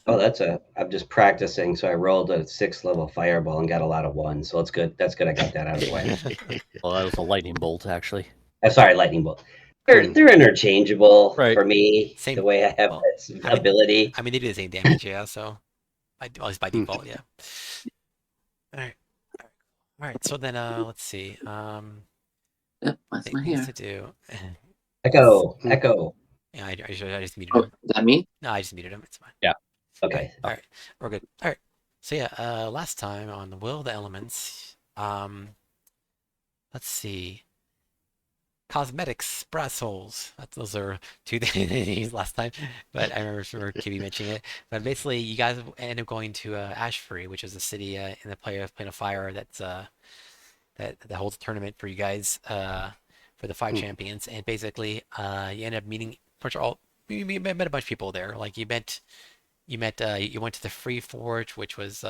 Oh, I'm just practicing. So I rolled a 6 level fireball and got a lot of ones. So it's good. That's good. I got that out of the way. Well, that was a lightning bolt, actually. I'm sorry, lightning bolt. They're Hmm. they're interchangeable Right. for me. The Same. way I have Well, this I mean, ability. I mean they do the same damage, yeah. So, at least by Hmm. default, yeah. All right, all right. So then, let's see. Yep, that's my Things hair. to do. Let's. Echo, echo. Yeah, I just muted Oh, him. is that me? No, I just muted him. It's fine. Yeah. Okay. All right, we're good. All right. So yeah, last time on the Will of the Elements, let's see. Cosmetics, brass holes. Those are two things they used last time, but I remember Kibi mentioning it. But basically, you guys end up going to Ashbury, which is a city in the Plane of Fire that holds a tournament for you guys for the five Hmm. champions. And basically, you end up meeting pretty much all. You met a bunch of people there. Like you went to the Free Forge, which was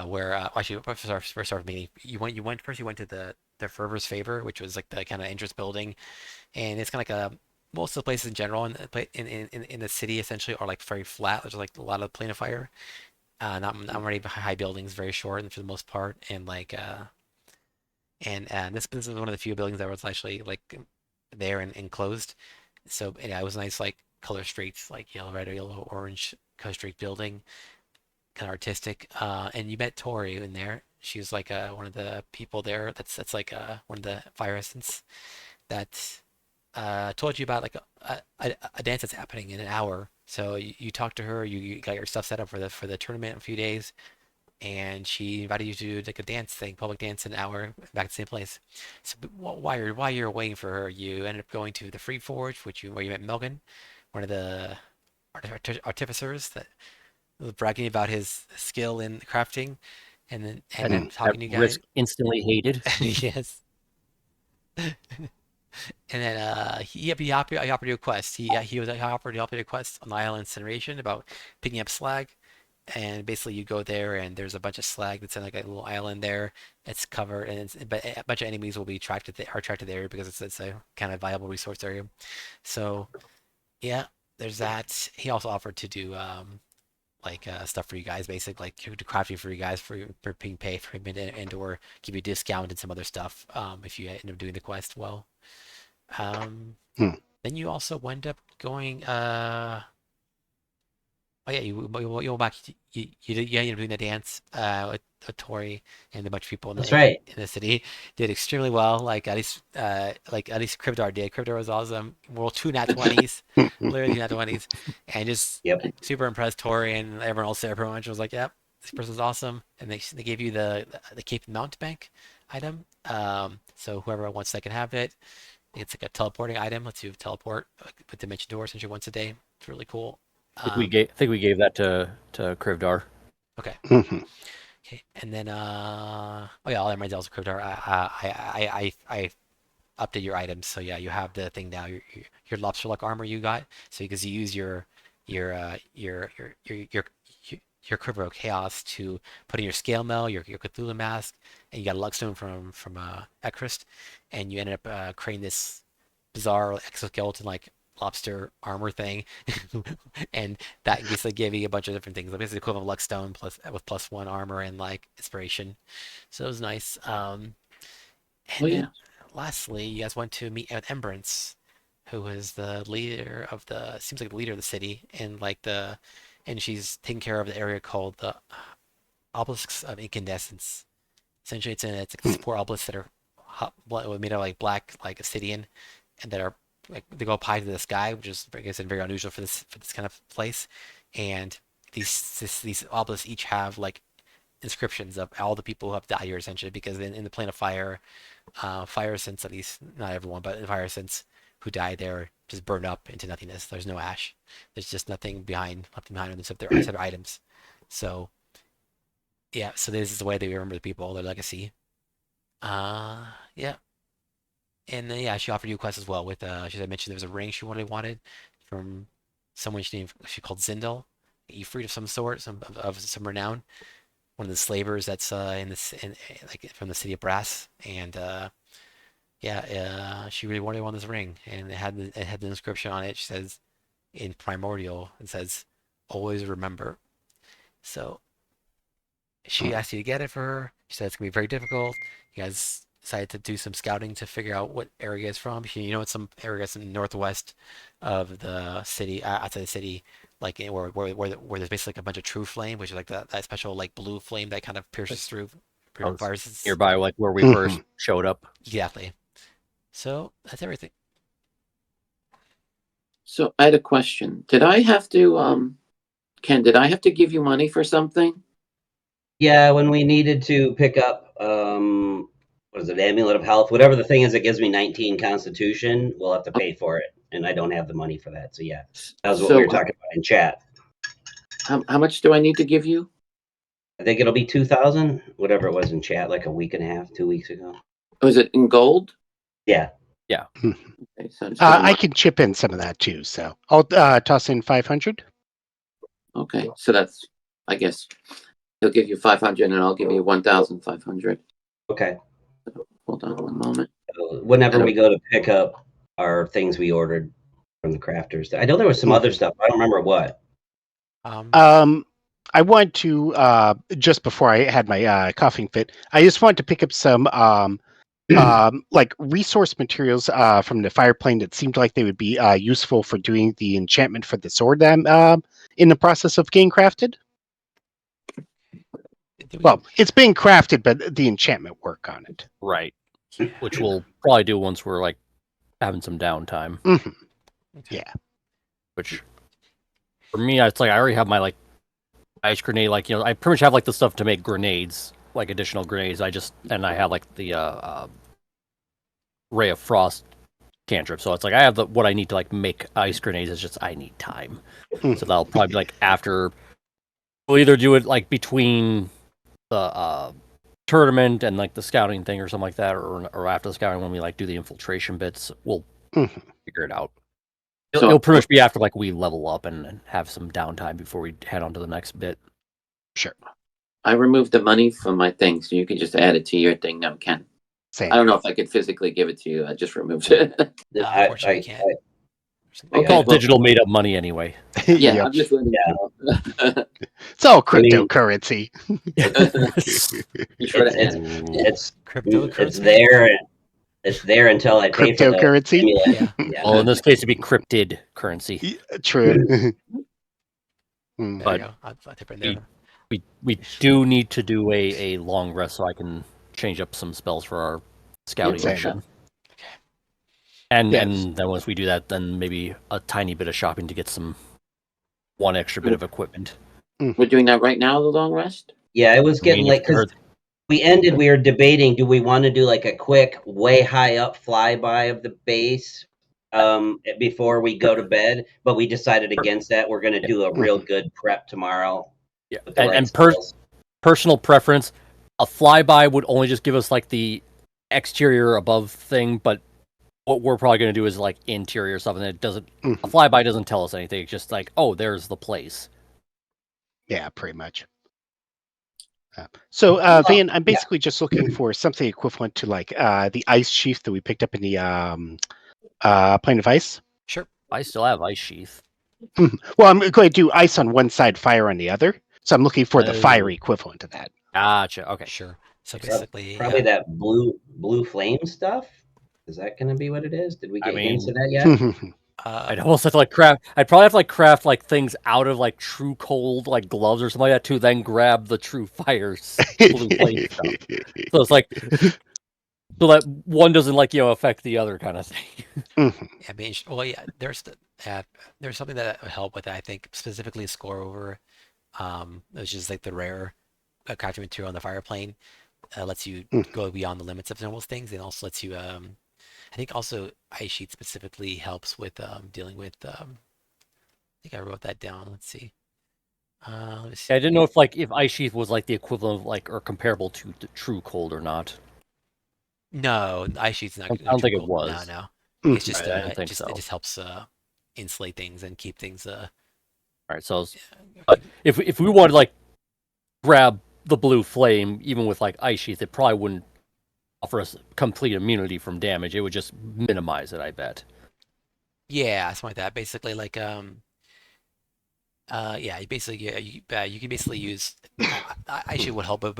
where actually first start meeting. You went to the Fervor's Favor, which was like the kind of entrance building, and it's kind of like a most of the places in general in the city essentially are like very flat. There's like a lot of plane of fire, not very high buildings, very short for the most part, and this is one of the few buildings that was actually like there and enclosed. So yeah, it was nice like color streaks like yellow, red, or yellow, orange color streak building, kind of artistic. And you met Tori in there. She was like one of the people there. That's like one of the fire essence that told you about like a dance that's happening in an hour. So you talked to her. You got your stuff set up for the tournament in a few days, and she invited you to do like a dance thing, public dance in an hour back at the same place. So while you're waiting for her, you ended up going to the Free Forge, where you met Melvin, one of the artificers that was bragging about his skill in crafting, and then ended up At talking to you guys. risk instantly hated. Yes. And then he offered you a quest. He offered you a quest on the island Incineration about picking up slag. And basically you go there and there's a bunch of slag that's in like a little island there. It's covered and but a bunch of enemies will be attracted there because it's a kind of viable resource area. So yeah, there's that. He also offered to do like stuff for you guys, basically like to crafting for you guys for being paid for him and or give you a discount and some other stuff if you end up doing the quest well. Um, Hmm. then you also wind up going. Oh yeah, you went back. You ended up doing the dance with Tori and a bunch of people That's right. in the city. Did extremely well. Like at least Krivdar did. Krivdar was awesome. Rolled two nat 20s, literally two nat 20s, and just Yep. super impressed. Tori and everyone else there pretty much was like, "Yep, this person's awesome." And they gave you the Cape Mountebank item. So whoever wants that can have it. It's like a teleporting item. Lets you teleport with dimension doors essentially once a day. It's really cool. Um, I think we gave that to Krivdar. okay. Mhm. Okay. And then oh yeah, all that reminds me also Cryptar. I update your items. So yeah, you have the thing now. Your lobster luck armor you got. So because you use your uh your your your your your Crypto Chaos to put in your scale mail, your Cthulhu mask, and you got a luckstone from Ekrist, and you ended up creating this bizarre exoskeleton like lobster armor thing, and that basically gave you a bunch of different things. Like basically equivalent of Luckstone plus with +1 armor and like inspiration. So it was nice. Oh And then yeah. lastly, you guys went to meet with Embrance, who was the leader of the seems like the leader of the city and and she's taking care of the area called the obelisks of incandescence. Essentially, it's like these four obelisks that are made of like black like obsidian and that are like they go up high to the sky, which is I guess very unusual for this kind of place. And these obelisks each have like inscriptions of all the people who have died here essentially because in the plane of fire, fire sense at least not everyone, but in fire sense who died there just burned up into nothingness. There's no ash. There's just nothing left behind them except their items. So yeah, so this is the way they remember the people, their legacy. Yeah, and then, yeah, she offered you a quest as well with she had mentioned there was a ring she wanted from someone she called Zindel. You freed of some sort, of some renown. One of the slavers that's like from the city of Brass, and yeah, she really wanted this ring, and it had the inscription on it. She says in Primordial. It says, "Always remember." So she asked you to get it for her. She said it's gonna be very difficult. You guys decided to do some scouting to figure out what area it's from. You know, it's some areas in the northwest of the city, outside the city, like where there's basically like a bunch of true flame, which is like that special like blue flame that kind of pierces through viruses. Nearby, like where we Mhm. first showed up. Exactly. So that's everything. So I had a question. Did I have to, Ken, did I have to give you money for something? Yeah, when we needed to pick up, what is it, Amulet of Health, whatever the thing is that gives me 19 Constitution, we'll have to pay for it, and I don't have the money for that. So yeah, that was what we were talking about in chat. How much do I need to give you? I think it'll be 2,000, whatever it was in chat, like a week and a half, 2 weeks ago. Was it in gold? Yeah. Okay, so I can chip in some of that too. So I'll toss in 500. okay, so that's, I guess, he'll give you 500 and I'll give you 1,500. Okay. Hold on one moment. So whenever we go to pick up our things we ordered from the crafters, I know there was some other stuff. I don't remember what. I want to just before I had my coughing fit, I just wanted to pick up some like resource materials from the fireplane that seemed like they would be useful for doing the enchantment for the sword that I'm in the process of getting crafted. Well, it's being crafted, but the enchantment work on it. Right. Which we'll probably do once we're like having some downtime. Mm-hmm. Okay. Yeah. Which for me, it's like I already have my like ice grenade. Like, you know, I pretty much have like the stuff to make grenades, like additional grenades. I have like the ray of frost cantrip. So it's like I have what I need to like make ice grenades. It's just I need time. Mhm. So that'll probably be like after. We'll either do it like between the tournament and like the scouting thing or something like that, or after the scouting when we like do the infiltration bits. We'll Mhm. figure it out. So- It'll pretty much be after like we level up and have some downtime before we head on to the next bit. Sure. I removed the money from my thing, so you can just add it to your thing now, Ken. Same. I don't know if I could physically give it to you. I just removed it. Unfortunately, you can't. We'll Okay, call it well- digital made up money anyway. Yeah, Yep. I'm just letting you know. It's all I mean- cryptocurrency. You try to add it. It's Cryptocurrency. there. It's there until I pay for the Cryptocurrency? amulet. Yeah. Yeah. Well, in this case, it'd be cryptid currency. True. There But you go. I'll type it in there. We do need to do a long rest so I can change up some spells for our scouting Same. mission. And Yes. and then once we do that, then maybe a tiny bit of shopping to get one extra bit of equipment. We're doing that right now, the long rest? Yeah, it was I mean, getting if late you because heard- we were debating, do we want to do like a quick, way high up flyby of the base before we go to bed? But we decided against that. We're going to do a real good prep tomorrow. Yeah, with the right and spells. personal preference, a flyby would only just give us like the exterior above thing, but what we're probably going to do is like interior stuff, and it doesn't. A flyby doesn't tell us anything. It's just like, oh, there's the place. Yeah, pretty much. So, Van, I'm basically just looking for something equivalent to like the ice sheath that we picked up in the plane of ice. Sure. I still have ice sheath. Well, I'm going to do ice on one side, fire on the other. So I'm looking for the Oh. fire equivalent to that. Gotcha. Okay. Sure. So Prob- basically, Probably that blue flame stuff. Is that going to be what it is? Did we I get hints mean- of that yet? I'd almost have to like craft. I'd probably have to like craft like things out of like true cold like gloves or something like that to then grab the true fires blue flame stuff. So it's like so that one doesn't like affect the other kind of thing. I mean, well, yeah, there's something that would help with that. I think specifically score over, which is like the rare crafting material on the fire plane, lets you go beyond the limits of normal things, and also lets you. I think also ice sheet specifically helps with dealing with. I think I wrote that down. Let's see. Let me see. I didn't know if ice sheath was like the equivalent of like or comparable to the true cold or not. No, ice sheet's not. I don't think it No, was. no. Mhm. It's just Right, I didn't think so. it just helps insulate things and keep things. All right, so if we wanted to like grab the blue flame, even with like ice sheath, it probably wouldn't offer us complete immunity from damage. It would just minimize it, I bet. Yeah, something like that. Basically, like yeah, you can basically use. Actually would help, but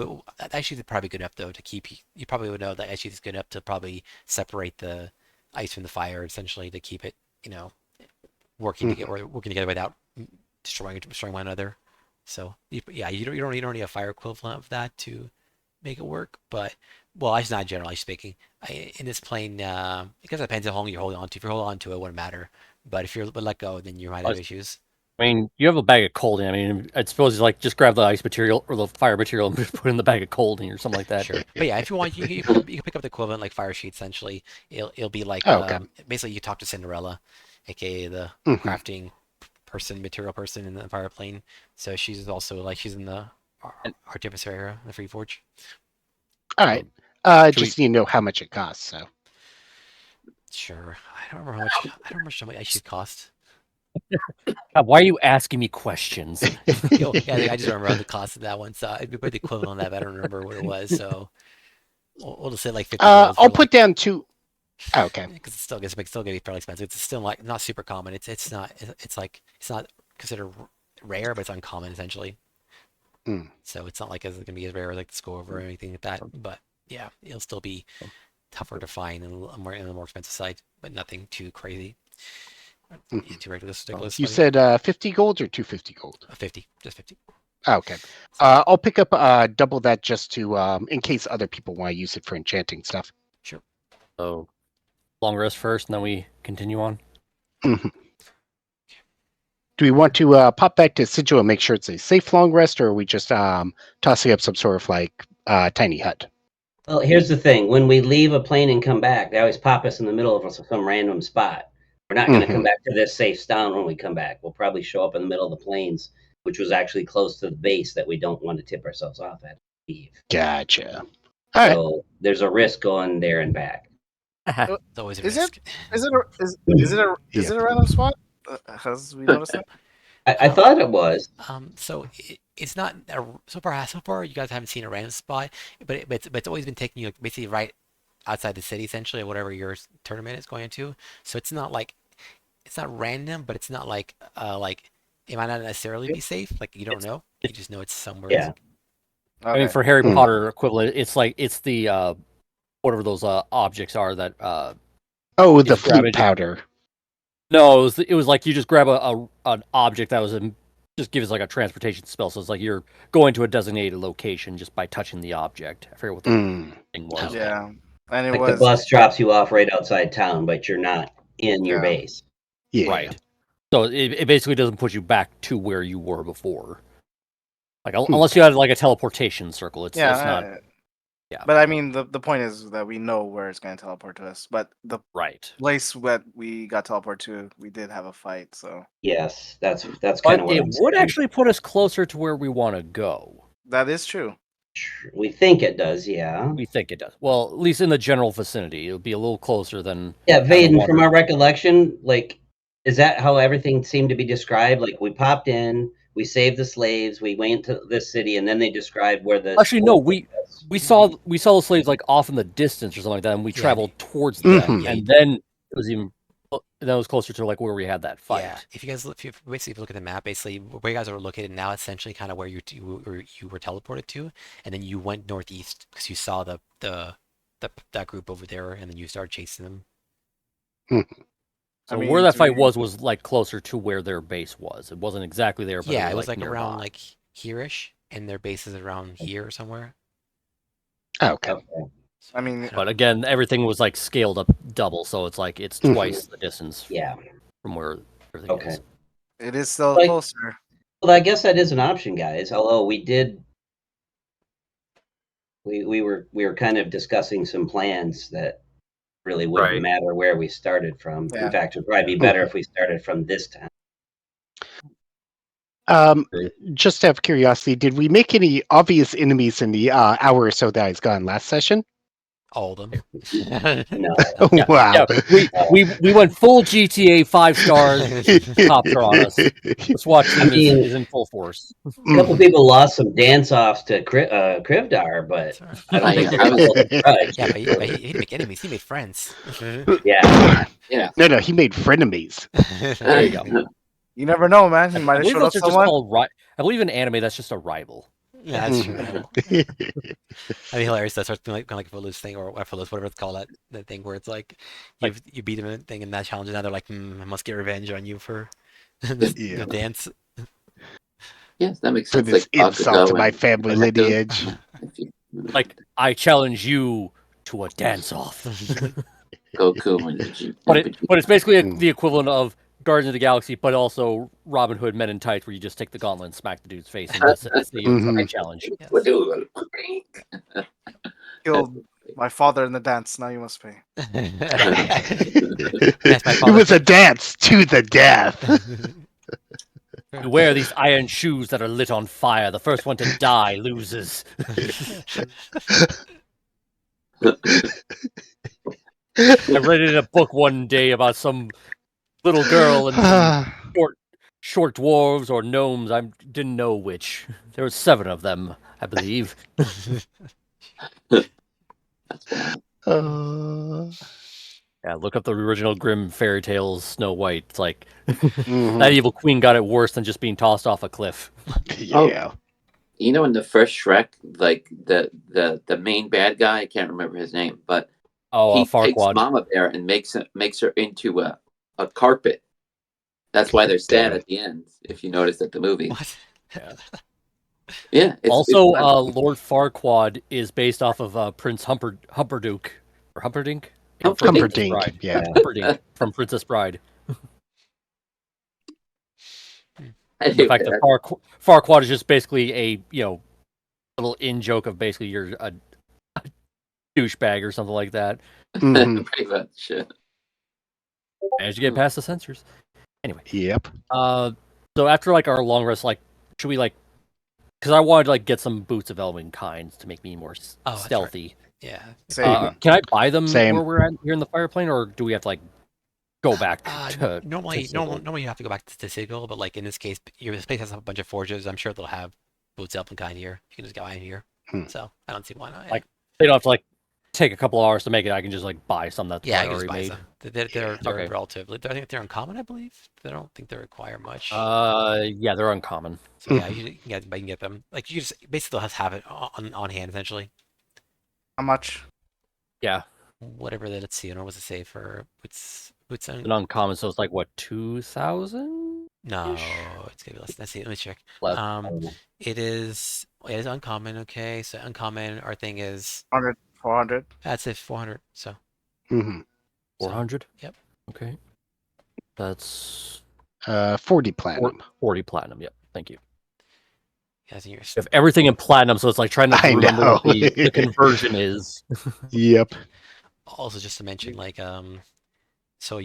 actually it's probably good enough though to keep. You probably would know that actually is good enough to probably separate the ice from the fire, essentially to keep it, you know, working together without destroying one another. So yeah, you don't need a fire equivalent of that to make it work. But well, that's not generally speaking. In this plane, because it depends how long you're holding on to. If you're holding on to it, it wouldn't matter. But if you're let go, then you might have issues. I mean, you have a bag of colding. I mean, I suppose it's like just grab the ice material or the fire material and put it in the bag of colding or something like that. Sure, but yeah, if you want, you can pick up the equivalent like fire sheet. Essentially, it'll be like Oh, okay. basically you talk to Cinderella, aka the Mhm. crafting material person in the fire plane. So she's also like she's in the artificer area, the Free Forge. All right. Should Just need to know how much it costs. So Sure, I don't remember how much. I don't remember how much actually cost. God, why are you asking me questions? Yeah, I just remember the cost of that one. So it'd be the equivalent of that, but I don't remember what it was. So we'll just say like 50 gold. I'll put down two. Oh, okay. Because it's still gonna be fairly expensive. It's still like not super common. It's not it's not considered rare, but it's uncommon essentially. Mm. So it's not like it's gonna be as rare as like the Score or anything like that. But yeah, it'll still be tougher to find and more on the more expensive side, but nothing too crazy. Yeah, too ridiculous. You said 50 gold or 250 gold? 50, just 50. Okay. I'll pick up double that just to in case other people want to use it for enchanting stuff. Sure. So, long rest first, and then we continue on. Mhm. Do we want to pop back to Sigil and make sure it's a safe long rest, or are we just tossing up some sort of like tiny hut? Well, here's the thing: when we leave a plane and come back, they always pop us in the middle of some random spot. We're not going to come back to this safe town when we come back. We'll probably show up in the middle of the plains, which was actually close to the base that we don't want to tip ourselves off at. Gotcha. All right. So there's a risk going there and back. It's always a risk. Is it a random spot? Has we noticed that? I thought it was. So it's not so far. You guys haven't seen a random spot, but it's always been taking you basically right outside the city, essentially, or whatever your tournament is going into. So it's not like it's not random, but it's not like it might not necessarily be safe. Like you don't know. You just know it's somewhere. Yeah. I mean, Okay. for Harry Potter equivalent, it's like it's the whatever those objects are that Oh, the just grab flute it. powder. No, it was like you just grab an object that was just give us like a transportation spell. So it's like you're going to a designated location just by touching the object. I forget what the thing was. Okay. Yeah, and it Like was the bus drops you off right outside town, but you're not in your Yeah. base. Yeah. Right. So it basically doesn't put you back to where you were before. Like unless you had like a teleportation circle, it's not. Yeah. But I mean, the point is that we know where it's going to teleport to us. But the Right. place that we got teleported to, we did have a fight. So Yes, that's kind But of what it I'm would saying. actually put us closer to where we want to go. that is true. We think it does, yeah. We think it does. Well, at least in the general vicinity, it would be a little closer than. Yeah, Vaden, from wander. our recollection, like, is that how everything seemed to be described? Like, we popped in, we saved the slaves, we went to this city, and then they described where the Actually, no, we saw the slaves like off in the distance or something like that, and we traveled towards them, Mhm. and then it was even that was closer to like where we had that fight. Yeah, if you basically look at the map, basically where you guys are located now, essentially kind of where you were teleported to, and then you went northeast because you saw that group over there, and then you started chasing them. So I mean, where that to fight be- was like closer to where their base was. It wasn't exactly there, but Yeah, it was like nearby. around like here-ish, and their base is around here somewhere. Okay. Okay. I mean, But again, everything was like scaled up double, so it's like it's Mhm. twice the distance Yeah. from where everything Okay. is. it is still Like- closer. Well, I guess that is an option, guys. Although we were kind of discussing some plans that really wouldn't Right. matter where we started from. Yeah. In fact, it would probably be better if we started from this town. Just out of curiosity, did we make any obvious enemies in the hour or so that has gone last session? All of them. No. Yeah, Wow. we went full GTA 5 stars. Cops are on us. The SWAT team is in full force. A couple people lost some dance-offs to Krivdar, but Sorry. I don't think I they was- held a grudge. Yeah, but he didn't make enemies. He made friends. Yeah. Yeah. No, he made frenemies. There you go. You never know, man. He might I have believe showed up those are just someone. called I believe in anime that's just a rival. Yeah, that's true. Mhm. I mean, hilarious. That starts being like kind of like a Footloose thing, or Footloose, whatever it's called. That thing where it's like you beat them in a thing in that challenge, and now they're like, I must get revenge on you for Yeah. the dance. Yes, that makes For sense. this Like insult Bakugo to my and family Naruto. lineage. If you- Like, I challenge you to a dance-off. Goku and Vegeta. But it's basically Mm. the equivalent of Guardians of the Galaxy, but also Robin Hood Men in Tights, where you just take the gauntlet and smack the dude's face, and that's the Mhm. challenge. Yes. Killed my father in the dance. Now you must pay. Yes, my It father. was a dance to the death. You wear these iron shoes that are lit on fire. The first one to die loses. I read it in a book one day about some little girl and some short dwarves or gnomes. I didn't know which. There were 7 of them, I believe. Uh, Yeah, look up the original Grimm fairy tales, Snow White. It's like mhm. that evil queen got it worse than just being tossed off a cliff. Yeah. You know, in the first Shrek, like the main bad guy, I can't remember his name, but Oh, he takes Farquaad. Mama Bear and makes her into a carpet. That's why they're sad Damn. at the end. If you notice at the movie, What? yeah. Also, Lord Farquaad is based off of Prince Humperdinck or Humperdinck. From Princess Humperdinck, Bride. yeah. Humperdinck from Princess Bride. anyway, The fact that Farquaad is just basically a little in joke of basically you're a douchebag or something like that. Mhm. pretty much. As you get past the censors. Anyway, Yep. so after like our long rest, like should we like? Because I wanted to like get some boots of elven kinds to make me more that's right. stealthy. Yeah. Same. Can I buy them Same. where we're at here in the fire plane, or do we have to like go back to Normally Sigil? you have to go back to Sigil, but like in this case, your space has a bunch of forges. I'm sure they'll have boots up and kind here. You can just go in here. Hmm. So I don't see why not. Like, they don't have to like take a couple hours to make it. I can just like buy some that's yeah, I probably can just already buy made. some. They're Okay. relatively. I think they're uncommon. I believe. I don't think they require much. Yeah, they're uncommon. So yeah, you can get them. Like you just basically have it on hand essentially. How much? Yeah, Whatever that. Let's see. I don't know what to say for boots an uncommon. So it's like what 2,000? No, it's gonna be less. Let's see. Let me check. Less. It is uncommon. Okay, so uncommon. Our thing is 100, 400. that's it. 400. So Mhm. 400. Yep. Okay, that's 40 platinum. 40 platinum. Yep. Thank you. yeah, I think You have everything in platinum, so it's like trying to I remember what know. the conversion is. Yep. also just to mention like so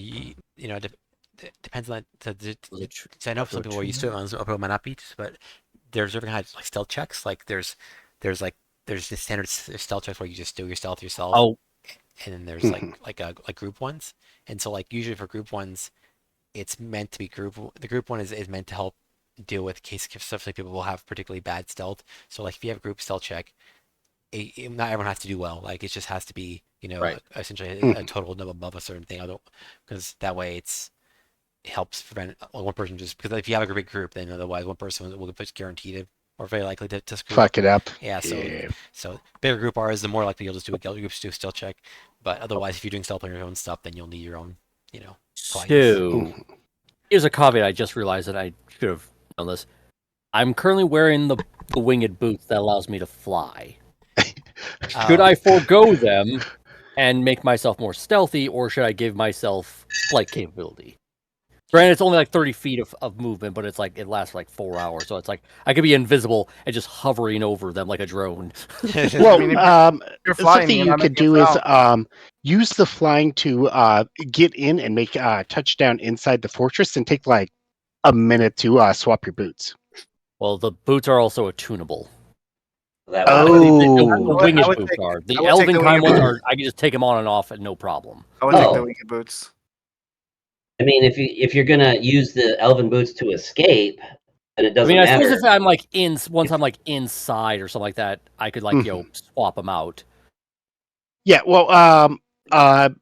depends on that. So I know some people are used to it on Upper might not be, but there's different kinds like stealth checks. Like there's the standard stealth checks where you just do your stealth yourself. Oh, And then there's Mhm. like group ones. And so like usually for group ones, it's meant to be the group one is meant to help deal with case stuff like people will have particularly bad stealth. So like if you have a group stealth check, not everyone has to do well. Like it just has to be, Right. essentially a Mhm. total number above a certain thing. Because that way it helps prevent one person just because if you have a big group, then otherwise one person will be guaranteed or very likely to screw Fuck it up. Yeah, so Yeah. so bigger group is the more likely you'll just do a stealth check. But otherwise, if you're doing stealth on your own stuff, then you'll need your own, so Mhm. here's a caveat. I just realized that I should have known this. I'm currently wearing the winged boots that allows me to fly. Should I forego them and make myself more stealthy, or should I give myself flight capability? Granted, it's only like 30 feet of movement, but it's like it lasts for like 4 hours, so it's like I could be invisible and just hovering over them like a drone. Well, I mean, you're flying, something you're you not could making do is sound. use the flying to get in and make touchdown inside the fortress and take like a minute to swap your boots. Well, the boots are also attunable. That That's would the Oh, winged I would boots take- are. The I would take the elven kind winged ones boots. are. I can just take them on and off at no problem. I would take the Oh. winged boots. I mean, if you're gonna use the elven boots to escape, then it I doesn't mean, I matter. suppose if I'm like once I'm like inside or something like that, I could like swap them out. yeah. Well,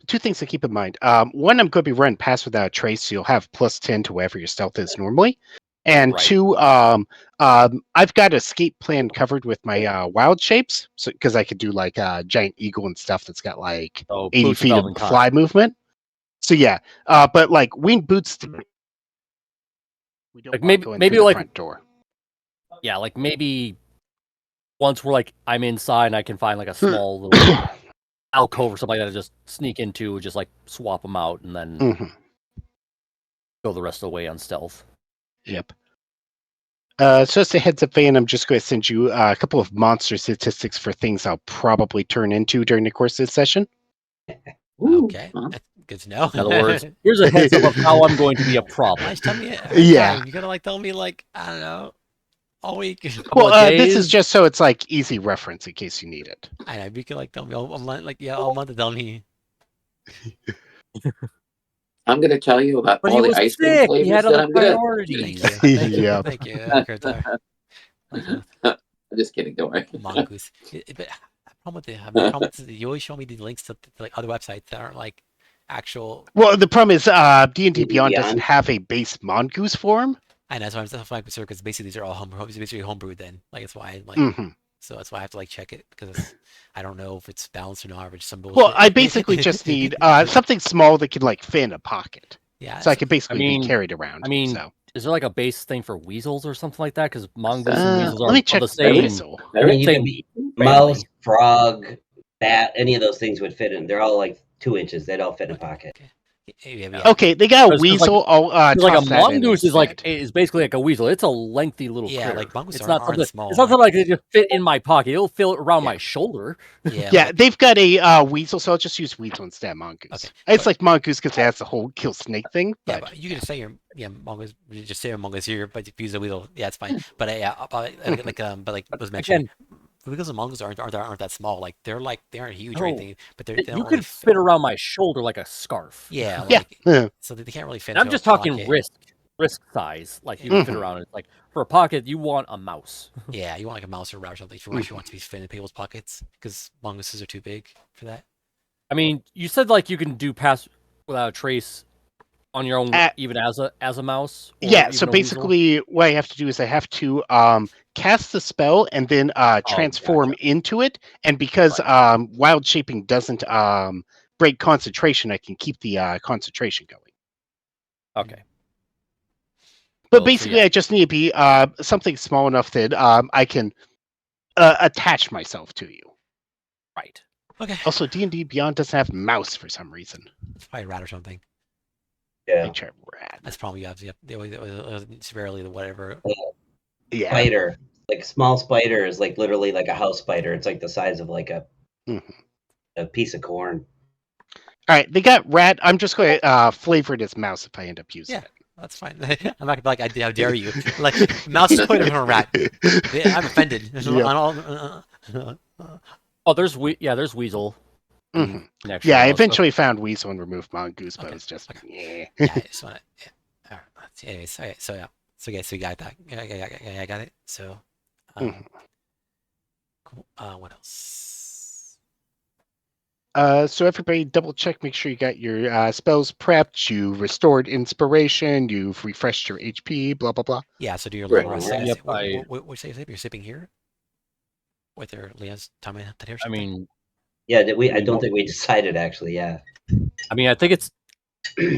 two things to keep in mind. One, I'm going to be running Pass Without a Trace, so you'll have +10 to whatever your stealth is normally. And Right. two, I've got escape plan covered with my wild shapes, so because I could do like a giant eagle and stuff that's got like So 80 boots feet of elven kind. fly movement. So yeah, but like winged boots, we don't Like want going maybe through the like front door. yeah, like maybe once we're like I'm inside and I can find like a small little alcove or something like that to just sneak into, just like swap them out and then go the rest of the way on stealth. Yep. So just a heads up, Van, I'm just going to send you a couple of monster statistics for things I'll probably turn into during the course of this session. Okay, that's good to know. In other words, here's a heads up of how I'm going to be a problem. Just tell me ahead of Yeah. time. You gotta like tell me like I don't know, all week. Couple of This is days. just so it's like easy reference in case you need it. I know you can like tell me all month, like yeah, all month to tell me. I'm going to tell you about But he all the was ice cream sick. He flavors had that other I'm good at. priorities. Thank you, Yep. thank you, Kurtar. I'm just kidding. Don't worry. Mongoose. But problem with the problem is that you always show me the links to like other websites that aren't like actual. Well, the problem is D&D Beyond doesn't Beyond? have a base mongoose form. And that's why I'm stuff like because basically these are all basically homebrewed. Then like that's why like Mhm. so that's why I have to like check it because I don't know if it's balanced or not. Or just some bullshit. Well, I basically just need something small that can like fit in a pocket, yeah. so I can basically mean- be carried around. I mean, so. is there like a base thing for weasels or something like that? Because mongoose and weasels Let are me of check the the same. weasel. I mean, you Same can be family. mouse, frog, bat. Any of those things would fit in. They're all like 2 inches. They'd all fit in a pocket. Okay. Yeah. Okay, they got a 'Cause, like- weasel. I'll Because, like a toss that in mongoose is like instead. is basically like a weasel. It's a lengthy little Yeah, critter. like mongoose it's aren't not something. small, It's not something like they just fit in my pocket. It'll fit around Yeah. my shoulder. Yeah. Yeah, like- they've got a weasel, so I'll just use weasel instead of mongoose. Okay, It's but- like mongoose because it has the whole kill snake thing. Yeah, But but you can just say your mongoose. You just say your mongoose here, but if you use a weasel, yeah, it's fine. But but like was mentioned, Again, because the mongoose aren't that small. Like they aren't huge or No. anything, but they don't you really could fit around my shoulder like a scarf. Yeah, Yeah. like Yeah. so they can't really fit. And I'm into just a talking pocket. risk size. Like you Yeah. can fit around it. Like for a pocket, you want a mouse. Yeah, you want like a mouse or a rat or something if you actually want to be fit in people's pockets because mongooses are too big for that. I mean, you said like you can do pass without a trace on your own, even as a mouse. Or Yeah, even so a weasel? basically what I have to do is I have to cast the spell and then transform into it. And because wild shaping doesn't break concentration, I can keep the concentration going. Okay. But So, basically, yeah. I just need to be something small enough that I can attach myself to you. Right. Okay, Also, D&D Beyond doesn't have mouse for some reason. it's probably a rat or something. Yeah. HR rat. That's probably you have. Yep, it's rarely the whatever. Yeah. Spider, like small spider, is like literally like a house spider. It's like the size of like a piece of corn. All right, they got rat. I'm just going to flavor it as mouse if I end up using Yeah. That's fine. I'm not gonna be like, how dare you? Like, mouse is pointing from a rat. I'm offended. Oh, there's weasel. Mhm. Next Yeah, I round, so- eventually found weasel and removed mongoose, but Okay, it was just yeah, I just wanna. Yeah. All right. Anyways, okay, so yeah, so you got that. I got it. So, Mhm. cool. What else? So everybody double check, make sure you got your spells prepped, you restored inspiration, you've refreshed your HP, blah blah blah. Yeah. So do your Right. long rest. Yep, What say? You're sipping here. With your Leon's tummy. I mean, Yeah, did we? I don't think we decided actually. Yeah. I mean, I think it's.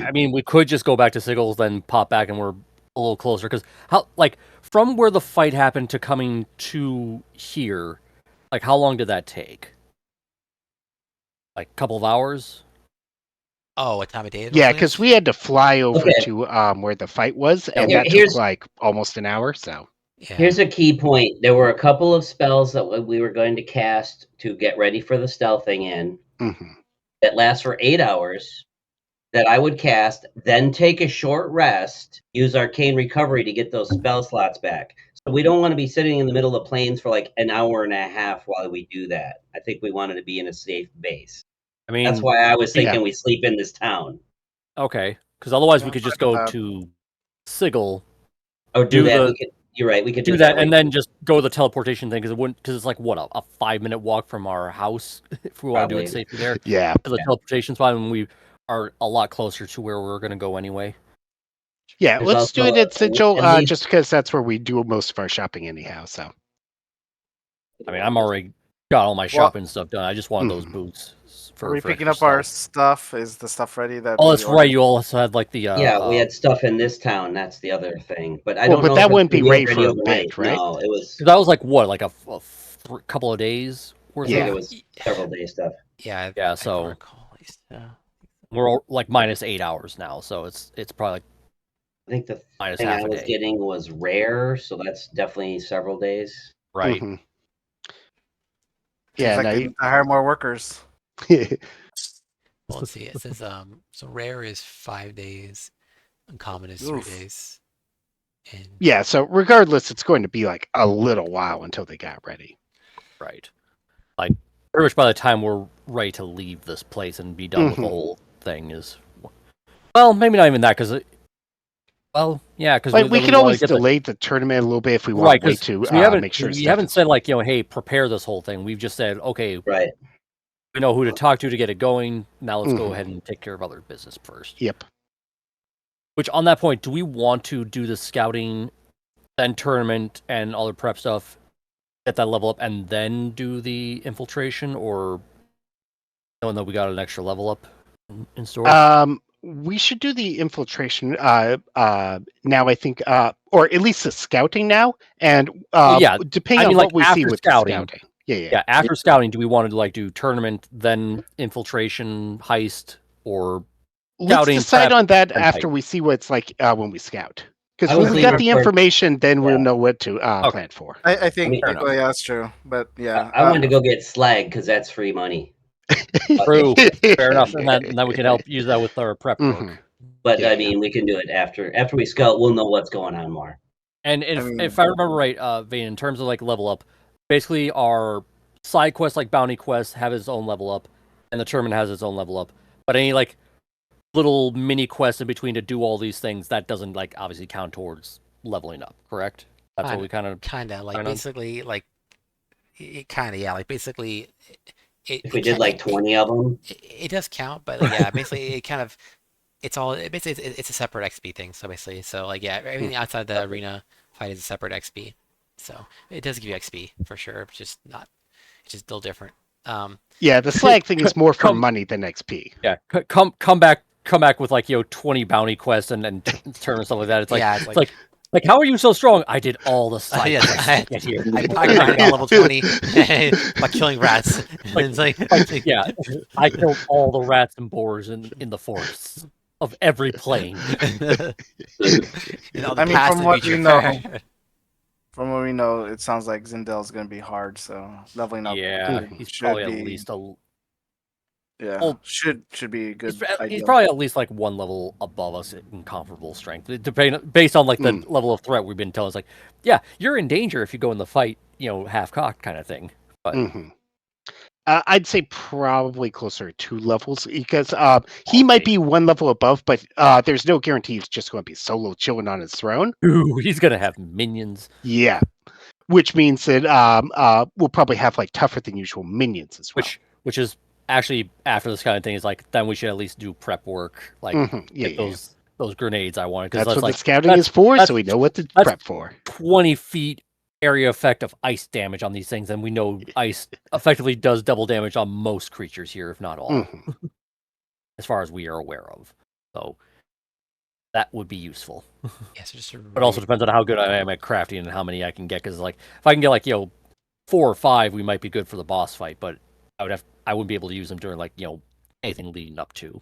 I mean, we could just go back to Siggles, then pop back, and we're a little closer. Because how, like, from where the fight happened to coming to here, like, how long did that take? Like, a couple of hours? Oh, what time of day? Yeah, because we had to fly over Okay. to where the fight was, and Here- that took here's- like almost an hour. So Yeah. Here's a key point. There were a couple of spells that we were going to cast to get ready for the stealthing in mhm. that last for 8 hours that I would cast, then take a short rest, use Arcane Recovery to get those spell slots back. So We don't want to be sitting in the middle of the plains for like an hour and a half while we do that. I think we wanted to be in a safe base. I mean, That's why I was Yeah. thinking we sleep in this town. okay, because otherwise we Yeah, could just fine with go that. to Sigil, Or do Do that. the- You're right. We could do that, way. and then just go the teleportation thing because it wouldn't because it's like what a 5-minute walk from our house if we want to do it Probably. safely there. Yeah. To the teleportation spot, and we are a lot closer to where we're going to go anyway. Yeah, There's let's do also it at Sigil, at least- just because that's where we do most of our shopping anyhow. So I mean, I'm already got all my Well- shopping stuff done. I just wanted those Mhm. boots. Are we for picking extra up our stuff. stuff? Is the stuff ready? That Oh, we that's ordered? right. You also had like the Yeah, we had stuff in this town. That's the other thing. But I Well, don't but know. that if it's wouldn't be gonna ready for a overnight. bit, right? No, it was. because that was like what like a couple of days worth I think Yeah. it was several day stuff. Yeah. Yeah, I so- don't recall at least. Yeah. We're all, like -8 hours now, so it's probably like I think the minus thing half I a was day. getting was rare, so that's definitely several days. Right. Mhm. Seems Yeah, like no, they need to hire more workers. Well, let's see. It says so rare is 5 days, uncommon is 3 Oof. days, and yeah. So regardless, it's going to be like a little while until they got ready. Right. Like pretty much by the time we're ready to leave this place and be done with the Mhm. whole thing is well, maybe not even that because well, yeah, because Like, we could always delay the tournament a little bit if we want right to wait because to we haven't make sure we stuff haven't is- said like hey prepare this whole thing. We've just said okay Right. we know who to talk to get it going. Now let's go Mhm. ahead and take care of other business first. Yep. Which on that point, do we want to do the scouting, then tournament and other prep stuff, get that level up, and then do the infiltration, or knowing that we got an extra level up in store? We should do the infiltration now. I think, or at least the scouting now, and yeah, depending I mean, on what like, we see after with scouting. the scouting. Yeah. Yeah, after scouting, do we want to like do tournament, then infiltration, heist, or Let's scouting, decide prep, on that and after heist? we see what it's like when we scout. Because I when was we got leaning the for- information, then we'll Yeah. know what to Okay. plan for. I think. mean- Fair enough. Well, yeah, that's true. But yeah, I wanted to go get slag because that's free money. True. Fair enough, and then we can help use that with our prep work. Mhm. But Yeah. I mean, we can do it after we scout. We'll know what's going on more. And if I remember right, Vane, in terms of like level up, basically our side quests like bounty quests have its own level up, and the tournament has its own level up. But any like little mini quests in between to do all these things, that doesn't like obviously count towards leveling up, correct? That's what we kind of like I know. basically like it kind of yeah like basically If we did like 20 of them, it does count, but like, yeah, basically it kind of it's all basically it's a separate XP thing. So basically, so like yeah, everything outside the arena fight is a separate XP. So it does give you XP for sure, it's just still different. Yeah, the slag thing is more for Come- money than XP. yeah come back with like 20 bounty quests and turn and stuff like that. It's like yeah, it's like how are you so strong? I did all the side yeah, quests to get here. I grinded on level 20 by killing rats. It's like Yeah, I killed all the rats and boars in the forests of every plane. you know, I mean, from what feature. we know, from what we know, it sounds like Zindel's gonna be hard. So leveling up, Yeah, Mhm. he's should probably be- at least yeah, well, should be a good. he's idea. probably at least like one level above us in comparable strength. Based on like the Mm. level of threat we've been telling, it's like, yeah, you're in danger if you go in the fight, half cocked kind of thing. But Mhm. I'd say probably closer to 2 levels because he might be 1 level above, but there's no guarantee he's just going to be solo chilling on his throne. ooh, he's gonna have minions. Yeah, which means that we'll probably have like tougher than usual minions as well. Which is actually after this kind of thing is like then we should at least do prep work, like Mhm. Yeah, get yeah. those grenades I wanted That's because what like the scouting that's- is for, that's- so we know what to that's- prep for. 20 feet area effect of ice damage on these things, and we know ice effectively does double damage on most creatures here, if not all, Mhm. as far as we are aware of. So that would be useful. Yeah, so just But also depends on how good I am at crafting and how many I can get. Because like if I can get like 4 or 5, we might be good for the boss fight. But I wouldn't be able to use them during like anything leading up to.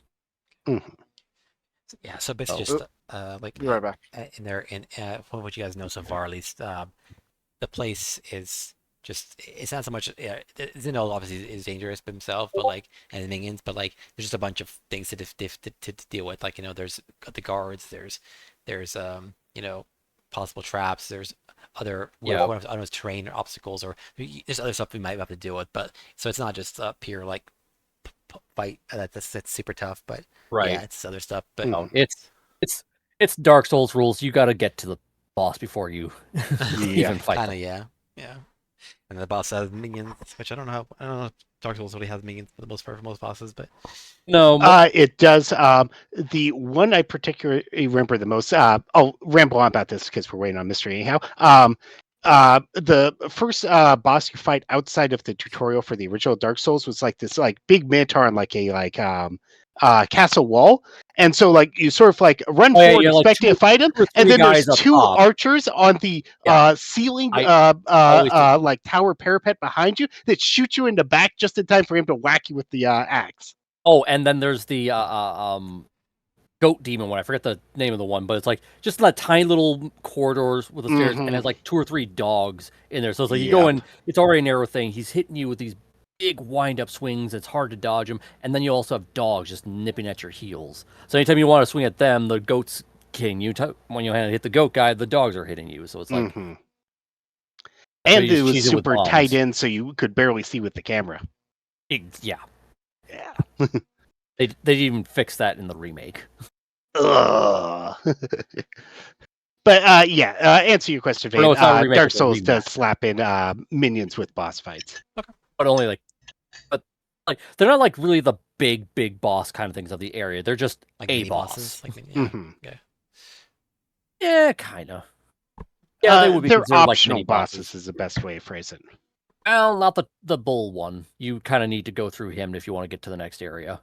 yeah, so basically Oh. just like Be right back. in there in from what you guys know so far at least the place is just it's not so much Zeno obviously is dangerous himself but like and the minions but like there's just a bunch of things to deal with like there's the guards there's possible traps there's other Yeah. other terrain or obstacles, or there's other stuff we might have to deal with. But so it's not just a pure like fight that's super tough. But Right. yeah, it's other stuff. But No, it's Dark Souls rules. You got to get to the boss before you even fight kind them. of yeah. And the boss has minions, which I don't know. I don't know if Dark Souls really has minions for the most part for most bosses, but No, It does. The one I particularly remember the most. I'll ramble on about this because we're waiting on mystery anyhow. The first boss you fight outside of the tutorial for the original Dark Souls was like this like big minotaur on like a castle wall, and so like you sort of like run Oh, yeah, forward yeah, like expecting to fight him, two or and three then there's guys up two top. archers on the Yeah. ceiling I always do. like tower parapet behind you that shoot you in the back just in time for him to whack you with the axe. Oh, and then there's the goat demon one. I forget the name of the one, but it's like just that tiny little corridors with the stairs, and Mhm. has like 2 or 3 dogs in there. So it's like you go in, it's already a narrow thing. He's hitting you with these big wind up swings. It's hard to dodge him, and then you also have dogs just nipping at your heels. So anytime you want to swing at them, the goat's hitting you. When you hit the goat guy, the dogs are hitting you. So it's like, Mhm. that's why And you it just was cheese it with super bombs. tight in, so you could barely see with the camera. Yeah, Yeah. they even fixed that in the remake. Ugh. But yeah, answer your question, Or no, Vane. it's not a remake, Dark it's a Souls does remaster. slap in minions with boss fights. But only but they're not like really the big boss kind of things of the area. They're just like a mini boss. bosses, like yeah, Mhm. okay. Yeah, kind of. Yeah, they would be They're considered like optional mini bosses, is the best way to phrase it. Well, not the bull one. You kind of need to go through him if you want to get to the next area.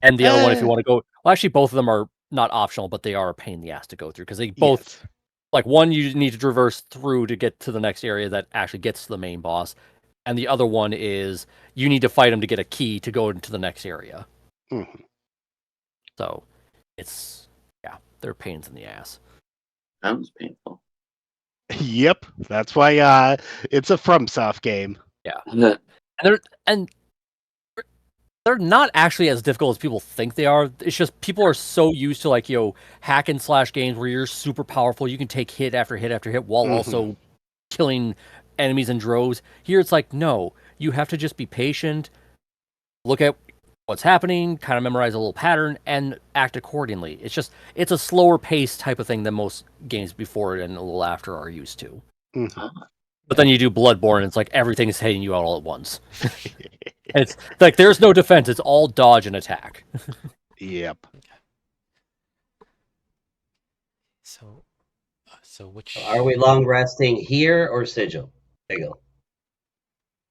And the other one, if you want to go, well, actually, both of them are not optional, but they are a pain in the ass to go through because they both, Yes. like one, you need to traverse through to get to the next area that actually gets to the main boss, and the other one is you need to fight him to get a key to go into the next area. Mhm. So they're pains in the ass. Sounds painful. Yep, that's why it's a FromSoft game. And they're not actually as difficult as people think they are. It's just people are so used to like hack and slash games where you're super powerful. You can take hit after hit after hit while also killing enemies in droves. Here it's like, no, you have to just be patient, look at what's happening, kind of memorize a little pattern, and act accordingly. It's a slower pace type of thing than most games before and a little after are used to. Mhm. But then you do Bloodborne, and it's like everything's hitting you out all at once. And it's like there's no defense; it's all dodge and attack. Yep. So which Are we long resting here or Sigil? Sigil.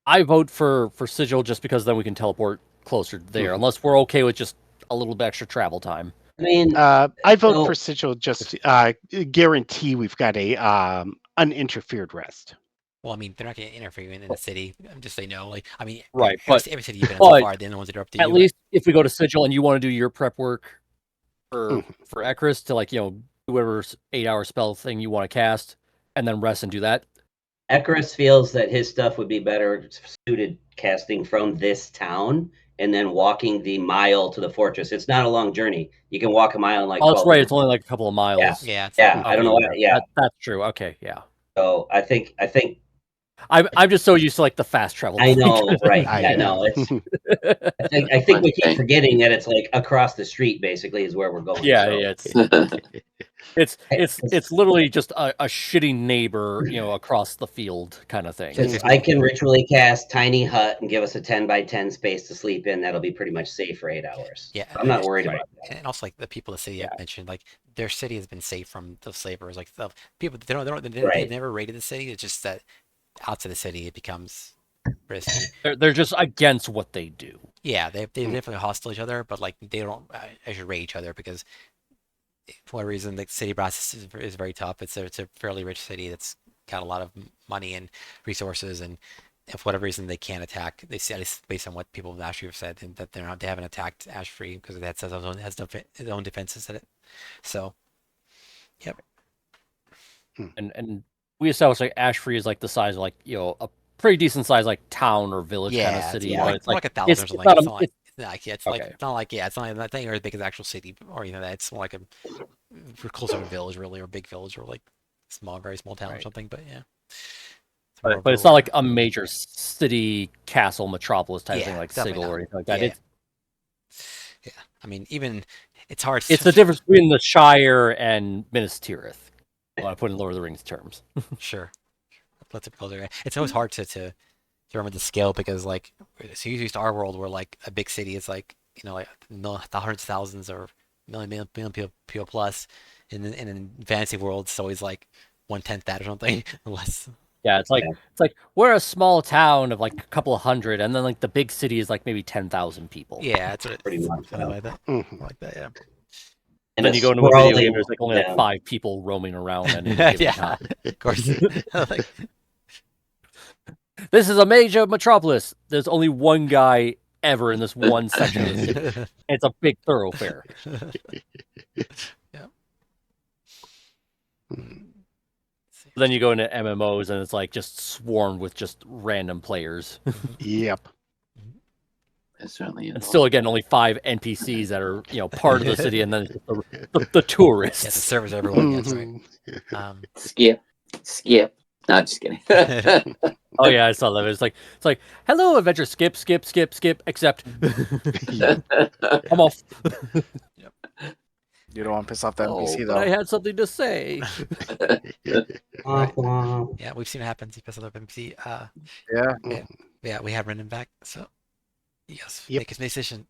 I vote for Sigil just because then we can teleport closer there, unless we're okay with just a little bit extra travel time. I mean, I vote so- for Sigil. Just guarantee we've got a uninterfered rest. Well, I mean, they're not going to interfere in the city. Just say no. Like, I mean, Right, every, but- every city you've been in so but far, they're the ones interrupting At you. least if we go to Sigil and you want to do your prep work for Mhm. Ekris to like do whatever 8-hour spell thing you want to cast, and then rest and do that. Ekaris feels that his stuff would be better suited casting from this town and then walking the mile to the fortress. It's not a long journey. You can walk a mile in like Oh, that's 12 right. minutes. It's only like a couple of miles. Yeah, it's Yeah, I don't know why. Yeah, That's true. Okay, yeah. so I think I'm just so used to like the fast travel. I know, thing. right? I Yeah, know. no, it's. I think we keep Okay. forgetting that it's like across the street. Basically, is where we're going. Yeah, so. yeah. It's literally just a shitty neighbor, across the field kind of thing. Since I can ritually cast Tiny Hut and give us a 10x10 space to sleep in, that'll be pretty much safe for 8 hours. Yeah, I'm not worried right. about that. and also like the people in the city Yeah. I've mentioned, like their city has been safe from the slavers. Like the people, they've Right. never raided the city. It's just that outside the city it becomes risky. They're just against what they do. Yeah, they're definitely hostile to each other, but like they don't actually raid each other because for whatever reason the city brass is very tough. It's a fairly rich city that's got a lot of money and resources, and if for whatever reason they can't attack, they say, at least based on what people in Ashfree have said, that they haven't attacked Ashfree because that has its own defenses in it. So, yep. And we established like Ashfree is like the size of like a pretty decent size like town or village kind of city, more but like, it's more like like 1,000 it's or something. not It's a- not like, Okay. it's not like it's not that thing or as big as actual city or that. It's more like we're closer to a village really or a big village or like very small town or Right. something. But yeah, it's more But, of but a it's not like rural- a major city, castle, metropolis type thing Yeah, like definitely Sigil not. or anything like that. Yeah. Yeah, I mean, even it's hard. It's the difference between the Shire and Minas Tirith. I want to put in Lord of the Rings terms. Sure, let's go there. It's always hard to remember the scale because like so used to our world where like a big city is like like hundreds of thousands or million people plus, and in an fantasy world it's always like 1/10 that or something less. Yeah, it's like Yeah. we're a small town of like a couple of hundred, and then like the big city is like maybe 10,000 people. Yeah, that's what it Pretty is. much, Something yeah. like that. Mhm. Like that, yeah. And Then a you go into a video game, sprawling, there's like only like yeah. 5 people roaming around at any given Yeah, time. of course. Like, This is a major metropolis. There's only one guy ever in this one section of the city. It's a big thoroughfare. yeah. Then you go into MMOs and it's like just swarmed with just random players. Yep. It's certainly And still, again, only 5 NPCs that are part of the city, and then it's just the tourists. Yeah, the servers everyone. Yeah, that's right. Mhm. Skip. No, just kidding. Oh yeah, I saw that. It's like, hello, adventure. Skip, except I'm off. You don't want to piss off the NPC But though. I had something to say. Womp womp. Yeah, we've seen it happen. You piss off the NPC. Yeah. Yeah, we have Brendan back. So yes, Yep. make his decision.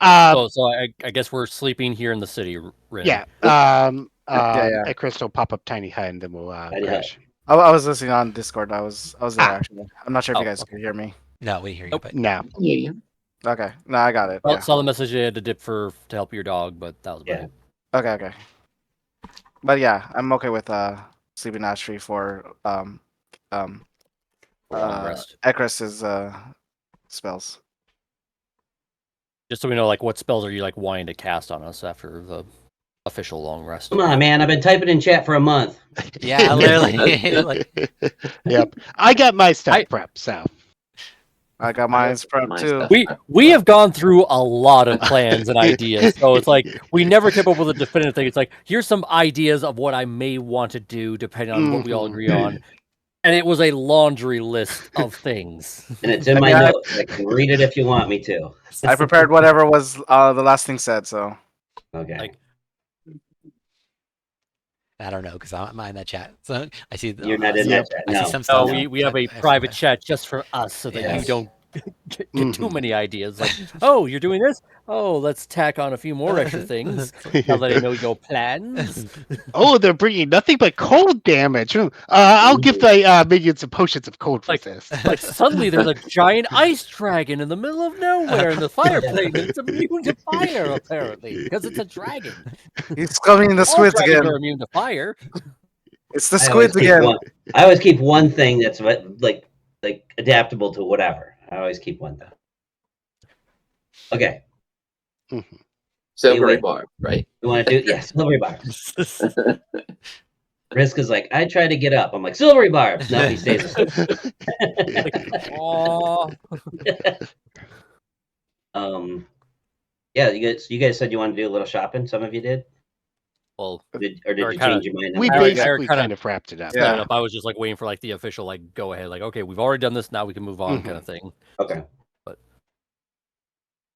So I guess we're sleeping here in the city, Rin. Yeah. Yeah. At Crystal, pop up tiny hut, and then we'll Tiny crash. I was listening on Discord. I was there Ah. actually. I'm not sure if you Oh, guys could hear me. No, we didn't hear you, Nope. but No. Yeah. Okay. No, I got it. Well, Yeah. saw the message you had to dip to help your dog, but that was about Yeah. it. Okay. But yeah, I'm okay with sleeping ash tree for Long rest. Ekris's spells. Just so we know, like, what spells are you like wanting to cast on us after the official long rest? Come on, man. I've been typing in chat for a month. yeah, literally. Like, Yep. I got my stuff prepped, so. I got mine prepped my too. stuff. We have gone through a lot of plans and ideas, so it's like we never came up with a definitive thing. It's like, here's some ideas of what I may want to do depending on what we all agree on. And it was a laundry list of things. And it's in my notes. I can read it if you want me to. I prepared whatever was the last thing said. So Okay. Like- I don't know because I'm not in that chat. So I see. You're not in that chat. I see No. some So stuff. we have a I- private chat just for us so that Yes. you don't get too many ideas. Like, oh, you're doing this? Oh, let's tack on a few more extra things now that I know your plans. Oh, they're bringing nothing but cold damage. I'll give the minions some potions of cold Like- resist. Like suddenly there's a giant ice dragon in the middle of nowhere in the fireplace, and it's immune to fire apparently because it's a dragon. he's coming in the All squids dragons again. are immune to fire. It's the I always squids keep again. I always keep one thing that's like adaptable to whatever. I always keep one thing. Okay. Silvery Anyway. barb, right? You want to do? Yeah, silvery barbs. Risk is like, I try to get up. I'm like, silvery barbs. No, he stays asleep. Aw. Yeah, you guys said you wanted to do a little shopping. Some of you did. Well, Did Or you kinda- change your mind? on We that? basically kinda- kind of wrapped it up. Yeah. set it up. I was just like waiting for like the official like go ahead, like, okay, we've already done this, now we can move on kind of thing. Okay. But-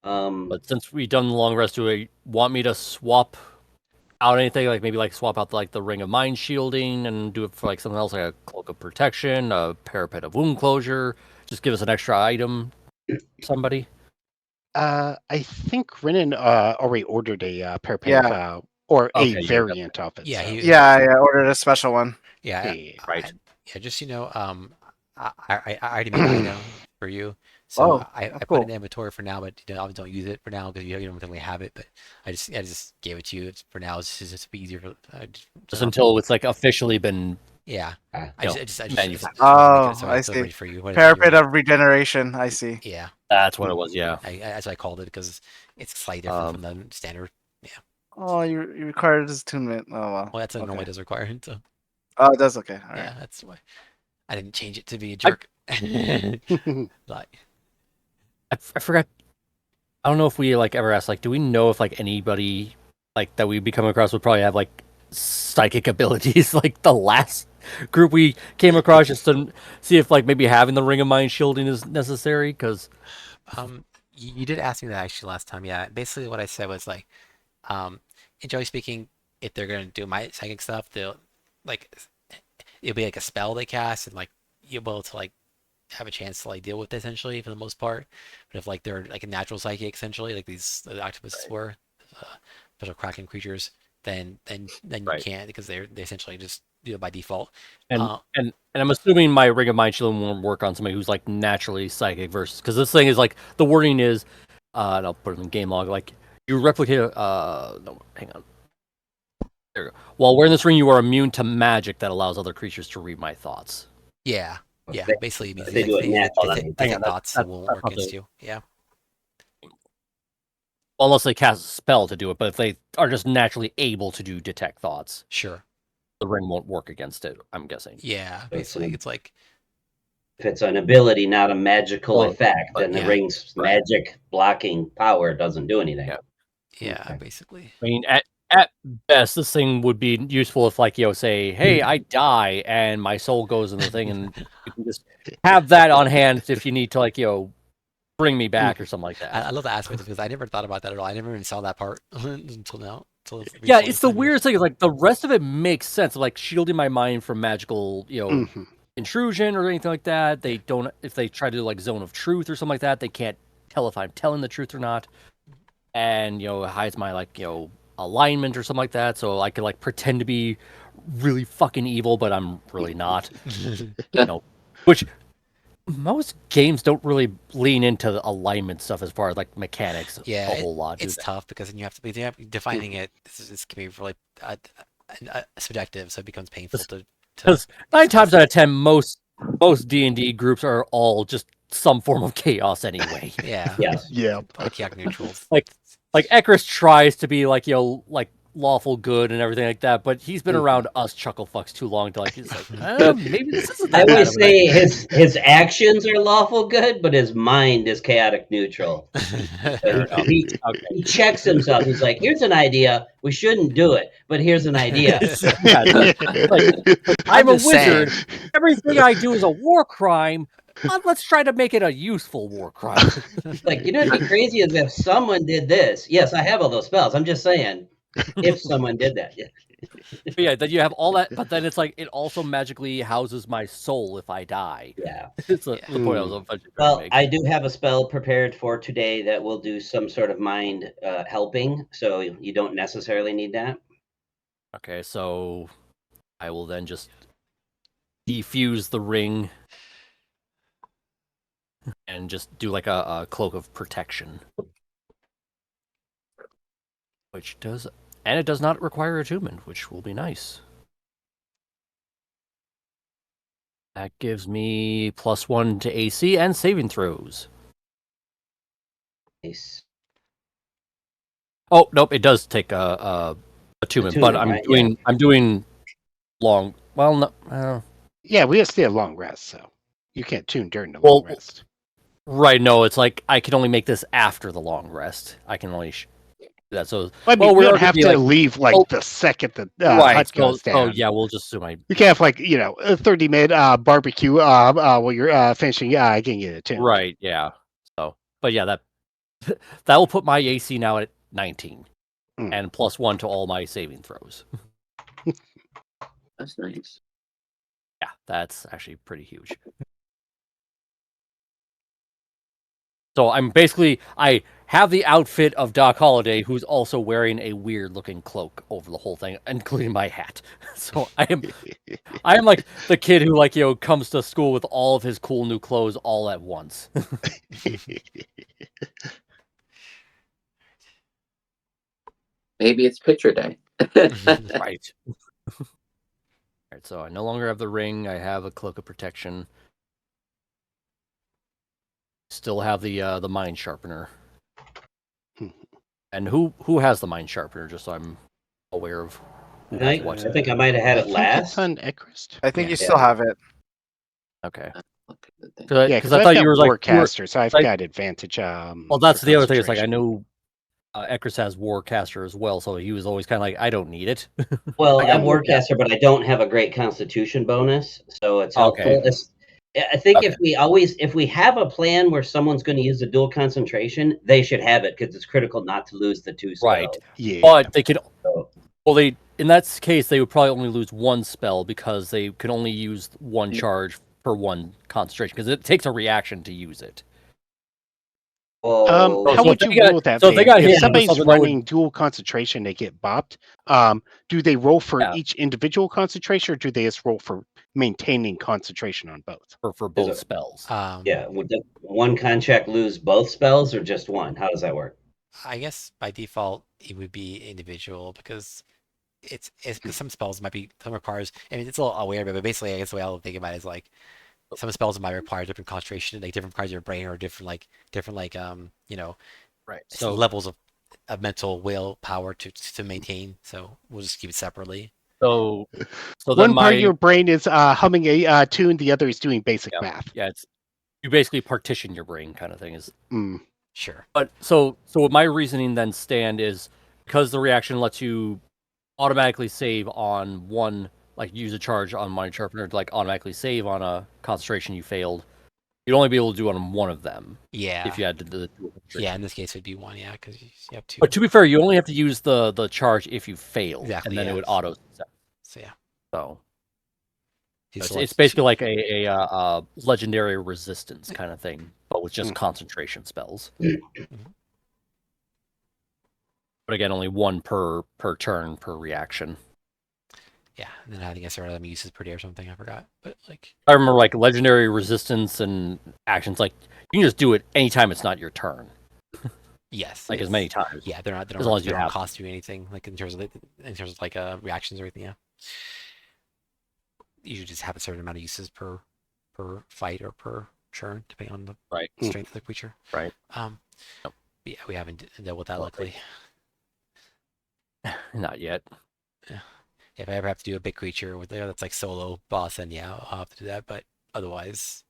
Um. But since we've done the long rest, do we want me to swap out anything? Like maybe like swap out like the ring of mind shielding and do it for like something else, like a cloak of protection, a parapet of wound closure. Just give us an extra item. Somebody. I think Renan already ordered a parapet Yeah. or Okay, a yeah, variant of it. Yeah, so. he- Yeah, I ordered a special one. Yeah, Yeah. Right. yeah. Just I already made an item for you. So Oh, I that's put it cool. in the inventory for now, but obviously don't use it for now because you don't really have it. But I just gave it to you. It's, for now, it's just be easier for Just until it's like officially been yeah. Ah, I no, just manufactured. Oh, so I it's see. ready for you. Parapet of regeneration. I see. Yeah, that's what it was, yeah. that's what I called it because it's slightly different from the standard. Oh, you required this attunement. Oh well. Well, that's what Okay. normally does require it. So Oh, it does. Okay. All right. yeah, that's why I didn't change it to be a jerk. Like, I forgot. I don't know if we like ever asked, like, do we know if like anybody like that we'd be coming across would probably have like psychic abilities. Like the last group we came across, just to see if like maybe having the Ring of Mind shielding is necessary. Because You did ask me that actually last time. Yeah, basically what I said was like, generally speaking, if they're gonna do my psychic stuff, they'll like it'll be like a spell they cast, and like you'll be able to like have a chance to like deal with it essentially for the most part. But if like they're like a natural psychic essentially, like these the octopuses were, special kraken creatures, then you Right. can't because they essentially just do it by default. and Uh, and and I'm assuming my Ring of Mind shielding won't work on somebody who's like naturally psychic versus because this thing is like the wording is, and I'll put it in the game log like you replicate. No, hang on. There you go. While wearing this ring, you are immune to magic that allows other creatures to read my thoughts. yeah, yeah. They- Basically, it means they do it natural, they then. Hang take on, thoughts and won't work not against the- you. Yeah. Unless they cast a spell to do it, but if they are just naturally able to do detect thoughts, Sure. the ring won't work against it. I'm guessing. Yeah. That's Basically, an- it's like If it's an ability, not a magical Well, effect, then the yeah. ring's Right. magic blocking power doesn't do anything. Yeah. yeah, Okay. basically. I mean, at best, this thing would be useful if, like, say, hey, I die and my soul goes in the thing, and you can just have that on hand if you need to, like, bring me back or something like that. I love the aspect because I never thought about that at all. I never even saw that part until now. Until Yeah, recently it's the time, yeah. weirdest thing. Is, like, the rest of it makes sense, like shielding my mind from magical, Mhm. intrusion or anything like that. They don't. If they try to do like zone of truth or something like that, they can't tell if I'm telling the truth or not. And it hides my like alignment or something like that, so I could like pretend to be really fucking evil, but I'm really not. Which most games don't really lean into the alignment stuff as far as like mechanics Yeah, a whole lot. it's tough because then you have to be defining it. This can be really subjective, so it becomes painful to. Because 9 times out of 10, most D&D groups are all just some form of chaos anyway. Yeah. Yes. Yeah. All chaotic neutrals. like Ekris tries to be like like lawful good and everything like that, but he's been around us chuckle fucks too long to like he's like maybe this isn't I that bad always of an say idea. his actions are lawful good, but his mind is chaotic neutral. Fair enough. He checks himself. He's like, "Here's an idea. We shouldn't do it, but here's an idea." Yeah, I'm a just wizard. saying. Everything I do is a war crime. Let's try to make it a useful war crime. Like, it'd be crazy as if someone did this. Yes, I have all those spells. I'm just saying, if someone did that. Yeah. But yeah, then you have all that, but then it's like it also magically houses my soul if I die. Yeah. It's the point I was eventually trying to Well, make. I do have a spell prepared for today that will do some sort of mind helping, so you don't necessarily need that. Okay, so I will then just defuse the ring and just do like a cloak of protection. Which does, and it does not require attunement, which will be nice. That gives me +1 to AC and saving throws. Nice. Oh, nope, it does take a attunement, but Attunement, right? I'm doing long. Well, no, Yeah, we have to stay a long rest, so you can't tune during the Well, long rest. right. No, it's like I can only make this after the long rest. I can only do that. So I mean, we we're don't have already, to like, leave like oh, the second the right. hut So, goes down. yeah, we'll just assume I. You can have like a 30-minute barbecue while you're finishing getting it tuned. Right. Yeah. So, but yeah, that that will put my AC now at 19, and +1 to all my saving throws. That's nice. Yeah, that's actually pretty huge. So I have the outfit of Doc Holliday, who's also wearing a weird looking cloak over the whole thing, including my hat. So I am like the kid who comes to school with all of his cool new clothes all at once. Maybe it's picture day. Right. Alright, so I no longer have the ring, I have a cloak of protection. Still have the mind sharpener. And who has the mind sharpener, just so I'm aware of who has what. I think I might have had I it think last. it's on Ekrist. I think Yeah. you still have it. Okay. Okay, good thing. Yeah, Because because I I've thought got you were like Warcaster, so I've like- got advantage. well, that's for the other thing. It's like I concentration. know Ekris has Warcaster as well, so he was always kind of like, I don't need it. Well, I got I'm Warcaster, but I don't have a great Constitution bonus, so it's Okay. helpful. I think Okay. if we have a plan where someone's going to use a dual concentration, they should have it because it's critical not to lose the 2 spells. Right. Yeah. But they could. So, Well, in that case, they would probably only lose 1 spell because they can only use 1 charge per 1 concentration because it takes a reaction to use it. well, How so would if you they got- rule that? so if they Van? got hit If with somebody's something that would- running dual concentration, they get bopped. Do they roll for Yeah. each individual concentration, or do they just roll for maintaining concentration on both? for both it- spells. yeah, would the one contract lose both spells or just one? How does that work? I guess by default it would be individual because it's because some spells might be some requires. I mean, it's a little weird, but basically, I guess the way I'll think about it is like some spells might require different concentration, like different parts of your brain or different Right. so levels of mental willpower to maintain. So we'll just keep it separately. So then One part of your brain is humming a tune, the other is doing basic Yeah. math. Yeah, it's you basically partition your brain kind of thing. Is Mm. Sure. But so what my reasoning then stand is because the reaction lets you automatically save on one, like use a charge on Mind Sharpener to like automatically save on a concentration you failed. You'd only be able to do it on one of them Yeah. if you had to do the Yeah, in this case it'd be 1, yeah, because you have 2. But to be fair, you only have to use the charge if you fail, Exactly, and then yeah. it would auto set. So yeah. So You it's select basically like a legendary resistance kind of thing, but with just Mm. concentration spells. But again, only 1 per turn per reaction. Yeah, and then I think I started them uses per day or something. I forgot, but like I remember like legendary resistance and actions. Like you can just do it anytime it's not your turn, yes, like as it's- many times. Yeah, they're not. as long as you they don't have cost you anything. Like in terms of like reactions or anything. Yeah. You should just have a certain amount of uses per fight or per turn, depending on the Right. strength of the creature. Right. But yeah, we haven't dealt with that luckily. Not yet. If I ever have to do a big creature with that's like solo boss, then yeah, I'll have to do that. But otherwise,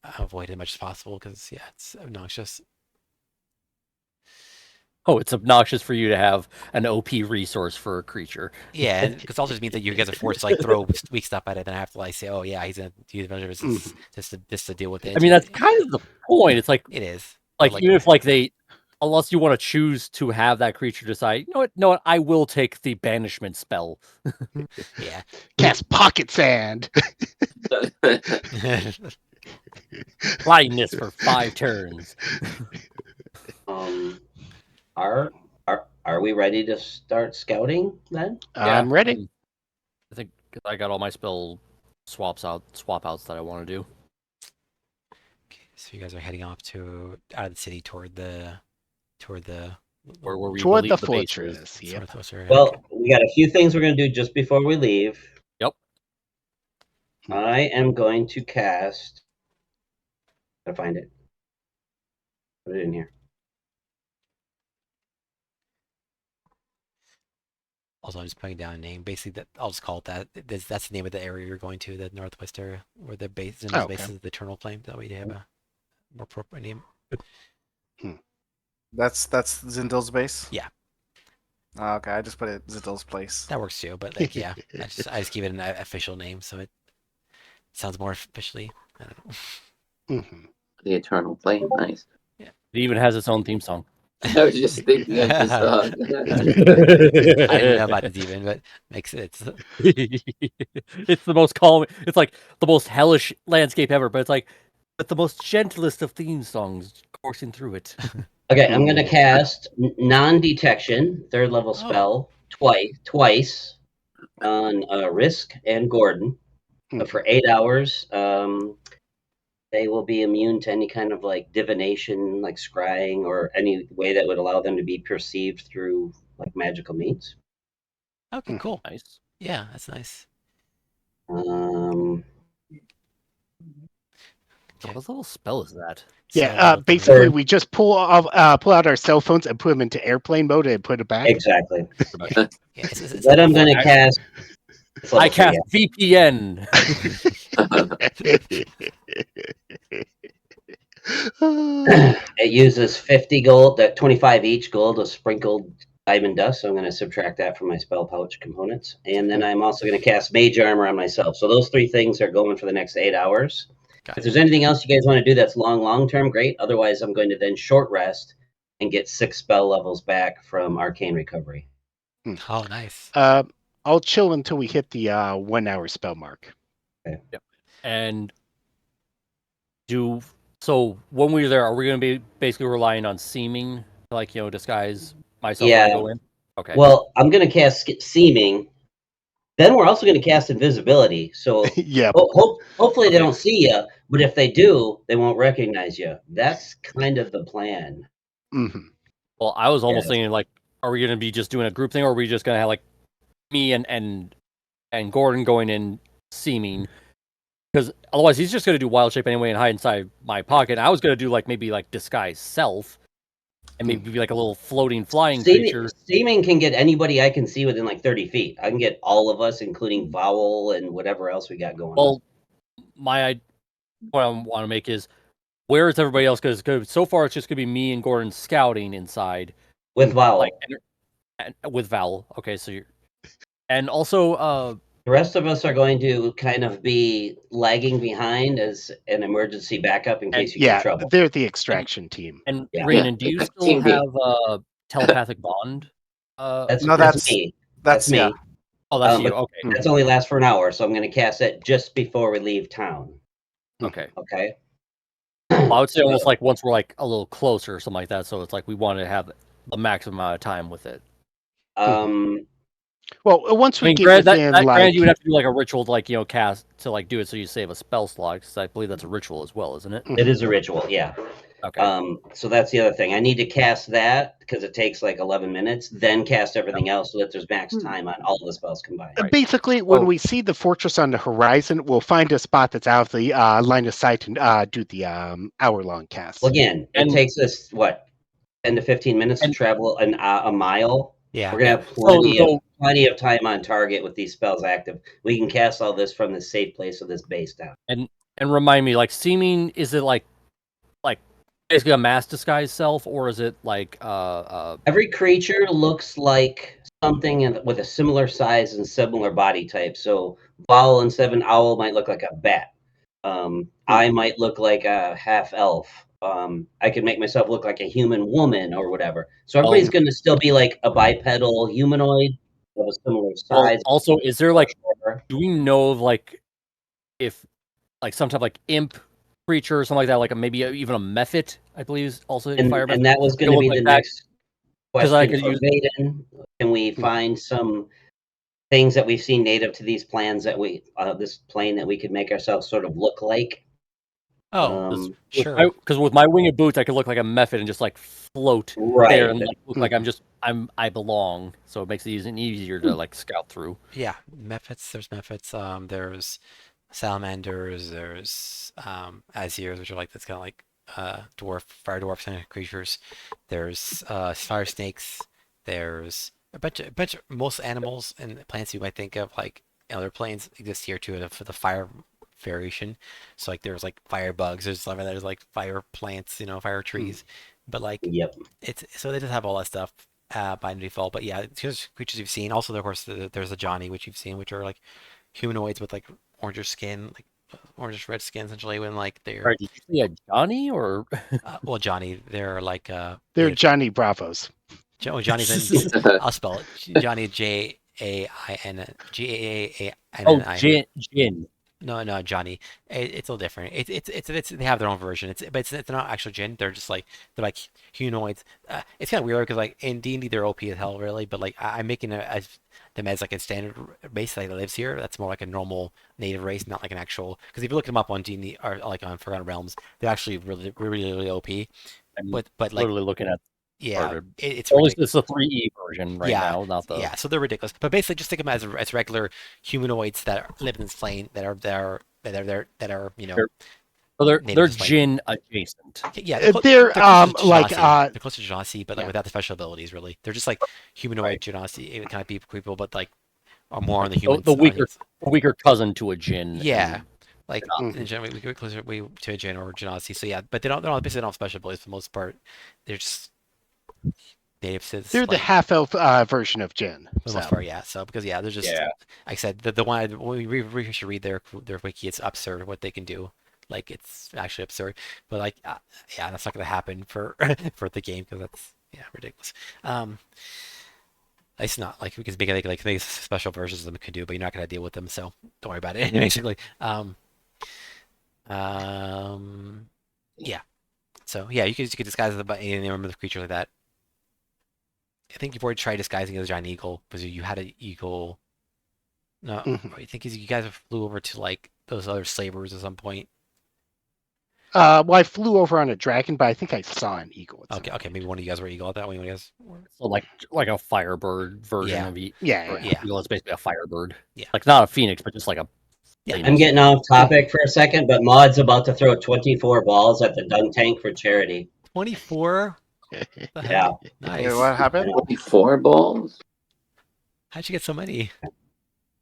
I'll avoid it as much as possible because yeah, it's obnoxious. Oh, it's obnoxious for you to have an OP resource for a creature. Yeah, because also just means that you guys are forced to like throw weak stuff at it, and I have to like say, oh yeah, he's gonna use measure resistance just to deal with it. I mean, that's kind of the point. It's like it is. like Like- even if like they, unless you want to choose to have that creature decide, you know what, I will take the banishment spell. Yeah. Cast pocket sand. Blindness for 5 turns. Are we ready to start scouting then? I'm ready. I think I got all my spell swap outs that I want to do. Okay, so you guys are heading off out of the city toward the Where we Toward believe the base is. fortress. Yep. Northwest area. Well, we got a few things we're going to do just before we leave. Yep. I am going to cast. Gotta find it. Put it in here. Also, I'm just putting down a name. Basically, that I'll just call it that. That's the name of the area you're going to, the northwest area, where the base Oh, okay. base is the Eternal Flame. That way you have a more appropriate name. That's Zindil's base. Yeah. Oh, okay, I just put it Zindil's place. That works too, but like, yeah, I just give it an official name so it sounds more officially. I don't know. Mhm. The Eternal Flame, nice. It even has its own theme song. I was just thinking of this song. I didn't know about this even, but makes sense. It's the most calm. It's like the most hellish landscape ever, but it's like but the most gentlest of theme songs coursing through it. Okay, I'm going to cast non-detection, 3rd level spell, twice on Risk and Gordon. For 8 hours, they will be immune to any kind of like divination, like scrying, or any way that would allow them to be perceived through like magical means. Okay, cool. Nice. Yeah, that's nice. What little spell is that? Yeah, So, basically we just pull out our cell phones and put them into airplane mode and put it back. Exactly. yeah, it's Then I'm going to cast. it's I level cast 3, VPN. It uses 50 gold, that 25 each gold of sprinkled diamond dust. So I'm going to subtract that from my spell pouch components. And then I'm also going to cast mage armor on myself. So those 3 things are going for the next 8 hours. Got If it. there's anything else you guys want to do that's long term, great. Otherwise, I'm going to then short rest and get 6 spell levels back from arcane recovery. Oh, nice. I'll chill until we hit the 1 hour spell mark. And so when we're there, are we going to be basically relying on seeming, like disguise myself when I Yeah. go in? Okay. Well, I'm going to cast seeming. Then we're also going to cast invisibility. So Yeah. hopefully they Okay. don't see you, but if they do, they won't recognize you. That's kind of the plan. Mhm. Well, I was almost Yes. thinking like, are we going to be just doing a group thing, or are we just going to have like me and Gordon going in seeming? Because otherwise, he's just going to do wild shape anyway and hide inside my pocket. I was going to do like maybe like disguise self, and maybe be like a little floating flying creature. Seeming can get anybody I can see within like 30 feet. I can get all of us, including Vowel and whatever else we got going on. Well, what I want to make is, where is everybody else? Because so far it's just going to be me and Gordon scouting inside. With Vowel. Like, and with Vowel. Okay, so you're... And also, the rest of us are going to kind of be lagging behind as an emergency backup in case you get in trouble. They're the extraction team. And Yeah. Rhiannon, do you Yeah, still Team B. have telepathic bond? That's that's me. That's me. yeah. Oh, that's you. but Okay. That's only lasts for an hour, so I'm going to cast it just before we leave town. Okay. Okay. Well, I would say almost like once we're like a little closer or something like that. So it's like we want to have the maximum amount of time with it. Well, once we get granted, within granted, you would have to do like a ritual to like cast to like do it so you save a spell slot, because I believe that's a ritual as well, isn't it? It is a ritual, yeah. Okay. So that's the other thing. I need to cast that because it takes like 11 minutes, then cast everything else so that there's max time on all the spells combined. Basically, when we see the fortress on the horizon, we'll find a spot that's out of the line of sight and do the hour-long cast. Well, again, it takes us, what, 10 to 15 minutes to travel a mile? Yeah. We're going to have plenty of time on target with these spells active. We can cast all this from the safe place of this base down. And remind me, like, seeming, is it like basically a mass disguise self, or is it like every creature looks like something with a similar size and similar body type. So Owl instead of an owl might look like a bat. I might look like a half elf. I could make myself look like a human woman or whatever. So everybody's going to still be like a bipedal humanoid of a similar size. Also, is there like, do we know like if like some type of like imp creature or something like that, like maybe even a mephit, I believe is also in fire. And that was going to be the next question I could for Vaden. Can we find some things that we've seen native to these plans that this plane that we could make ourselves sort of look like? Sure. Because with my winged boots, I could look like a mephit and just like float there and like, look like I belong. So it makes it easier to like scout through. Yeah, mephits. There's mephits. There's salamanders. There's azirs, which are like that's kind of like fire dwarf kind of creatures. There's fire snakes. There's a bunch of most animals and plants you might think of like other planes exist here too for the fire variation. So like there's like fire bugs. There's like fire plants. Fire trees. But like it's so they just have all that stuff by default. But yeah, here's creatures you've seen. Also, of course, there's the Johnny, which you've seen, which are like humanoids with like orangish skin, like orangish red skin, essentially. When like they're Did you see a Johnny or well, Johnny, they're like they're Johnny Bravos. Johnny's I'll spell it. Johnny Jain Gaanni. Oh, Jin. No, Johnny. It's a little different. It's they have their own version. But it's not actual Jin. They're like humanoids. It's kind of weird because like in D&D they're OP as hell, really. But like I'm making them as like a standard race that lives here. That's more like a normal native race, not like an actual. Because if you look them up on D&D or like on Forgotten Realms, they're actually really OP. But like literally looking at. Yeah, it's at least it's the 3E version now, not the. Yeah, so they're ridiculous. But basically, just think of them as regular humanoids that live in this plane that are So they're Jin adjacent. Yeah, they're like they're closer to Genasi, but like without the special abilities. Really, they're just like humanoid Genasi. It kind of be people, but like are more on the human. The weaker cousin to a Jin. Yeah. Like Mhm. in general, we get closer to a Jin or Jin Odyssey. So yeah, but they don't basically don't have special abilities for the most part. They're just native Siths. They're the Like half elf version of Jin. for the most So part, yeah. So because yeah, they're just Yeah. like I said, the one we should read their wiki. It's absurd what they can do. Like it's actually absurd. But like yeah, that's not gonna happen for for the game because that's ridiculous. It's not like we can make special versions of them could do, but you're not gonna deal with them, so don't worry about it. Basically, yeah. So yeah, you could disguise any member of the creature like that. I think you've already tried disguising as a giant eagle because you had an eagle. No, I think you guys flew over to like those other slavers at some point. well, I flew over on a dragon, but I think I saw an eagle. At some Okay, point. maybe one of you guys were eagle at that one. You guys were... So like a firebird version Yeah. of Yeah. eagle is basically a firebird. Yeah. Like not a phoenix, but just like a. Yeah. I'm getting off topic for a second, but Maud's about to throw 24 balls at the dunk tank for charity. 24. The Yeah. hell? Nice. Wait, what happened? 24 balls? How'd you get so many?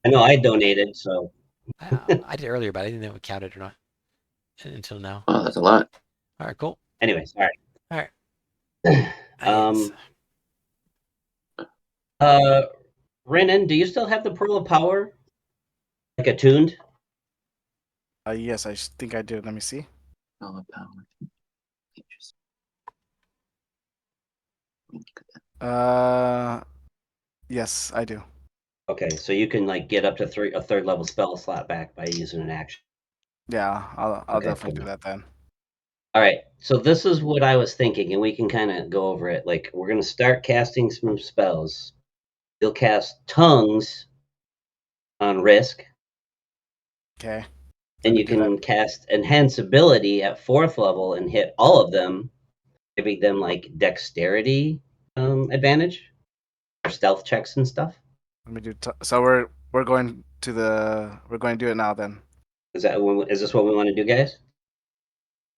I know I donated, so I did earlier, but I didn't know if it counted or not until now. Oh, that's a lot. All right, cool. anyways, all right. Nice. Renan, do you still have the Pearl of Power? Like attuned? Yes, I think I do. Let me see. Oh, power. Yes, I do. Okay, so you can like get up to a third level spell slot back by using an action. Yeah, I'll Okay, definitely cool. do that then. All right, so this is what I was thinking, and we can kind of go over it. Like, we're gonna start casting some spells. You'll cast Tongues on Risk, Okay. and Let me you do that. can cast Enhanceability at 4th level and hit all of them, giving them like Dexterity advantage or stealth checks and stuff. Let me do. So we're going to do it now then. Is this what we want to do, guys?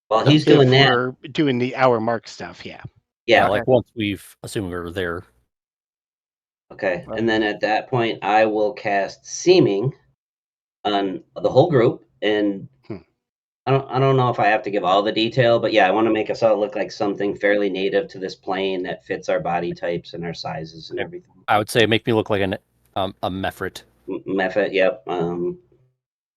While Yeah. he's If doing that, we're doing the hour mark stuff, yeah. Yeah, yeah. like once we've assumed we're there. Okay, and then at that point, I will cast Seeming on the whole group, and I don't know if I have to give all the detail, but yeah, I want to make us all look like something fairly native to this plane that fits our body types and our sizes and everything. I would say make me look like a Mephrit. Mephit, yep.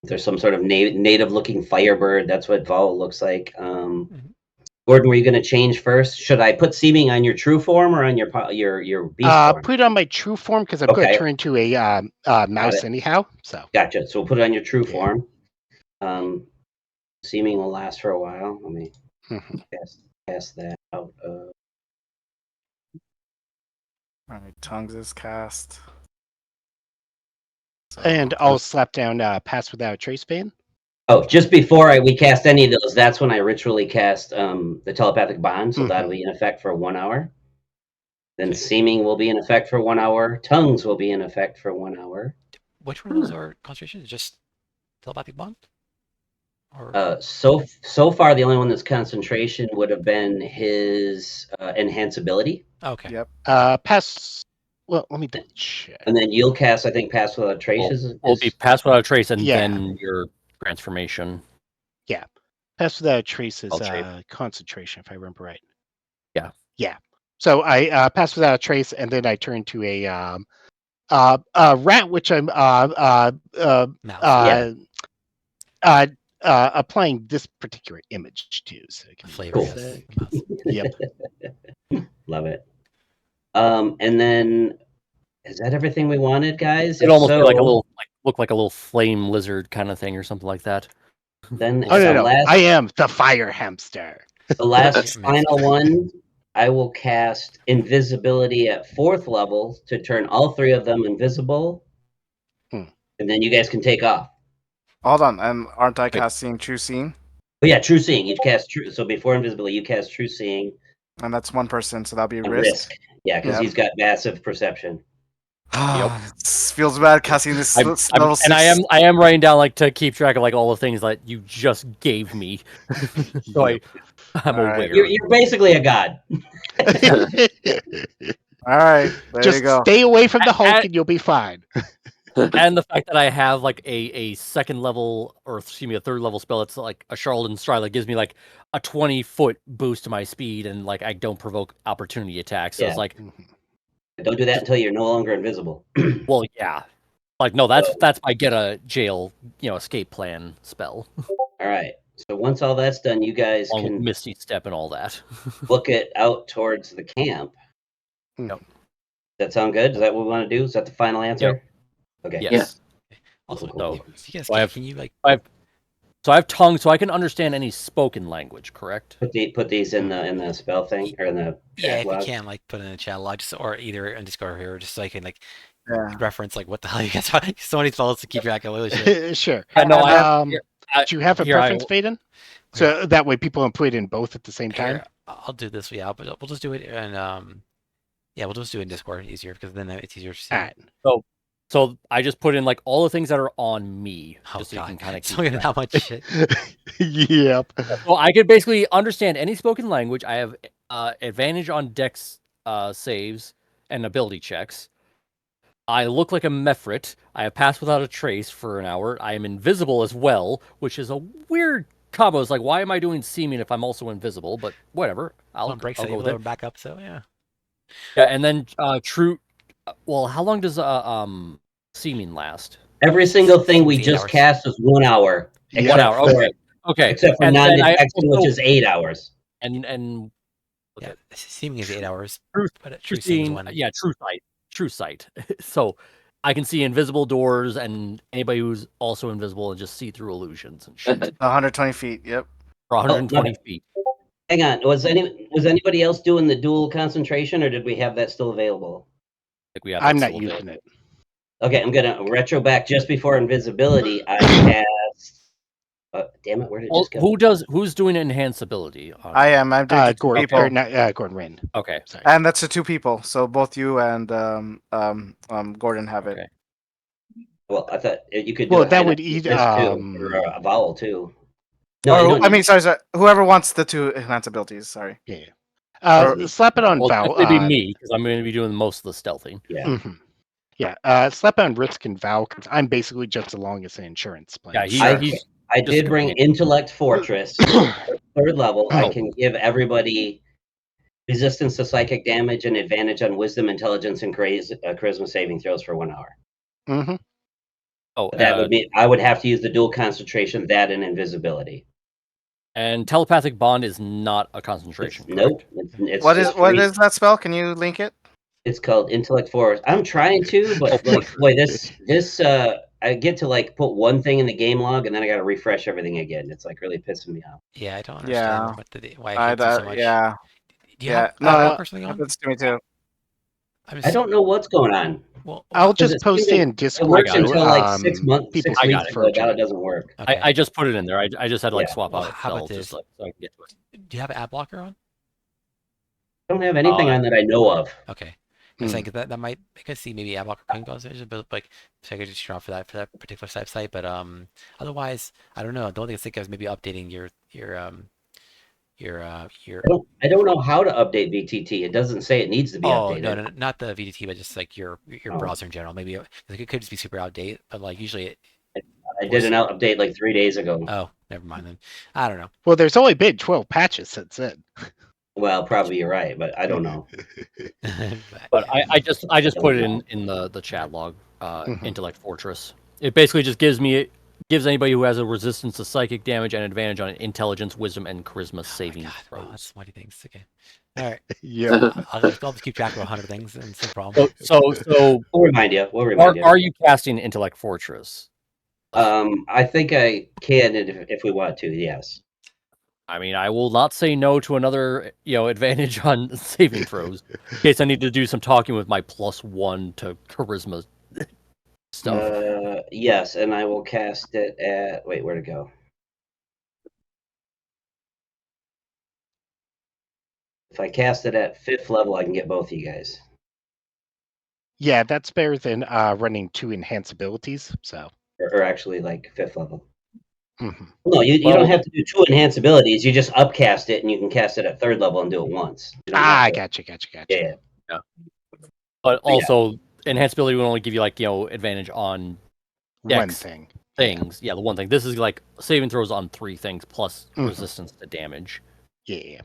There's some sort of native-looking firebird. That's what Vol looks like. Gordon, were you going to change first? Should I put Seeming on your true form or on your beast form? Put it on my true form because I'm going to Okay. turn into a mouse anyhow. So Gotcha. So we'll put it on your true Yeah. form. Seeming will last for a while. Let me Mhm. cast that out. All right, Tongues is cast. So, And I'll slap down Pass Without a Trace ban. Oh, just before we cast any of those, that's when I ritually cast the telepathic bond, so that'll be in effect for 1 hour. Then Seeming will be in effect for 1 hour. Tongues will be in effect for 1 hour. Which one of those are concentrations? Just telepathic bond? Or So far, the only one that's concentration would have been his enhanceability. okay. Yep. Pass. Well, let me double check. And then you'll cast, I think, Pass Without Traces. Will be Pass Without a Trace and Yeah. then your transformation. Pass Without a Trace is I'll trade. concentration, if I remember right. Yeah. Yeah. So I pass without a trace, and then I turn to a rat, which I'm Mouse. applying this particular image to. So it can be Flavor, yes. perfect. Mouse. Yep. Love it. And then, is that everything we wanted, guys? It If almost so, look like a little flame lizard kind of thing or something like that. Then Oh no, the no, last, I am the fire hamster. the last Yes. final one, I will cast Invisibility at 4th level to turn all 3 of them invisible, and then you guys can take off. Hold on, and aren't I casting True Seeing? But yeah, True Seeing. You cast True. So before Invisibility, you cast True Seeing And that's one person, so that'll be and Risk. Risk. Yeah, because Yep. he's got massive perception. Feels bad casting this level 6. I am writing down like to keep track of like all the things that you just gave me. So I'm All right. aware. You're basically a god. All right, there Just you go. stay away from the Hulk, and you'll be fine. And the fact that I have like a second level, or excuse me, a third level spell, it's like a Charlatan Stride that gives me like a 20-foot boost to my speed, and like I don't provoke opportunity attacks. So Yeah. it's like, Don't do that until you're no longer invisible. well, yeah, like no, that's my get a jail, escape plan spell, All right. So once all that's done, you guys along with can Misty Step and all that. look it out towards the camp. Mhm. Yep. Does that sound good? Is that what we want to do? Is that the final answer? Okay. Yes. Also, Cool, cool, if cool. you guys So I have- can you like So I have tongue, so I can understand any spoken language. Correct? Put these in the spell thing or in the yeah, chat if log. you can like put in a chat log, just or either in Discord here, just so I can like Yeah. reference like what the hell you guys so many spells to keep track of. Holy shit. Sure. I know. I Do you have a here, I- preference, Vaden? So that way people don't put it in both at the same time. Here, I'll do this. Yeah, but we'll just do it and yeah, we'll just do it in Discord easier because then it's easier to see. All right. So I just put in like all the things that are on me, Oh just so you can god, kind of so we have that much shit. Yep. Well, I can basically understand any spoken language. I have advantage on dex saves and ability checks. I look like a Mephrit. I have passed without a trace for an hour. I am invisible as well, which is a weird combo. It's like, why am I doing seeming if I'm also invisible? But whatever. I'll One break go save with it. back up. So yeah. Yeah, and then true. Well, how long does seeming last? Every single thing we 8 just hours. cast was 1 hour. Yeah. Except 1 hour. for Okay. Okay. except for And then I non-detection, which also- is 8 hours. and Yeah, seeming is 8 hours, Truth- but true seems one. yeah, true sight. So I can see invisible doors and anybody who's also invisible and just see through illusions and shit. 120 feet. Yep. For 120 okay. feet. Hang on. Was anybody else doing the dual concentration, or did we have that still available? Like we have I'm that not still using available. it. Okay, I'm gonna retro back just before invisibility. I cast. Damn it! Where did it Well, just go? who's doing enhanceability? I am. I'm doing two Gordon, people, or not, Gordon Rand. Okay. Sorry. and that's the two people. So both you and Gordon have it. Okay. Well, I thought you could. Do Well, it that high would enough eat. risk too, or a vowel too. No, you Or, don't I need- mean, sorry. Whoever wants the two enhance abilities. Sorry. Yeah. Or- Slap it on Well, Val. it'd be me because I'm going to be doing most of the stealthing. Yeah. Mhm. Yeah. Slap on Risk and Val because I'm basically just along as an insurance plan. Yeah, I- he's I just did bring companion. Intellect Fortress, third level. I Oh. can give everybody resistance to psychic damage and advantage on Wisdom, Intelligence, and Charisma saving throws for 1 hour. Mhm. Oh, That would be. I would have to use the dual concentration, that and invisibility. and telepathic bond is not a concentration. Nope. correct? It's What is just what free. is that spell? Can you link it? It's called Intellect Force. I'm trying to, but like, boy, this I get to like put one thing in the game log and then I got to refresh everything again. It's like really pissing me off. Yeah, I don't Yeah. understand why I hate it so much. Yeah. Do you Yeah. have No, Adblock or something on? happens to me too. I'm I don't know what's going on. Well, I'll Because just it post seems in It Discord. works got it. until like 6 months, people 6 I got weeks it. ago. Now it doesn't work. okay. I just put it in there. I just had to like Yeah. swap Well, out a how about spell this? just like so I can get to it. Do you have an ad blocker on? I don't have anything on that I know of. Okay. I'm saying 'cause that might I could see maybe ad blocker couldn't go but like so I could just turn off for that particular site. But otherwise I don't know. The only thing I think is maybe updating your I don't know how to update VTT. It doesn't say it needs to be oh updated. no, not the VDT but just like your Oh. browser in general. Maybe like, it could just be super outdated, but like usually I did an update like 3 days ago. oh never mind then. I don't know. Well, there's only been 12 patches since then. Well, probably you're right, but I don't know. But I just put it in the chat log. Intellect Fortress. It basically just gives anybody who has a resistance to psychic damage and advantage on intelligence, wisdom, and charisma saving God, wow, throws. that's so many things. Okay. All right. Yeah. I'll just keep track of 100 things and it's no problem. So We'll remind you. We'll remind you. are you casting Intellect Fortress? I think I can if we want to. Yes. I mean, I will not say no to another, advantage on saving throws. In case I need to do some talking with my +1 to charisma stuff. Yes, and I will cast it at. Wait, where'd it go? If I cast it at 5th level, I can get both of you guys. Yeah, that's better than running 2 enhance abilities. So. Or actually, like 5th level. Mhm. No, you Well- don't have to do 2 enhance abilities. You just upcast it, and you can cast it at 3rd level and do it once. You don't have to- Gotcha. Yeah. But also, enhanced ability would only give you like advantage on One Dex thing. things. Yeah, the one thing. This is like saving throws on 3 things plus Mhm. resistance to damage. Yeah.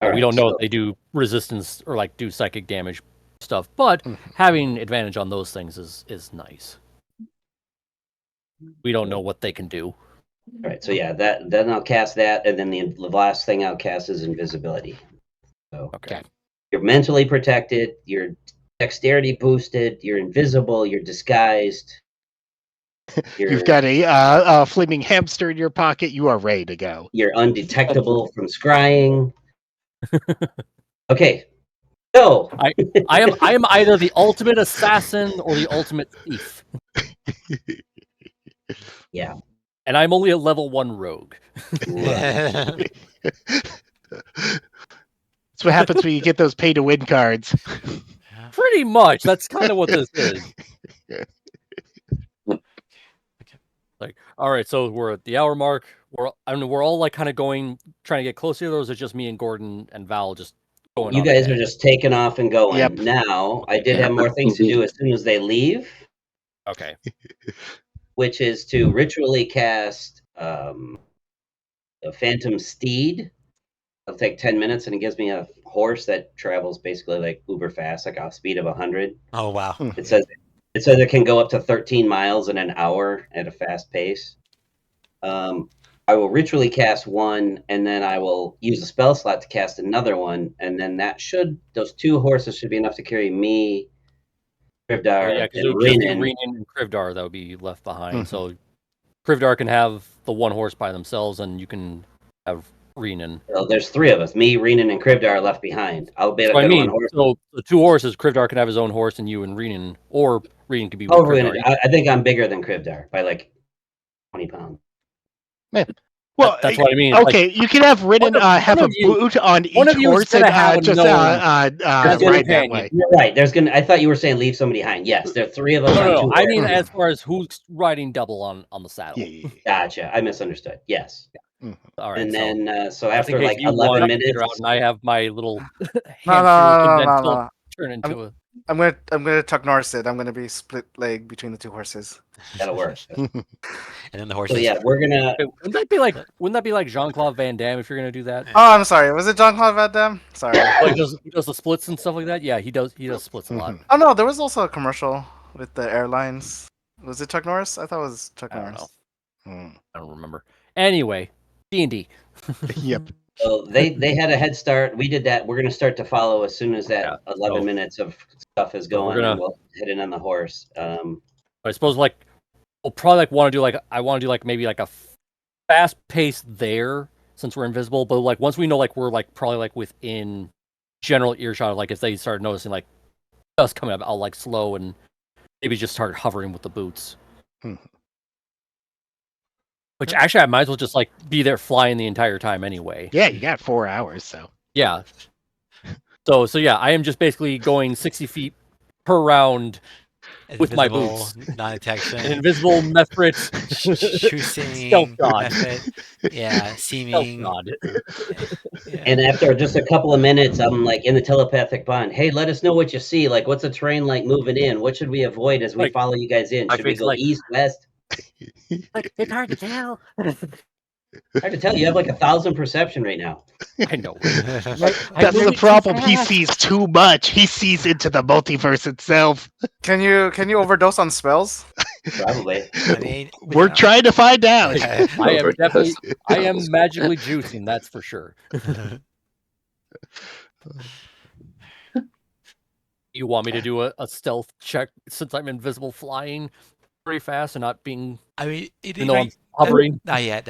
But we Alright, don't know so- if they do resistance or like do psychic damage stuff, but having advantage on those things is nice. We don't know what they can do. All right, so yeah, then I'll cast that, and then the last thing I'll cast is invisibility. So Okay. you're mentally protected, you're dexterity boosted, you're invisible, you're disguised. You've got a flaming hamster in your pocket. You are ready to go. You're undetectable from scrying. Okay, so I am either the ultimate assassin or the ultimate thief. Yeah. And I'm only a level 1 rogue. Right. That's what happens when you get those pay to win cards. Pretty much. That's kind of what this is. Like, all right, so we're at the hour mark. We're all like kind of trying to get closer. Or is it just me and Gordon and Val just going? You on guys ahead? are just taking off and going. Yep. Now, I did have more things to do as soon as they leave, Okay. which is to ritually cast a Phantom Steed. It'll take 10 minutes, and it gives me a horse that travels basically like uber fast, like a speed of 100. Oh wow. It says it can go up to 13 miles in an hour at a fast pace. I will ritually cast one, and then I will use a spell slot to cast another one, and then those 2 horses should be enough to carry me, Krivdar, Yeah, because and it would just be Renan. Renan and Krivdar that would be left behind. So Krivdar can have the 1 horse by themselves, and you can have Renan. So there's 3 of us. Me, Renan, and Krivdar are left behind. I'll bet So I on mean, 1 horse. so the 2 horses, Krivdar can have his own horse, and you and Renan, or Renan could be with Oh, Renan, Krivdar. I think I'm bigger than Krivdar by like 20 pounds. Well, That's what I mean. okay, you can have Renan have a boot on one each of you is horse and gonna have a just gnome ride that companion. way. You're right. I thought you were saying leave somebody behind. Yes, there are 3 of us on 2 No. I horses. mean, as far as who's riding double on the saddle. Yeah. Gotcha. I misunderstood. Yes. All right. And so then, so just in after case like you 11 want to minutes, figure out, and I have my little hamster No. can then turn into a. I'm gonna Chuck Norris it. I'm gonna be split leg between the 2 horses. that'll work. And then the So horses. yeah, we're gonna. Wait, wouldn't that be like Jean-Claude Van Damme if you're gonna do that? Oh, I'm sorry. Was it Jean-Claude Van Damme? Sorry. Like he does the splits and stuff like that. Yeah, he does splits a lot. Oh no, there was also a commercial with the airlines. Was it Chuck Norris? I thought it was Chuck I don't Norris. know. I don't remember. Anyway, D&D. Yep. So they had a head start. We did that. We're gonna start to follow as soon as that 11 minutes of stuff is So we're going. gonna- And we'll hit in on the horse. I suppose like we'll probably like want to do like maybe like a fast pace there since we're invisible, but like once we know like we're like probably like within general earshot of like if they start noticing like us coming up, I'll like slow and maybe just start hovering with the boots. Which actually I might as well just like be there flying the entire time anyway. Yeah, you got 4 hours, so. Yeah. So yeah, I am just basically going 60 feet per round with my Invisible, boots. non-detection. An invisible method. Choosing Stealth god. method. Yeah, Stealth seeming. god. Yeah. And after just a couple of minutes, I'm like in the telepathic bond. Hey, let us know what you see. Like, what's the terrain like moving in? What should we avoid as we Like, follow you guys in? my Should we face go like- east, west? Like, it's hard to tell. Hard to tell. You have like 1,000 perception right now. I know. That's the problem. He sees too much. He sees into the multiverse itself. Can you overdose on spells? Probably. I mean, We're trying to find out. I am definitely. I am magically juicing. That's for sure. You want me to do a stealth check since I'm invisible, flying pretty fast and not being, I mean, even though I'm hovering. Not yet.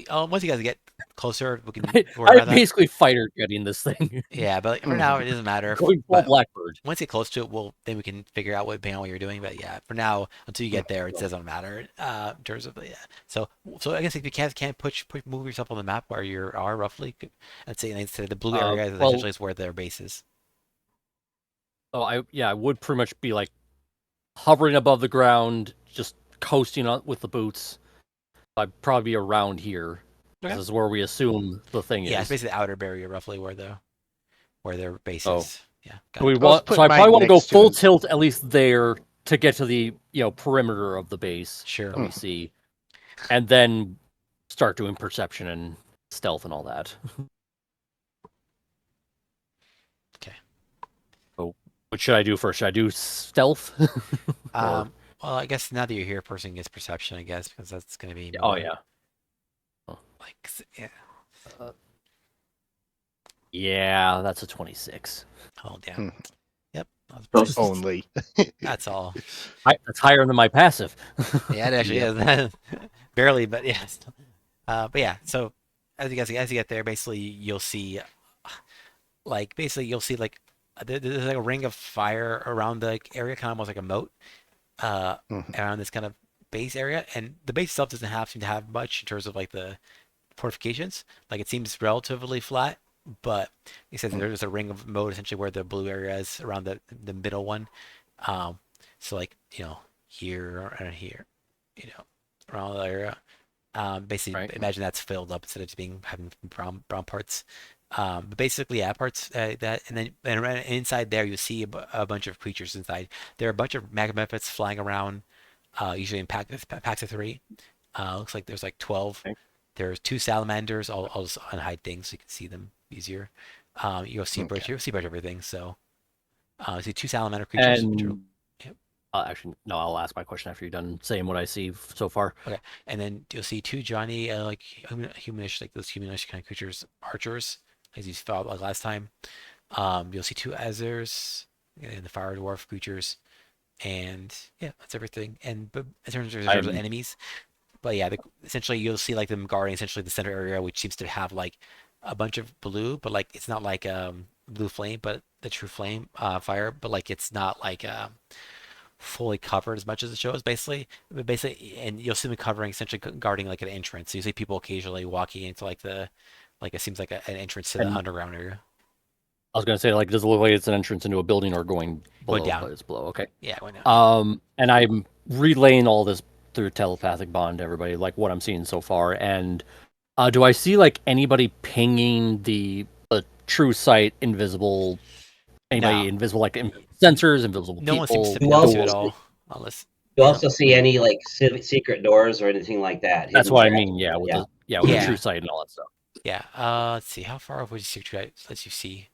Once you guys get closer, we can worry I'm about that. basically fighter jetting this thing. Yeah, but for now it doesn't matter. Going full But Blackbird. once once you get close to it, then we can figure out depending on what you're doing. But yeah, for now, until you get there, it doesn't matter. In terms of So I guess if you can't move yourself on the map where you are roughly, I'd say the blue area is well- essentially is where their base is. So I would pretty much be like hovering above the ground, just coasting on with the boots. I'd probably be around here. Okay. This is where we assume the thing Yeah, it's is. basically the outer barrier roughly where their base Oh. is. Yeah. got So, it. I'll put I mine probably want to go next to full him. tilt at least there to get to the perimeter of the base Sure. that we see, and then start doing perception and stealth and all that. Okay. So, what should I do first? Should I do stealth? Well, I guess now that you're here, person gets perception, I guess, because that's going to be Oh more yeah. like, yeah. Yeah, that's a 26. Oh, damn. Yep. Those- Only. That's all. That's higher than my passive. Yeah, it actually is. Barely, but yes. But yeah, so as you get there, basically you'll see, like there's like a ring of fire around the area, kind of almost like a moat, around this kind of base area, and the base itself doesn't seem to have much in terms of like the fortifications. Like it seems relatively flat, but he says there's a ring of moat essentially where the blue area is around the middle one. So like here and here, around the area. Basically, Right. imagine that's filled up instead of just having brown parts. But basically, yeah, parts that, and then inside there you see a bunch of creatures inside. There are a bunch of magmephits flying around, usually in packs of 3. Looks like there's like 12. Okay. There's 2 salamanders. I'll just unhide things so you can see them easier. You'll see a bunch of everything. So, you see 2 salamander creatures. And actually, no, I'll ask my question after you're done saying what I see so far. Okay, and then you'll see 2 Johnny, like humanish, like those humanish kind of creatures, archers, as you saw like last time. You'll see 2 Azers and the fire dwarf creatures, and yeah, that's everything. And but in terms of enemies, but yeah, essentially you'll see like them guarding essentially the center area, which seems to have like a bunch of blue, but like it's not like blue flame, but the true flame fire, but like it's not like fully covered as much as it shows, basically, and you'll see them covering, essentially guarding like an entrance. So you see people occasionally walking into like it seems like an entrance to the underground area. I was gonna say, like, does it look like it's an entrance into a building or going below? Down. But it's below. Okay. Yeah, going down. And I'm relaying all this through telepathic bond to everybody, like what I'm seeing so far. And do I see like anybody pinging the true sight invisible? Anybody No. invisible, like sensors, invisible No one people? seems to be Well, able to at all, unless. You also see any like secret doors or anything like that? That's hidden what I traps? mean. Yeah, with Yeah. with Yeah. the true sight and all that stuff. Yeah. Let's see. How far would you see? Let's you see.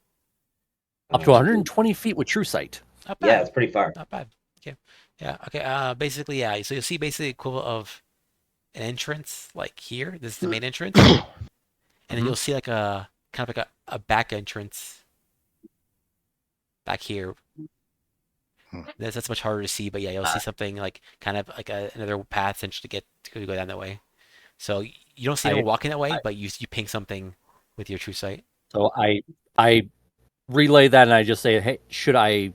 Up to 120 feet with true sight. Not bad. Yeah, it's pretty far. Not bad. Okay. Yeah. Okay. Basically, yeah. So you'll see basically equivalent of an entrance like here. This is the main entrance, and then you'll see like a kind of like a back entrance back here. That's much harder to see, but yeah, you'll see something like kind of like another path essentially to go down that way. So you don't see anyone walking that way, but you ping something with your true sight. So I relay that and I just say, hey, should I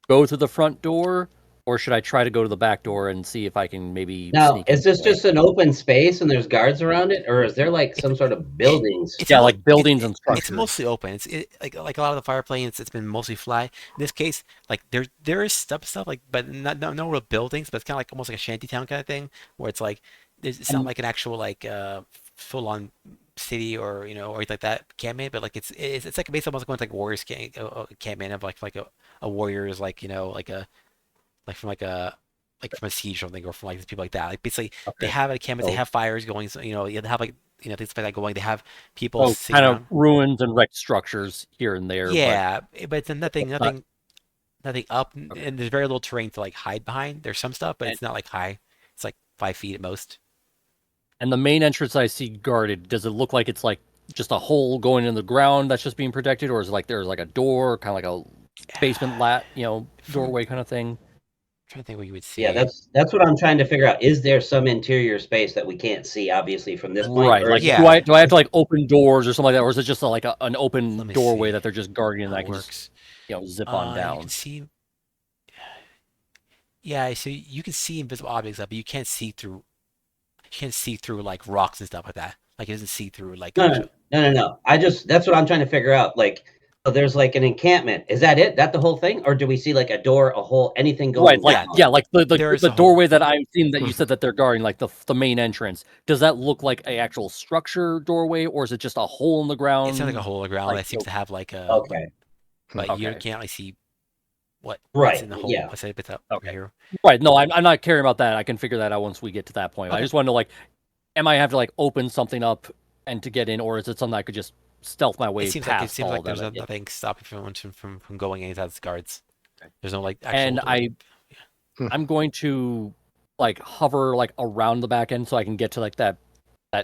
go to the front door or should I try to go to the back door and see if I can maybe Now, sneak is this in the way? just an open space and there's guards around it, or is there like some sort of buildings? It's Yeah, mo- like buildings and It's structures. mostly open. It's like a lot of the fire planes. It's been mostly flat. In this case, like there is stuff like, but no real buildings. But it's kind of like almost like a shanty town kind of thing, where it's like it's not like an actual like full on city or or anything like that campment. But like it's like basically almost going to like warriors campment of like a warriors like from a siege or something, or from like people like that. Like basically, they have a campus, they have fires going. So they have like things like that going. They have people sitting kind of around. ruins and wrecked structures here and there. Yeah, but it's nothing up, Okay. and there's very little terrain to like hide behind. There's some stuff, but it's not like high. It's like 5 feet at most. And the main entrance I see guarded, does it look like it's like just a hole going in the ground that's just being protected, or is it like there's like a door, kind of like a basement doorway kind of thing? I'm trying to think what you would see. Yeah, that's what I'm trying to figure out. Is there some interior space that we can't see, obviously, from this point? Right, or like is yeah. do I have to like open doors or something like that, or is it just like an open Let me doorway see that they're just guarding and how I it can works. just zip on You down? can see. Yeah, so you can see invisible objects up, but you can't see through. You can't see through like rocks and stuff like that. Like it doesn't see through like. No. That's what I'm trying to figure out. Like, so there's like an encampment. Is that it? That the whole thing, or do we see like a door, a hole, anything going? Right, like down? yeah, like There is the a hole. doorway that I've seen that you said that they're guarding, like the main entrance. Does that look like a actual structure doorway, or is it just a hole in the ground? It's not like a hole in the ground like, that seems to have like a. Okay. But you Okay. can't really see. what's Right, in the hole. yeah. I say bit up Okay. here. Right. No, I'm not caring about that. I can figure that out once we get to that point. I Okay. just want to know, like, am I have to like open something up and to get in, or is it something I could just stealth my way It seems past all of there's them? nothing stopping from going inside the guards. There's no like actual. And I'm going to like hover like around the back end so I can get to like that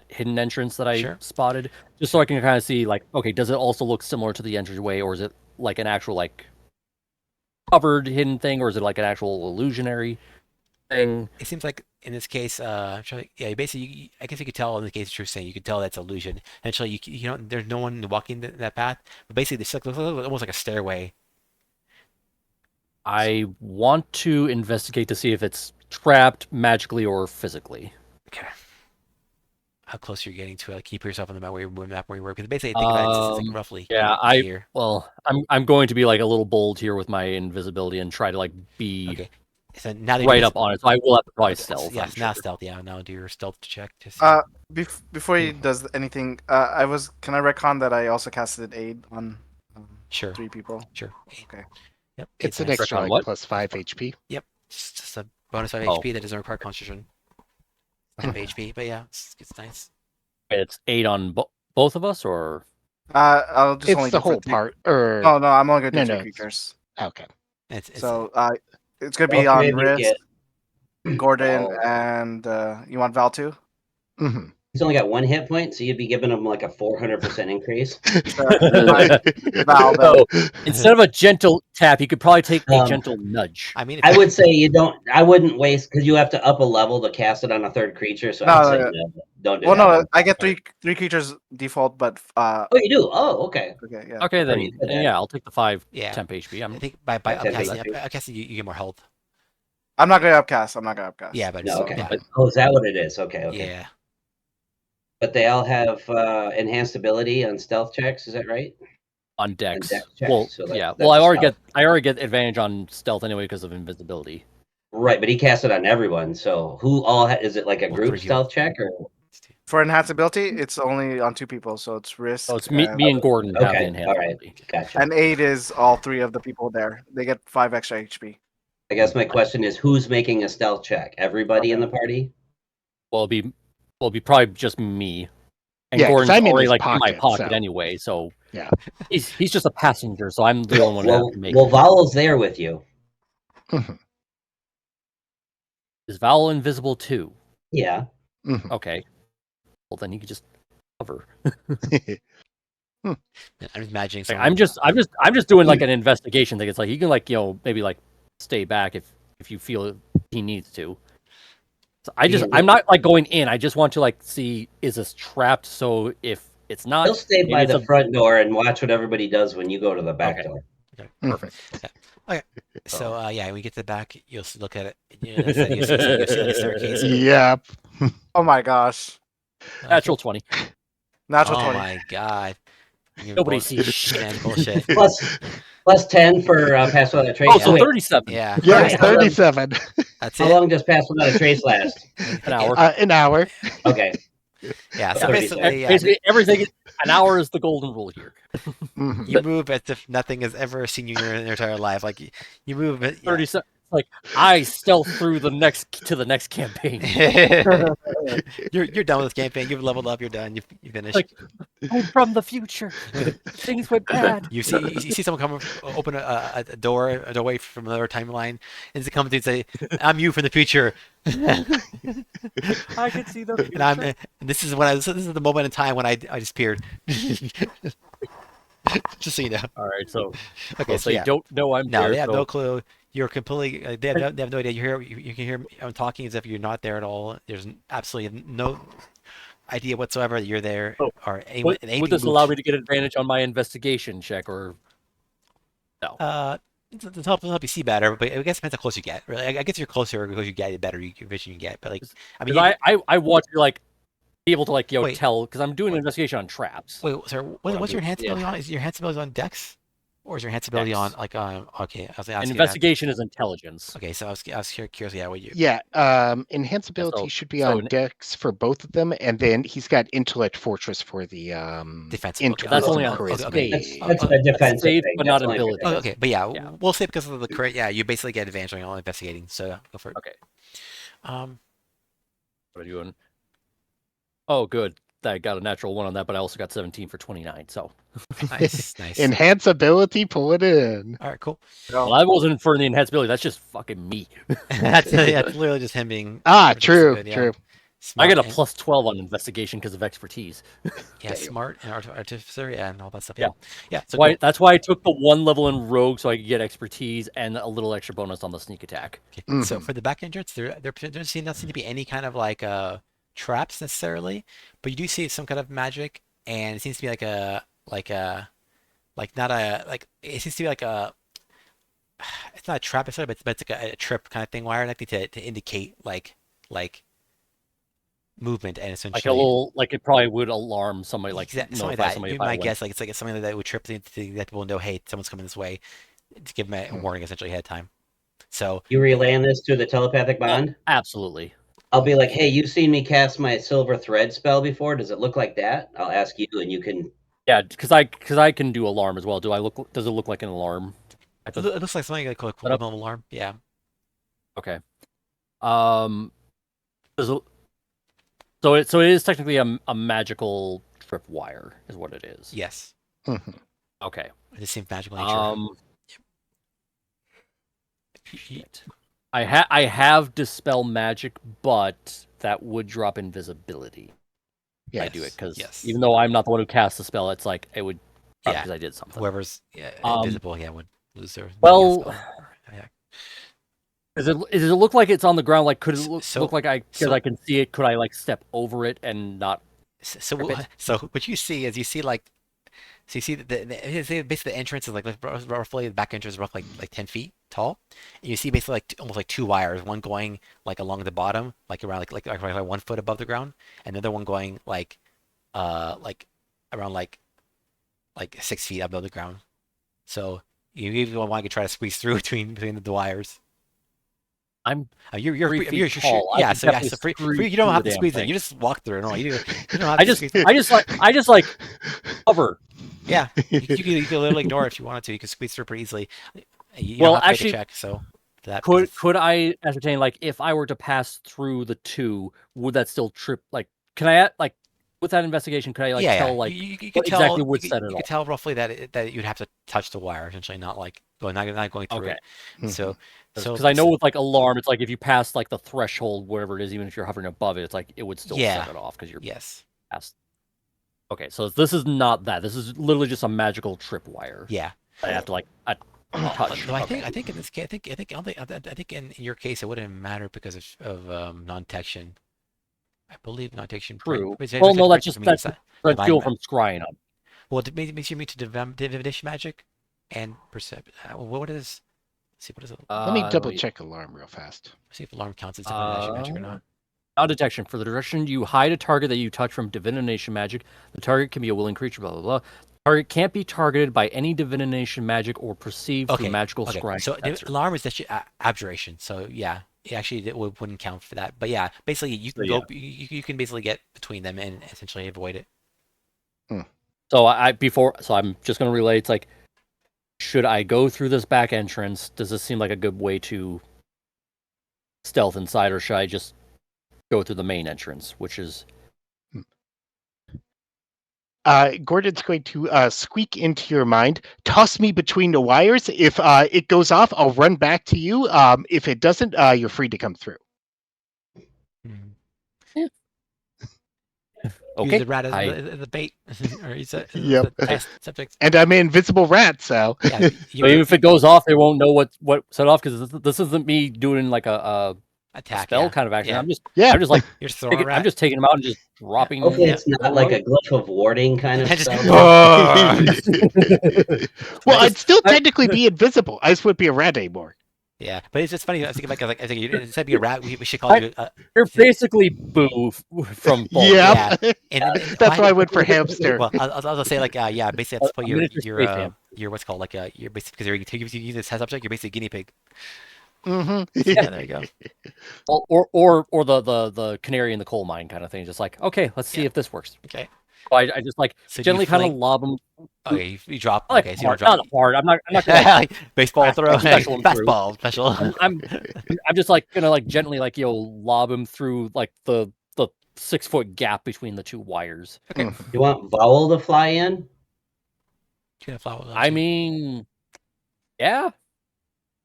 hidden entrance that I Sure. spotted, just so I can kind of see like, okay, does it also look similar to the entryway, or is it like an actual like covered hidden thing, or is it like an actual illusionary thing? It seems like in this case, yeah, basically, I guess you could tell in the case that you're saying, you could tell that's illusion. Actually, you know, there's no one walking that path, but basically, it's like almost like a stairway. I want to investigate to see if it's trapped magically or physically. Okay. How close you're getting to it? Like, keep yourself on the map where you were. Because basically, I think about it's like roughly here. Well, I'm going to be like a little bold here with my invisibility and try to like be Okay. So now that right up on it. So I will have to probably okay, stealth. yes, I'm now sure. stealth. Yeah, now do your stealth check. Just Before he does anything, can I retcon that I also casted aid on sure, 3 people? sure. Okay. Yep. It's an nice. extra on like what? plus 5 HP. Yep. Just a bonus 5 Oh. HP that doesn't require concentration. 5 HP, but yeah, it's nice. It's 8 on both of us, or I'll just only It's the do for whole 3. part, or No, I'm only gonna do No, 3 no, it's- creatures. okay. It's So it's gonna All be three on of you Risk, get Gordon, Val. and you want Val too? hmm He's only got 1 hit point, so you'd be giving him like a 400% increase. Val, then. so instead of a gentle tap, you could probably take a Um, gentle nudge. I mean, I would say I wouldn't waste, because you have to up a level to cast it on a 3rd creature, so No, I'd say no, no, don't do Well, that. no, one. I get three creatures default, but Oh, you do? Oh, okay. okay, yeah. Okay, then you said that. yeah, I'll take the 5 yeah. temp HP. I think by Yeah, 10 upcasting, you get more health. I'm not gonna upcast. Yeah, but No, it's, okay. yeah, But, oh, is that what it is? Okay, okay. yeah. But they all have enhanced ability on stealth checks, is that right? on Dex. dex checks, Well, so yeah. that's Well, I a already stealth. get advantage on stealth anyway because of invisibility. Right, but he cast it on everyone, so who all is it like a Well, group 3 people. stealth check or? For enhance ability, it's only on 2 people, so it's Risk. So it's me and Gordon have the Okay, enhanced all right, ability. gotcha. And aid is all 3 of the people there. They get 5 extra HP. I guess my question is, who's making a stealth check? Everybody in the party? Well, it'll be probably just me. And Yeah, 'cause Gordon's I'm in already his like in my pocket, pocket so- anyway, so Yeah. he's just a passenger, so I'm the only one who has to make Well, it. Vowel's there with you. Is Vowel invisible too? Yeah. Mhm. Okay. Well, then he could just cover. I'm just imagining. Like, Someone, I'm just doing like an investigation thing. It's like you can like maybe like stay back if you feel he needs to. So I'm not like going in. I just want to like see, is this trapped? So if it's not, He'll stay maybe by it's the front door and watch what everybody does when you go to the back Okay. door. perfect. So yeah, when you get to the back, you'll look at it. You'll see like a staircase. Yep. Oh my gosh. Natural 20. Natural Oh 20. my god. You're Nobody both- sees shit. Man, bullshit. Plus 10 for pass without a trace. Oh, so wait, 37. Yeah, Yeah, Alright, how long- 37. that's how it. long does pass without a trace last? An hour. An hour. Okay. Yeah, so 30 basically, yeah, Basically, everything. An hour is the golden rule here. Mhm. you move as if nothing has ever seen you in your entire life. Like you move. Yeah. 37. Like I stealth through to the next campaign. You're done with this campaign. You've leveled up. You're done. You finished. Like, I'm from the future. Things went bad. You see someone come open a doorway from another timeline, and they come to you and say, "I'm you from the future." I can see the future. And this is the moment in time when I disappeared. Just so you know. All right, so Okay, so they yeah. don't know I'm No, there. they have so no clue. You're completely. They have no idea. You can hear I'm talking as if you're not there at all. There's absolutely no idea whatsoever that you're there Oh, or anyone. would this allow me to get advantage on my investigation check or no? To help you see better, but I guess it depends how close you get. Really, I guess you're closer because you get it better. Your vision you get, but like I mean, Because I want to like be able to like Wait. tell because I'm doing an investigation on traps. wait, sir, what's your enhanced Yeah. ability on? Is your enhanced ability on Dex? Or is your enhance ability on Dex. like okay? I was And asking. investigation is intelligence. Okay, so I was curious. Yeah, what you? Yeah, enhance ability so- should be so on Dex for both of them, and then he's got Intellect Fortress for the Defensive. int- Okay, That's wisdom only on charisma. okay. That's a defensive safe, thing. but That's not only for ability. Oh, defensive. okay, but yeah, Yeah. we'll say because of the crit. Yeah, you basically get advantage on all investigating. So yeah, go for it. Okay. Um, What are you doing? Oh, good. I got a natural 1 on that, but I also got 17 for 29. So nice, nice. Enhance ability, pull it in. All right, cool. well, I wasn't for the enhanced ability. That's just fucking me. That's literally just him being. Ah, 100% true, good, yeah. true. I Smart got a and- plus 12 on investigation because of expertise. Yeah, smart and artificer, yeah, and all that stuff. Yeah, yeah. So Why, cool. That's why I took the 1 level in rogue so I could get expertise and a little extra bonus on the sneak attack. Okay. So Mhm. for the back entrance, there doesn't seem to be any kind of like traps necessarily, but you do see some kind of magic, and it seems to be like not a like it seems to be like a it's not a trap necessarily, but it's like a trip kind of thing wire, like to indicate like movement and essentially Like a little, like it probably would alarm somebody, like something like notify that. somebody. You if I might went. guess like it's like something that would trip to let people know, hey, someone's coming this way, to give them a warning essentially ahead of time. So You relaying this to the telepathic Oh, bond? absolutely. I'll be like, hey, you've seen me cast my silver thread spell before. Does it look like that? I'll ask you, and you can. Yeah, because I can do alarm as well. Does it look like an alarm? it looks like something like a Set up. equivalent alarm. Yeah. Okay. There's a, so it is technically a magical tripwire, is what it is. Yes. Mhm. Okay. It just seems magical nature. Shit. I have dispel magic, but that would drop invisibility. Yes. I do it because Yes. even though I'm not the one who cast the spell, it's like it would Yeah. because I did something. Whoever's invisible, yeah, would lose their. Well, yeah. does it look like it's on the ground? Like, could it So- look like I can see it? Could I like step over it and not? So Rip it. so what you see is you see basically the entrance is like roughly the back entrance is roughly like 10 feet tall, and you see basically like almost like 2 wires, one going like along the bottom, like around like 1 foot above the ground, and the other one going like around like 6 feet above the ground. So you even want to try to squeeze through between the wires. I'm You're 3 feet you're tall. I yeah. could So yeah, definitely so free, squeeze you don't through have the to damn squeeze it. thing. You just walk through it. No, you don't have I to just squeeze. I just like cover. Yeah, you can literally ignore it if you wanted to. You can squeeze through pretty easily. You Well, don't have to actually, make a check. So that Could I ascertain, like, if I were to pass through the 2, would that still trip? Like, can I like with that investigation? Could I like tell like you what could tell exactly would you, set it you off? could tell roughly that you'd have to touch the wire essentially, not like not going through Okay. it. So Because I know with like alarm, it's like if you pass like the threshold, whatever it is, even if you're hovering above it, it's like it would still Yeah. set it off because you're yes, past. Okay, so this is not that. This is literally just a magical tripwire. yeah. I have to like touch. No, I Okay. think in this case, I think in your case it wouldn't matter because of non-detection. I believe non-detection. True. But Well, no, that's I mean, that's it's the divine fuel ma- from scrying up. Well, it makes you immune to divination magic and percept. What is? Let's see, what is it? Let me double wait. check alarm real fast. See if alarm counts as divination magic or not. Non-detection. For the direction you hide a target that you touch from divination magic, the target can be a willing creature, blah, blah, blah. Target can't be targeted by any divination magic or perceived through magical scrying. So sensor. alarm is just abjuration. So yeah, it wouldn't count for that. But yeah, basically you can So, go. You can basically get between them and essentially avoid it. So I'm just going to relay. It's like, should I go through this back entrance? Does this seem like a good way to stealth inside, or should I just go through the main entrance, which is Gordon's going to squeak into your mind. Toss me between the wires. If it goes off, I'll run back to you. If it doesn't, you're free to come through. okay? Use the rat as the bait, or use it as Yep. the test subject. And I'm an invisible rat, so. Yeah, So even if it goes off, they won't know what set off, because this isn't me doing like a attack spell yeah. kind of action. Yeah. Yeah. I'm just like You're just throwing a rat. I'm just taking them out and just dropping. Hopefully, Yeah. it's not like a glyph of warding kind of Just- spell. Well, I'd still technically be invisible. I just wouldn't be a rat anymore. Yeah, but it's just funny. I was thinking I was like, instead of being a rat, we should call you. You're basically Boo from Bolt. Yeah. And That's why I went for hamster. Well, I'll say like, yeah, basically that's put A your miniature space ham. you're what's called like a you're basically because you use this test subject, you're basically a guinea pig. Mm-hmm. There you go. Or the canary in the coal mine kind of thing. Just like, okay, let's see Yeah. if this works. Okay. So I just like So do you gently kind of fling? lob them. Okay, you drop. Like Okay, so you don't hard, drop. not hard. I'm not gonna like Baseball throw. special him through. Fastball special. I'm just like gonna like gently like lob him through like the 6-foot gap between the two wires. Okay. You want Vowel to fly in? Gonna follow that I too. mean, yeah.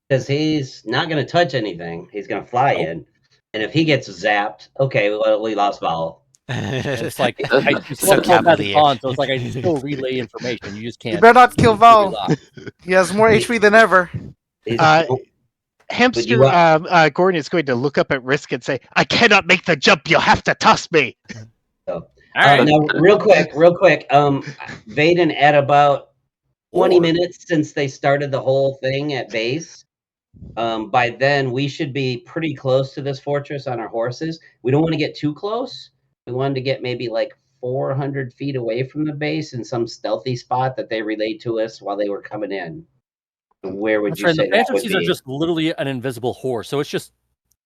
Because he's not going to touch anything. He's going to fly Nope. in. And if he gets zapped, okay, well, we lost Vowel. It's like I just So so cavalier. on, so it's like I still relay information. You just can't. You better not kill Val. rely. He has more HP than ever. He's, Hamster want- Gordon is going to look up at Risk and say, "I cannot make the jump. You'll have to toss me." All right. now, real quick. Vaden, at about 20 minutes since they started the whole thing at base, by then we should be pretty close to this fortress on our horses. We don't want to get too close. We wanted to get maybe like 400 feet away from the base in some stealthy spot that they relayed to us while they were coming in. Where would That's you right. say The that Phantom would Seas are be? just literally an invisible horse, so it's just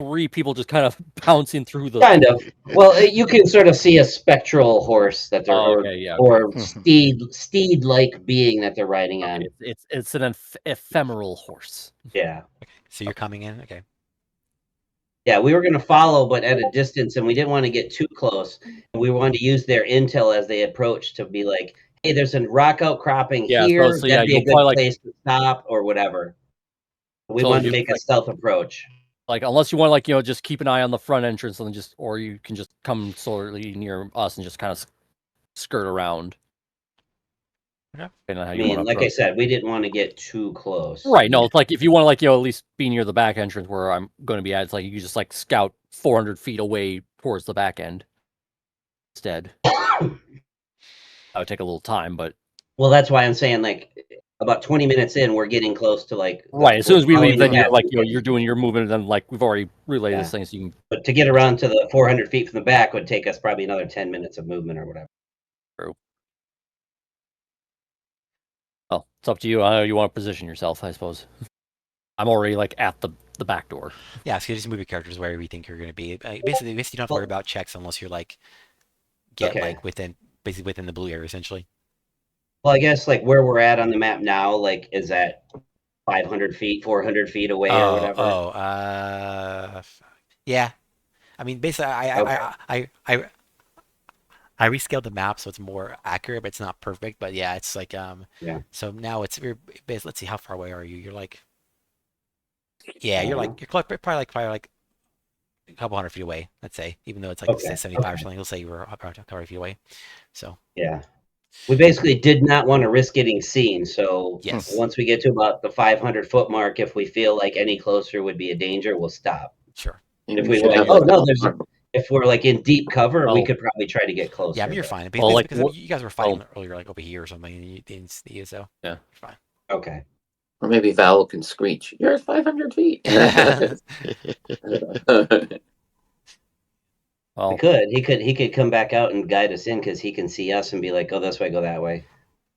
3 people just kind of bouncing through the. Kind of. Well, you can sort of see a spectral horse that they're, Oh, okay, yeah. or steed-like being that they're riding on. It's an ephemeral horse. Yeah. So you're coming in. Okay. Yeah, we were going to follow, but at a distance, and we didn't want to get too close. And we wanted to use their intel as they approached to be like, hey, there's a rock outcropping here. So, That'd be a you'll good probably, place to stop or whatever. We So wanted to you, make a stealth approach. like unless you want to just keep an eye on the front entrance and just, or you can just come slowly near us and just kind of skirt around. Okay. Depending on how I you mean, want like to I said, we didn't want to get too close. Right. No, it's like if you want to at least be near the back entrance where I'm going to be at, it's like you just scout 400 feet away towards the back end instead. That would take a little time, but Well, that's why I'm saying about 20 minutes in, we're getting close to right. As soon as we leave, then Yeah. you're doing your movement, and then we've already relayed Yeah. this thing, so you can. But to get around to the 400 feet from the back would take us probably another 10 minutes of movement or whatever. Well, it's up to you how you want to position yourself, I suppose. I'm already at the back door. Yeah. So you just move your characters wherever you think you're going to be. Basically, you don't have to worry about checks unless you're Okay. basically within the blue area essentially. Well, I guess where we're at on the map now, is that 500 feet, 400 feet away or whatever? Yeah. I mean, basically, I rescaled the map so it's more accurate, but it's not perfect. But yeah, it's Yeah. So now let's see, how far away are you? You're you're probably a couple hundred feet away. Let's say, even though it's 75 or something, we'll say you were about 100 feet away. So Yeah. We basically did not want to risk getting seen. So yes, once we get to about the 500-foot mark, if we feel like any closer would be a danger, we'll stop. sure. If we were if we're in deep cover, we could probably try to get closer. Yeah, I mean, you're fine. Well, because you guys were fighting earlier, over here or something, and you didn't see you, so yeah, you're fine. Okay. Or maybe Val can screech, "You're at 500 feet." Well, He could come back out and guide us in because he can see us and be like, go this way, go that way.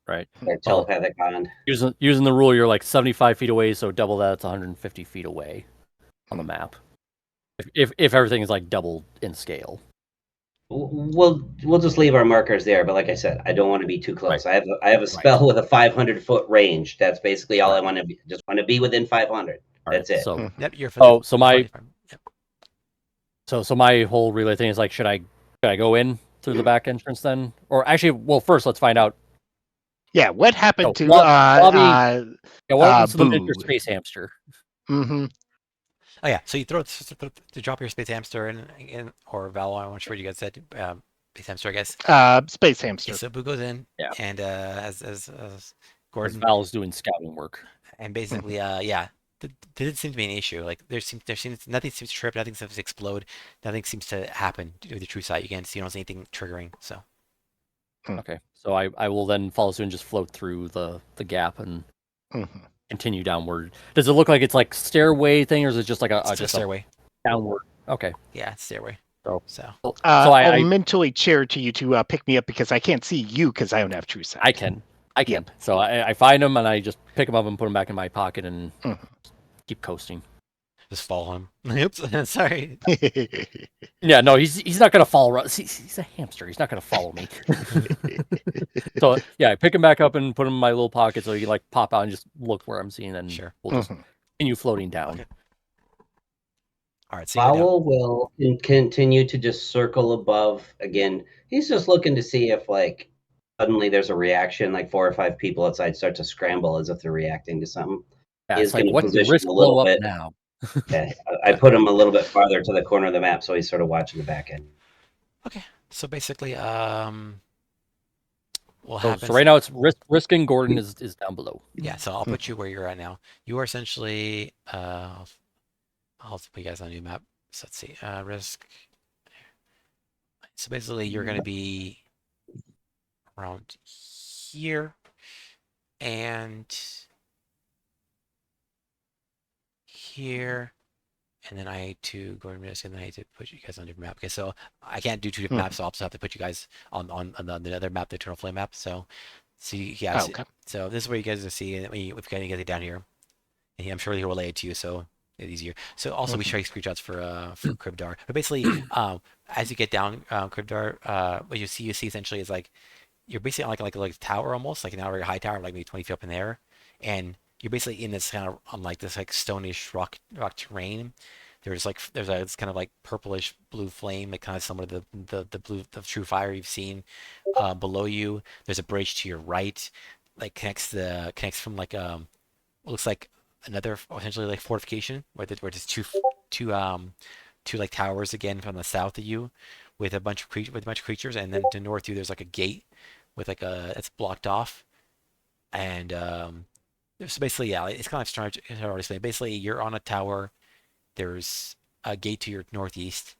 right. Or telepathic bond. Using the rule, you're 75 feet away, so double that, it's 150 feet away on the map. If everything is doubled in scale. We'll just leave our markers there, but like I said, I don't want to be too close. Right. I have a spell with a 500-foot range. That's basically all I want to be. Just want to be within 500. That's it. So Yep, you're so my whole relay thing is should I go in through the back entrance then, or actually, well, first let's find out. Yeah, what happened to what happens to the Boo? miniature space hamster? Mm-hmm. Oh yeah, so you to drop your space hamster in or Val, I'm not sure what you guys said. Space hamster, I guess. Space hamster. Okay, so Boo goes in, Yeah. and as Gordon Gordon Val's doing scouting work, and basically, yeah, there didn't seem to be an issue. Nothing seems to trip, nothing seems to explode, nothing seems to happen with the true sight. You can't see, you don't see anything triggering. So okay. So I will then follow suit and just float through the gap and continue downward. Does it look like it's stairway thing, or is it just it's a stairway downward? Okay. Yeah, it's stairway. So I'll I mentally chair to you to pick me up because I can't see you because I don't have true sight. I can. I can. So I find him and I just pick him up and put him back in my pocket and Mhm. keep coasting. Just follow him. Oops, sorry. Yeah, no, he's not gonna follow. He's a hamster. He's not gonna follow me. So yeah, I pick him back up and put him in my little pocket so he can like pop out and just look where I'm seeing, and Sure. we'll just Mhm. continue floating down. Okay. All right, so you go down. Fowl will continue to just circle above again. He's just looking to see if like suddenly there's a reaction, like 4 or 5 people outside start to scramble as if they're reacting to something. Yeah, He's it's like going to what's the position risk a blow little up bit. now? Yeah, I put him a little bit farther to the corner of the map, so he's sort of watching the back end. Okay. So basically, what So happens? right now it's risk and Gordon is down below. Yeah. So I'll put you where you're at now. You are essentially. I'll put you guys on a new map. So let's see. Risk. So basically, you're going to be around here and here. And then I had to go and risk, and then I had to put you guys on a different map. Okay, so I can't do 2 different maps, so I'll also have to put you guys on the other map, the Eternal Flame map. So, see, yeah. Oh, okay. So this is where you guys will see, and when you get it down here, and I'm sure he'll relay it to you, so it's easier. So also we show you screenshots for Kribdar. But basically, as you get down Kribdar, what you see essentially is like you're basically on like a tower almost, like an very high tower, like maybe 20 feet up in the air, and you're basically in this kind of on like this like stonish rock terrain. There's this kind of like purplish blue flame, like kind of similar to the true fire you've seen. Below you, there's a bridge to your right, like connects from like what looks like another essentially like fortification where there's two like towers again from the south of you, with a bunch of creatures, and then to north of you there's like a gate with like it's blocked off, and so basically yeah, it's kind of strange. Basically, you're on a tower. There's a gate to your northeast,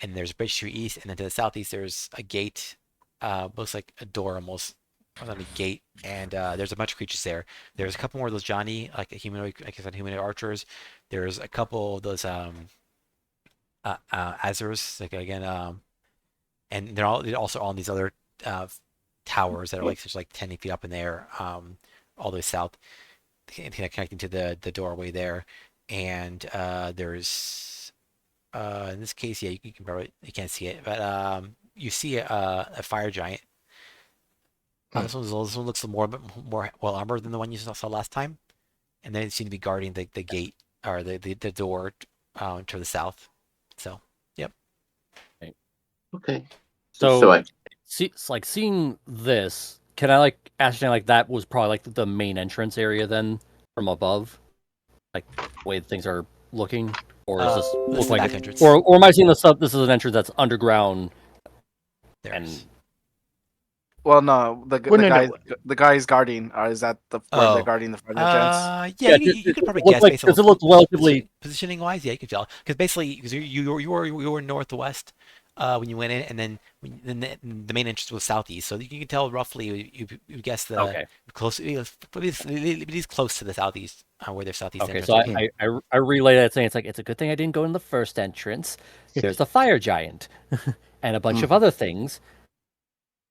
and there's a bridge to your east, and then to the southeast there's a gate. Looks like a door almost on a gate, and there's a bunch of creatures there. There's a couple more of those Johnny, like a humanoid, like I said, humanoid archers. There's a couple of those Azers, like again, and they're also on these other towers that are like such like 10 feet up in the air, all the way south, connecting to the doorway there. And there's in this case, yeah, you can probably you can't see it, but you see a fire giant. This one looks more well armored than the one you saw last time, and they seem to be guarding the gate or the door to the south. So, yep. Okay. So I it's like seeing this. Can I like ascertain like that was probably like the main entrance area then from above, like the way things are looking, or is this This is look the like back entrance. or am I seeing this stuff? This is an entrance that's underground and There's. Well, no, Well, no, no. the guys guarding. Is that where Oh. they're guarding the front entrance? Yeah, Yeah, you could probably it looks guess like based because on it looks relatively. positioning wise. Yeah, you could tell because basically because you were northwest when you went in, and then the main entrance was southeast. So you can tell roughly. You guess the Okay. close. It is close to the southeast where their southeast Okay, entrance. so would be. I relay that saying it's a good thing I didn't go in the first entrance. There's the fire giant and a bunch of other things.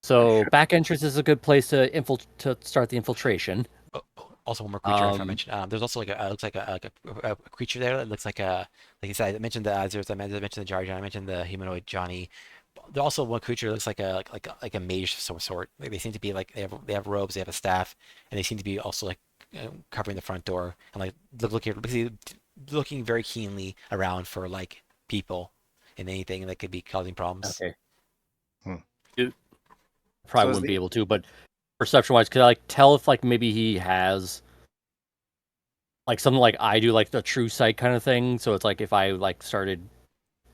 So back entrance is a good place to start the infiltration. Also, one more creature I mentioned. There's also like looks like a creature there that looks like like I said, I mentioned the Azers, I mentioned the Jar Jar, I mentioned the humanoid Johnny. There's also one creature that looks like a mage of some sort. Like they seem to be like they have robes, they have a staff, and they seem to be also like covering the front door and like looking very keenly around for like people and anything that could be causing problems. Okay. Hmm. Probably So wouldn't be able to, but perception-wise, could I like tell if like maybe he has like something like I do, like the true sight kind of thing? So it's like if I like started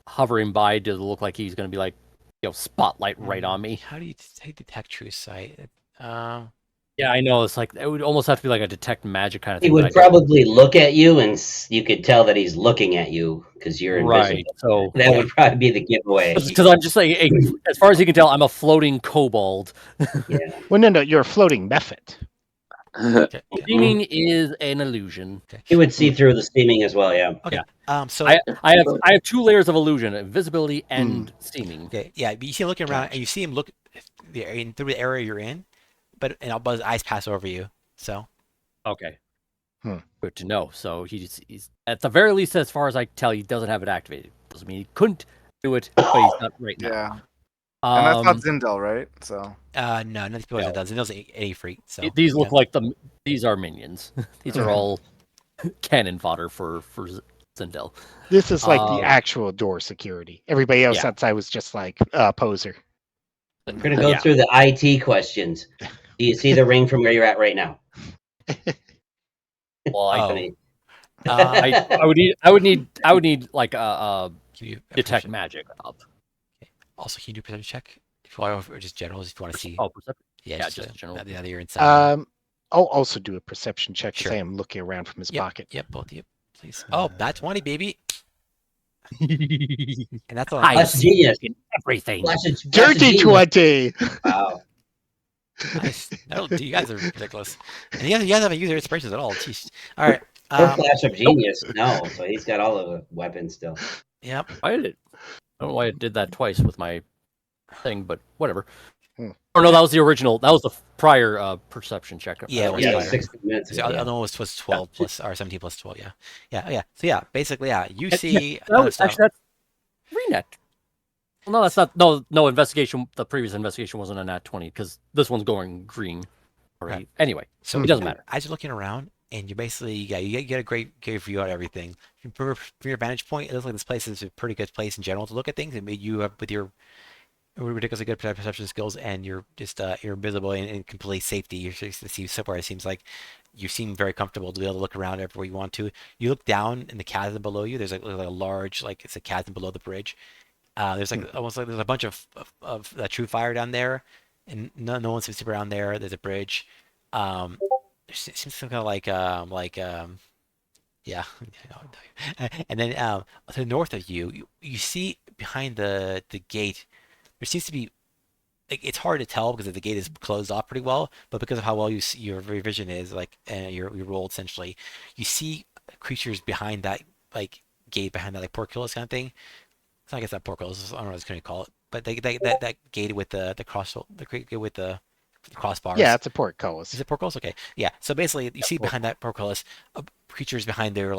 hovering by, does it look like he's gonna be like spotlight right on me? How do you detect true sight? Yeah, I know. It's like it would almost have to be like a detect magic kind of He thing. would probably look at you, and you could tell that he's looking at you because you're invisible. Right. So That would probably be the giveaway. because I'm just like, as far as he can tell, I'm a floating kobold. Yeah. Well, no, you're a floating mephit. Okay. Steaming is an illusion. He would see through the steaming as well. Yeah. Okay. Yeah. So I have 2 layers of illusion: invisibility and steaming. okay, yeah, but you see him looking around, and you see him look through the area you're in. but eyes pass over you. So Okay. Hmm. Good to know. So he's at the very least, as far as I can tell, he doesn't have it activated. Doesn't mean he couldn't do it, but he's not right now. Yeah, and that's not Zindel, right? So no, none of these people No. it does. It knows a freak. So These look like these are minions. These are all cannon fodder for Zindel. this is like the actual door security. Everybody else Yeah. outside was just like poser. We're gonna go Yeah. through the IT questions. Do you see the ring from where you're at right now? Well, Oh. mean, I would need like a can you detect perception- magic up. Also, can you do a perception check? If you want, or just general, if you want to see. Oh, perception. Yeah, yeah, just just general. now that you're inside. I'll also do a perception check because Sure. I am looking around from his Yep, pocket. Yep, both of you, please. Oh, that's 20, baby. And that's all. I That's see genius. in everything. Flash of Dirty genius. 20! Wow. Nice. You guys are ridiculous. And you guys haven't used your inspirations at all. Jeez. All right. Or Flash of Genius. No, so he's got all of the weapons still. Yep. I don't know why I did that twice with my thing, but whatever. Hmm. Or no, that was the original. That was the prior perception check. Yeah, it was Yeah, fire. 60 minutes. The other one was 12 plus or 17 plus 12. Yeah. So yeah, basically, you see. That was actually that's Renet. Well, no, that's not. No investigation. The previous investigation wasn't a nat 20 because this one's going green already. Right. Anyway, So it doesn't matter. As you're looking around, and you basically, you get a great view on everything. From your vantage point, it looks like this place is a pretty good place in general to look at things. And you have with your ridiculously good perception skills, and you're just you're invisible and in complete safety. You're just to see somewhere. It seems like you seem very comfortable to be able to look around everywhere you want to. You look down in the chasm below you. There's like a large, like it's a chasm below the bridge. There's like almost like there's a bunch of true fire down there, and no one seems to be around there. There's a bridge. It seems kind of yeah. And then to the north of you, you see behind the gate, there seems to be. It's hard to tell because the gate is closed off pretty well, but because of how well you see, your vision is, like your roll essentially, you see creatures behind that gate behind that portcullis kind of thing. So I guess that portcullis, I don't know what I was going to call it, but that gate with the gate with the crossbars. Yeah, it's a portcullis. Is it portcullis? Okay, yeah. So basically, you see behind that portcullis, creatures behind there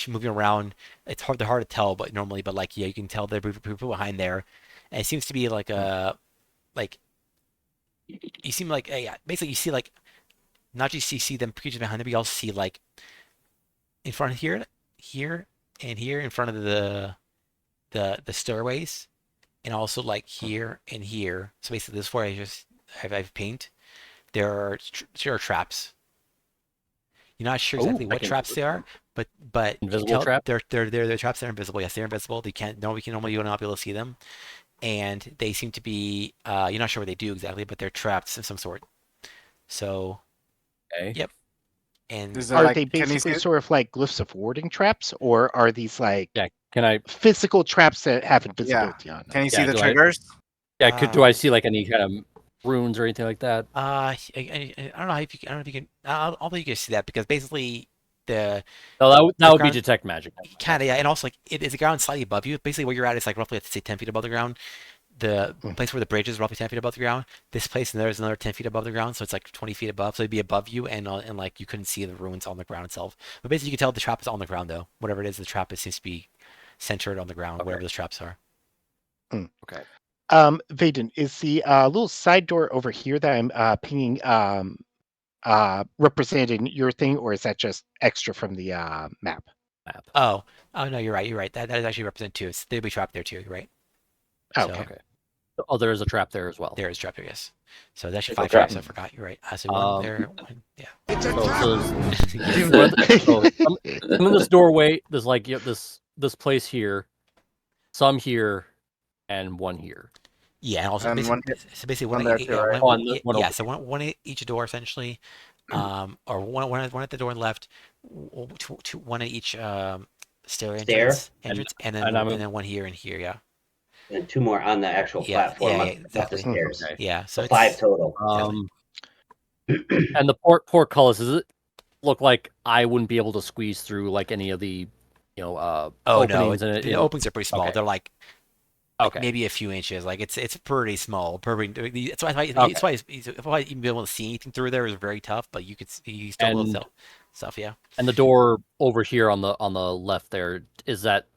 moving around. They're hard to tell, but normally, yeah, you can tell there are people behind there, and it seems to be you seem yeah. Basically, you see not just you see them creatures behind them, but you also see in front of here, and here in front of the stairways, and also here and here. So basically, this is where I've paint. There are traps. You're not sure exactly what traps they are, but Invisible trap? They're traps that are invisible. Yes, they're invisible. We can normally you will not be able to see them, and they seem to be you're not sure what they do exactly, but they're traps of some sort. So, Okay. Yep. And Are they basically sort of like glyphs of warding traps, or are these Yeah. Can I? physical traps that have invisibility on them? Can you see Yeah, the do triggers? Yeah. Do I see any kind of runes or anything like that? I don't know if you can. I don't know if you can. I'll let you guys see that because basically the No, that would be ground- detect magic. kind of, yeah, and also it is the ground slightly above you. Basically, where you're at is roughly, let's say, 10 feet above the ground. The place where the bridge is roughly 10 feet above the ground. This place and there's another 10 feet above the ground, so it's 20 feet above. So it'd be above you, and you couldn't see the ruins on the ground itself. But basically, you can tell the trap is on the ground though. Whatever it is, the trap seems to be centered on the ground. Okay. Whatever those traps are. Okay. Vaden, is the little side door over here that I'm pinging represented in your thing, or is that just extra from the map? Oh no, you're right. You're right. That is actually represent too. They'd be trapped there too. You're right. Oh, So, okay. Oh, there is a trap there as well. There is trap there, yes. So that's actually There's a 5 trap. traps. I forgot. You're right. So one there. Yeah. I'm in this doorway. There's this place here, some here, and one here. Yeah, and also And basically one one, there yeah, too, right? Oh, and one yeah, over so one at each door essentially, or one at the door on the left, one at each stair entrance, and then one here and here, yeah. And 2 more on the actual platform up the exactly. stairs. Okay. Yeah, so So it's 5 total. And the portcullis, does it look like I wouldn't be able to squeeze through any of the Oh no, openings in it? the openings are pretty small. Okay. They're Like Okay. maybe a few inches. Like it's pretty small. Pretty. That's why Okay. it's why even being able to see anything through there is very tough. But you still be able to And tell stuff. Yeah. and the door over here on the left there, is that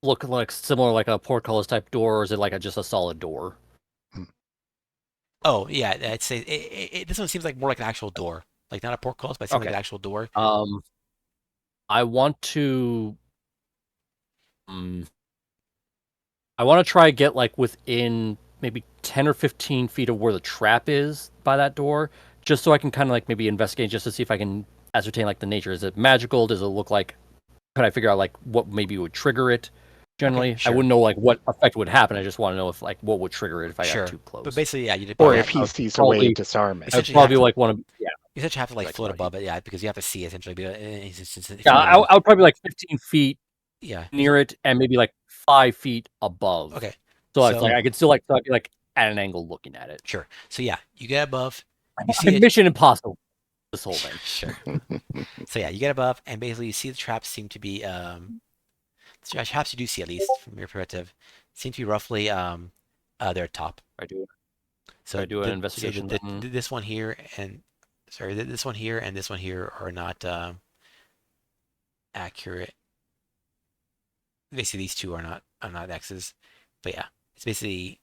look like similar like a portcullis type door, or is it like just a solid door? Oh yeah, I'd say this one seems like more like an actual door. Like not a portcullis, but it seems like Okay. an actual door. I want to. I want to try to get like within maybe 10 or 15 feet of where the trap is by that door, just so I can kind of like maybe investigate just to see if I can ascertain like the nature. Is it magical? Does it look like? Could I figure out like what maybe would trigger it? Generally, sure. I wouldn't know like what effect would happen. I just want to know if like what would trigger it if I Sure. got too close. But basically, yeah, you Or probably if have, he would sees a way probably- to disarm it. I'd essentially probably have to- like want to you essentially have to like Like, float right. above it, yeah, because you have to see essentially. yeah. I would probably like 15 feet Yeah. near it and maybe like 5 feet above. Okay. So it's So- like I could still like so I'd be like at an angle looking at it. Sure. So yeah, you get above. You see Like, it. Mission Impossible. This whole thing. Sure. So yeah, you get above, and basically you see the traps seem to be the traps you do see at least from your perspective seem to be roughly their top. I do. So I do an investigation then? this one here and sorry, this one here and this one here are not accurate. Basically, these two are not X's, but yeah, it's basically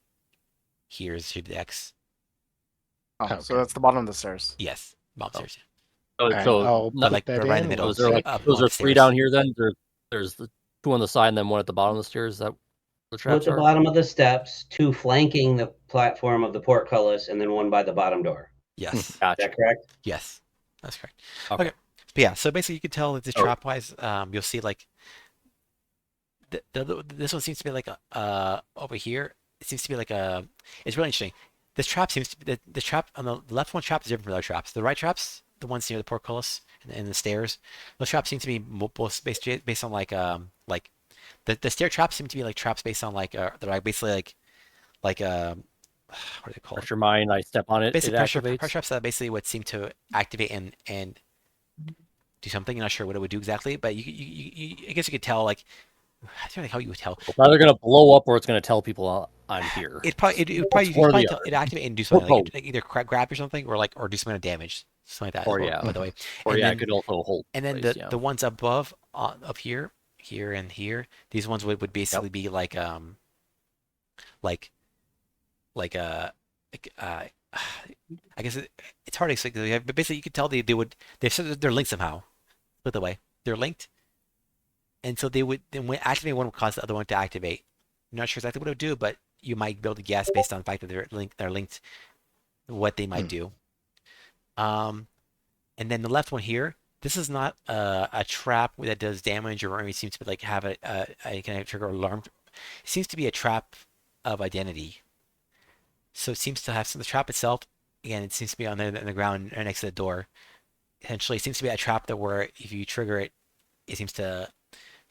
here's should be the X. Oh, Okay. so that's the bottom of the stairs. Yes, bottom Oh. stairs. So, Alright, so I'll not- put like, that right in the in. middle. those are like Up those on are the three stairs. down here. Then there's the two on the side, and then one at the bottom of the stairs. Is that the Two at traps the are? bottom of the steps, two flanking the platform of the portcullis, and then one by the bottom door. Yes, Is Gotcha. that correct? yes, that's correct. Okay. Okay. But yeah, so basically you can tell that the Oh. trap wise, you'll see like this one seems to be like a over here. It seems to be like a. It's really interesting. This trap seems to be the trap on the left one trap is different from the other traps. The right traps, the ones near the portcullis and the stairs, those traps seem to be both based on like the stair traps seem to be like traps based on like they're like basically like what do they call it? Pressure mine. I step on it. Basically it pressure activates. traps that basically would seem to activate and do something. You're not sure what it would do exactly, but you I guess you could tell like I don't know how you would tell. It's either gonna blow up or it's gonna tell people I'm here. It probably you could probably tell it activate and do something like either grab or something or do some kind of damage, something like that. Or yeah. by the way. Or And yeah, then- it could also hold. And then place, the ones above up here and here, these ones would basically be like I guess it's hard to explain, but basically you could tell they've said that they're linked somehow. By the way, they're linked, and so they would then when activating one would cause the other one to activate. I'm not sure exactly what it would do, but you might be able to guess based on the fact that they're linked, what they might do. And then the left one here, this is not a trap that does damage or it seems to be like have a kind of trigger alarm. It seems to be a trap of identity. So it seems to have the trap itself. Again, it seems to be on the ground right next to the door. Essentially, it seems to be a trap that where if you trigger it, it seems to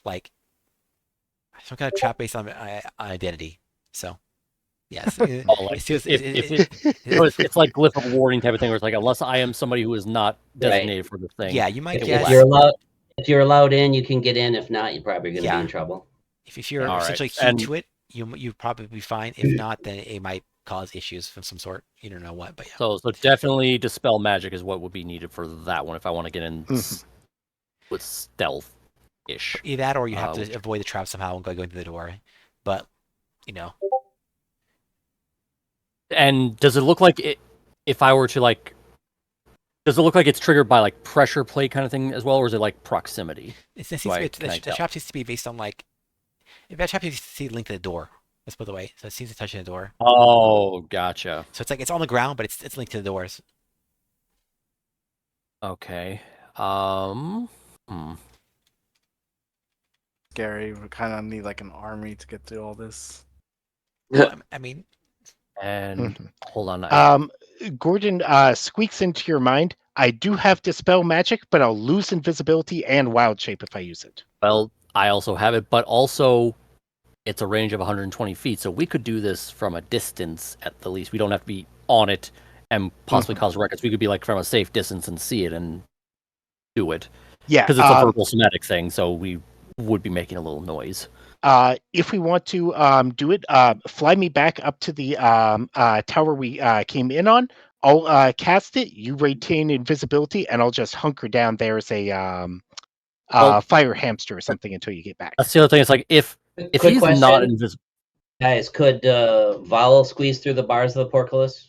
like some kind of trap based on identity. So yes, Oh, like it's like glyph of warning type of thing, where it's like unless I am somebody who is not designated for the thing. yeah, you might If guess. If you're allowed in, you can get in. If not, you're probably going to be in trouble. If you're All essentially right. keyed to it, you probably be fine. If not, then it might cause issues of some sort. You don't know what, but yeah. So definitely dispel magic is what would be needed for that one if I want to get in with stealth ish. Either that, or you have which- to avoid the trap somehow and go into the door. But you know, And does it look like it? If I were to like, does it look like it's triggered by like pressure plate kind of thing as well, or is it like proximity? it seems Why to be, can I the tell? trap seems to be based on like if that trap seems to see linked to the door. Let's put it away. So it seems to touch the door. Oh, gotcha. So it's like it's on the ground, but it's linked to the doors. Okay. Scary. We kind of need like an army to get through all this. Well, I mean, And hold on. Gordon, squeaks into your mind. I do have dispel magic, but I'll lose invisibility and wild shape if I use it. Well, I also have it, but also it's a range of 120 feet, so we could do this from a distance at the least. We don't have to be on it and possibly cause records. We could be like from a safe distance and see it and do it. Yeah, Because it's a verbal somatic thing, so we would be making a little noise. If we want to do it, fly me back up to the tower we came in on. I'll cast it. You retain invisibility, and I'll just hunker down there as a Well- fire hamster or something until you get back. That's the other thing. It's like if Quick he's question. not invisible, Guys, could Vowel squeeze through the bars of the portcullis?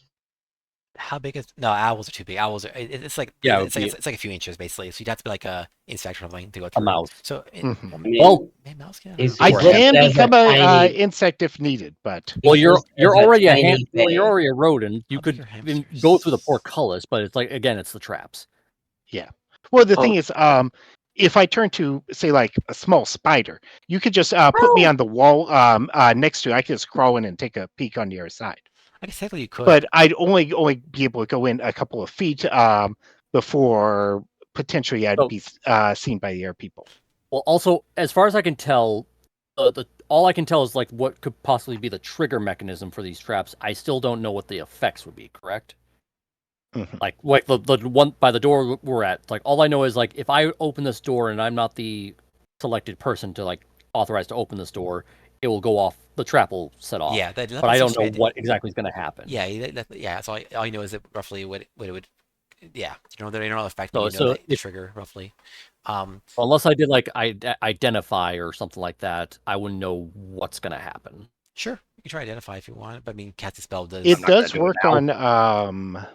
How big is? No, owls are too big. Owls are. It's like Yeah, it it's would like be- it's like a few inches basically. So you'd have to be like a insect or something to go a through. mouse. So Mhm. I mean, Well, mouse can. he's- I Or can as a become a tiny- insect if needed, but Well, He's you're listed as already a tiny well, you're thing. already a rodent. You How big could are even hamsters? go through the portcullis, but it's like again, it's the traps. well, the Oh. thing is, if I turn to say like a small spider, you could just put me on the wall next to it. I could just crawl in and take a peek on the other side. I guess technically you could. But I'd only be able to go in a couple of feet before potentially I'd So- be seen by the air people. Well, also, as far as I can tell, all I can tell is like what could possibly be the trigger mechanism for these traps. I still don't know what the effects would be. Correct? Mhm. Like the one by the door we're at. Like all I know is like if I open this door and I'm not the selected person to like authorize to open this door, it will go off. The trap will set off. yeah, But I don't know what exactly is going to happen. Yeah, yeah. So all you know is that roughly what it would. Yeah, you know the effect. So- You know so the if- trigger roughly. Unless I did like identify or something like that, I wouldn't know what's going to happen. Sure, you can try identify if you want, but I mean, casting spell does. It not gonna does do it work now. on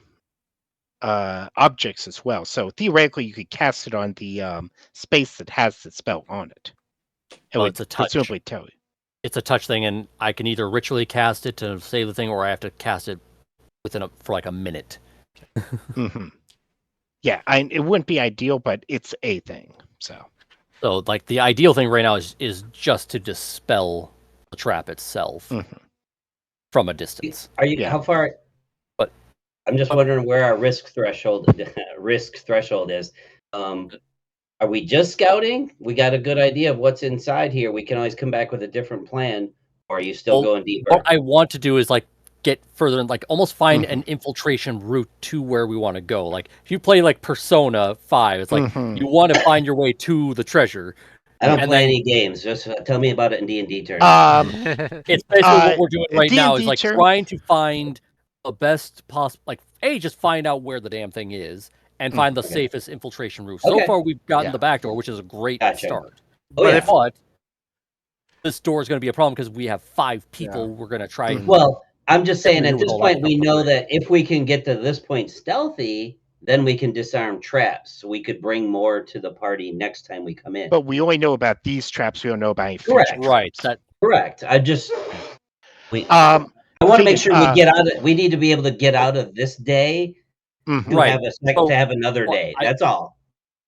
objects as well. So theoretically, you could cast it on the space that has the spell on it. It Oh, would it's a touch. presumably tell you. It's a touch thing, and I can either ritually cast it to save the thing, or I have to cast it for like a minute. Hmm. Yeah, it wouldn't be ideal, but it's a thing. So So, like the ideal thing right now is just to dispel the trap itself Mhm. from a distance. Are you Yeah. how far? But- I'm just wondering where our risk threshold is. Are we just scouting? We got a good idea of what's inside here. We can always come back with a different plan. Or are you still Well, going deeper? What I want to do is like get further and like almost find Mhm. an infiltration route to where we want to go. Like if you play like Persona 5, it's like Mhm. you want to find your way to the treasure. I don't and play then- any games. Just tell me about it in D&D terms. It's basically what we're doing right now is D&D like term- trying to find the best possible, like just find out where the damn thing is and find the Okay. safest infiltration route. So Okay. far, we've gotten Yeah. the back door, which is a great Gotcha. start. Oh, yeah. But this door is going to be a problem because we have 5 people. We're going to try. Mhm. and Well, I'm just saying Every at this little light point, we up the know way. that if we can get to this point stealthy, then we can disarm traps. So we could bring more to the party next time we come in. But we only know about these traps. We don't know about any Correct. future Right. traps. That Correct. I just we Um, I want to make Vegan, sure we get out of. We need to be able to get out of this day mhm. to Right. have So- to have another well, day. I- That's all.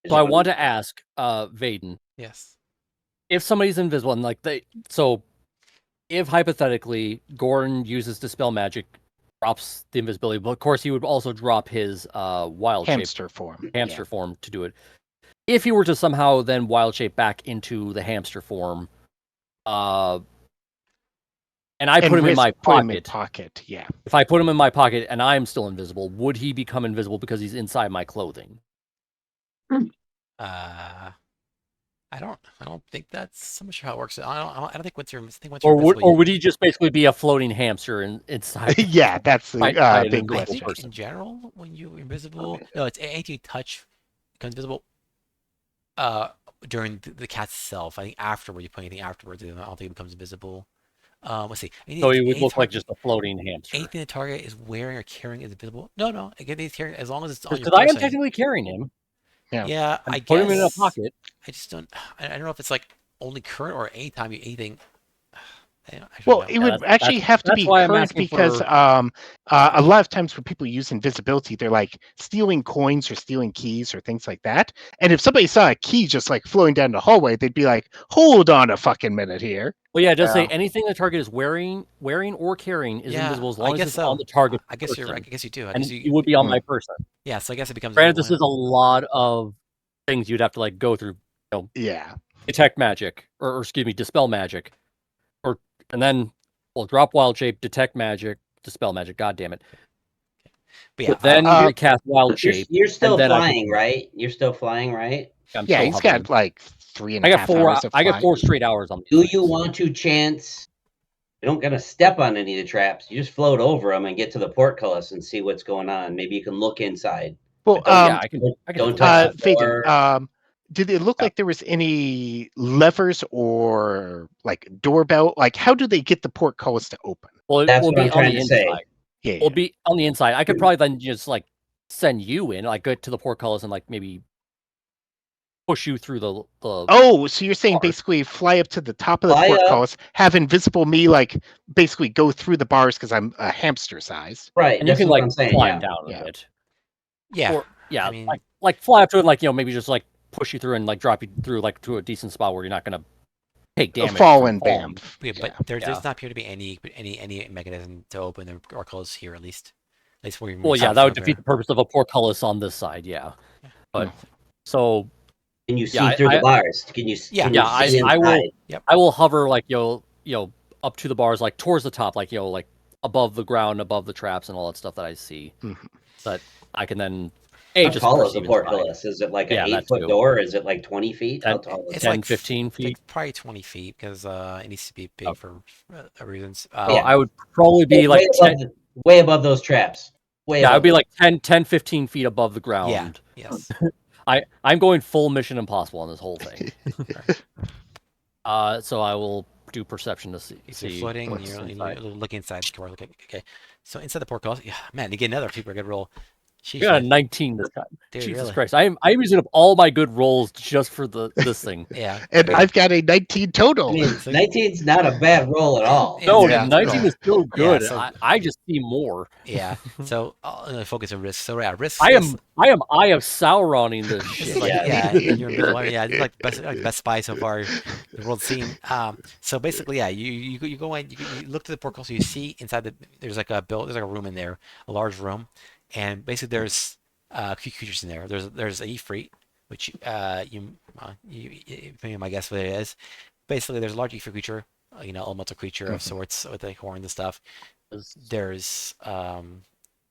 so I want to ask Vaden, Yes. if somebody's invisible and like if hypothetically Gordon uses dispel magic, drops the invisibility, but of course he would also drop his wild shape Hamster form. hamster form to do it. If he were to somehow then wild shape back into the hamster form, and I And put him in my put him in pocket, pocket. Yeah. if I put him in my pocket and I'm still invisible, would he become invisible because he's inside my clothing? I don't think that's so much how it works. I don't think once you're Or invisible, would he just basically be a floating hamster inside? Yeah, that's the Right, right, big invisible I question. think person. in general, when you're invisible, no, it's anything you touch becomes visible. During the cast itself, I think afterward you put anything afterwards, I don't think it becomes invisible. Let's see. So he would look like just a floating hamster. anything the target is wearing or carrying is invisible. No. Again, he's carrying as long as it's on your Because I am person. technically carrying him. Yeah, I Put guess. him in a pocket. I just don't. I don't know if it's like only current or anytime you anything. I don't Well, know. it would that's- actually have to that's be why I'm current asking because for- a lot of times when people use invisibility, they're like stealing coins or stealing keys or things like that. And if somebody saw a key just like flowing down the hallway, they'd be like, "Hold on a fucking minute here." Well, yeah, just say Yeah. anything the target is wearing or carrying is Yeah, invisible as I long as guess it's so. on the target. I guess you're right. I person, guess you do. I and guess you would be on my person. Yeah, so I guess it becomes. Granted, this is a invisible. lot of things you'd have to like go through. Yeah. Detect magic, or excuse me, dispel magic, and then drop wild shape, detect magic, dispel magic. God damn it! But yeah, Then Uh, you cast wild shape. You're still and then I flying, can- right? You're still flying, right? I'm Yeah, still he's hovering. got like 3 and a I got half four. hours of I got flying. 4 straight hours on. Do these you things. want to chance? You don't gotta step on any of the traps. You just float over them and get to the portcullis and see what's going on. Maybe you can look inside. Well, But don't, Yeah, I can. I can. don't definitely touch do that. the Faden, door. did it look Yeah. like there was any levers or like doorbell? Like, how do they get the portcullis to open? Well, it That's will what be I'm on trying the to say. inside. Yeah, It'll be on the inside. I could probably then just like send you in, like go to the portcullis and like maybe push you through the. Oh, so you're saying bars. basically fly up to the top of the Fly up. portcullis, have invisible me like basically go through the bars because I'm a hamster size. Right. And you That's can what like I'm saying. climb Yeah. down Yeah. a bit. Yeah. Or yeah, I mean, like fly up to it, and like maybe just like push you through and like drop you through like to a decent spot where you're not gonna take damage. Fall from and falling. bam. yeah, but Yeah. there Yeah. does not appear to be any mechanism to open them or close here, at least where you Well, yeah, saw that would further. defeat the purpose of a portcullis on this side. Yeah, but so Can you see Yeah, through I- the bars? Can you? Yeah. Can you yeah, see I will. inside? Yep. I will hover like up to the bars, like towards the top, like like above the ground, above the traps, and all that stuff that I see. Mhm. That I can then How just tall is the perceive inside. portcullis? Is it like Yeah, an that 8-foot too. door? Is it like 20 feet? How 10 tall is It's it? 10, like 15 It's feet. like probably 20 feet because it needs to be big Oh. for reasons. So Yeah. I would probably be like way above those traps. Way yeah, I'd above be those. like 10, 15 feet above the ground. Yeah. Yes. I'm going full Mission Impossible on this whole thing. So I will do perception to see. If you're floating, what's you're inside. looking inside. Okay. So inside the portcullis, yeah, man, you get another super good roll. I Sheesh, got a man. 19 this time. Dude, Jesus really? Christ! I'm using up all my good rolls just for this thing. Yeah. And I've got a 19 total. I mean, So- 19's not a bad roll at all. Yeah, No, it's a good 19 roll. is still good. so- I just see more. Yeah. So focus on risk. So yeah, risk. I am Eye of Sauroning this This shit. is like, Yeah. and you're invisible. Yeah, this is like the best spy so far the world's seen. So basically, yeah, you go in, you look to the portal, so you see inside there's like a room in there, a large room, and basically there's few creatures in there. There's a Ifrit, which maybe my guess what it is. Basically, there's a large Ifrit creature, elemental creature of sorts with like horns and stuff. There's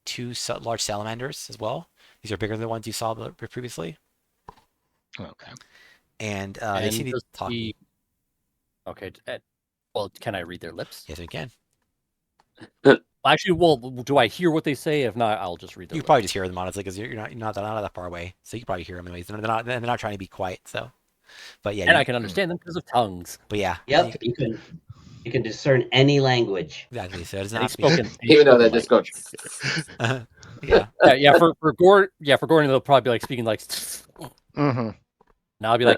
two large salamanders as well. These are bigger than the ones you saw previously. Okay. And they And seem to be does talking. Okay. Well, can I read their lips? Yes, we can. Actually, well, do I hear what they say? If not, I'll just read their You lips. probably just hear them honestly because you're not that far away, so you can probably hear them anyways. They're not trying to be quiet, so. But yeah, And I can understand them because of tongues. But yeah. Yep, you can discern any language. Exactly. So it's And not he's spoken. Even though they just go. Yeah. Yeah. For Gordon, they'll probably be like speaking like. Mm-hmm. Now I'll be like,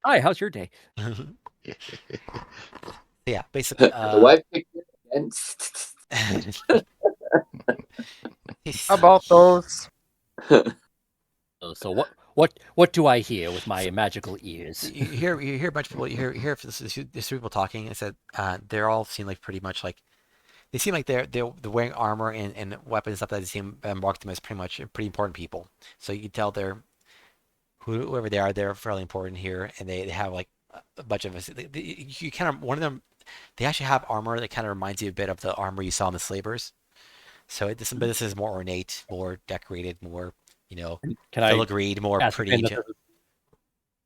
"Hi, how's your day?" Yeah. Basically. The wife picked it again. How about those? So what do I hear with my magical ears? You hear a bunch of people. You hear there's people talking. It said they're all seem like pretty much like they seem like they're wearing armor and weapons and stuff that seem mark them as pretty important people. So you can tell they're whoever they are, they're fairly important here, and they have like a bunch of us. You kind of one of them. They actually have armor that kind of reminds you a bit of the armor you saw in the slavers. So this is more ornate, more decorated, more Can I filigreed, more ask pretty. again that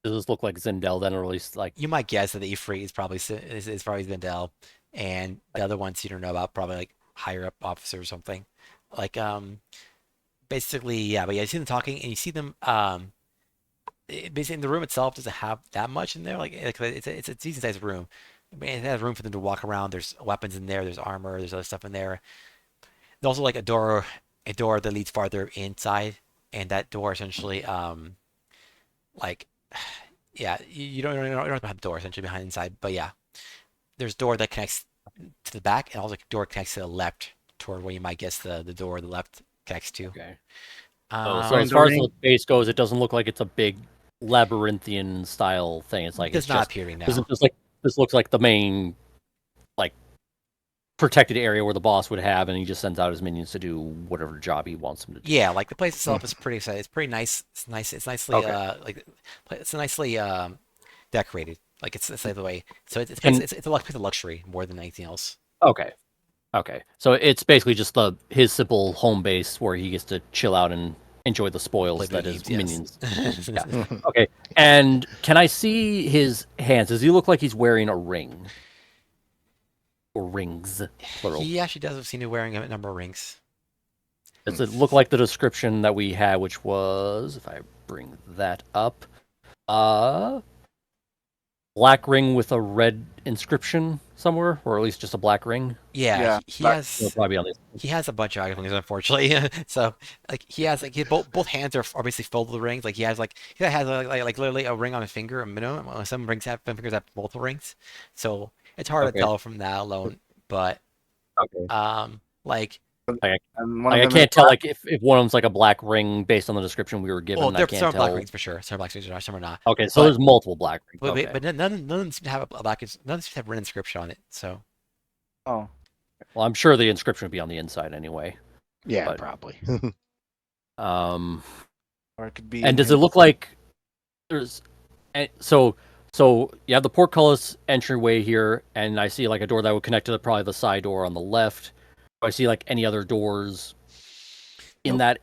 does this look like Zindel then, or at least like You might guess that the Ifrit is probably Zendel, and the other ones you don't know about probably like higher up officer or something. Like basically yeah, but yeah, you see them talking and you see them basically in the room itself doesn't have that much in there. Like it's a decent sized room. I mean, it has room for them to walk around. There's weapons in there. There's armor. There's other stuff in there. There's also like a door that leads farther inside, and that door essentially like yeah, you don't have the door essentially behind inside, but yeah, there's a door that connects to the back, and also a door connects to the left toward where you might guess the door on the left connects to. okay. Um, So as far as the base goes, it doesn't look like it's a big labyrinthian style thing. It's like does it's not just appear now. this looks like the main like protected area where the boss would have, and he just sends out his minions to do whatever job he wants them to do. Yeah, like the place itself is pretty exciting. It's pretty nice. It's nice. It's nicely it's nicely decorated. Like it's the way. So it's a place of luxury more than anything else. Okay. So it's basically just his simple home base where he gets to chill out and enjoy the spoils Play that video is games, minions. yes. Yeah. Okay, and can I see his hands? Does he look like he's wearing a ring? Or rings, plural. He actually does seem to be wearing a number of rings. Does it look like the description that we had, which was, if I bring that up, black ring with a red inscription somewhere, or at least just a black ring? Yeah, Yeah. he It'll has probably be on this. he has a bunch of rings, unfortunately. So like he has like both hands are basically filled with rings. Like he has like literally a ring on his finger, a minimum. Some fingers have multiple rings, so it's hard to Okay. tell from that alone. But Okay. like And one Like, I of them can't tell like if one of them's like a black ring based on the description we were given. well, I there can't some are tell. black rings for sure. Some are black rings are, some are not. Okay, so But- there's multiple black rings. But, Okay. but none of them seem to have a black. None of them seem to have an inscription on it. So Oh, Well, I'm sure the inscription would be on the inside anyway. Yeah, But- probably. Um, or it could be. and does it look like there's so you have the portcullis entryway here, and I see like a door that would connect to probably the side door on the left. Do I see like any other doors in Nope.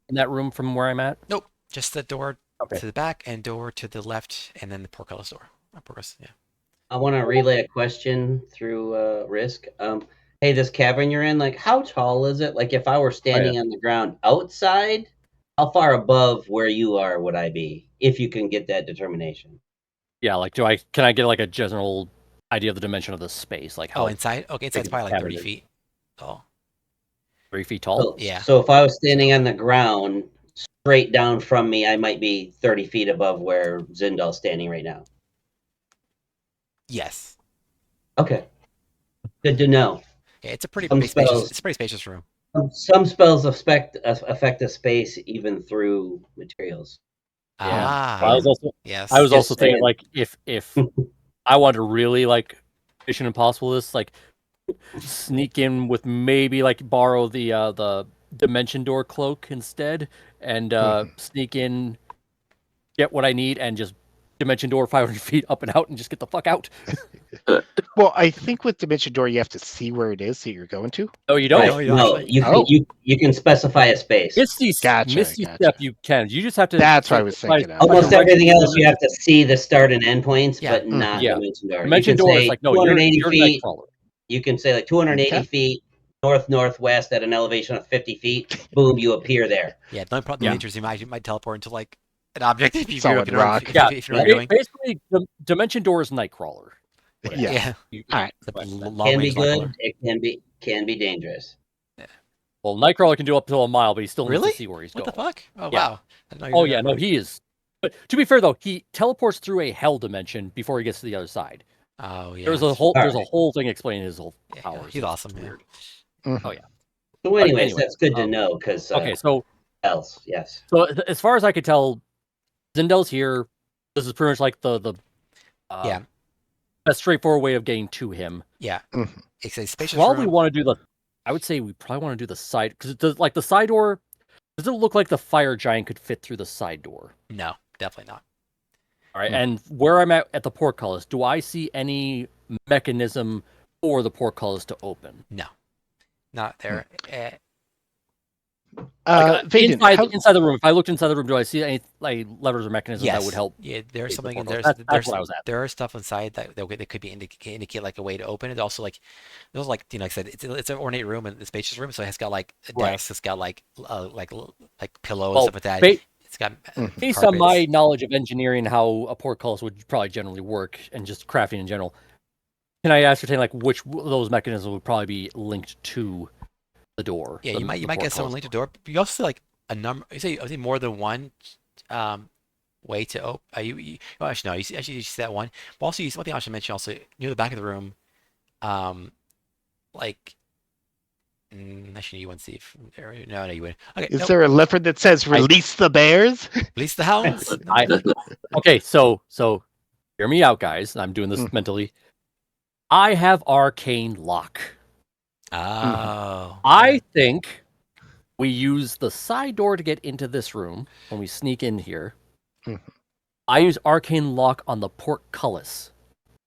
that room from where I'm at? nope, just the door Okay. to the back and door to the left, and then the portcullis door. Portcullis, yeah. I want to relay a question through Risk. Hey, this cavern you're in, like, how tall is it? Like, if I were standing on the ground outside, how far above where you are would I be? If you can get that determination. Yeah, like can I get like a general idea of the dimension of the space? Like how Oh, inside? Okay, inside's big probably like cavern 30 is. feet tall. 3 feet tall? Yeah. So if I was standing on the ground, straight down from me, I might be 30 feet above where Zindal's standing right now. Yes. Okay. Good to know. Yeah, it's a pretty Some spacious. spells- It's a pretty spacious room. Some spells affect the space even through materials. Yeah. Ah, I was also yes. I was Just also thinking saying. like if I wanted to really like Mission Impossible this, like sneak in with maybe like borrow the dimension door cloak instead and sneak in, get what I need, and just dimension door 500 feet up and out and just get the fuck out. Well, I think with Dimension Door, you have to see where it is that you're going to. No, you don't. Right. No, you don't No, actually. you can, Oh. you can specify a space. Misty Gotcha, step gotcha. you can. You just have to. That's what I was like- thinking of. like Almost a everything regular else you have to see the start and end points, Yeah. but not Yeah. dimension door. Dimension you can door say is like no, you're 280 feet. Nightcrawler. You can say like 280 Okay. feet northwest at an elevation of 50 feet. Boom, you appear there. Yeah, the only problem Yeah. the nature is you might teleport into like an object if you Solid know what rock. if, Yeah. if you know what you're doing. Basically, the dimension door is Nightcrawler. Yeah. Yeah. All right. The But long Can be range good. Nightcrawler. It can be dangerous. Well, Nightcrawler can do up to a mile, but he still Really? needs to see where he's What going. the fuck? Oh Yeah. wow. I didn't know you Oh were yeah, that no, quick. he is. But to be fair though, he teleports through a hell dimension before he gets to the other side. Oh yeah. There's a whole Alright. thing explaining his whole Yeah, powers. he's It's awesome, man. weird. Mhm. Oh yeah. So, anyways, anyway, that's good to know because Okay, so else, yes. as far as I could tell, Zindel's here. This is pretty much like the Yeah. best straightforward way of getting to him. Yeah. Mhm. It's a spacious Probably room. want to do the. I would say we probably want to do the side because it does like the side door. Does it look like the fire giant could fit through the side door? No, definitely not. All right, Hmm. and where I'm at the portcullis, do I see any mechanism for the portcullis to open? No. Not there. Vaden, Inside the room. If I looked inside the room, do I see any like levers or mechanisms Yes. that would help? Yeah, there's Take the something in portal. there. That's what I was at. There are stuff inside that could be indicate like a way to open it. Also, like there's like like I said, it's an ornate room and a spacious room, so it has got like a Right. desk. It's got like pillows Well, and stuff like that. ba- It's got Based on my carpets. knowledge of engineering, how a portcullis would probably generally work, and just crafting in general, can I ascertain like which of those mechanisms would probably be linked to the door? Yeah, the- you might the get someone portcullis linked to the door. But you also see like a number. You say more than one way to open. Oh, actually no. You see that one. But also, one thing I should mention also near the back of the room, like. Actually, you wouldn't see if no, you wouldn't. Okay, is nope. there a leopard that says "Release the bears"? Release the hounds. No. Okay, so hear me out, guys. I'm doing this Mm. mentally. I have arcane lock. Oh. I think we use the side door to get into this room when we sneak in here. Mhm. I use arcane lock on the portcullis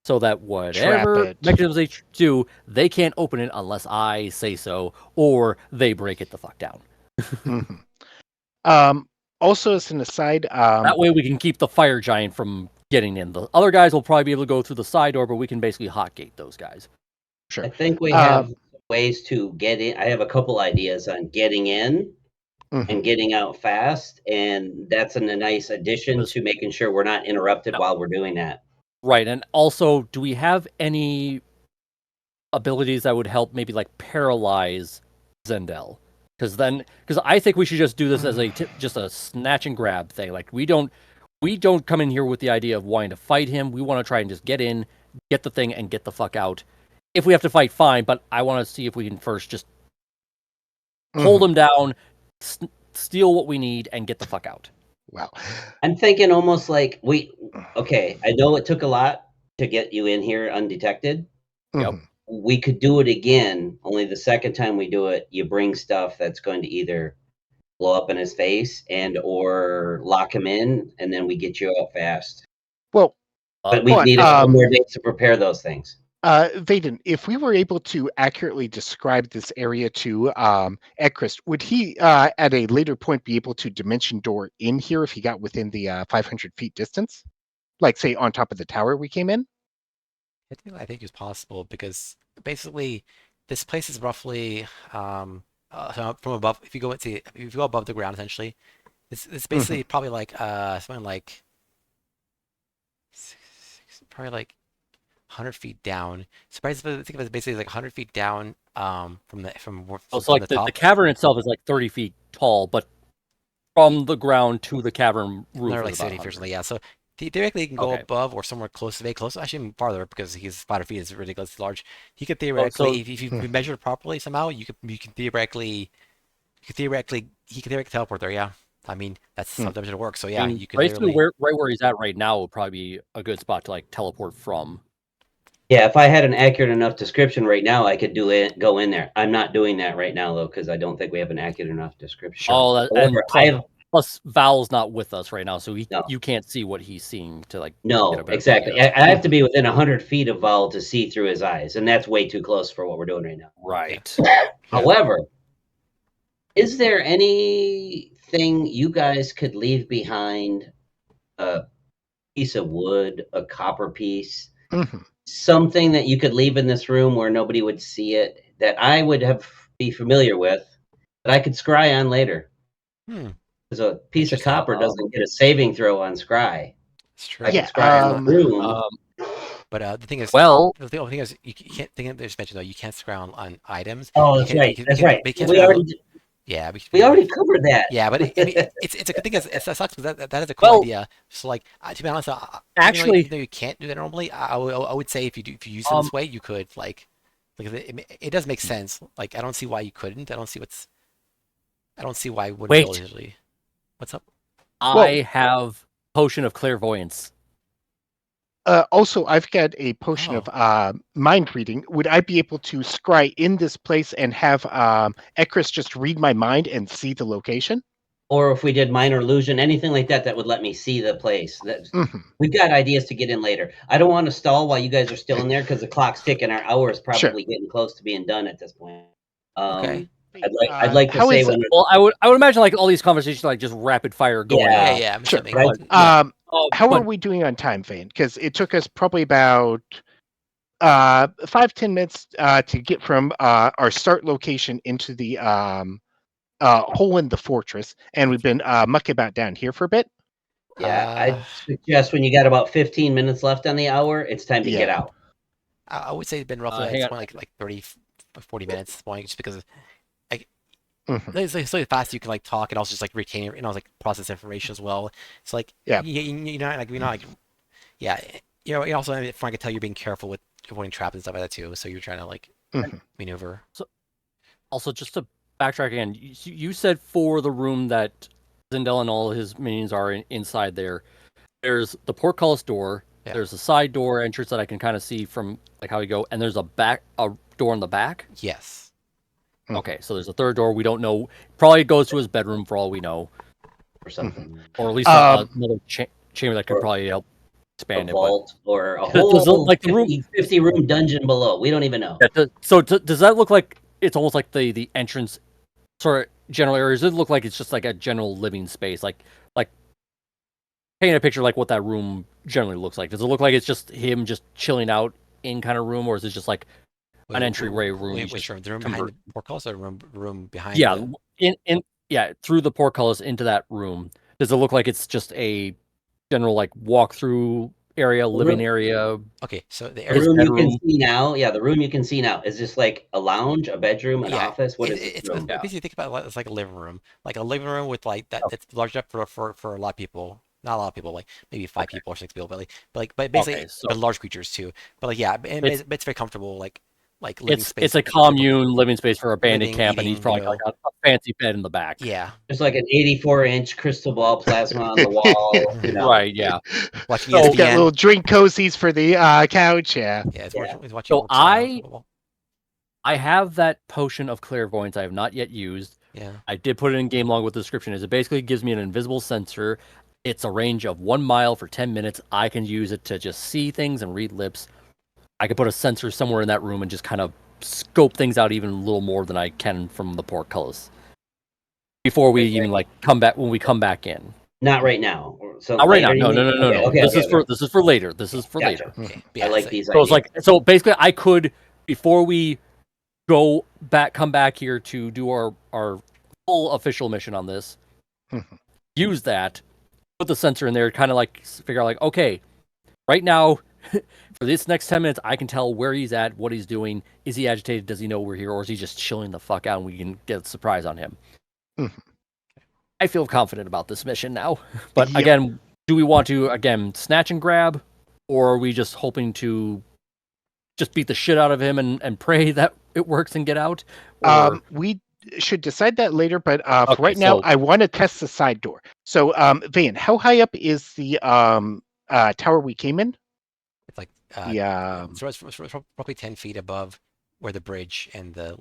so that whatever it. mechanisms they do, they can't open it unless I say so, or they break it the fuck down. Mhm. Also, as an aside, That way we can keep the fire giant from getting in. The other guys will probably be able to go through the side door, but we can basically hotgate those guys. sure. I think we have ways to get in. I have a couple ideas on getting in Mhm. and getting out fast, and that's a nice addition to making sure we're not interrupted while we're doing that. Right, and also, do we have any abilities that would help maybe like paralyze Zendel? Because I think we should just do this as just a snatch and grab thing. Like we don't come in here with the idea of wanting to fight him. We want to try and just get in, get the thing, and get the fuck out. If we have to fight, fine. But I want to see if we can first just hold him down, steal what we need, and get the fuck out. Wow. I'm thinking almost like okay, I know it took a lot to get you in here undetected. Yep. We could do it again, only the second time we do it, you bring stuff that's going to either blow up in his face and or lock him in, and then we get you out fast. Well, but we need a couple more days to prepare those things. Vaden, if we were able to accurately describe this area to Ekrist, would he at a later point be able to dimension door in here if he got within the 500 feet distance? Like, say, on top of the tower we came in? I think it's possible because basically this place is roughly from above. If you go above the ground, essentially, it's basically probably like something like probably like 100 feet down. So basically, think of it basically like 100 feet down from the top. The cavern itself is like 30 feet tall, but from the ground to the cavern roof They're is like about 70 feet or 100. something. Yeah, so theoretically, he can go above or somewhere close, very close. Actually, even farther because he's 500 feet is ridiculously large. He could theoretically, if you measure it properly somehow, you can theoretically teleport there. Yeah, I mean that's sometimes it works. So yeah, you can basically right where he's at right now would probably be a good spot to like teleport from. Yeah, if I had an accurate enough description right now, I could go in there. I'm not doing that right now though because I don't think we have an accurate enough description. Plus Val's not with us right now, so you can't see what he's seeing to like. No, exactly. I have to be within 100 feet of Val to see through his eyes, and that's way too close for what we're doing right now. Right. However, is there anything you guys could leave behind? A piece of wood, a copper piece, something that you could leave in this room where nobody would see it that I would be familiar with, that I could scry on later. Because a piece of copper doesn't get a saving throw on scry. It's true. I can scry in the room. But the thing is, well, the thing is, you can't. There's mentioned though, you can't scry on items. Oh, that's right. That's right. We already covered that. Yeah, but it's a good thing. It sucks because that is a cool idea. So like, to be honest, actually, even though you can't do that normally, I would say if you use it this way, you could like it does make sense. Like I don't see why you couldn't. I don't see why you wouldn't be able to usually. What's up? I have potion of clairvoyance. Also, I've got a potion of mind reading. Would I be able to scry in this place and have Ekrist just read my mind and see the location? Or if we did minor illusion, anything like that, that would let me see the place. We've got ideas to get in later. I don't want to stall while you guys are still in there because the clock's ticking. Our hour is probably getting close to being done at this point. Okay. I'd like to say when. Well, I would imagine like all these conversations like just rapid fire going. Yeah. Sure. How are we doing on time, Vane? Because it took us probably about 5-10 minutes to get from our start location into the hole in the fortress, and we've been mucking about down here for a bit. Yeah, I'd suggest when you got about 15 minutes left on the hour, it's time to get out. I would say it's been roughly like 30, 40 minutes at this point, just because it's so fast you can like talk and also just like retain it, like process information as well. It's like you also I can tell you're being careful with avoiding traps and stuff like that too. So you're trying to like maneuver. So also just to backtrack again, you said for the room that Zendel and all his minions are inside there. There's the portcullis door. Yeah. There's a side door entrance that I can kind of see from like how we go, and there's a door in the back. Yes. Okay, so there's a third door. We don't know. Probably goes to his bedroom for all we know, or something, or at least another chamber that could probably help expand a vault, or a whole like 50 room dungeon below. We don't even know. Yeah, so does that look like it's almost like the entrance? Sorry, general areas. It look like it's just like a general living space, like paint a picture like what that room generally looks like. Does it look like it's just him just chilling out in kind of room, or is it just like an entryway room? Which room? The room behind the portcullis, or room behind? Yeah, the... through the portcullis into that room. Does it look like it's just a general like walk-through area, living area? Okay, so the The area. room you can bedroom. see now, yeah, the room you can see now is just like a lounge, a bedroom, an Yeah, office. What is it's this room? basically think about it it's like a living room, with like that. It's large enough for a lot of people. Not a lot of people, like maybe 5 people or 6 people, but basically, Okay, so but large creatures too. But like yeah, it's very comfortable, like living space. it's a for people commune living space for a bandit living, camp, and he's eating, probably got like a fancy bed in the back. yeah, Just like an 84-inch crystal ball plasma on the wall. Right, yeah. watching So- He's got ESPN. little drink cozies for the couch. Yeah. Yeah, it's Yeah. watching. So I have that potion of clairvoyance I have not yet used. Yeah. I did put it in game log with the description. It basically gives me an invisible sensor. It's a range of 1 mile for 10 minutes. I can use it to just see things and read lips. I could put a sensor somewhere in that room and just kind of scope things out even a little more than I can from the portcullis. Before we even like come back, when we come back in. Not right now. So Not right now. later, No, you no, mean? no, no, no. Okay, This okay, is okay. for later. This is for Gotcha. later. Okay, I like so- these So it's ideas. like, so basically I could, before we come back here to do our full official mission on this, use that, put the sensor in there, kind of like figure out like, okay, right now, for this next 10 minutes, I can tell where he's at, what he's doing. Is he agitated? Does he know we're here? Or is he just chilling the fuck out and we can get a surprise on him? I feel confident about this mission now. But Yep. again, do we want to, again, snatch and grab? Or are we just hoping to just beat the shit out of him and pray that it works and get out? Or... We should decide that later, but for Okay, right now, so- I want to test the side door. So, Van, how high up is the tower we came in? It's like The it's probably 10 feet above where the bridge and the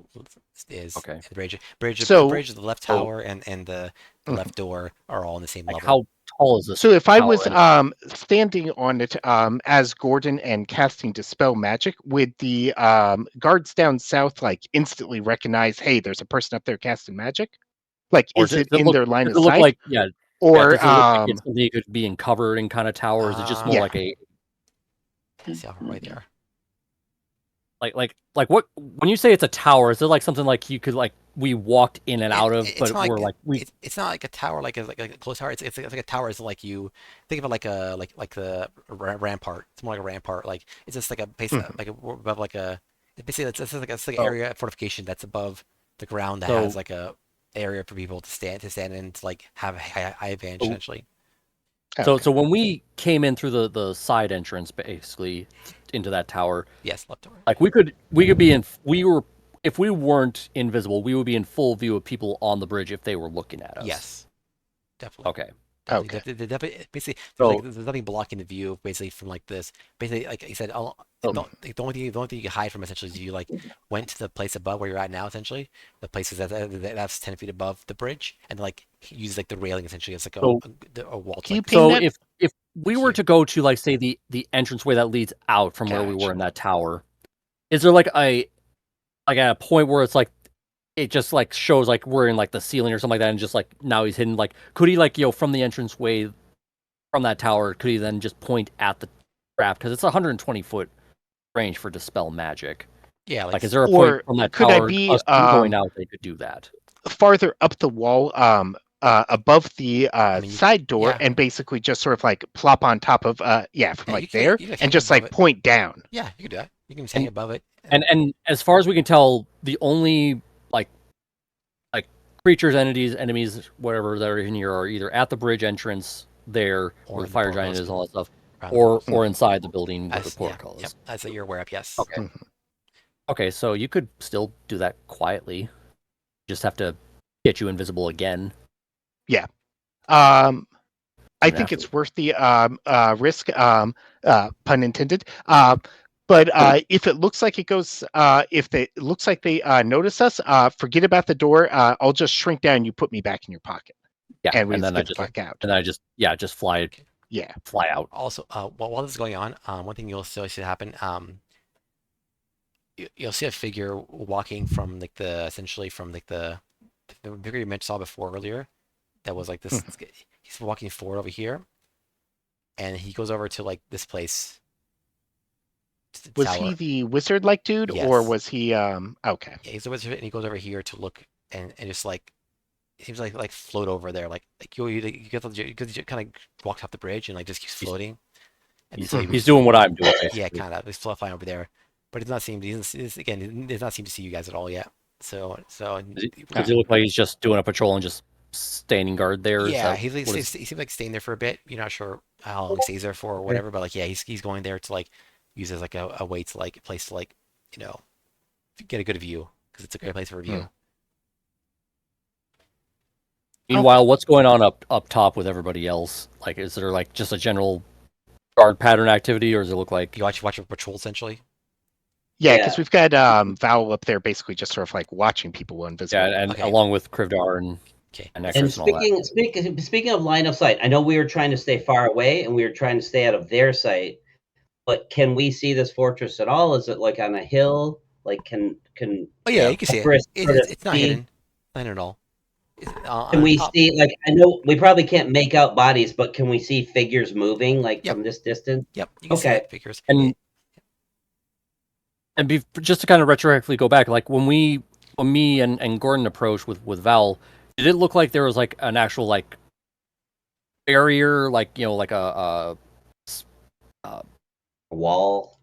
is. Okay. And the bridge, So- the bridge, the left tower, and the left door are all on the same like level. how tall is this? So if I tower? was standing on it as Gordon and casting Dispel Magic, would the guards down south like instantly recognize, hey, there's a person up there casting magic? Like, Or is does it in look, their line does of it look sight? like yeah, Or does it look like it's something you could be in covered in kind of tower? Or is it just more Yeah. like a Let's see how far away they are. like what when you say it's a tower? Is it like something like you could like we walked in and out of, It's but not we're like we it's not like a tower, like a close tower. It's like a tower. It's like you think of it like a like the rampart. It's more like a rampart. Like it's just like a base, like above like a. Basically, it's like an area of fortification that's above the ground that So- has like a area for people to stand in and to like have a high advantage So- essentially. so when we came in through the side entrance basically into that tower, Yes, left door. like we could be in if we weren't invisible, we would be in full view of people on the bridge if they were looking at us. Yes, definitely. Okay. Okay. Basically, So- there's nothing blocking the view basically from like this. Basically, like I said, the only thing you can hide from essentially is you like went to the place above where you're at now. Essentially, the place is that's 10 feet above the bridge, and like use like the railing essentially as like a wall. Can you Like, ping So that? if we were to go to like say the entranceway that leads out from where we Gotcha. were in that tower, is there like a point where it's like it just like shows like we're in like the ceiling or something like that, and just like now he's hidden? Like could he like from the entranceway from that tower? Could he then just point at the trap because it's a 120-foot range for dispel magic? yeah, Like is there a Or point from that could I tower be, us going out they could do that? farther up the wall, above the mean, side door, yeah. and basically just sort of like plop on top of from Yeah, like you can- there, you can and just above like it. point down. Yeah, you can do that. You can just hang above it. And as far as we can tell, the only like creatures, entities, enemies, whatever that are in here are either at the bridge entrance there, Or where in the the fire giant portcullis. is, all that stuff, around the or house. inside the building where the As, yeah, portcullis. yep, as that you're aware of. Yes. Okay. Okay, so you could still do that quietly. Just have to get you invisible again. I think it's worth the risk, pun intended. But if it looks like it goes, if it looks like they notice us, forget about the door. I'll just shrink down. You put me back in your pocket, Yeah, and we and just then I get the just fuck out. and then I just fly Yeah. fly out. Also, while this is going on, one thing you'll still see happen, you'll see a figure walking from like essentially from like the the figure you saw before earlier, that was like this. He's walking forward over here, and he goes over to like this place. To the Was tower. he the wizard-like dude, or Yes. was he? Okay. Yeah, he's over to it, and he goes over here to look and just like it seems like float over there, like you get because he kind of walks off the bridge and like just keeps floating. And so He's doing what I'm doing. Basically. yeah, kind of. He's flying over there, but it's not seem he does not seem to see you guys at all yet. So Does he look like he's just doing a patrol and just standing guard there? yeah, Is that, he seems like staying there for a bit. You're not sure how long he stays there for or whatever, but like yeah, he's going there to like use as like a way to like a place to like get a good view because it's a great place for a view. Meanwhile, what's going on up top with everybody else? Like, is there like just a general guard pattern activity, or does it look like You watch a patrol essentially. Yeah, Yeah. because we've got Vowel up there, basically just sort of like watching people invisible. yeah, and Okay. along with Krivdar and Okay. and And Necros and all that? speaking of line of sight, I know we were trying to stay far away and we were trying to stay out of their sight, but can we see this fortress at all? Is it like on a hill? Like can Oh yeah, you can see it. Chris sort of It's not see- hidden. Not hidden at all. Can On we top. see, like, I know we probably can't make out bodies, but can we see figures moving, like, Yep. from this distance? Yep, you can see Okay. the figures. And just to kind of retroactively go back, like when me and Gordon approached with Val, did it look like there was like an actual like barrier, like like a Wall.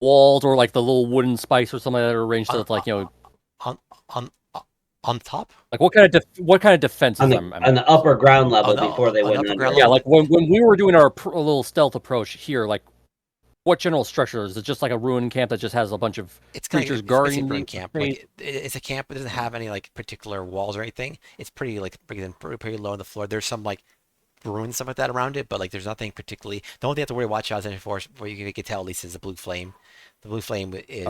walls or like the little wooden spikes or something like that are arranged so it's like on on top. like what kind of defenses On the, I'm on the upper ground level Oh, no, before they on the went upper under. ground yeah, level. like when we were doing our a little stealth approach here, like what general structure is it? Just like a ruined camp that just has a bunch of It's kind creatures of guarding a the camp. space? Like it's a camp. It doesn't have any like particular walls or anything. It's pretty like pretty low on the floor. There's some like ruins stuff like that around it, but like there's nothing particularly. The only thing you have to worry watch out for, where you can tell at least, is the blue flame. The blue flame is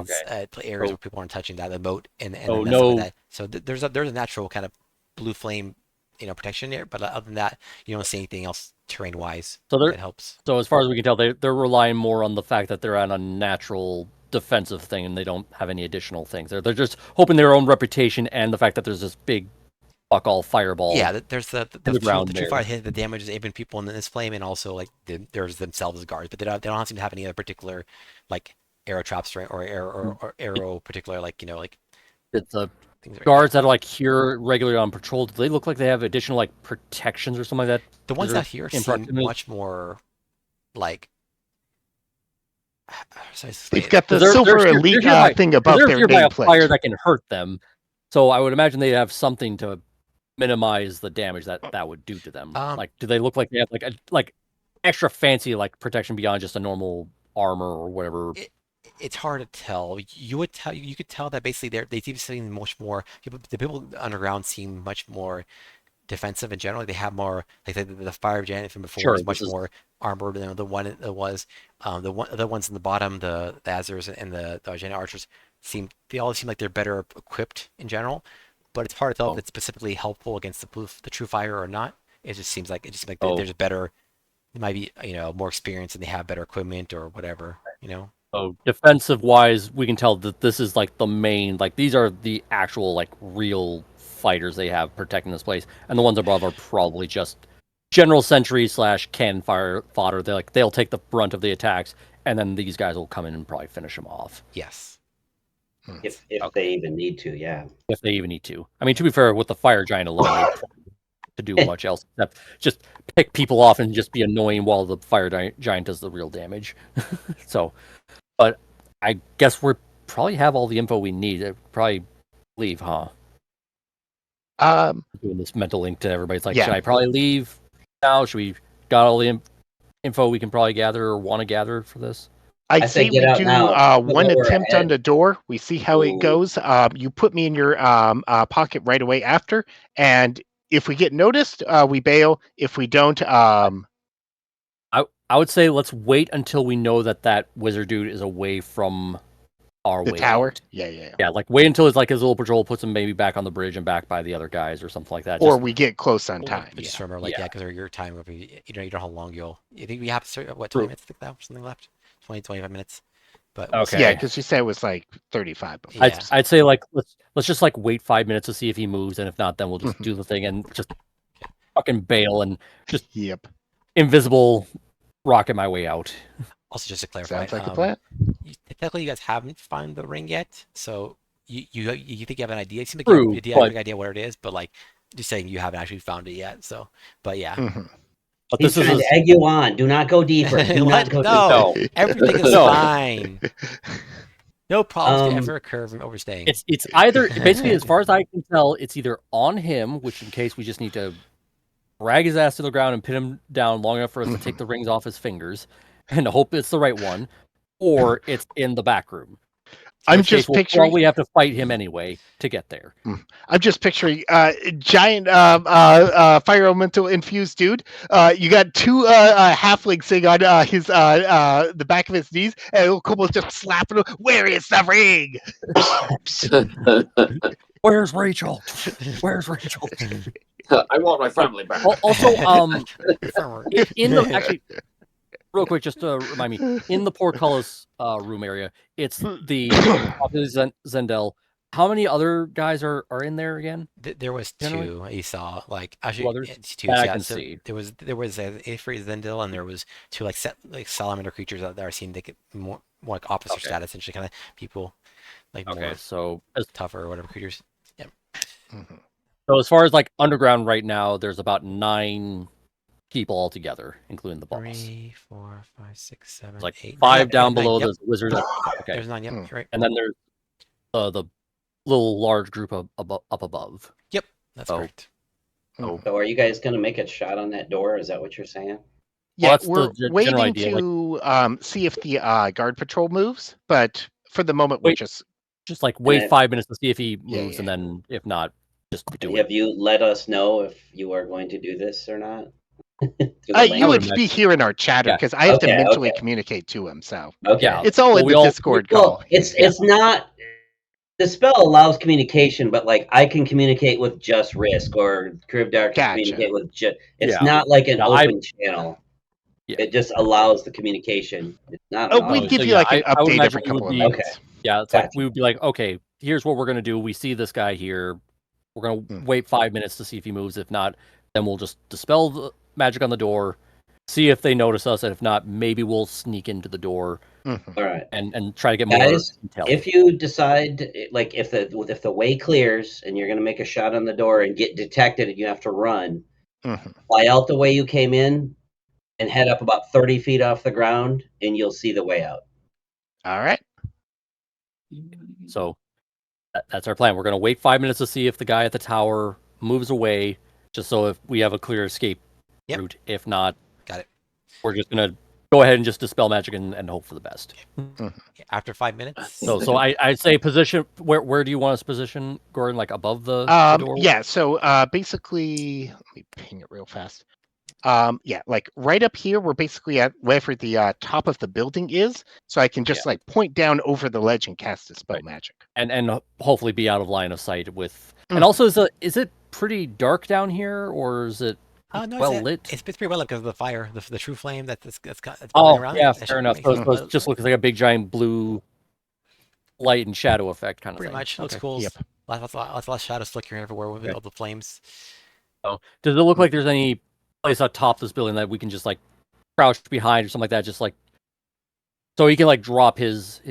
areas where people aren't touching that, the moat and stuff like that. So there's a natural kind of blue flame, protection there. But other than that, you don't see anything else terrain wise. So that helps. So as far as we can tell, they're relying more on the fact that they're on a natural defensive thing and they don't have any additional things. They're just hoping their own reputation and the fact that there's this big fuck all fireball. Yeah, there's the ground true there. fire hit, the damage is even people in this flame, and also like there's themselves as guards, but they don't seem to have any other particular like arrow traps or arrow particular like It's the things. guards that are like here regularly on patrol. Do they look like they have additional like protections or something like that? The ones They're out here in seem proximity? much more like. They've got the They're- silver they're elite hereby- thing above they're their here by a fire nameplate. that can hurt them. So I would imagine they have something to minimize the damage that would do to them. Like, do they look like they have like extra fancy like protection beyond just a normal armor or whatever? It's hard to tell. You could tell that basically they seem much more. The people underground seem much more defensive in general. They have more like the fire giant from before Sure, is much more armored than the one it was. The ones in the bottom, the Azers and the giant archers they all seem like they're better equipped in general. But it's hard to tell if it's specifically helpful against the true fire or not. It just seems like there's better. They might be more experienced and they have better equipment or whatever. So defensive wise, we can tell that this is like the main, like these are the actual like real fighters they have protecting this place, and the ones above are probably just general sentries / cannon fire fodder. They'll take the brunt of the attacks, and then these guys will come in and probably finish them off. Yes. If they even need to, yeah. If they even need to. I mean, to be fair, with the fire giant alone, they to do much else except just pick people off and just be annoying while the fire giant does the real damage. So, but I guess we probably have all the info we need. I'd probably leave, huh? Doing this mental link to everybody. It's like, should I probably leave now? Should we got all the info we can probably gather or want to gather for this? I'd say we do one attempt on the door. We see how it goes. You put me in your pocket right away after, and if we get noticed, we bail. If we don't, I would say let's wait until we know that wizard dude is away from our the way tower. out. Yeah. Like wait until it's like his little patrol puts him maybe back on the bridge and back by the other guys or something like that. Or we get close on time. Just remember, because of your time, you don't know how long you think we have what 20 minutes to think that something left, 20-25 minutes. But we'll Okay. see. Yeah, because you said it was like 35. Yeah. I'd say like let's just like wait 5 minutes to see if he moves, and if not, then we'll just do the thing and just fucking bail and just Yep. invisible rocket my way out. Also, just to clarify, Sounds like a plan. technically you guys haven't found the ring yet, so you think you have an idea. It seems like True, you have a but- big idea what it is, but like just saying you haven't actually found it yet. So, but yeah. Mhm. But He's this trying is to egg you on. Do not go deeper. Do not What? go No. deeper. Everything is No. fine. No problems could Um, ever occur from overstaying. it's either basically as far as I can tell, it's either on him, which in case we just need to drag his ass to the ground and pin him down long enough for us to take the rings off his fingers and hope it's the right one, or it's in the back room. In I'm which case just we'll picturing. probably have to fight him anyway to get there. I'm just picturing giant fire elemental infused dude. You got two halflings sitting on his the back of his knees, and Kobold's just slapping him. Where is the ring? Where's Rachel? Where's Rachel? I want my family back. Also, Farmer. in the actually, real quick, just to remind me, in the portcullis room area, it's the Zendel. How many other guys are in there again? There was Generally? two you saw, like Two actually others? it's two. That I Yeah, can so see. there was a Ifrit Zendil, and there was two like salamander creatures that are seen. They get more like opposite Okay. status, and kind of people like Okay, more so tougher or whatever creatures. Mhm. so as far as like underground right now, there's about 9 people altogether, including the boss. 3, 4, 5, 6, 7, It's like 8. 5 Yeah, down there's 9, below. yep. There's a wizard. Okay, There's 9. Yep, Hmm. you're right. and then there's the little large group up above. That's Oh. correct. So are you guys going to make a shot on that door? Is that what you're saying? Yeah, that's the we're general waiting idea, like- to see if the guard patrol moves, but for the moment we're Wait. just Just like wait I- 5 minutes to see if he Yeah, moves, yeah. and then if not, just do it. Have you let us know if you are going to do this or not? Through the you link? would be hearing our chatter Yeah. because I have to Okay, mentally okay. communicate to him. So Okay. Yeah. it's all Well, in we the all- Discord Well, call. it's not. The spell allows communication, but like I can communicate with just Risk, or Cribdar can Gotcha. communicate with just. It's Yeah. not like an No, open channel. Yeah. It just allows the communication. It's not. Oh, an we'd auto- give so you yeah, like an I would update imagine every we would couple of be- minutes. Yeah, it's like Gotcha. we would be like, okay, here's what we're gonna do. We see this guy here. We're gonna Hmm. wait 5 minutes to see if he moves. If not, then we'll just dispel the magic on the door, see if they notice us, and if not, maybe we'll sneak into the door Mhm. All right. and try to get more Guys, intel. if you decide, like, if the way clears and you're gonna make a shot on the door and get detected and you have to run, Mhm. fly out the way you came in and head up about 30 feet off the ground, and you'll see the way out. All right. So that's our plan. We're gonna wait 5 minutes to see if the guy at the tower moves away, just so if we have a clear escape Yep. route. If not, Got it. we're just gonna go ahead and just dispel magic and hope for the best. After 5 minutes. So I'd say position. Where do you want us to position, Gordon? Like above the door? Yeah, so basically let me ping it real fast. Yeah, like right up here, we're basically at wherever the top of the building is, so I can just like point down over the ledge and cast dispel Right. magic. and hopefully be out of line of sight with. Mm. And also, is it pretty dark down here, or is it No, well it's, lit? it's pretty well lit because of the fire, the true flame that's burning Oh, around. yeah, That fair should enough. make So, it- it just looks like a big giant blue light and shadow effect kind of pretty thing. much looks Okay. cool. Yep. Lots of shadows flickering everywhere with Okay. all the flames. So, does it look like there's any place atop this building that we can just like crouch behind or something like that? Just like so he can like drop his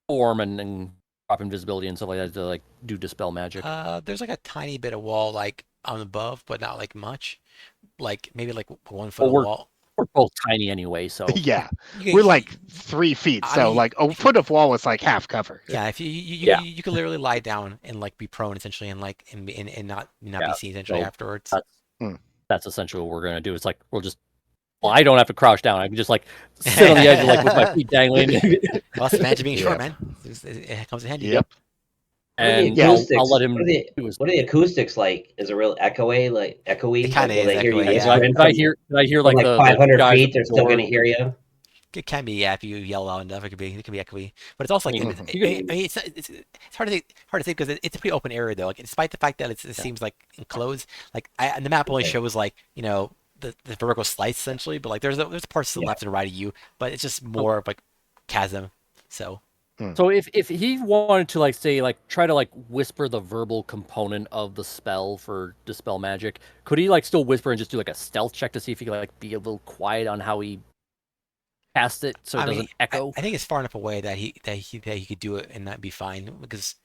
form and drop invisibility and stuff like that to like do dispel magic. There's like a tiny bit of wall like on above, but not like much. Like maybe like 1 foot of we're- wall. We're both tiny anyway, so Yeah, You can- we're like 3 feet, I so mean, like a foot of wall is like half cover. yeah. If Yeah. you could literally lie down and like be prone essentially and like and not Yeah, be seen essentially so afterwards. that's essentially what we're gonna do. It's like we'll just. Well, I don't have to crouch down. I can just like sit on the edge, like with my feet dangling, Well, that's the advantage of being short, Yep. man. It comes in handy. Yep. and the acoustics, I'll let him What are the, do his. what are the acoustics like? Is it real echoey? Like echoey? It kinda Like, will is they hear you echoey, Did yeah. whispering I hear? Did I hear from like the 500 guys feet? at They're the still door? going to hear you. It can be, yeah, if you yell loud enough, it can be echoey. But it's also like Mhm. I mean, it's hard to say because it's a pretty open area though. Like despite the fact that it seems like enclosed, like and the map only Okay. shows like the vertical slice essentially, but like there's parts to the left and right of you, but it's just more of like chasm So So if he wanted to like say like try to like whisper the verbal component of the spell for dispel magic, could he like still whisper and just do like a stealth check to see if he could like be a little quiet on how he cast it so it doesn't echo? I think it's far enough away that he could do it and not be fine because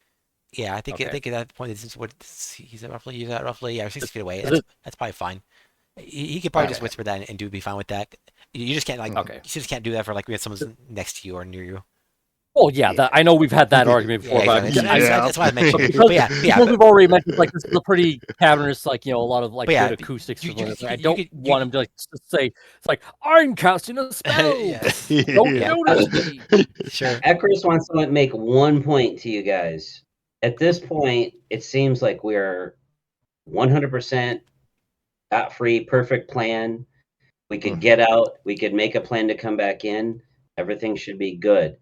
yeah, I think Okay. at that point this is what he's at roughly 6 feet away. Is it- That's probably fine. He could probably just Okay. whisper that and be fine with that. You just can't like Okay. you just can't do that for like when someone's next to you or near you. Well, yeah, Yeah. I know we've had that argument before, Yeah, but exactly. Yeah. That's why I mentioned. but it. because, But yeah, because we've already mentioned like this is a pretty cavernous, like a lot of like But yeah, good acoustics. you- or you- whatever. you- I you don't could- want him to like to say it's like I'm casting a spell. Yes. Don't Yeah. notice me. Sure. Ekris wants to make one point to you guys. At this point, it seems like we're 100% got free, perfect plan. We could get out. We could make a plan to come back in. Everything should be good.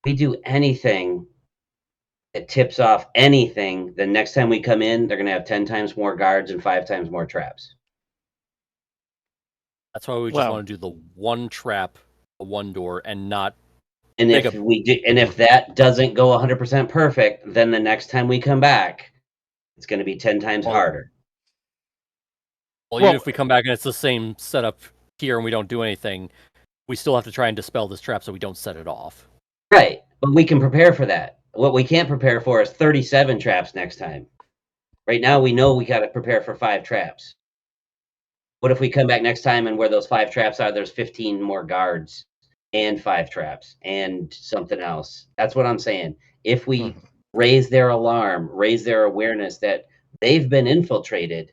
We do anything that tips off anything, the next time we come in, they're going to have 10 times more guards and 5 times more traps. That's why we just Well- want to do the one trap, the one door, and not. And Make if a- we do, and if that doesn't go 100% perfect, then the next time we come back, it's going to be 10 times Well, harder. Well, even Well- if we come back and it's the same setup here and we don't do anything, we still have to try and dispel this trap so we don't set it off. Right, but we can prepare for that. What we can't prepare for is 37 traps next time. Right now, we know we got to prepare for 5 traps. What if we come back next time and where those 5 traps are, there's 15 more guards and 5 traps and something else? That's what I'm saying. If we raise their alarm, raise their awareness that they've been infiltrated,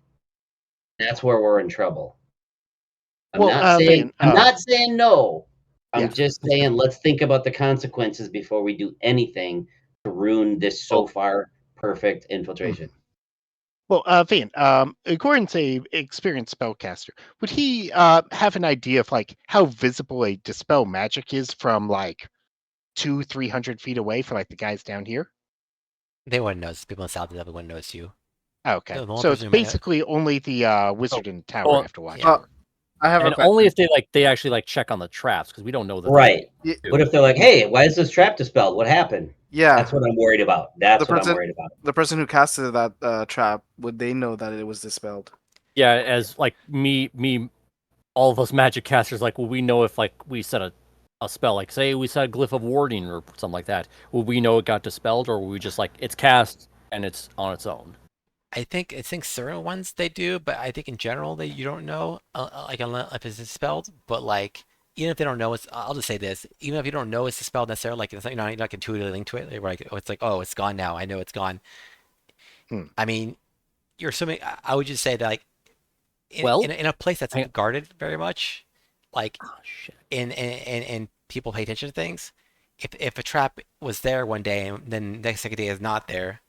that's where we're in trouble. I'm not saying no. I'm Yeah. just saying let's think about the consequences before we do anything to ruin this so far perfect infiltration. Well, Van, Gordon's a experienced spellcaster. Would he have an idea of like how visible a dispel magic is from like 200-300 feet away for like the guys down here? They wouldn't notice. People in South Devon wouldn't notice you. Okay, The only so it's person who might- basically only the wizard in the tower well, have to watch yeah. out. I have And a only if they actually check on the traps because we don't know that. Right. Yeah. What if they're like, hey, why is this trap dispelled? What happened? yeah. That's what I'm worried about. That's The what person- I'm worried about. The person who casted that trap, would they know that it was dispelled? Yeah, as like me, all of us magic casters, like, will we know if like we set a spell, like say we set a glyph of warding or something like that? Will we know it got dispelled, or will we just like it's cast and it's on its own? I think certain ones they do, but I think in general you don't know, like unless if it's dispelled. But like even if they don't know, I'll just say this: even if you don't know it's dispelled necessarily, like it's not, you're not like intuitively linked to it. It's like oh, it's gone now. I know it's gone. I mean, you're assuming. I would just say that like in a place that's guarded very much, like shit. and people pay attention to things. If a trap was there one day and then next second day is not there,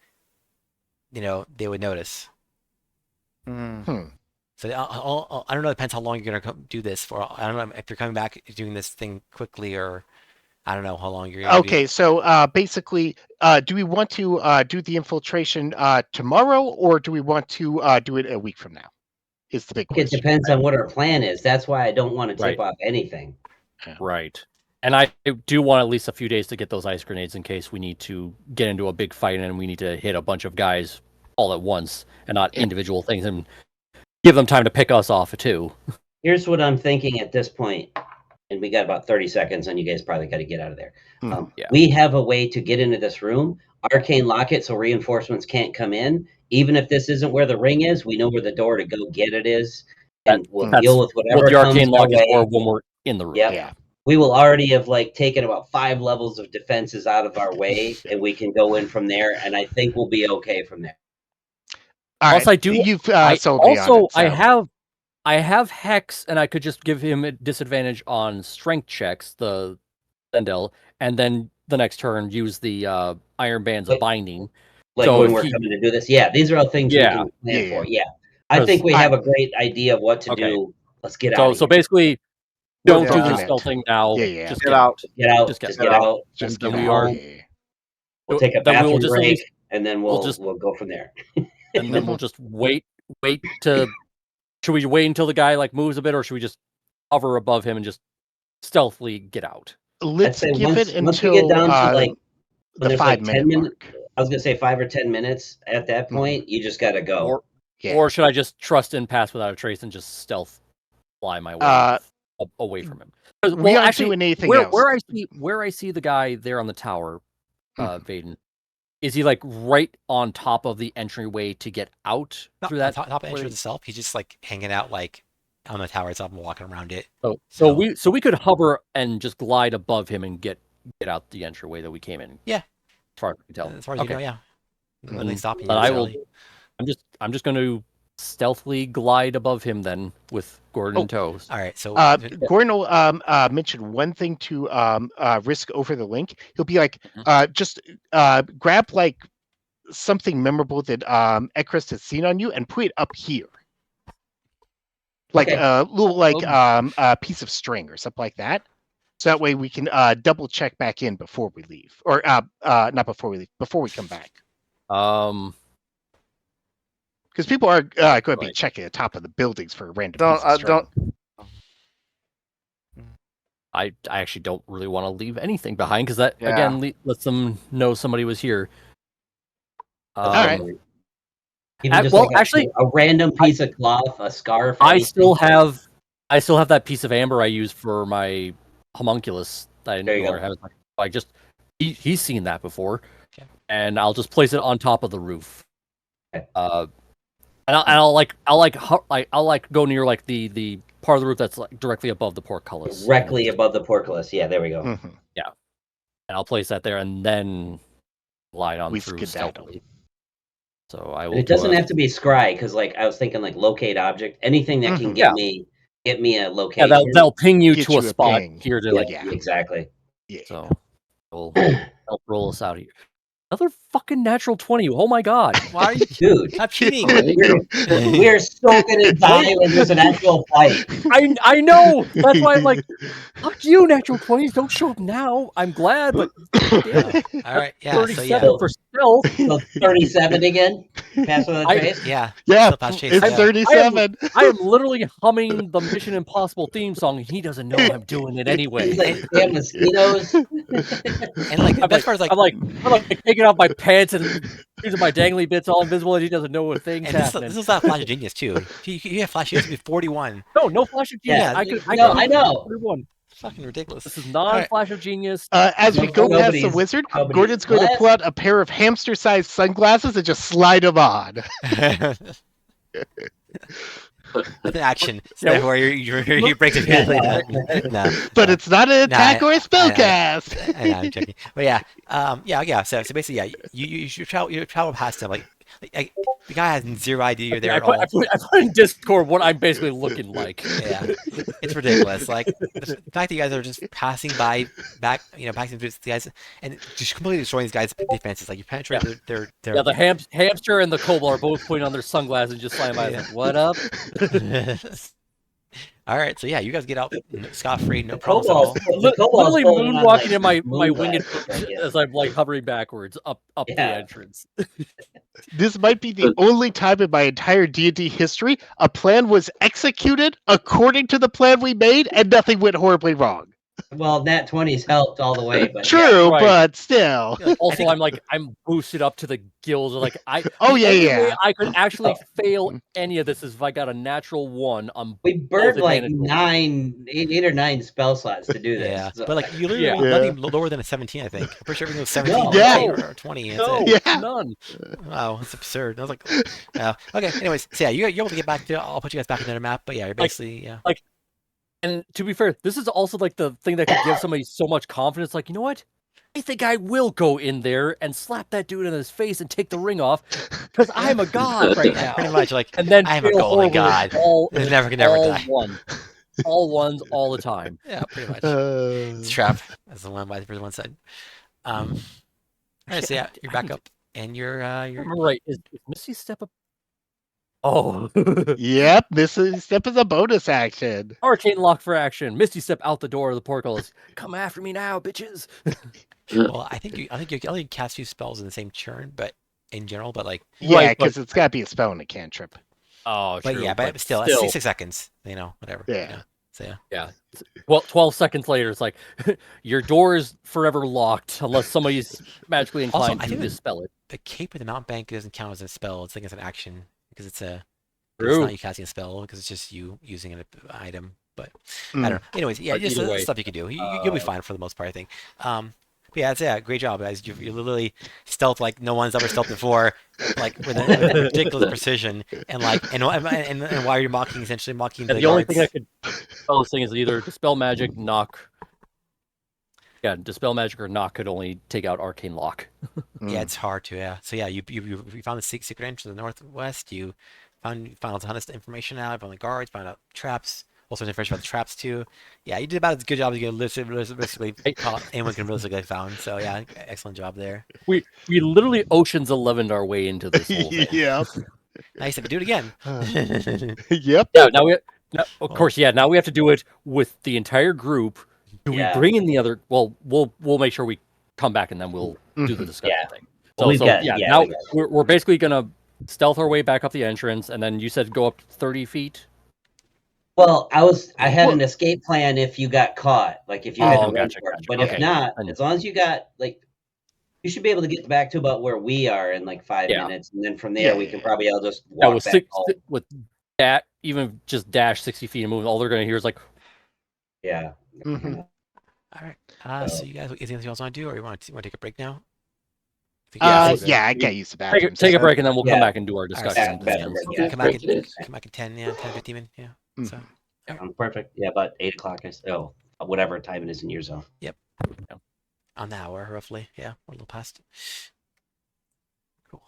they would notice. So I don't know. It depends how long you're gonna do this for. I don't know if you're coming back doing this thing quickly, or I don't know how long you're gonna Okay, so basically, do we want to do the infiltration tomorrow, or do we want to do it a week from now? Is the big It question. depends on what our plan is. That's why I don't want to tip Right. off anything. Right. And I do want at least a few days to get those ice grenades in case we need to get into a big fight and we need to hit a bunch of guys all at once and not individual things, and give them time to pick us off too. Here's what I'm thinking at this point, and we got about 30 seconds, and you guys probably got to get out of there. Yeah. We have a way to get into this room, arcane lock it so reinforcements can't come in. Even if this isn't where the ring is, we know where the door to go get it is, and we'll deal with whatever What the comes arcane our lock is way. for when we're in the room. Yep. Yeah. We will already have taken about 5 levels of defenses out of our way, and we can go in from there, and I think we'll be okay from there. All Plus, right, I do. You've I sold me on also it, so. I have Hex, and I could just give him a disadvantage on strength checks, the Zendel, and then the next turn use the Iron Bands of Binding. Like So when if we're he- coming to do this, yeah, these are all things we can plan for. Yeah, I Because think we have a great idea of what to Okay. do. Let's get out. So basically, We'll don't do the document. spell thing now. Yeah. Just Get get out. Get out. Just Just get get out. Just then get we out. are- Yeah. We'll take a then we will bathroom just at break, least- and then we'll we'll go from there. and then we'll just wait to. Should we wait until the guy moves a bit, or should we just hover above him and just stealthily get out? let's say give it once we get until down to like when the there's 5 like minute 10 minutes, mark. I was gonna say 5 or 10 minutes. At that point, you just gotta go. Or Yeah. or should I just trust and pass without a trace and just stealth fly my way away from him? We aren't doing anything else. Where I see the guy there on the tower, Vaden, is he like right on top of the entryway to get out Not through on that? top of the entrance itself. He's just like hanging out like on the tower itself and walking around it. So we could hover and just glide above him and get out the entryway that we came in. Yeah. As far as I can tell. As far as you know, yeah. Nothing stopping you. But I will. necessarily. I'm just going to stealthily glide above him then with Gordon in tow. All right. So Gordon will mention one thing to risk over the link. He'll be like, just grab like something memorable that Ekrist has seen on you and put it up here. Like a little like piece of string or something like that. So that way we can double check back in before we leave. Or not before we leave, before we come back. Because people are going to be checking the top of the buildings for a random piece of string. I actually don't really want to leave anything behind because that again lets them know somebody was here. All right. Even just actually, a random piece of cloth, a scarf. I still have that piece of amber I used for my homunculus. I didn't know have it. He's seen that before, and I'll just place it on top of the roof. And I'll go near like the part of the roof that's like directly above the portcullis. Directly above the portcullis. Yeah, there we go. Mm-hmm. Yeah, and I'll place that there and then glide on through stealthily. So I will. It doesn't have to be scry because, like, I was thinking, like, locate object, anything that can get me a location. Yeah, they'll ping you to a spot here to exactly. Yeah. So we'll help roll us out here. Another fucking natural 20. Oh my god. Why are you dude? Stop cheating. We're so gonna die when there's an actual fight. I know. That's why I'm like, fuck you, natural 20s. Don't show up now. I'm glad, but all right, yeah. 37 for stealth. So 37 again. Pass with a trace. Yeah. It's 37. I am literally humming the Mission Impossible theme song, and he doesn't know I'm doing it anyway. He's like, damn mosquitoes. And like the best part is like I'm like taking off my pants and using my dangly bits all invisible, and he doesn't know what thing's happening. This is not Flash of Genius too. You have Flash. You have to be 41. No Flash of Genius. Yeah, I know. 41. Fucking ridiculous. This is non-Flash of Genius. As we go past the wizard, Gordon's going to pull out a pair of hamster-sized sunglasses and just slide them on. With action, where you break the no. But it's not an attack or a spellcast. I know, I'm joking. But yeah. So basically, you travel past him like the guy has zero idea you're there at all. I put in Discord what I'm basically looking like. Yeah, it's ridiculous. Like the fact that you guys are just passing through these guys and just completely destroying these guys' defenses. Like you penetrate their the hamster and the kobold are both putting on their sunglasses and just slamming by. Like, what up? All right, so yeah, you guys get out scot-free, no problems at all. Literally moonwalking in my winged as I'm like hovering backwards up the entrance. This might be the only time in my entire D&D history a plan was executed according to the plan we made and nothing went horribly wrong. Well, Nat 20's helped all the way, but true, but still. Also, I'm boosted up to the gills. Like I could actually fail any of this is if I got a natural 1 on. We burned like 8 or 9 spell slots to do this. Yeah, so. but like you literally nothing lower than a 17. I think. I'm pretty sure everything was 17 or 20. None. Wow, that's absurd. I was like, okay. Anyways, so yeah, you're able to get back to. I'll put you guys back in the map. But yeah, you're basically And to be fair, this is also like the thing that could give somebody so much confidence. Like, you know what? I think I will go in there and slap that dude in his face and take the ring off because I'm a god right now. Pretty much, like, and then I'm a golden god. It's never can never die. All ones, all the time. Yeah, pretty much. It's trap. That's the one by the one side. All right, so yeah, you're back up, and you're right. Is Misty Step up? Oh. Yep, Misty Step is a bonus action. Arcane lock for action. Misty Step out the door of the portcullis. Come after me now, bitches. Well, I think you only cast 2 spells in the same turn, but in general, but like because it's got to be a spell and a cantrip. Oh, but true. Yeah, but still, 6 seconds. Whatever. Yeah. So yeah. Yeah. Well, 12 seconds later, it's like your door is forever locked unless somebody's magically Also, inclined I to think dispel it. the Cape of the Mountain Bank doesn't count as a spell. It's like it's an action because it's a. 'Cause it's True. not you casting a spell because it's just you using an item. But I Mm. don't know. Anyways, yeah, But just either way, stuff you can do. You'll be fine for the most part, I think. But yeah, great job, guys. You're literally stealth like no one's ever stealthed before, like with ridiculous precision. And why are you mocking? Essentially mocking yeah, the the only guards. thing I could spell this thing is either dispel magic, knock. Yeah, dispel magic or knock could only take out arcane lock. Yeah, Mm. it's hard to. Yeah. So yeah, you found the secret entrance to the northwest. You found a ton of information out about the guards. Found out traps. Also information about the traps too. Yeah, you did about as good job as you can realistically anyone can realistically have found. So yeah, excellent job there. We literally Ocean's 11'd our way into this whole thing. Yeah. Nice. If you do it again. Yep. Yeah, now of Well, course, yeah, now we have to do it with the entire group. Do we Yeah. bring in the other? Well, we'll make sure we come back and then we'll do the Mhm. discussion Yeah. thing. Well, we've got- yeah, yeah, now we got- we're basically gonna stealth our way back up the entrance, and then you said go up 30 feet. Well, I had Well- an escape plan if you got caught, like if you had to Oh, run gotcha, for it. gotcha. But if Okay. not, And- as long as you got like, you should be able to get back to about where we are in like 5 Yeah. minutes, and then from there Yeah, we yeah, can yeah. probably all just Yeah, walk with back home. with that, even just dash 60 feet and move, all they're gonna hear is like, Yeah. Mhm. all right. So you guys, anything else you want to do, or you want to take a break now? I think you guys are good. Yeah, I gotta use the bathroom. take a break, and then we'll come Yeah. back and do our All right, discussion. back to break, yeah. Come back Break it is. come back in 10, yeah, 10, 15 minutes, yeah. So Perfect. Yeah, about 8 o'clock. Whatever time it is in your zone. on the hour roughly, yeah, or a little past. Cool.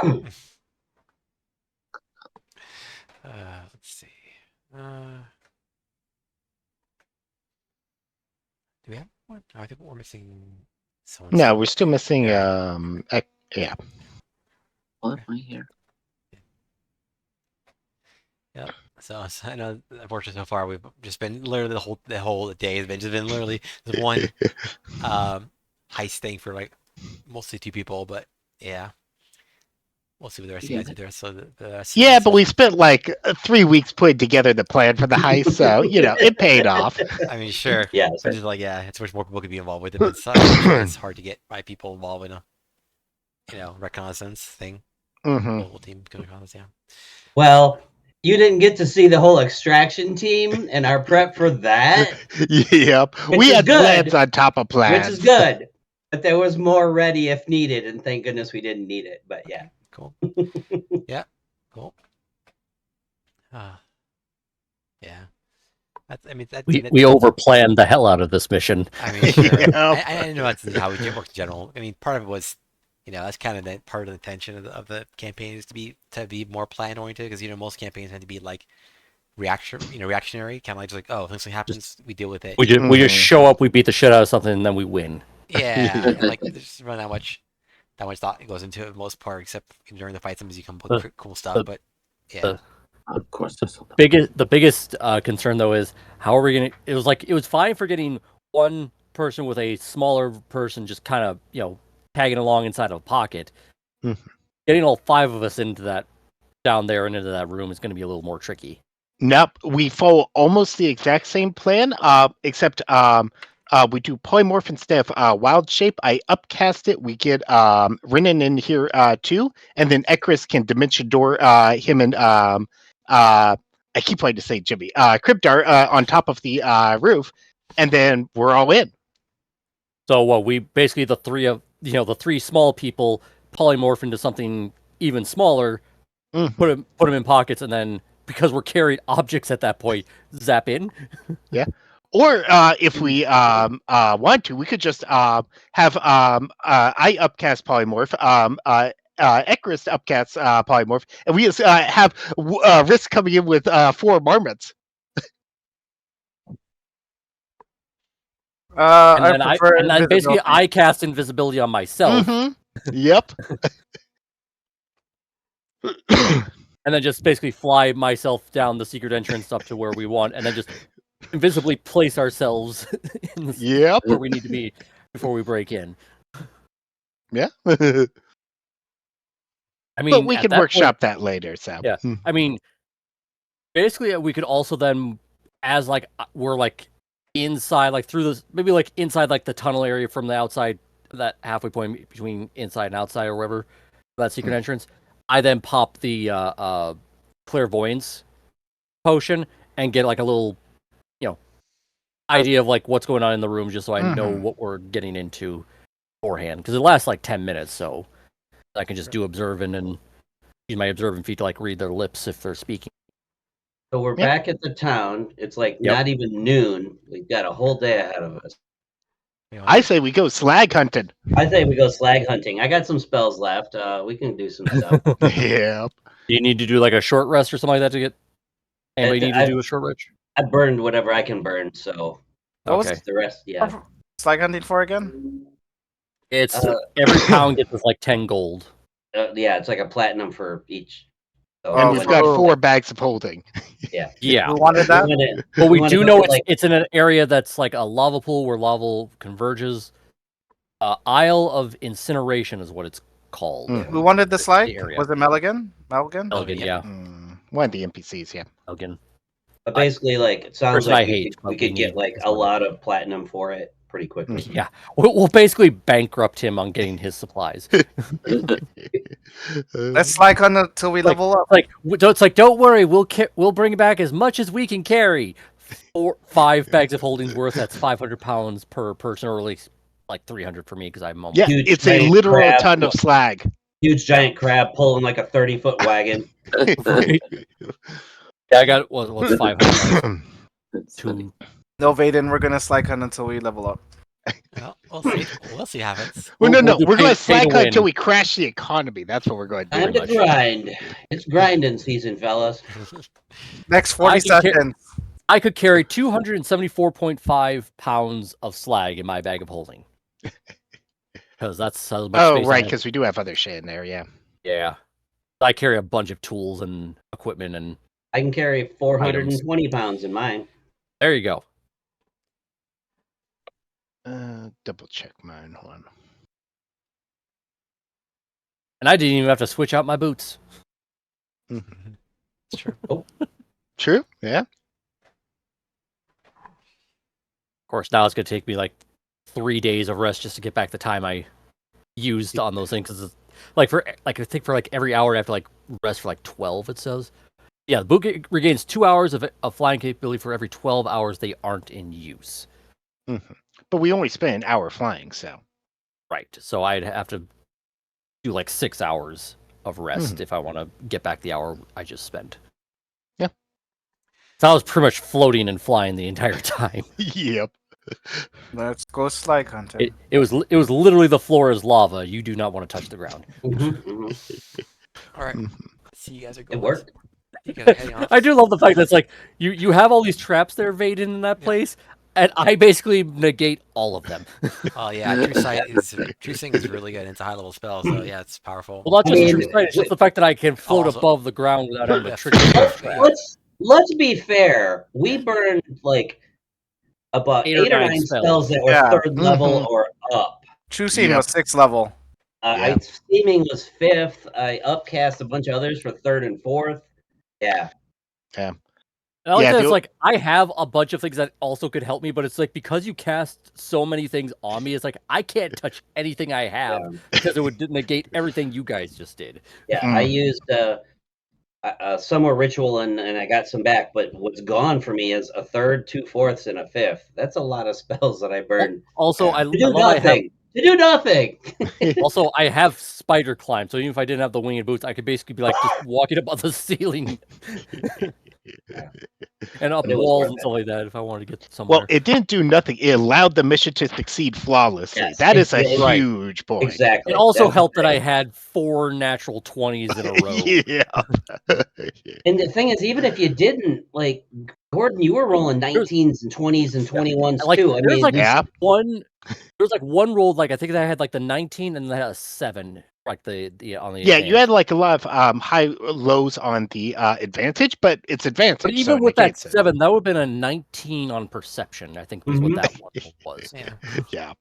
Let's see. Do we have one? I think we're missing someone. No, we're still missing. Yeah. Yeah. What am I here? Yep. So I know, unfortunately, so far we've just been literally the whole day has been just been literally this one heist thing for like mostly 2 people, but yeah, we'll see what the rest of you guys do there. So the rest of Yeah, the but we session- spent like 3 weeks putting together the plan for the heist, so it paid off. I mean, sure, Yeah, but just like it's much more people could be involved with it, but it's unfortunately it's hard to get 5 people involved in a reconnaissance thing. Hmm. Global team reconnaissance, yeah. Well, you didn't get to see the whole extraction team and our prep for that, Yep, Which we is had good. plans on top of plans, which is good. But there was more ready if needed, and thank goodness we didn't need it. But yeah. Cool. Yeah. Cool. Yeah. We overplanned the hell out of this mission. I mean, sure. Yep. I know that's how it works in general. I mean, part of it was, that's kind of the part of the tension of the campaign is to be more plan oriented because most campaigns tend to be like reactionary, kind of like oh, if something happens, we deal with it. We just show up, we beat the shit out of something, and then we win. Yeah, and like there's not that much thought goes into it for the most part, except during the fight sometimes you come up with cool stuff. But yeah, Of course. The biggest concern though is how are we gonna? It was fine for getting one person with a smaller person just kind of tagging along inside of a pocket. Mhm. Getting all 5 of us into that down there and into that room is going to be a little more tricky. Nope, we follow almost the exact same plan, except we do polymorph instead of wild shape. I upcast it. We get Renan in here too, and then Ekris can dimension door him and I keep wanting to say Jimmy Cryptar on top of the roof, and then we're all in. So we basically the 3 small people polymorph into something even smaller, Mhm. put them in pockets, and then because we're carrying objects at that point, zap in. Or if we want to, we could just have I upcast polymorph, Ekris upcast polymorph, and we just have Risk coming in with 4 marmots. And I then prefer basically invisibility. I cast invisibility on myself, Mhm. Yep. and then just basically fly myself down the secret entrance up to where we want, and then just invisibly place ourselves in the Yep. where we need to be before we break in. Yeah. I mean, But we at can that workshop point, that later. So yeah. I mean, basically, we could also then, as like we're like inside, like through this, maybe like inside like the tunnel area from the outside, that halfway point between inside and outside or whatever, that secret entrance. I then pop the clairvoyance potion and get like a little, idea of like what's going on in the room, just so I know what we're getting into beforehand. Because it lasts like 10 minutes, so I can just do observing and use my observing feat to like read their lips if they're speaking. So we're Yep. back at the town. It's like Yep. not even noon. We've got a whole day ahead of us. I say we go slag hunting. I say we go slag hunting. I got some spells left. We can do some stuff. Yep. Do you need to do like a short rest or something like that to get? Anybody need to I- do a short rest? I burned whatever I can burn, so What was Okay. the rest, yeah. Slag hunting for again? It's every pound gets us like 10 gold. Yeah, it's like a platinum for each. So And Oh, we've when- got so- 4 bags of holding. Yeah. Yeah. We wanted that? But we wanna do go know to, it's in an area that's like a lava pool where lava converges. Isle of Incineration is what it's called. Who wanted the slag? The area. Was it Meligan? Melgan? Elgin, yeah. One of the NPCs, yeah. Elgin. But basically, like, it sounds Person like I hate, we but could we get need like this a one. lot of platinum for it pretty quickly. Yeah. We'll basically bankrupt him on getting his supplies. Let's slag hunt until we level up. It's like, don't worry, we'll bring back as much as we can carry. 5 bags of holdings worth. That's 500 pounds per person, or at least like 300 for me because I'm almost. Yeah, Huge it's a giant literal crab. ton of slag. Huge giant crab pulling like a 30-foot wagon. Yeah, I got what's 500 pounds? That's funny. Two. No, Vaden, we're gonna slag hunt until we level up. Well, we'll see. We'll see how happens. Well, We'll no, do we're going pay to slack to hunt until win. we crash the economy. That's what we're going to do. Time to Pretty much. grind. It's grinding season, fellas. Next 40 I can seconds. I could carry 274.5 pounds of slag in my bag of holding. Because that's how much Oh, space I right, have. because we do have other shit in there. Yeah. Yeah. I carry a bunch of tools and equipment, and I can carry 420 pounds in mine. there you go. Double check mine. Hold on. And I didn't even have to switch out my boots. Mhm. It's true. True. Yeah. Of course, now it's going to take me like 3 days of rest just to get back the time I used on those things. 'Cause it's, I think for like every hour I have to like rest for like 12. It says. Yeah, the boot regains 2 hours of flying capability for every 12 hours they aren't in use. Mhm. But we only spent an hour flying, so. Right. So I'd have to do like 6 hours of rest if I want to get back the hour I just spent. Yeah. So I was pretty much floating and flying the entire time. Yep. Let's go slide hunting. It was literally the floor is lava. You do not want to touch the ground. All right. Mhm. See, you guys are It going. worked. You guys are heading off. I do love the fact that it's like you have all these traps there, Vaden, in that place, and I basically negate all of them. Oh yeah, True Sight is really good. It's a high level spell, so yeah, it's powerful. Well, not just I mean, true sight, it's just the fact that I can float also- above the ground without having to Yeah, trigger yeah. the trap. Let's be fair. We burned like about 8 or 8 or 9 9 spells. spells that were Yeah. third level Mhm. or up. True Seeing Yep. was 6th level. Yeah. Steaming was 5th. I upcast a bunch of others for 3rd and 4th. Yeah. And I like Yeah, that the it's o- like I have a bunch of things that also could help me, but it's like because you cast so many things on me, it's like I can't touch anything I have because it would negate everything you guys just did. Yeah. I Mm. used Summer Ritual and I got some back, but what's gone for me is a 3rd, 2/4, and a 5th. That's a lot of spells that I burned. Also, Yeah. I To do love I have nothing. To do nothing. also I have spider climb, so even if I didn't have the winged boots, I could basically be like just walking up on the ceiling and up But it was walls worth and it. stuff like that if I wanted to get somewhere. Well, it didn't do nothing. It allowed the mission to succeed flawlessly. Yes, That is a right. huge point. Exactly. It also That's helped the that I thing. had 4 natural 20s in a row. Yeah. And the thing is, even if you didn't, like, Gordon, you were rolling 19s and 20s and 21s Like too. I there's mean, like Yeah. one roll, like I think that I had like the 19 and then I had a 7, like the on the Yeah, you had advantage. like a lot of high lows on the advantage, but it's advantage. But so even it with that negates it. 7, that would have been a 19 on perception, I think was what that one was. Yeah. Yeah.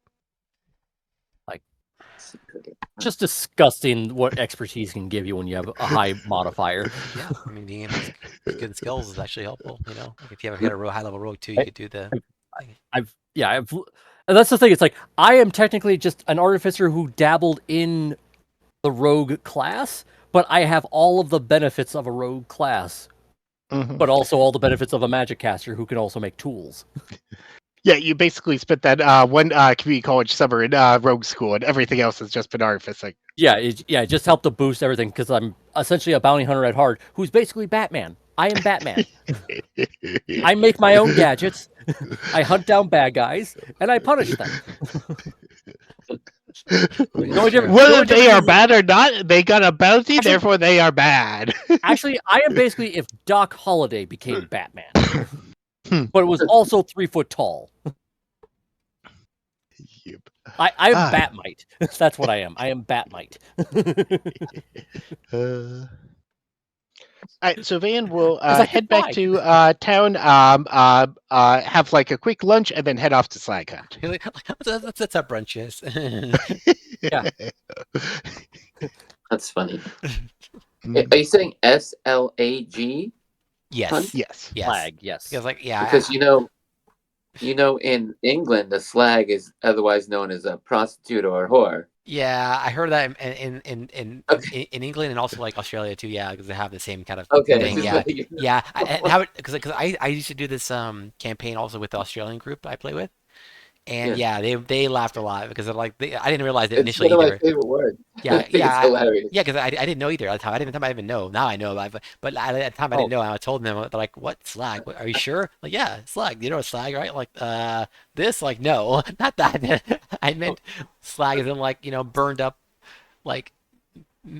Just disgusting what expertise can give you when you have a high modifier. Yeah. I mean, being able to good skills is actually helpful. You know, like if you ever got a real high level rogue too, you could do the. And that's the thing. It's like I am technically just an artificer who dabbled in the rogue class, but I have all of the benefits of a rogue class, Mhm. but also all the benefits of a magic caster who can also make tools. Yeah, you basically spent that one community college summer in rogue school, and everything else has just been artificing. Yeah, it just helped to boost everything because I'm essentially a bounty hunter at heart, who's basically Batman. I am Batman. I make my own gadgets. I hunt down bad guys and I punish them. The only difference- the Whether only they difference are is- bad or not, they got a bounty, Actually- therefore they are bad. Actually, I am basically if Doc Holliday became Batman, but it was also 3 foot tall. Yep. I'm Ah. Batmite. That's what I am. I am Batmite. All right, so Van will I head can back fly. to town, have like a quick lunch, and then head off to Slag Hunt. That's our brunches. That's funny. Mm. Are you saying SLAG? Yes. Yes. Yes. Flag, yes. Because like yeah. Because in England, the slag is otherwise known as a prostitute or a whore. Yeah, I heard that in Okay. in England and also like Australia too. Yeah, because they have the same kind of Okay. thing. Yeah, yeah. And how because I used to do this campaign also with the Australian group I play with, And yeah, they laughed a lot because I didn't realize it It's initially one of my either. favorite words. Yeah, I think it's hilarious. yeah, because I didn't know either at the time. I didn't even know. Now I know, but at the time I didn't know. And I told them, they're like, "What slag? What, are you sure?" Like, yeah, slag. You know what slag, right? Like, this? Like, no, not that. I meant slag as in like burned up, like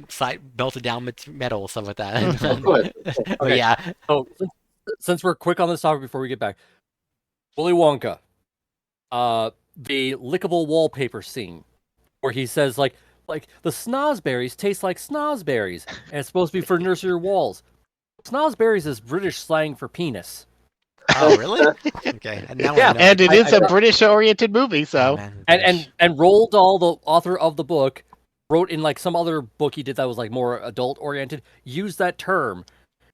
side melted down metal, stuff like that. Of course. But Okay. yeah, So since we're quick on this topic before we get back, Willy Wonka, the lickable wallpaper scene where he says like the snozberries taste like snozberries, and it's supposed to be for nursery walls. Snozberries is British slang for penis. oh really? Okay, and now Yeah, I know. And it is a I- British-oriented movie, Oh so man, the and British. Roald Dahl, the author of the book, wrote in like some other book he did that was like more adult oriented, used that term.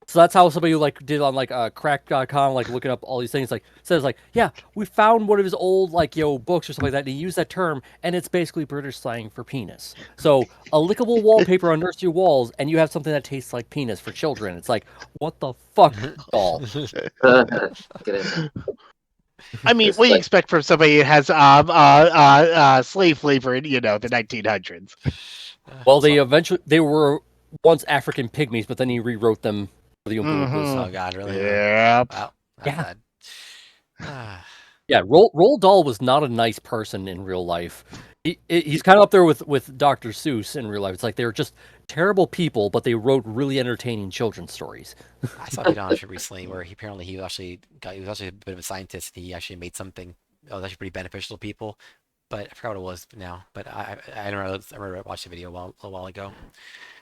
So that's how somebody like did on like crack.com, like looking up all these things, like says like, yeah, we found one of his old like books or something like that, and he used that term, and it's basically British slang for penis. So a lickable wallpaper on nursery walls, and you have something that tastes like penis for children. It's like, what the fuck, doll? Get in. I mean, It's what do you like- expect from somebody that has slave labor in the 1900s? Well, they were once African pygmies, but then he rewrote them for the Oompa Loompas. Oh God, really? Yep. Wow, that's Yeah. bad. Ah. Yeah, Roald Dahl was not a nice person in real life. He's kind of up there with Dr. Seuss in real life. It's like they were just terrible people, but they wrote really entertaining children's stories. I saw a video on it recently where he was actually a bit of a scientist. And he actually made something that was actually pretty beneficial to people, but I forgot what it was now. But I don't know. I remember I watched the video a while ago.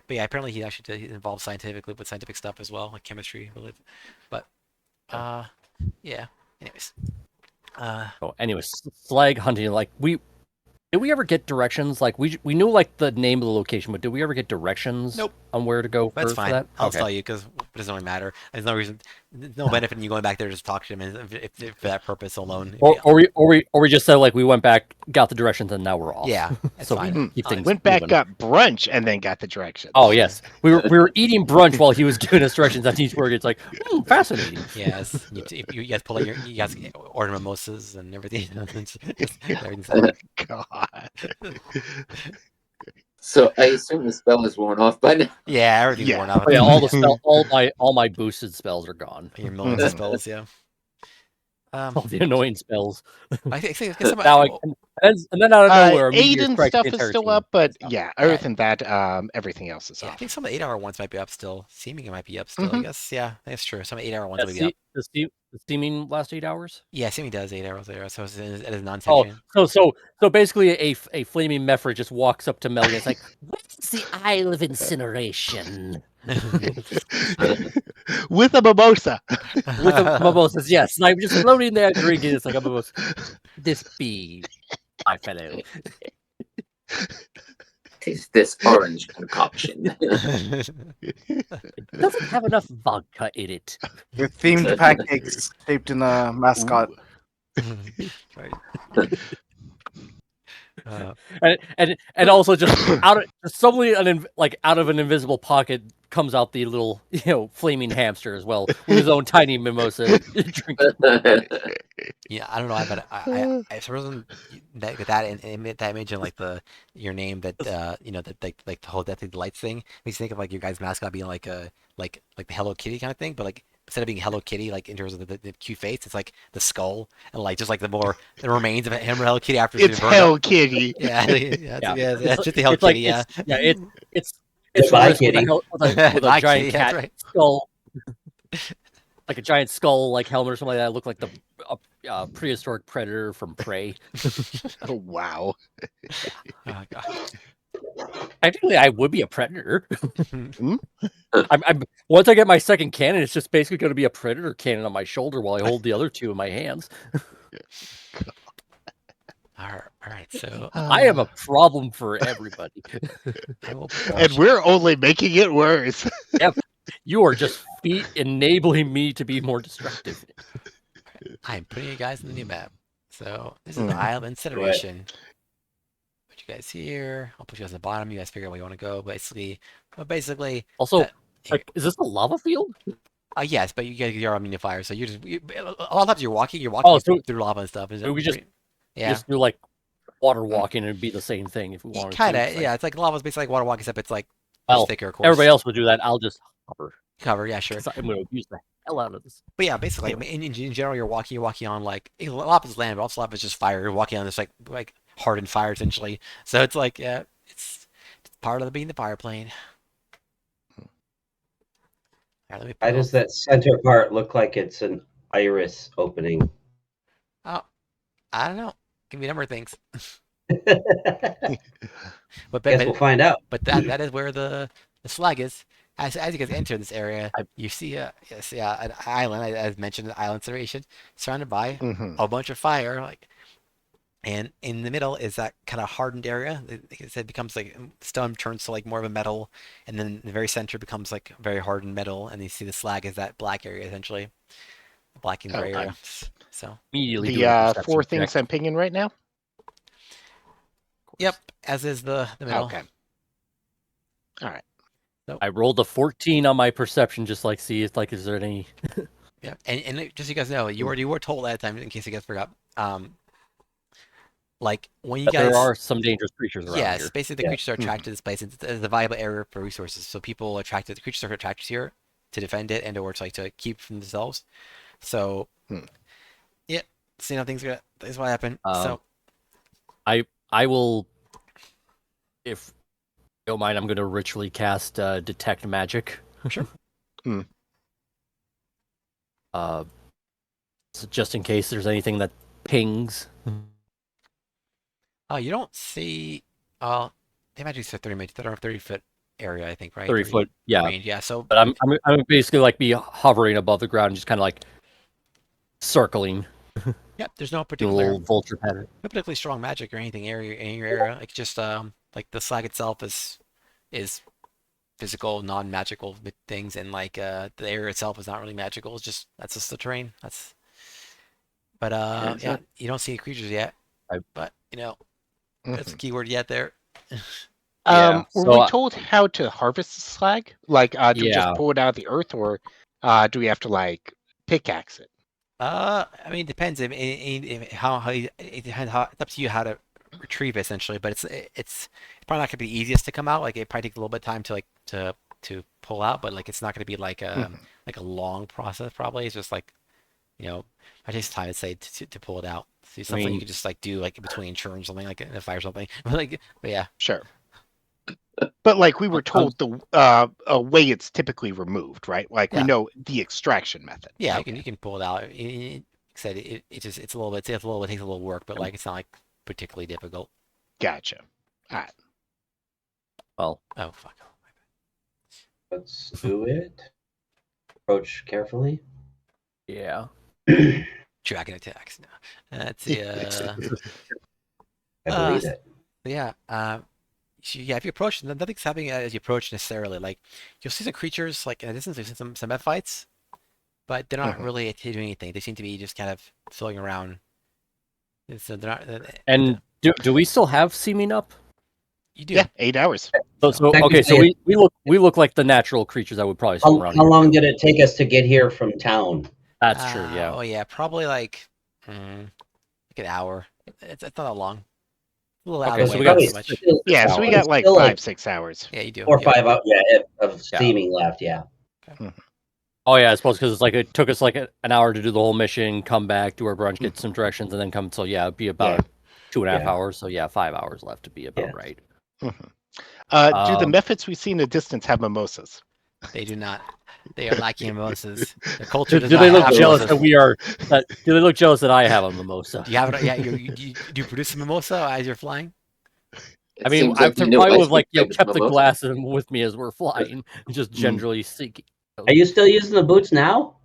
But yeah, apparently he actually did involved scientifically with scientific stuff as well, like chemistry, I believe. But yeah. Anyways, Oh, anyways, slag hunting. Like did we ever get directions? Like we knew like the name of the location, but did we ever get directions? Nope. On where to go that's for fine. that? I'll Okay. tell you because it doesn't really matter. There's no reason, there's no benefit in you going back there to just talk to him if for that purpose alone. Or we just said like we went back, got the directions, and now we're off. Yeah, that's So fine. keep things Went back, moving. got brunch, and then got the directions. Oh yes, we were eating brunch while he was giving us directions on each burger. It's like fascinating. Yes, you guys pull out you guys order mimosas and everything. Everything's like- God. So I assume the spell is worn off by now. yeah, everything's Yeah. worn out. Oh, yeah, all the spell, all my boosted spells are gone. Your millions of spells, yeah. All the annoying spells. I think some, Now I can, and then out of nowhere, a meteor Aiden strikes the stuff is entire still team. up, but So, yeah, yeah. other than that, everything else is yeah, I off. think some of the 8-hour ones might be up still. Seeming it might be up still. I Mhm. guess yeah, that's true. Some 8-hour ones Yeah, will be up. the steaming last 8 hours. Yeah, Seeming does 8 hours later, so it is Oh, non-sentient. so basically, a flaming Mephra just walks up to Melly and it's like, "What's the Isle of Incineration?" With a mimosa. With the mimosas, yes. And I'm just floating there drinking. It's like a mimosa. This be my fellow. Taste this orange concoction. It doesn't have enough vodka in it. Your themed pancakes shaped in a mascot. Right. And also just suddenly out of an invisible pocket comes out the little flaming hamster as well with his own tiny mimosa drink. Yeah, I don't know, but I for some reason that and that image and like your name that that like the whole Deathly Delights thing makes me think of like your guy's mascot being like a like the Hello Kitty kind of thing, but like instead of being Hello Kitty like in terms of the cute face, it's like the skull and like just like the remains of him or Hello Kitty after It's burned Hell up. Kitty. Yeah, yeah, just the Hello It's like Kitty, yeah. it's Bye, wrist kitty. with a Bye, giant kitty, that's cat right. skull, like a giant skull like helmet or something like that. Look like the prehistoric predator from Prey. Oh, wow. Oh, God. Technically, I would be a predator. I'm once I get my second cannon, it's just basically going to be a predator cannon on my shoulder while I hold the other two in my hands. All right, so I am a problem for everybody. I will. And we're only making it worse. You are just enabling me to be more destructive. I'm putting you guys in the new map. So this is the Isle of Incineration. Put you guys here. I'll put you guys at the bottom. You guys figure out where you want to go. Basically, Also, Here. like, is this a lava field? yes, but you guys are on fire, so a lot of times you're walking Oh, so- through lava and stuff. so we just- Yeah. Just do like water walking and it'd be the same thing if we wanted Kind to. of, It's like, yeah. It's like lava's basically like water walking, except it's like well, just thicker, of course. everybody else would do that. I'll just hover. Cover, yeah, sure. 'Cause I'm going to abuse the hell out of this. But yeah, basically, I mean, in general, you're walking on like lava's land, but also lava's just fire. You're walking on this like hardened fire essentially. So it's like, yeah, it's part of being the fire plane. All right, let me Why put does that center part look like it's an iris opening? Oh, I don't know. Can be a number of things. Guess But we'll find out. but that is where the slag is. As you guys enter this area, you see an island. As mentioned, an island Incineration, surrounded by Mhm. a bunch of fire. Like, and in the middle is that kind of hardened area. Like I said, becomes like stone turns to like more of a metal, and then the very center becomes like very hardened metal. And you see the slag is that black area essentially, black and gray Okay. area. So Immediately doing a The perception 4 things check. I'm pinging right now. yep, as is the middle. Okay. All right. I rolled a 14 on my perception, just like see if like is there any. Yeah, and just so you guys know, you were told that time in case you guys forgot. Like when you But guys, there are some dangerous creatures around yes, here. basically the Yeah. creatures are attracted to this place. It's a viable area for resources, so people attracted the creatures are attracted here to defend it and or to keep from themselves. So, Hmm. yeah, see how things is what happened. So I will, if you don't mind, I'm going to ritually cast detect magic. Sure. Hmm. So just in case there's anything that pings. you don't see they might do 30-foot area, I think, right? 30 foot, yeah. range, yeah. So But I'm basically like be hovering above the ground, just kind of like circling, yeah, there's no doing a particular little vulture pattern. no particularly strong magic or anything area in your area. Like just like the slag itself is physical, non-magical things, and like the area itself is not really magical. It's just that's just the terrain. But Yeah, yeah, you don't see any creatures yet. But you know that's the Mhm. key word yet there. Yeah, Were so we told how to harvest the slag? Like, do we just Yeah. pull it out of the earth, or do we have to like pickaxe it? I mean, it depends if how you, it depends how it's up to you how to retrieve it, essentially. But it's probably not gonna be the easiest to come out. Like it probably takes a little bit of time to to pull out, but like it's not gonna be like a long process. Probably it's just like it takes time to say to pull it out. See something you mean- can just like do like in between churns, something like in a fire or something. But yeah, Sure. But like we were told the way it's typically removed, right? Like we Yeah. know the extraction method. yeah, Okay. you can pull it out. Like I said it just it's a little bit it takes a little work, but like it's not like particularly difficult. Gotcha. Well, Oh fuck. Let's do it. Approach carefully. yeah. Dragon attacks. No. That's the I believe it. yeah. Yeah, if you approach, nothing's happening as you approach necessarily. Like you'll see some creatures like in the distance. You'll see some F fights, but they're not Mhm. really doing anything. They seem to be just kind of floating around. So they're not. And do we still have seeming up? You do. Yeah, 8 hours. So okay, so Technically, we look like the natural creatures that would probably How, swim around how here. long did it take us to get here from town? That's true, yeah. Oh yeah, probably like an hour. It's not that long. A little out Okay, of so the we way, got not Probably too much. still Yeah, so we hours. got like Still 5-6 hours. Yeah, you do. 4 or Yeah. 5 out, of steaming left. Yeah. Oh yeah, I suppose because it's like it took us like an hour to do the whole mission, come back, do our brunch, get some directions, and then come. So yeah, it'd be about 2.5 Yeah. hours. So yeah, 5 hours left to be about Yeah. right. Do the methods we see in the distance have mimosas? They do not. They are lacking mimosas. Their culture Do does they not look have jealous mimosas. that we are? Do they look jealous that I have a mimosa? Do you have it? Yeah, do you produce a mimosa as you're flying? I mean, seems I like the new probably would ice have like cream kept the mimosa. glass with me as we're flying, and just generally seeking. Are you still using the boots now?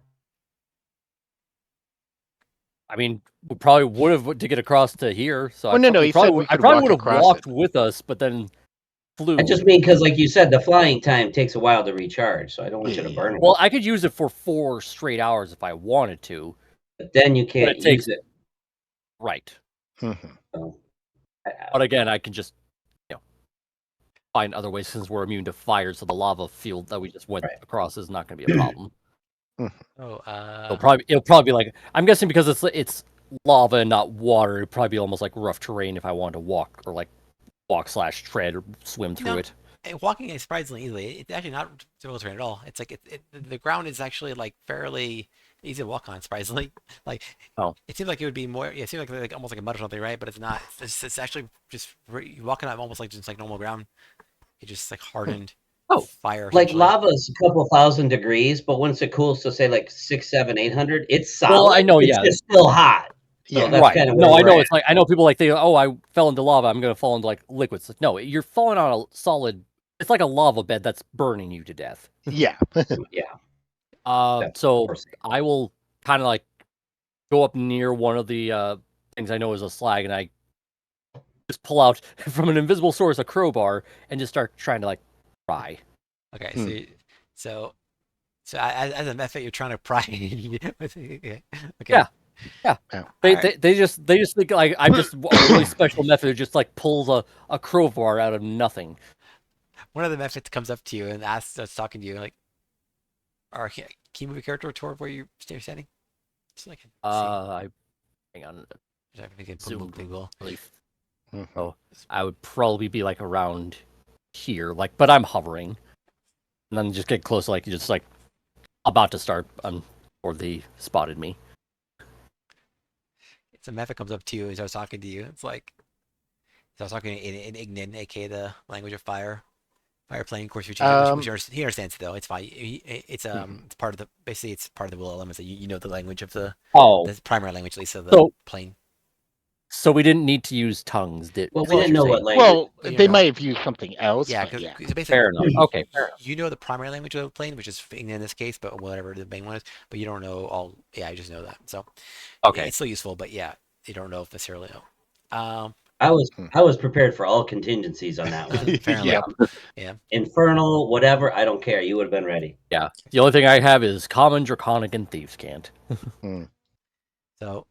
I mean, we probably would have to get across to here. So Oh, no, he said we I could probably walk would have across walked it. with us, but then flew. I just mean because, like you said, the flying time takes a while to recharge, so I don't want you to Yeah. burn it. Well, I could use it for 4 straight hours if I wanted to. But then you can't it takes- use it. Right. Mhm. So, But again, I can just find other ways since we're immune to fire. So the lava field that we just went across is not going to be a problem. Oh, It'll probably be like I'm guessing because it's lava and not water, it'd probably be almost like rough terrain if I wanted to walk or like walk/tread or swim through No. it. Walking is surprisingly easily. It's actually not difficult terrain at all. It's like the ground is actually like fairly easy to walk on. Surprisingly, like it seems like it would be more. Yeah, it seems like almost like a mud or something, right? But it's not. It's actually just you walking on almost like just like normal ground. It just like hardened fire. Like essentially. lava's a couple thousand degrees, but once it cools to say like 6, 7, 800, it's solid. Well, I know, it's yeah. just still hot. So Yeah. that's Right. kind of No, where I know we're it's like I know people like think, oh, I fell into lava, I'm gonna fall into like liquids. Like, no, you're falling on a solid. It's like a lava bed that's burning you to death. Yeah. yeah. So course. I will kind of like go up near one of the things I know is a slag, and I just pull out from an invisible source a crowbar and just start trying to like pry. Okay, so as a method, you're trying to pry. Okay. Yeah. They Alright. they just think like I'm just a really special method who just like pulls a crowbar out of nothing. One of the methods comes up to you and starts talking to you like, can you move your character toward where you're standing? Just like Hang on. Zoom will. So I would probably be like around here, like, but I'm hovering, and then just get close, like just like about to start, or they spotted me. So Method comes up to you and starts talking to you. It's like starts talking in Ignin, aka the language of fire. Fire plane, of course, which he understands though. It's fine. It's part of the basically it's part of the will elements that you know the language of the primary language at least of the plane. So we didn't need to use tongues, did? Well, we didn't know what language. Well, But you they know- might have used something else. Yeah, but yeah. because basically, Fair enough. Okay, fair enough. you know the primary language of the plane, which is Ignin in this case, but whatever the main one is. But you don't know all. Yeah, I just know that. So Okay. it's still useful, but yeah, you don't know necessarily. I was prepared for all contingencies on that one. Fair Yeah. enough. Infernal, whatever, I don't care. You would have been ready. Yeah. The only thing I have is common, draconic, and thieves' cant. So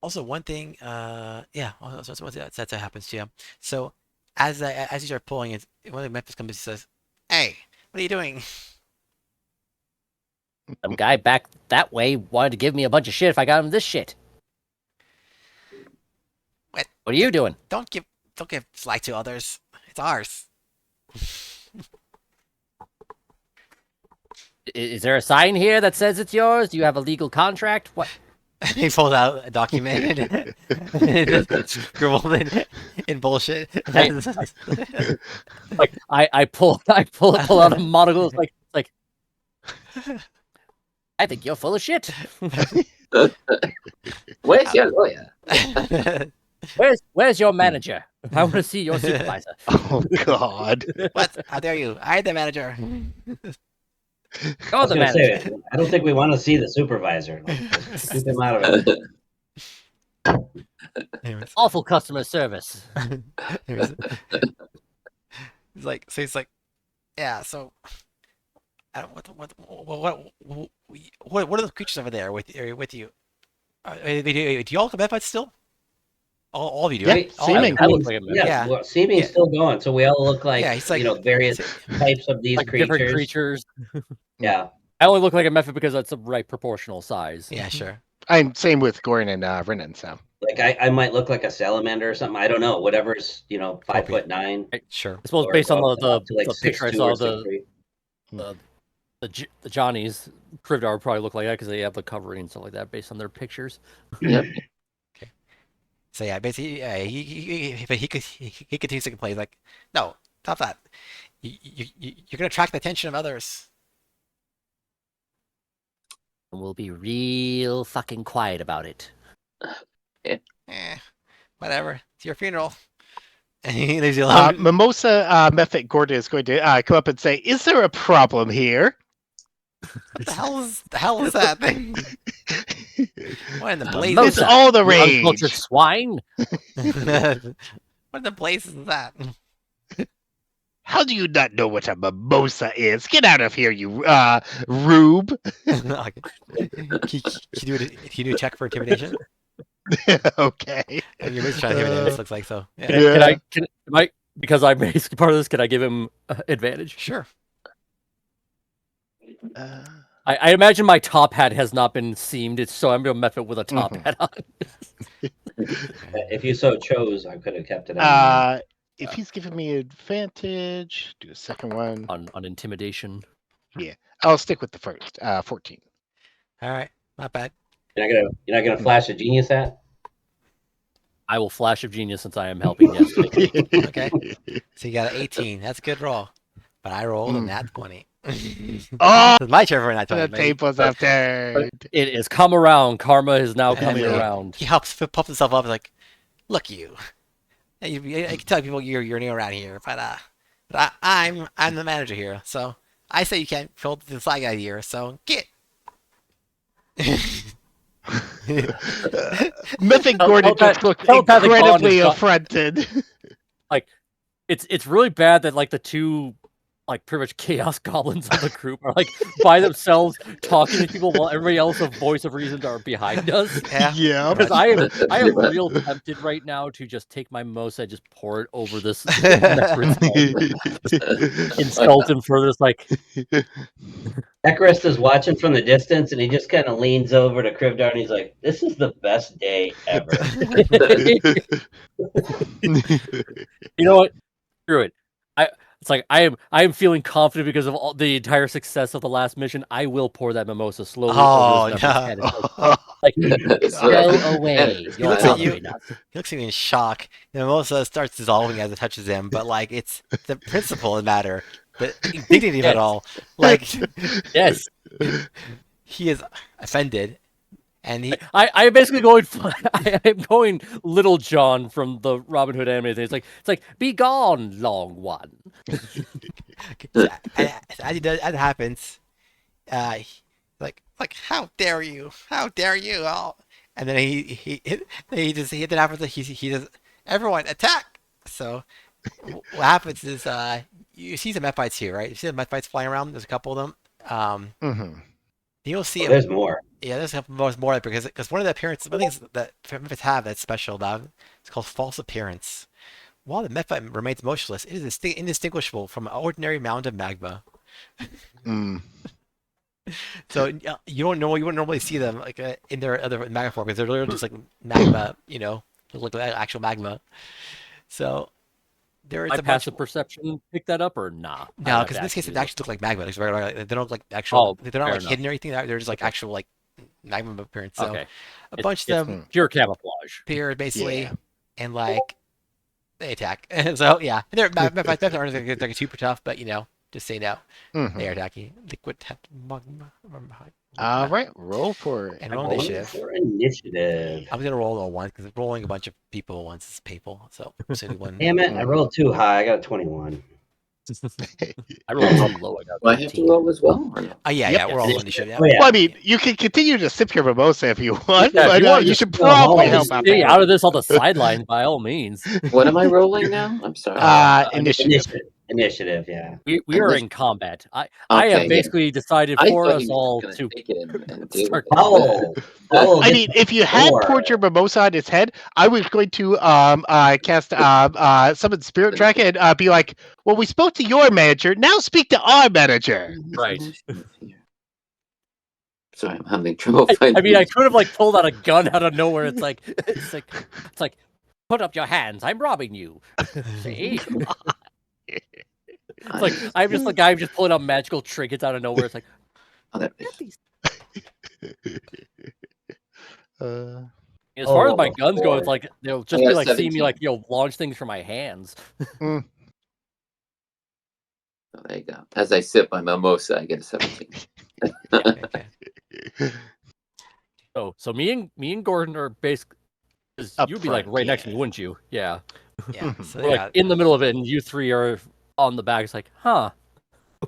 also one thing, also that's what happens to you. So as you start pulling it, one of the Memphis comes and says, "Hey, what are you doing?" Some guy back that way wanted to give me a bunch of shit if I got him this shit. What are you doing? Don't give slack to others. It's ours. Is there a sign here that says it's yours? Do you have a legal contract? What? He pulls out a document and scribbled in bullshit. Like I pull out a monocle. It's like I think you're full of shit. Where's your lawyer? Where's your manager? I want to see your supervisor. Oh God! What? How dare you? I'm the manager. I You're was the gonna manager. say, I don't think we want to see the supervisor. Let's keep him out of it. Anyways. Awful customer service. Anyways. He's like, yeah. So, I don't, what are the creatures over there with you? Do y'all have fights still? All of you do. Yeah, Right? All seeming. of you. looks like a Yeah, Yeah. well, seeming's Yeah. still going, so we all look like, Yeah, he's like- various types of these Like creatures. different creatures. Yeah. I only look like a method because that's the right proportional size. Yeah, sure. I'm same with Gorin and Renan. So Like I might look like a salamander or something. I don't know. Whatever's 5'9". Sure. I suppose or based on up to, like, the picture I 6'2" saw, or 6'3". the Johnnies Krivdar would probably look like that because they have the covering and stuff like that based on their pictures. So yeah, basically, he continues to complain. He's like, no, stop that. You're gonna attract the attention of others. And we'll be real fucking quiet about it. Whatever. It's your funeral. And he leaves you alone. Mimosa Method Gordon is going to come up and say, "Is there a problem here?" What the hell is that thing? What in the blazes? It's all the rage. Uncultured swine. What in the blazes is that? How do you not know what a mimosa is? Get out of here, you rube. Can you do a check for intimidation? Okay. And you're just trying to intimidate him, this looks like so. Yeah. Can I because I'm basically part of this, can I give him advantage? Sure. I imagine my top hat has not been seamed, so I'm gonna mess it with a top Mhm. hat on. If you so chose, I could have kept it on. If he's giving me advantage, do a second one. on intimidation. I'll stick with the first. 14. All right, not bad. You're not gonna flash a genius hat. I will flash of genius since I am helping. Yes, take it. Okay. So you got an 18. That's a good roll. But I rolled a nat 20. Oh, It's my turn for a nat 20. the baby. tables have turned. It has come around. Karma is now And coming then around. He helps pump himself up. Like, look, you. And I can tell people you're new around here, but I'm the manager here. So I say you can't fill the flag out here. So get. Mythic Gordon just looked telepathic bond incredibly is not- affronted. It's really bad that like the two like pretty much chaos goblins of the group are like by themselves talking to people while everybody else of voice of reasons are behind us. Yeah. Yeah. Because I am Pretty much. real tempted right now to just take my mimosa and just pour it over this Necron's head. Insult him further. It's like Ekarist is watching from the distance, and he just kind of leans over to Krivdar, and he's like, "This is the best day ever." you know what? Screw it. It's like I am feeling confident because of all the entire success of the last mission. I will pour that mimosa slowly Oh, over this no. Necron's head. It's like, go away. You'll looks at love you. me now. He looks at me in shock. The mimosa starts dissolving as it touches him, but like it's the principle of the matter, the dignity of it Yes. all. Like Yes. he is offended, and he I am basically going. I am going Little John from the Robin Hood anime thing. It's like be gone, long one. as it happens, like how dare you? How dare you? All and then he then after he does everyone attack. So what happens is you see some Met fights here, right? You see the Met fights flying around. There's a couple of them. Mhm. You'll see Oh, him. there's more. Yeah, there's a couple more because one of the appearances, one of the things that Memphis have that's special about it, it's called false appearance. While the Mephite remains motionless, it is indistinguishable from an ordinary mound of magma. Mm. So you wouldn't normally see them like in their other magma form because they're literally just like magma, look like actual magma. So there is My a bunch. passive perception pick that up or nah? No, because in this case, they actually look like magma. Like, they don't look like actual. They're not fair like enough. hidden or anything. They're just like actual like magma appearance. So Okay. a bunch of them Pure camouflage. appear basically, Yeah. and like they attack. So yeah, they're aren't like super tough, but just say no, Mhm. they are attacking. Liquid magma. All right, roll for it. And roll Roll initiative. for initiative. I'm gonna roll a one because rolling a bunch of people at once is painful. So one. Damn it! I rolled too high. I got a 21. I rolled too low. I got Do I have to 15. roll as well? Or no? Oh yeah, Yep. yeah, we're all initiative. Yeah. Oh, yeah. Well, I mean, you can continue to sip your mimosa if you want, Yeah, if but you want to you just should go home probably and help just out. Stay there. out of this on the sidelines by all means. What am I rolling now? I'm sorry. Initiative. Initiative, yeah. We are in combat. I Okay, have yeah. basically decided I for thought us you were all just to gonna take it and deal with start. it. Powell I gets mean, if you had four. poured your mimosa on his head, I was going to cast summon Spirit Dragon and be like, "Well, we spoke to your manager. Now speak to our manager." Right. Sorry, I'm having trouble finding. I mean, I could have like pulled out a gun out of nowhere. It's like, put up your hands. I'm robbing you. See? It's like I'm just the guy who's just pulling out magical trinkets out of nowhere. It's like, Oh, there it get is. these. As Oh, far as my level guns go, 4. it's like they'll just I be got like seeing me 17. like launch things from my hands. Oh, there you go. As I sip my mimosa, I get a 17. Okay. So me and Gordon are basically. Up You'd be like front, right next to yeah. me, wouldn't you? Yeah. Yeah. So We're yeah. like in the middle of it, and you three are on the back. It's like, huh?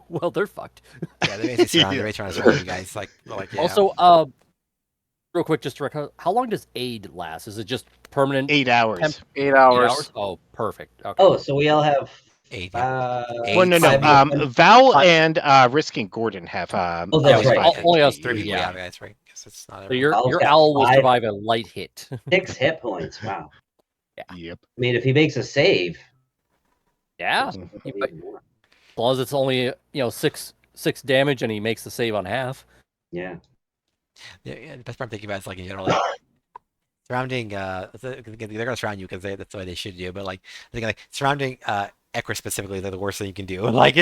Well, they're fucked. Yeah, they basically surround. They're trying to surround you guys. Like yeah. Also, real quick, just to record, how long does aid last? Is it just permanent? 8 hours. 8 8 hours. Oh, perfect. Okay. Oh, so we all have. Eight. Well, no, five no. more- Val and Risk and Gordon have. Oh, that's Yeah, right. only us Three three. people. Yeah. Yeah, that's right. Because it's not. So your Owl's got owl will 5. survive a light hit. 6 hit points. Wow. Yep. I mean, if he makes a save. Yeah. it's He- even more. As long as it's only 6 damage and he makes the save on half. Yeah. Yeah, the best part I'm thinking about is like in general, like surrounding. They're gonna surround you because that's the way they should do. But like, I think like surrounding Ekra specifically, they're the worst thing you can do. Like,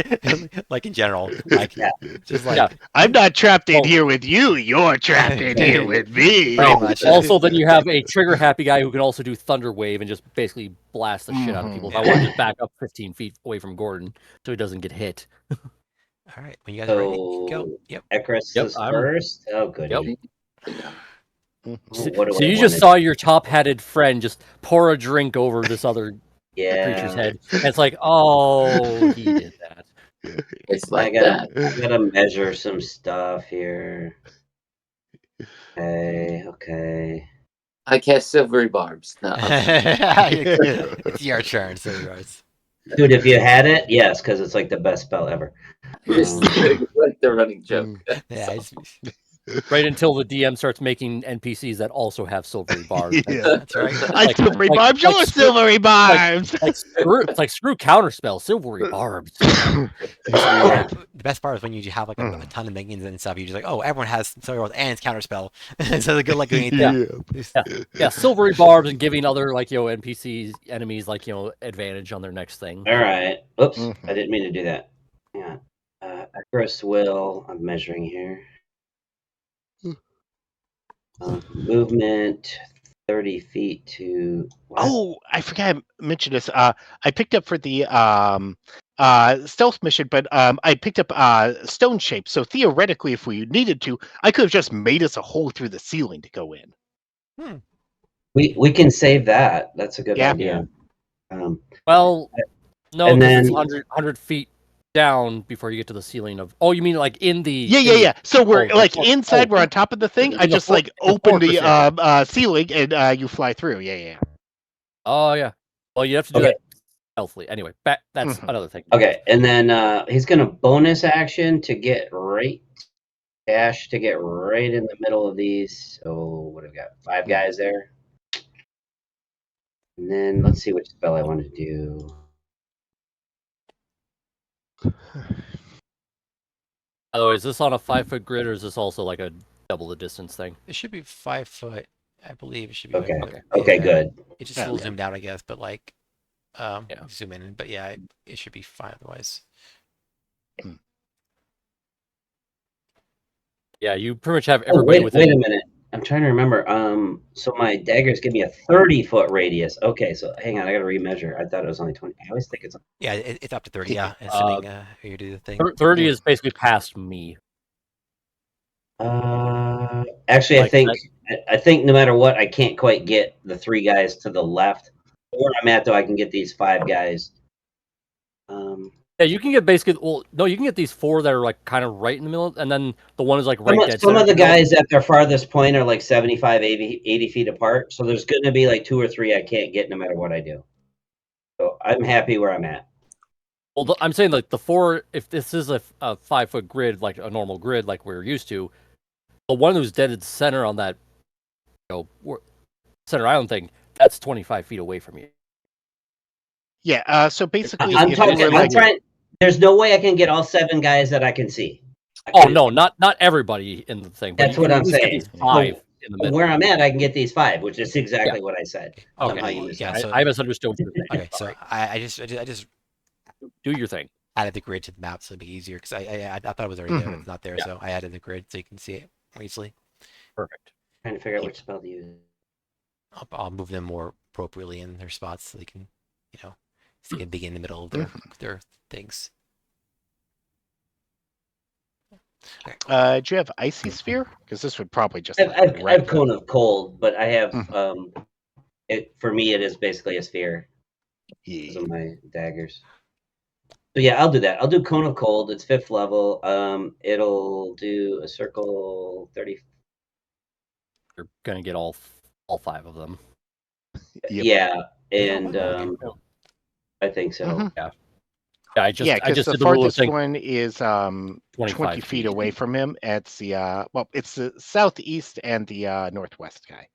like in general, like Yeah. just like Yeah. I'm not trapped in Oh. here with you. You're trapped in here with me. pretty much. Also, then you have a trigger happy guy who can also do Thunder Wave and just basically blast the shit out of people. If I want to just back up 15 feet away from Gordon so he doesn't get hit. All right, when you guys are ready, go. So Yep. Ekris Yep, is I'm- first. Oh, goody. Yep. Oh, So, what do so I you just wanna- saw your top-hatted friend just pour a drink over this other creature's Yeah. head. And it's like, oh, he did that. It's I like gotta, that. I gotta measure some stuff here. Okay. I cast silvery barbs. No. It's your turn, so yours. Dude, if you had it, yes, because it's like the best spell ever. It's like the running joke. Yeah, Right until the DM starts making NPCs that also have silvery bars. Yeah. that's right. I Like- silvery like- barbs. like You're screw- silvery barbs. It's like screw counterspell, silvery barbs. Yeah, the best part is when you have like a ton of minions and stuff. You're just like, oh, everyone has silver barbs and it's counterspell, so they're good like doing anything. Yeah, silvery barbs and giving other NPCs enemies advantage on their next thing. All right. Oops, Mhm. I didn't mean to do that. Hang on. Ekris will. I'm measuring here. Movement 30 feet to. What? Oh, I forgot I mentioned this. I picked up for the stealth mission, but I picked up stone shape. So theoretically, if we needed to, I could have just made us a hole through the ceiling to go in. We can save that. That's a good Yeah. idea. Well, no, And because it's then- 100 feet down before you get to the ceiling of. Oh, you mean like in the? Yeah. So we're Oh, like the- inside. oh, We're on top of the thing. in I the just for- like the open the fortress ceiling and you fly through. Yeah. Oh yeah. Well, you have to do Okay. that stealthily. Anyway, that's Mhm. another thing. Okay, and then he's gonna bonus action to get right dash to get right in the middle of these. Oh, what have we got? 5 guys there. And then let's see which spell I want to do. By the way, is this on a 5-foot grid or is this also like a double the distance thing? It should be 5 foot. I believe it should be. Okay. 5 foot. Okay, Yeah. good. It's just a Yeah. little zoomed out, I guess, but like, Yeah. zoom in. But yeah, it should be fine otherwise. Yeah, you pretty much have Oh, everybody wait, within. wait a minute. I'm trying to remember. So my daggers give me a 30-foot radius. Okay, so hang on, I gotta remeasure. I thought it was only 20. I always think it's. Yeah, it's up to 30. Yeah, assuming you do the thing. 30 is basically past me. Actually, Like I think no matter what, I can't quite get the 3 guys to the left. Where I'm at, though, I can get these 5 guys. Yeah, you can get basically. Well, no, you can get these 4 that are like kind of right in the middle, and then the one is like right dead Some center. of the guys at their farthest point are like 75, 80 feet apart. So there's going to be like 2 or 3 I can't get no matter what I do. So I'm happy where I'm at. Well, I'm saying like the 4. If this is a 5-foot grid, like a normal grid, like we're used to, the one who's dead at center on that, center island thing, that's 25 feet away from you. Yeah. So basically, I'm if talking. we were I'm like, trying. There's no way I can get all 7 guys that I can see. Oh no, not everybody in the thing. But That's you what can I'm at least get saying. these 5 in the middle. Where I'm at, I can get these 5, which is exactly what I said. Somehow Okay. you missed Yeah. that. So I misunderstood what you were saying. okay. So Sorry. I just Do your thing. added the grid to the map so it'd be easier because I thought it was already there. Mhm. It's not there, Yeah. so I added the grid so you can see it more easily. Perfect. Trying to figure out which spell to use. I'll move them more appropriately in their spots so they can, see and be in the middle of their things. Okay. do you have icy sphere? Because this would probably just. I've cone of cold, but I have Mhm. it for me. It is basically a sphere because Yeah. of my daggers. So yeah, I'll do that. I'll do cone of cold. It's 5th level. It'll do a circle 30. You're gonna get all 5 of them. Yep. Yeah, and okay. I think so. Mhm. Yeah, I just Yeah, because did the the rule of farthest thing. one is 20 feet away from him. It's the it's the southeast and the northwest guy.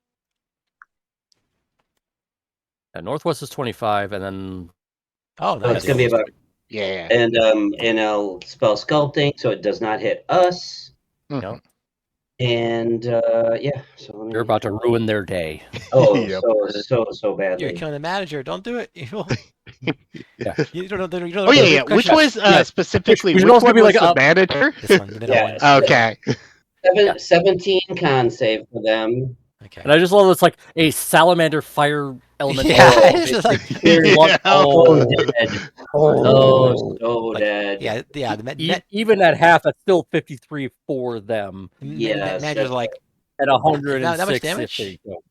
Yeah, northwest is 25, and then Oh, So it's nice. gonna be about. Yeah. And I'll spell sculpting, so it does not hit us. Mhm. And yeah, so let me. You're about to ruin their day. Oh, Yep. so badly. You're killing the manager. Don't do it. You Yeah. don't know. Oh yeah. Which was Yeah. specifically? We should Which also one be was like the a- manager? This one, the middle Yeah. one. Okay. Yeah. 17 con save for them. Okay. And I just love it's like a salamander fire element. Yeah, Oh, it's just like They're One- so dead. Oh. So like, dead. yeah. The Even at half, that's still 53 for them, Yes, manager's like, at 106 that much if damage? they go.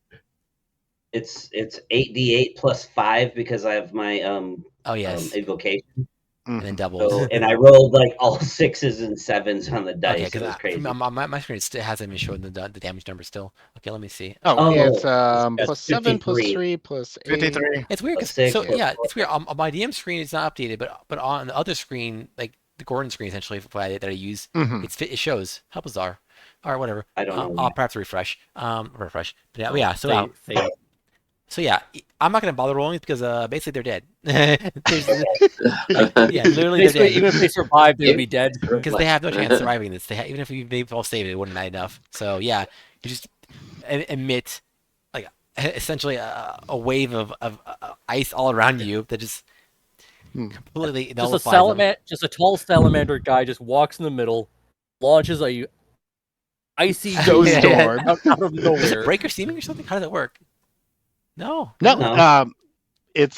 it's 8d8 plus 5 because I have my oh yes, evocation. and then Mhm. doubles. So and I rolled like all 6s and 7s on the dice. Okay, It was because crazy. my screen still hasn't even showing the damage number still. Okay, let me see. Oh, Oh, it's that's plus 7, plus 53. 3, plus 8. 53. It's weird Plus because 6 so plus yeah, 4. it's weird. On my DM screen, it's not updated, but on the other screen, like the Gordon screen, essentially that I use, Mhm. it shows. How bizarre. All right, whatever. I don't know. I'll perhaps refresh. Refresh. But Oh, yeah. They- So yeah, I'm not gonna bother rolling because basically they're dead. Yeah, literally they're basically, dead. even if they survived, they would be dead. Because they have no chance of surviving this. Even if they've all saved, it wouldn't matter enough. So yeah, you just emit like essentially a wave of ice all around you that just Hmm. completely Just a nullifies them. salamander, just a tall salamander guy just walks in the middle, launches a icy Go ghost storm. out of Is it nowhere. breaker seeming or something? How does that work? No. No, No. it's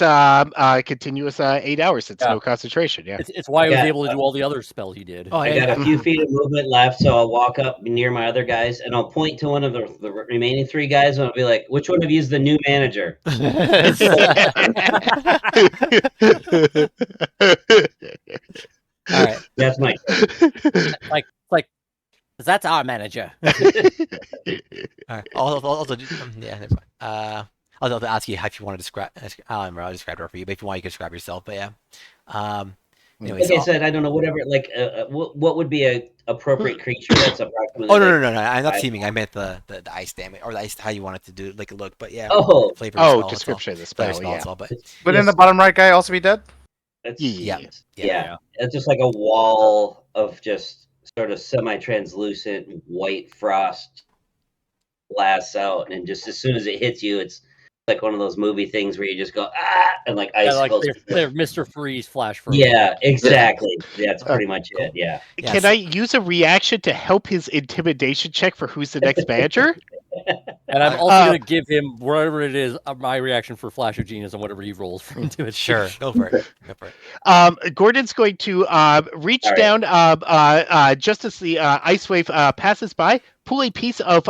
continuous 8 hours. It's Yeah. no concentration. Yeah. It's why he was Yeah. able to do all the other spells he did. Oh, I yeah. got a few feet of movement left, so I'll walk up near my other guys and I'll point to one of the remaining 3 guys and I'll be like, "Which one of you is the new manager?" All right. That's my. like, that's our manager. All right. Also, yeah. Never mind. I'll ask you if you want to describe. I don't remember. I'll describe her for you. But if you want, you can describe yourself. But yeah. Anyways, Like I said, I don't know. Whatever. Like, what would be a appropriate creature that's approximately? Oh no, like, no. I'm not five- seeming. I meant the ice damage or the ice how you want it to do like a look. But yeah. Oh, Flavor of the spell, that's all. description of the Flavor spell. spell, Yeah. that's all, but Wouldn't the bottom right guy also be dead? It's, Yeah. Yeah. It's just like a wall of just sort of semi-translucent white frost blasts out, and just as soon as it hits you, it's like one of those movie things where you just go and like Yeah, like icicles. they're Mr. Freeze flash for Yeah, exactly. That's pretty much cool. it. Yeah. Yeah, Can so- I use a reaction to help his intimidation check for who's the next manager? And I'm also gonna give him whatever it is my reaction for Flash of Genius and whatever he rolls for intimidation. Sure, go for it. Go for it. Gordon's going to reach All right. down just as the ice wave passes by, pull a piece of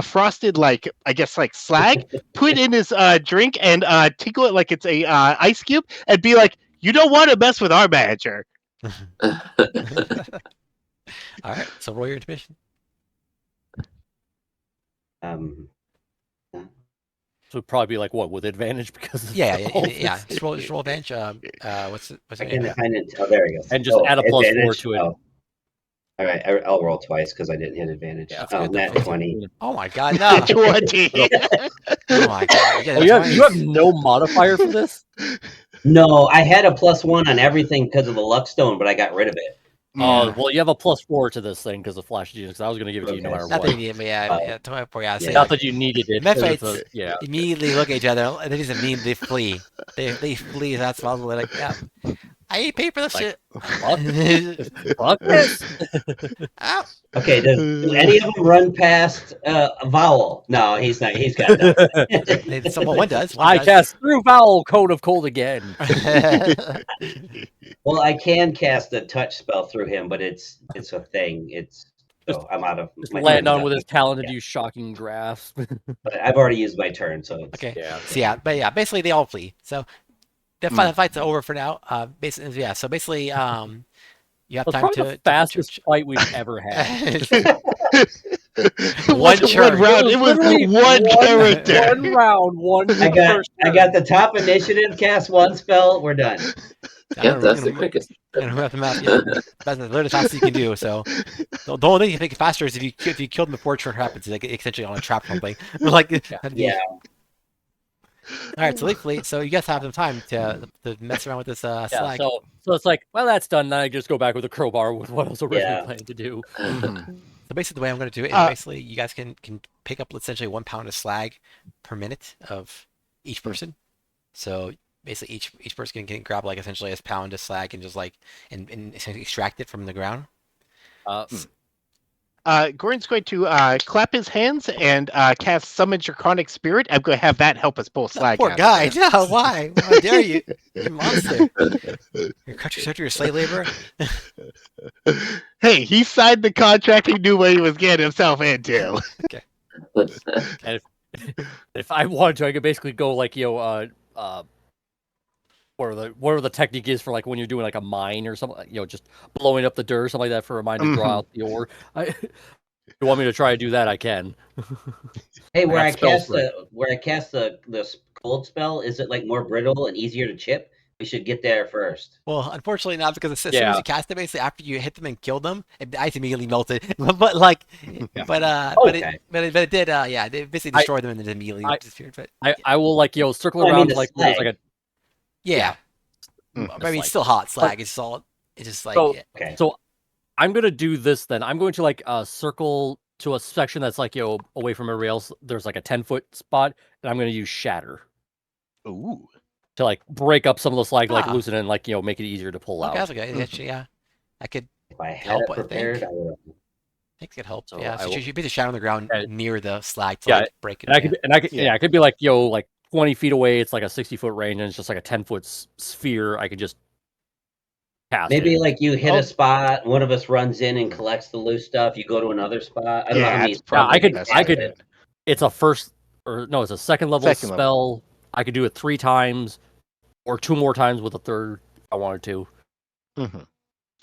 frosted, like I guess like slag, put it in his drink, and tickle it like it's a ice cube, and be like, "You don't want to mess with our manager." All right. So roll your intimidation. Um, So it'd probably be like what with advantage because Yeah. of Just roll advantage. What's I it? can Yeah. kind of. Oh, there he goes. And just add a +4 advantage. to it. Oh. All right, I'll roll twice because I didn't hit advantage. Yeah, Oh, good. nat 20. Oh my God, no! 20. Oh my God. Oh, you have no modifier for this? No, I had a +1 on everything because of the luck stone, but I got rid of it. Oh, well, you have a +4 to this thing because of Flash of Genius. Because I was going to give it to you no matter Not what. that you need, but yeah. 24, yeah. So Yeah. Not that you needed it. 'cause it's Mephites yeah. immediately look at each other and they just immediately flee. They flee. That's probably like, yeah. I ain't paid for this Like, shit. Fuck this. Ow. Okay, do any of them run past a vowel? No, he's not. He's got nothing. One does. One I does. cast through Vowel Code of Cold again. Well, I can cast a touch spell through him, but it's a thing. So I'm out of. Just my land turn's on up. with his talent to Yeah. do shocking grasp. But I've already used my turn, so it's, Okay. Yeah. So yeah, but yeah, basically they all flee. So the fight's over for now. Basically, yeah. So basically, you have That's time probably to the fastest fight we've ever had. It One wasn't turn. one round. It was literally one character. One round, one I got first I got the top initiative. Cast one spell. We're done. Yeah, that's the quickest. And who have them out? Yeah, that's literally the fastest you can do. So the only thing you can make it faster is if you kill them before turn happens, like essentially on a trap or something. Like Yeah. All right, so they flee. So you guys have some time to mess around with this Yeah, slag. so it's like, well, that's done. Then I just go back with a crowbar with what I was originally Yeah. planning to do. So basically, the way I'm going to do it is Uh, basically you guys can pick up essentially 1 pound of slag per minute of each person. So basically, each person can grab like essentially a pound of slag and just like and essentially extract it from the ground. Gordon's going to clap his hands and cast Summon Draconic Spirit. I'm going to have that help us pull slag Poor out guy. of there. No, why? How dare you? You monster. You're country sector, you're slave labor. Hey, he signed the contract. He knew what he was getting himself into. And if I wanted to, I could basically go like whatever the technique is for like when you're doing like a mine or something, just blowing up the dirt or something like that for a mine to draw out the ore. If you want me to try to do that, I can. Hey, where got I spells cast for it. the cold spell, is it like more brittle and easier to chip? We should get there first. Well, unfortunately not, because as soon Yeah. as you cast it, basically after you hit them and kill them, the ice immediately melted. but like, but Okay. it did, yeah, it basically destroyed them and then immediately disappeared. But I will like circle Well, I around mean, to the like where there's slag. like a yeah, Mm. I mean, it's slag. still hot slag. It's all, it's just like, So- yeah. Okay. So I'm gonna do this then. I'm going to like circle to a section that's like away from everybody else. There's like a 10-foot spot, and I'm gonna use shatter Ooh. to like break up some of the slag, like Ah. loosen it and like make it easier to pull Okay, out. that's okay. Actually, yeah, I could If I had help, it I prepared, think. I would have. I think it could help. So Yeah, I so will- you be the shadow on the ground Yeah. near the slag to Yeah, like break it. And I Yeah. could, Yeah. I could be like like 20 feet away. It's like a 60-foot range, and it's just like a 10-foot sphere. I could just cast Maybe it. like you hit Oh. a spot, one of us runs in and collects the loose stuff. You go to another spot. I don't know how many. it's probably I could- the best I way to could- do it. It's a first or no, it's a second level Second spell. level. I could do it 3 times, or 2 more times with a third if I wanted to. Mhm.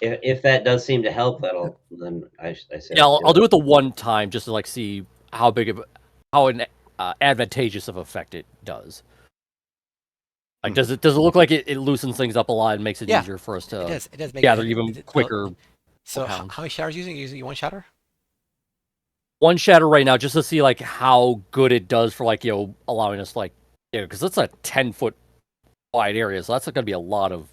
If that does seem to help, then I say. Yeah, I'll do it the one time just to like see how big of how an advantageous of effect it does. Like, does it look like it loosens things up a lot and makes it Yeah, easier for us It to does. It does make gather it, even it- quicker? So pounds. how many shatters are you using? Are you using one shatter? One shatter right now just to see like how good it does for like allowing us like because it's a 10-foot wide area, so that's going to be a lot of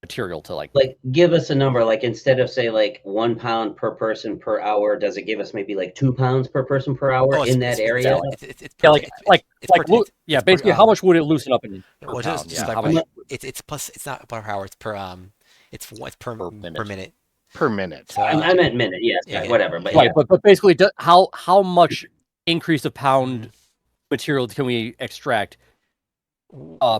material to like. Like, give us a number. Like, instead of say like 1 pound per person per hour, does it give us maybe like 2 pounds per person per hour in that area? It's Yeah, per, like it's, like it's like per, loo- it's, yeah, it's per, basically how much would it loosen up in per well, pound? just Yeah, how like much? it's plus. It's not per hour. It's per it's per minute. Per minute. So, I meant minute. Yes, yeah, yeah. whatever. But Right, yeah. but basically, how much increase of pound material can we extract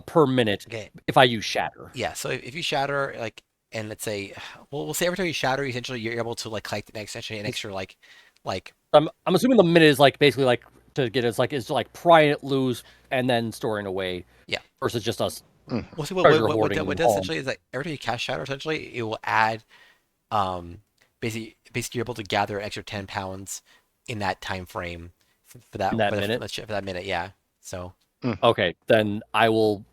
per minute Okay. if I use shatter? Yeah. So if you shatter like, and let's say, we'll say every time you shatter, essentially you're able to like collect essentially an extra like. I'm assuming the minute is like basically like to get it's like prying it loose and then storing away. Yeah. Versus just us. Well, see, Treasure what hoarding that and does all. essentially is that every time you cast shatter, essentially it will add, basically you're able to gather an extra 10 pounds in that time frame for that In that for minute? for that minute. Yeah. So Okay, then I will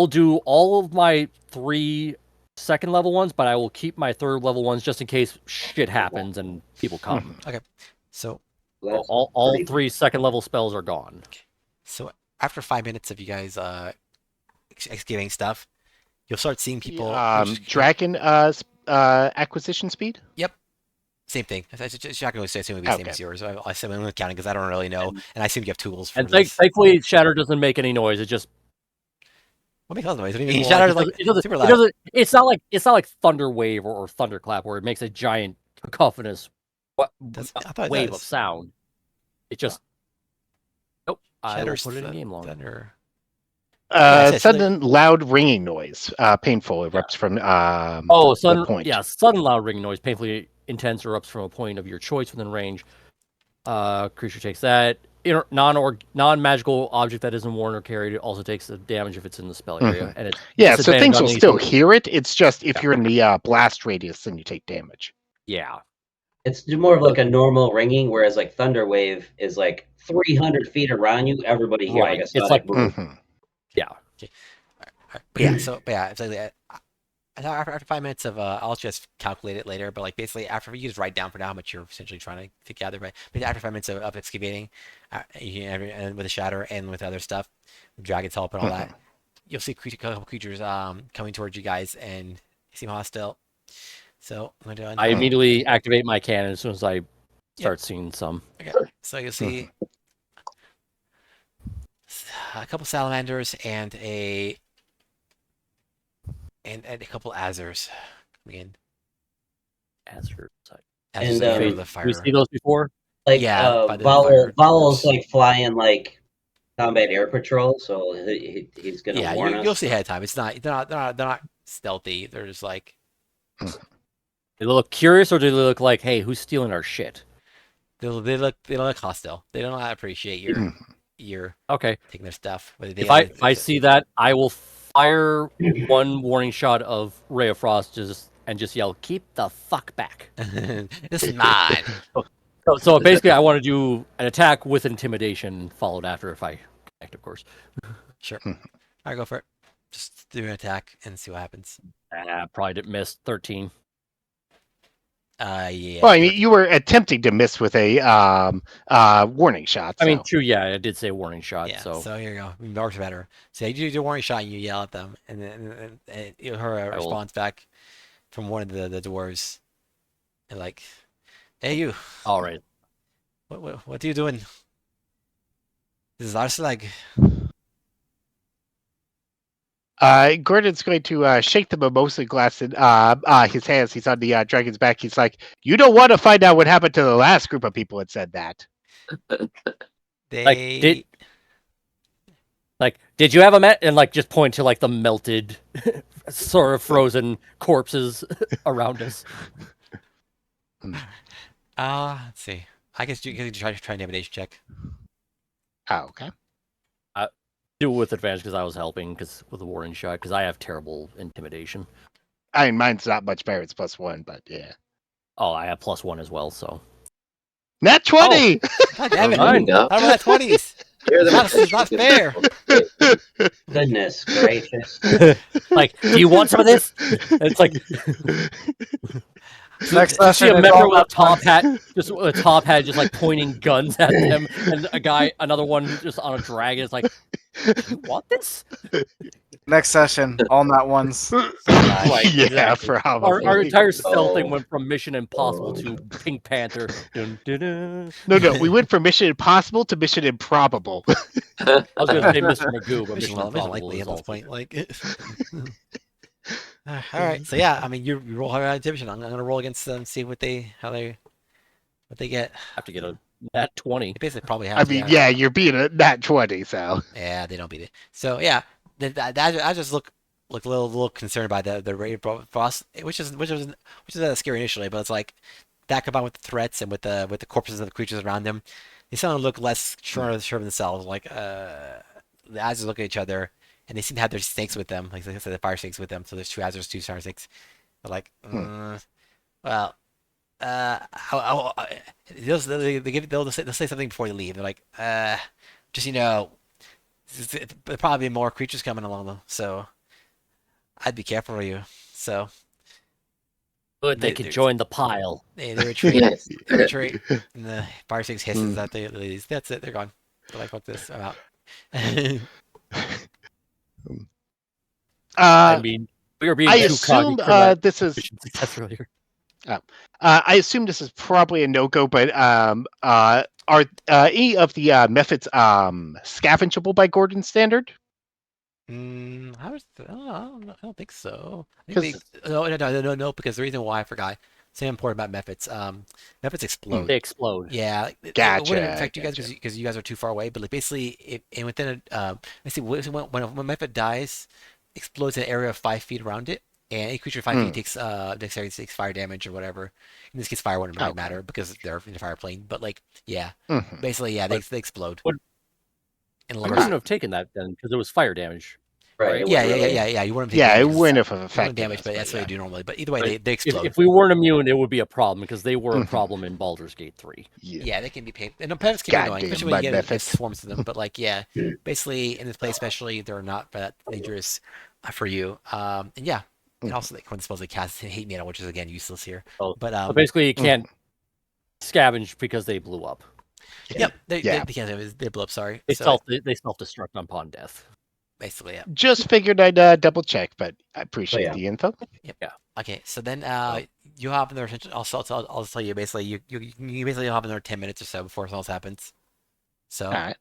do all of my 3 second level ones, but I will keep my third level ones just in case shit happens and people come. so That's All pretty- 3 second level spells are gone. so after 5 minutes of you guys executing stuff, you'll start seeing people. Dragon acquisition speed? Same thing. It's not going to say it's going to be the same as yours. I assume I'm counting because I don't really know, and I assume you have tools for And this. thankfully, shatter doesn't make any noise. It just What makes all the noise? What do you mean? well, Shatter is it like doesn't- super it loud. doesn't- It's not like thunder wave or thunderclap where it makes a giant cacophonous I thought it wave does. of sound. It just nope. I will Shatter's put it in game log. thunder. Yeah, it's Sudden loud ringing noise. Painful erupts from Oh, the sudden point. sudden loud ringing noise, painfully intense erupts from a point of your choice within range. Creature takes that. Non-magical object that isn't worn or carried also takes the damage if it's in the spell area. And it's Yeah, so disadvantage things on will any still sort of- hear it. It's just if you're in the blast radius, then you take damage. Yeah. It's more of like a normal ringing, whereas like thunder wave is like 300 feet around you. Everybody hears Right. like a It's sonic like- boom. Mhm. Yeah. But yeah, it's like after 5 minutes of I'll just calculate it later. But like basically after you just write down for now how much you're essentially trying to gather. But after 5 minutes of excavating, and with the shatter and with other stuff, dragon's help and all that, you'll see a couple creatures coming towards you guys and they seem hostile. So I'm going to I immediately activate my cannon as soon as I start seeing some. Okay, so you'll see a couple salamanders and a couple azers coming in. Azure. Azers And, are um, the We fire. see those before? Like, Yeah, by the fire Vowel's dwarves. like flying like combat air patrol, so he's gonna Yeah, warn you'll us. see ahead of time. It's not they're not stealthy. They're just like Do they look curious or do they look like, hey, who's stealing our shit? they don't look hostile. They don't appreciate your Okay. taking their stuff. But If I see that, I will fire one warning shot of Ray of Frost and just yell, "Keep the fuck back!" this is mine. So basically, I want to do an attack with intimidation, followed after if I connect, of course. Sure. All right, go for it. Just do an attack and see what happens. Probably didn't miss 13. Yeah. Well, I mean, you were attempting to miss with a warning shot. I mean, so. true, yeah, I did say warning shot. Yeah, So so here you go. Mark's better. So you do a warning shot and you yell at them, and then you hear a I will- response back from one of the dwarves. And like, hey you, all right. what are you doing? This is our slag. Gordon's going to shake the mimosa glass in his hands. He's on the dragon's back. He's like, "You don't want to find out what happened to the last group of people that said that." They Did you have a met and just point to the melted, sort of frozen corpses around us? let's see. I guess you can try an intimidation check. Oh, okay. Do it with advantage because I was helping with a warning shot because I have terrible intimidation. I mean, mine's not much better. It's +1, but yeah. Oh, I have +1 as well. So Nat 20. God damn it! Mine. How about that 20s? This is not fair. Goodness gracious! do you want some of this? It's like Next you see session a is member all with a top hat, just with a top hat, just pointing guns at them, and another one just on a dragon. It's like, do you want this? next session, all nat ones. Right, Yeah, exactly. probably. Our entire stealth thing Oh. went from Mission Impossible to Pink Panther. Dun, dun, dun. No, we went from Mission Impossible to Mission Improbable. I was going to say Mr. Magoo, but Mission Mission Improbable likely is at this also point. All right. So yeah, I mean, you roll higher division. I'm gonna roll against them, see what they get. have to get a nat 20. They basically probably have. I to, mean, yeah, you're being a Nat 20, so. Yeah, they don't beat it. So yeah, I just look a little concerned by the Ray of Frost, which is scary initially, but it's like that combined with the threats and with the corpses of the creatures around them, they suddenly look less sure of themselves. Like the Azers look at each other, and they seem to have their snakes with them, like I said, the fire snakes with them. So there's 2 Azers, 2 fire snakes. They're like, well. They'll say something before they leave. They're like, just there'll probably be more creatures coming along though, so I'd be careful of you. So Good, they could join the pile. they retreat. Yes. They retreat, and the fire snakes hisses at the ladies. That's it. They're gone. They're like, fuck this. I'm out. I mean, we were being I too assume cocky for that this is. mission success earlier. I assume this is probably a no-go, but are any of the methods scavengeable by Gordon's standard? I don't think so. I 'Cause- think no, because the reason why I forgot something important about methods. Methods explode. They explode. Yeah, it Gotcha, wouldn't affect you guys gotcha. because you guys are too far away. But basically, and within let's see, when method dies, explodes an area of 5 feet around it, and a creature 5 feet takes dexterity takes fire damage or whatever. In this case, fire wouldn't really matter because they're in the fire plane. But basically, yeah, they explode. Would- And I like, wouldn't have taken that then because it was fire damage. Right? it yeah, wouldn't really- yeah. You wouldn't. Take Yeah, it damage. wouldn't have You wouldn't affected damage, us, but that's what yeah. they do normally. But either way, Right. they explode. If we weren't immune, it would be a problem because they were a problem in Baldur's Gate 3. Yeah, they can be paid. And the pets can be annoying, Goddamn especially when you mud get methods. swarms of them. But basically in this place, especially, they're not that dangerous for you. And yeah, and also they can supposedly cast hate metal, which is again useless here. So, But so basically, you can't scavenge because they blew up. yep, they Yeah. can't. They blew up. Sorry. They So self destruct upon death. basically, yeah. Just figured I'd double check, but I appreciate yeah. the info. Okay, so then you have another. I'll tell you basically. You basically have another 10 minutes or so before something else happens. So All right.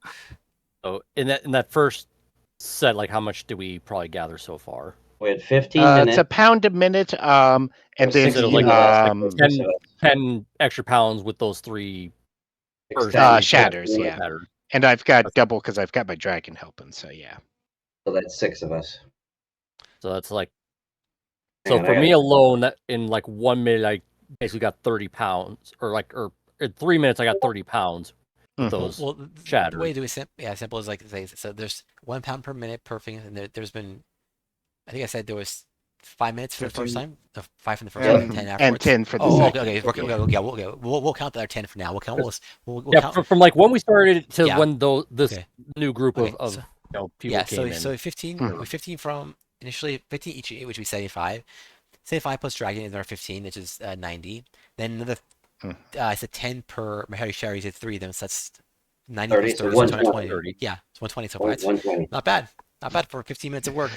So in that first set, like how much did we probably gather so far? We had 15 It's minutes. a pound a minute, and then Six So the like, minutes, like 10 extra pounds with those 3 first shatters, yeah. shatters. and I've got double because I've got my dragon helping. So yeah. So that's 6 of us. So that's like, Hang so on, for I me gotta- alone, that in like 1 minute, I basically got 30 pounds, or in 3 minutes, I got 30 pounds with Mhm. those the shatters. way to do it simple is like so there's 1 pound per minute per thing, and there's been, I think I said there was 5 minutes for the first 15. time, 5 from the first Yeah. time, and 10 afterwards. And 10 for the Oh, second. okay. We'll count the other 10 for now. We'll Yeah, count. from like when we started to Yeah. when this Okay. new group Okay, of so- people Yeah, came in. so 15, Mhm. with 15 from initially 15 each, which would be 75. 75 plus dragon is another 15, which is 90. Then another, Mhm. I said 10 per Harry Sherry, said 3, then so that's 90 30, plus so 30, so 120. 120. Yeah, it's 120 so far. It's 120. not bad. Not bad for 15 minutes of work.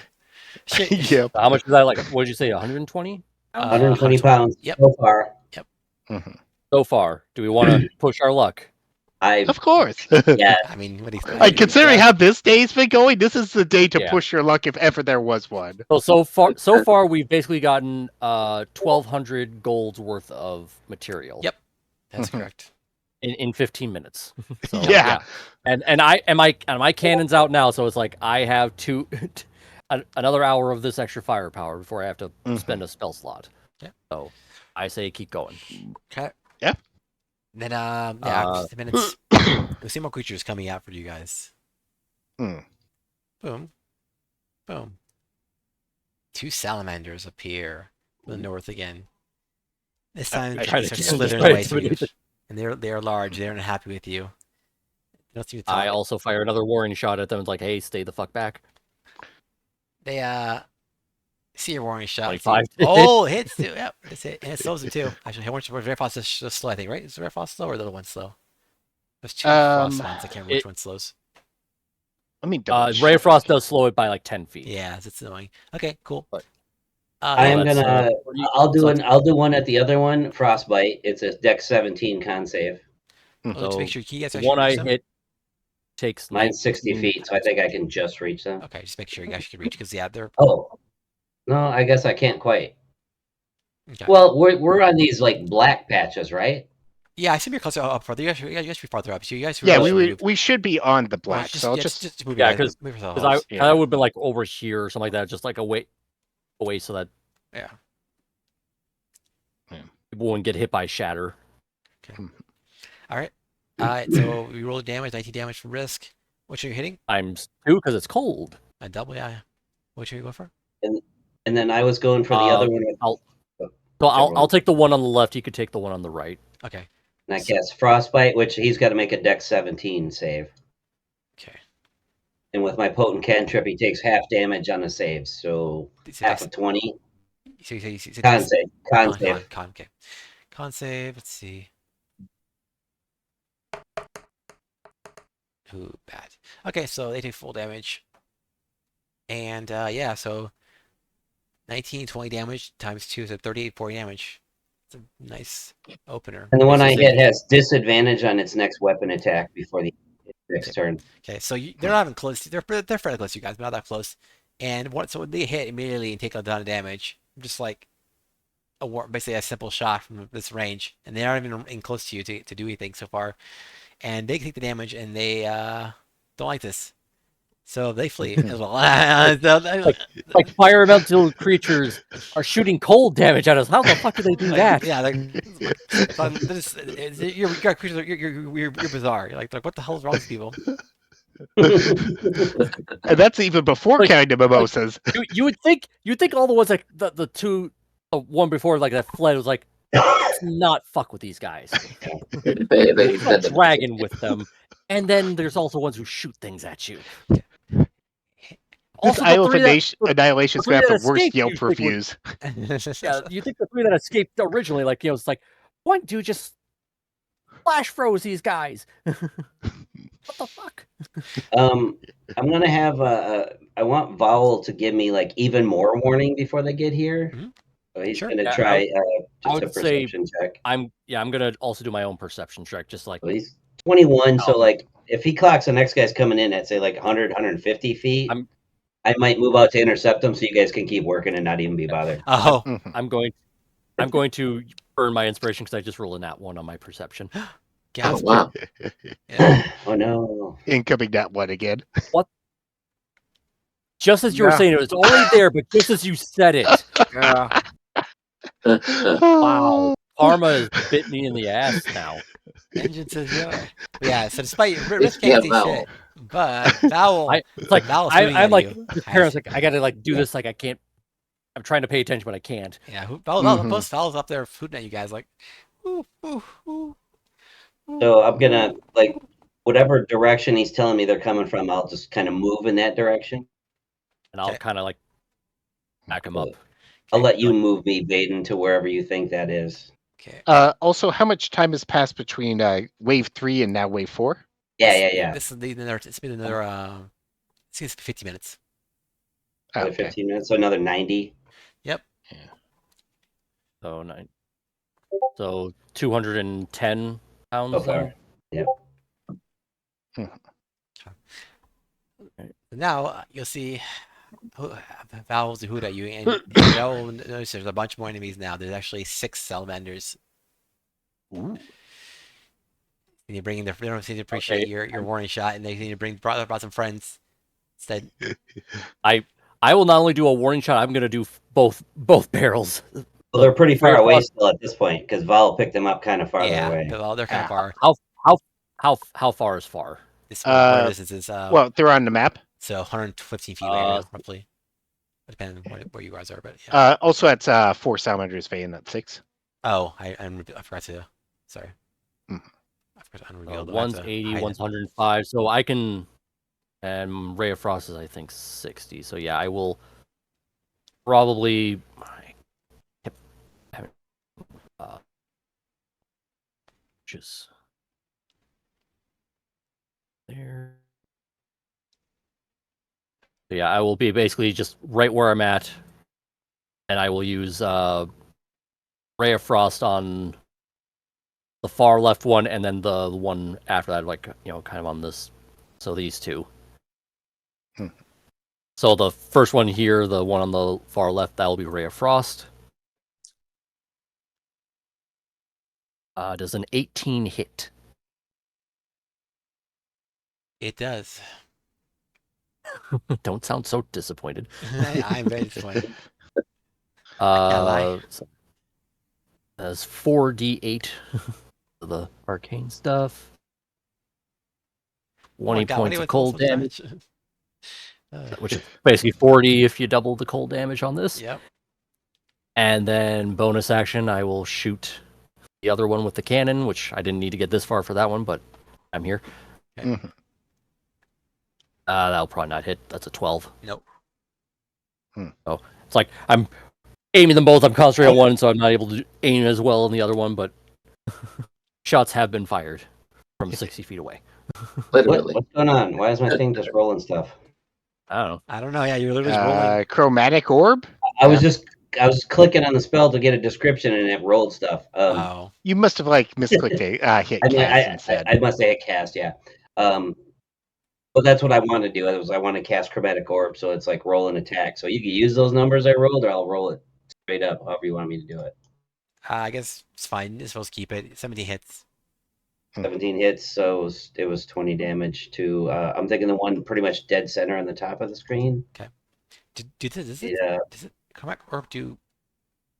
Shit. Yep. How much is that? Like, what did you say? 120 120 pounds Yep. so far. Mhm. so far? Do we want to push our luck? Of course. Yeah. I mean, what do you Like, considering how this day's been going, this is the day to Yeah. push your luck if ever there was one. So far we've basically gotten 1,200 gold's worth of material. Yep. That's Mhm. correct. In 15 minutes. So, Yeah. And my cannon's out now, so it's like I have another hour of this extra firepower before I have to Mhm. spend a spell slot. Yeah. So I say keep going. Okay. Yeah. Then after 10 minutes, you'll see more creatures coming out for you guys. Hmm. Boom. Boom. 2 salamanders appear from the north again. This time I try to can't slither just away to you. intimidate them. And they are large, they're not happy with you. They don't seem to talk. I also fire another warning shot at them. It's like, hey, stay the fuck back. They see your warning shot. 25. Oh, it hits too. Yep, it's it. And it slows them too. Actually, warning shot, very fast is just slow, I think, right? Is the very fast slow or the other one slow? There's 2 frost ones. I can't remember which one slows. Let me double Ray of check. Frost does slow it by like 10 feet. Yeah, it's annoying. Okay, cool. But- I am that's, gonna. what do you- I'll do so I'll do one at the other one. Frostbite. It's a Dex 17 con save. Oh, to make So, sure you guys the actually one I reach them. hit takes Mine's 60 19 feet, so I think I can just reach them. Okay, just make sure you guys can reach because yeah, they're Oh, no, I guess I can't quite. okay. Well, we're on these like black patches, right? Yeah, I assume you're closer up further. You guys should be farther up. So you guys Yeah, move. we should be on the Well, black. So I'll just move Yeah, your guys, 'cause- move yourself. Because Yeah. I would have been like over here or something like that, just like away so that Yeah. people wouldn't get hit by shatter. All right. So we roll damage, 19 damage for risk. What are you hitting? Times 2 because it's cold. A double, yeah. What should you go for? And then I was going for the other one. I'll take the one on the left. You could take the one on the right. Okay. And I guess Frostbite, which he's got to make a Dex 17 save. Okay. And with my potent cantrip, he takes half damage on the saves, so half of 20. So you say Con save. Con save. okay. Con save. Let's see. Ooh, bad. Okay, so they take full damage. And yeah, so 19, 20 damage times 2, so 38, 40 damage. It's a nice opener. And the one I Basically- hit has disadvantage on its next weapon attack before the next turn. Okay, so they're not even close. They're fairly close to you guys, but not that close. And so when they hit immediately and take a ton of damage, just like basically a simple shot from this range, and they aren't even in close to you to do anything so far. And they take the damage, and they don't like this, so they flee as well. Like fire elemental creatures are shooting cold damage at us. How the fuck do they do that? Yeah, you're bizarre. You're like, what the hell is wrong with people? and that's even before Like- counting the mimosas. You would think all the ones like the two, one before like that fled was like, let's not fuck with these guys. They Got a dragon with them, and then there's also ones who shoot things at you. This the Isle of three that- Annihilation's the gonna three have that the worst escaped Yelp usually would- reviews. Yeah, you think the 3 that escaped originally, like, it's like, why don't you just flash froze these guys? What the fuck? I'm gonna have I want Vowel to give me like even more warning before they get here. Mhm. So he's Sure. gonna Yeah, try I just a would say perception check. I'm gonna also do my own perception check, just like So he's 21. So Oh. like if he clocks the next guy's coming in at say like 100, 150 feet, I'm- I might move out to intercept him so you guys can keep working and not even be bothered. Oh, Mhm. I'm going to burn my inspiration because I just rolled a nat 1 on my perception. Oh, gasp. wow. Yeah. Oh no. Incoming that one again. Just as you were Yeah. saying it was already there, but just as you said it, Yeah. wow, karma has bit me in the ass now. Vengeance is yours. Yeah, so despite Riff Yeah, can't say Vowel. shit, but Vowel, It's like Val's hooting I'm at like you. the parents, like I gotta like do this, like I can't. I'm trying to pay attention, but I can't. Yeah, Mhm. both Val's up there hooting at you guys like, ooh, ooh, ooh, ooh. So I'm gonna like whatever direction he's telling me they're coming from, I'll just kind of move in that direction. And I'll Okay. kind of like back him up. I'll Okay, let you like- move me, Baden, to wherever you think that is. Okay. Also, how much time has passed between wave 3 and now wave 4? Yeah. This is another. It's been another. It's gonna be 50 minutes. Another Okay. 15 minutes, so another 90. Yep. So 9. So 210 pounds. So far. then? Now you'll see Val's hoot at you, and you'll notice there's a bunch more enemies now. There's actually 6 salamanders. Ooh. And you bring in they don't seem to appreciate Okay. your warning shot, and they seem to brought some friends instead. I will not only do a warning shot. I'm gonna do both barrels. Well, they're pretty far Fire away frost- still at this point because Val picked them up kind of farther Yeah, away. but, well, they're kind of far. How far is far? This one, whatever this is, Well, they're on the map. so 115 feet away, roughly. Depending on where you guys are, but yeah. Also, that's 4 salamanders, Vay, and that's 6. Oh, I forgot to. Sorry. Mhm. I forgot to unreveal. I'll have One's to 80, hide one's it. 105. So I can. And Ray of Frost is I think 60. So yeah, I will probably. Just there. So yeah, I will be basically just right where I'm at, and I will use Ray of Frost on the far left one, and then the one after that, like kind of on this. So these two. Hmm. So the first one here, the one on the far left, that will be Ray of Frost. Does an 18 hit? It does. Don't sound so disappointed. I'm very disappointed. can't lie. So that's 4d8 of the arcane stuff. 20 God, points why of do you want cold so much damage, damage? which is basically 40 if you double the cold damage on this. Yep. And then bonus action, I will shoot the other one with the cannon, which I didn't need to get this far for that one, but I'm here. Okay. Mhm. That'll probably not hit. That's a 12. Nope. So it's like I'm aiming them both. I'm concentrating on one, so I'm not able to aim as well on the other one, but shots have been fired from 60 feet away. Literally. What's going on? Why is my thing just rolling stuff? I don't know. I don't know. Yeah, you're literally just rolling. Chromatic orb. I was clicking on the spell to get a description and it rolled stuff. Oh. You must have misclicked a hit I mean, cast instead. I must say hit cast, yeah. But that's what I want to do. I want to cast Chromatic Orb, so it's like roll and attack. So you can use those numbers I rolled, or I'll roll it straight up, however you want me to do it. I guess it's fine. You're supposed to keep it. 70 hits. 17 hits, so it was 20 damage to. I'm thinking the one pretty much dead center on the top of the screen. Does it come back or do?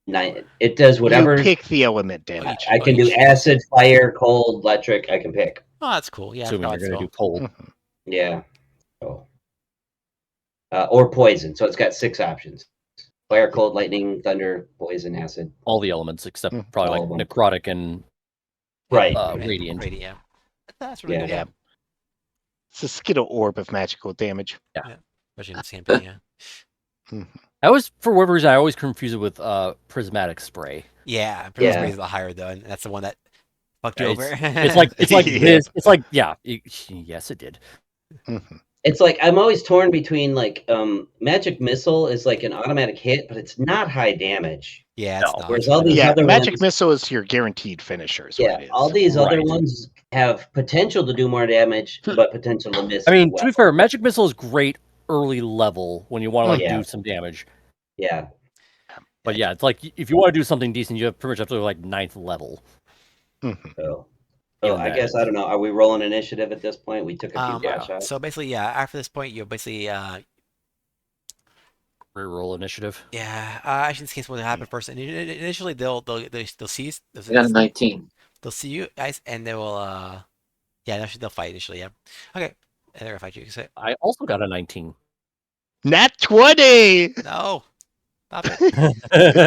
It does whatever. You pick the element damage. I can do acid, fire, cold, electric. I can pick. Oh, that's cool. Yeah. I Assuming forgot you're going to that do cold. Mhm. Yeah. Oh. Or poison. So it's got 6 options: fire, cold, lightning, thunder, poison, acid. All the elements except probably All like of them. necrotic and Right. radiant. Yeah. That's really good. Yeah. It's a skittle orb of magical damage. Especially in this campaign. Yeah. I always, for whatever reason, I always confuse it with prismatic spray. Yeah. Prismatic Yeah. spray is a lot higher though, and that's the one that Fucked you over. It's like Yeah. this. It's like yes, it did. Mhm. It's like I'm always torn between like magic missile is like an automatic hit, but it's not high damage. yeah, it's No. not. Whereas all these Yeah, other magic ones, missile is your guaranteed finisher. Is yeah, what it is. all these other Right. ones have potential to do more damage, but potential to miss. I mean, as well. to be fair, magic missile is great early level when you want to like Yeah. do some damage. Yeah, But yeah, it's like if you want to do something decent, you have pretty much have to go like 9th level. Mhm. so Even I that guess is- I don't know. Are we rolling initiative at this point? We took a few Yeah. pot shots. So basically, yeah. After this point, you basically, Reroll initiative. yeah. Actually, in this case, what will happen first? And initially, they'll see I got a 19. they'll see you guys, and they will yeah. Actually, they'll fight initially. Yeah. Okay. And they're gonna fight you. So, I also got a 19. Nat 20. no. Stop it.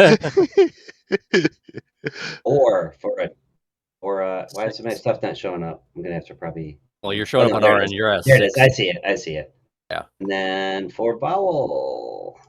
Or why is my stuff not showing up? I'm gonna have to probably. Well, you're showing up on there our it end. is. You're at There it 6. is. I see it. I see it. Yeah. And then for vowel.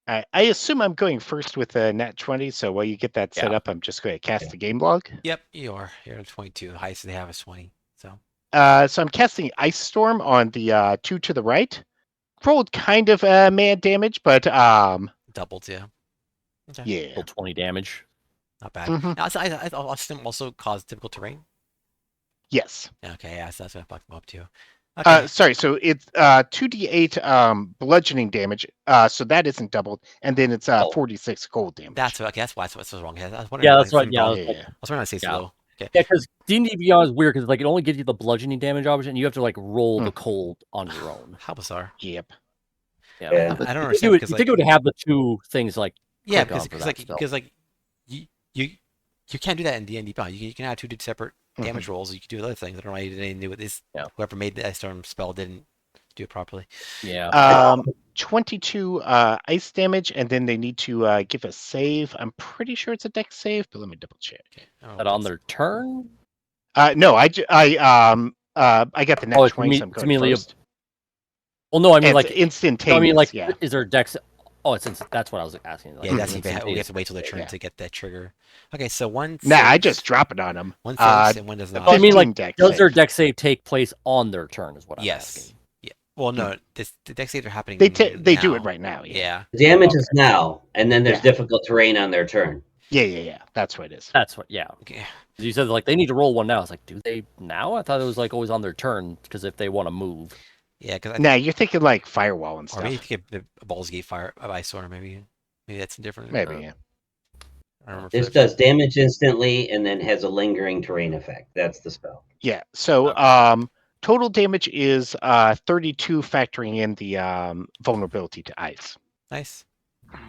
I assume I'm going first with a nat 20. So while you get that set Yeah. up, I'm just going to cast the game log. Yep, you are. You're at 22. Highest they have is 20. So So I'm casting Ice Storm on the 2 to the right. Rolled kind of mad damage, but doubled, yeah. Okay. yeah. Roll 20 damage. Not bad. Mhm. Now, I also cause typical terrain. Yes. Okay, yeah, so that's gonna fuck them up too. Okay. Sorry, so it's 2d8 bludgeoning damage. So that isn't doubled, and then it's 46 gold damage. That's okay. That's why it's wrong. I was wondering. Yeah, why that's right. it's Yeah, wrong. yeah, I was wondering why I say Yeah. slow. Okay. Yeah, because D&D Beyond is weird because like it only gives you the bludgeoning damage option, and you have to like roll the cold on your own. How bizarre. Yep. Yeah. Yeah. I don't You understand think because it would have the two things like yeah, click on for that spell. because you can't do that in D&D Beyond. You can have two separate damage rolls. You can do other things. I don't know why you didn't do it. This whoever made the Ice Storm spell didn't do it properly. Yeah. 22 ice damage, and then they need to give a save. I'm pretty sure it's a dex save, but let me double check. Okay. Oh, But on their turn? No, I got the net Oh, it's 20, so I'm going immediately first. Well, no, I mean And like it's instantaneous. no, I mean like yeah. is there a dex? Oh, that's what I was asking. Like, yeah, that's it's we have to instantaneous. wait till their turn to get that trigger. Okay, so one. Nah, I saves- just drop it on them. one saves and one does not. I mean, like, 15 dex does their save. dex save take place on their turn? Is what I'm Yes. asking. Yeah. Well, no, the dex saves are happening. They do now. it right now. Yeah. The damage is now, and then there's Yeah. difficult terrain on their turn. Yeah. That's what it is. That's what. Yeah. Okay. You said like they need to roll one now. It's like, do they now? I thought it was like always on their turn because if they want to move. Yeah, because Nah, you're thinking like firewall and or stuff. maybe to get the Baldur's Gate fire of Ice Storm. Maybe that's different. Maybe, yeah. I don't remember. This does damage instantly, and then has a lingering terrain effect. That's the spell. Yeah. So Okay. total damage is 32, factoring in the vulnerability to ice. Nice.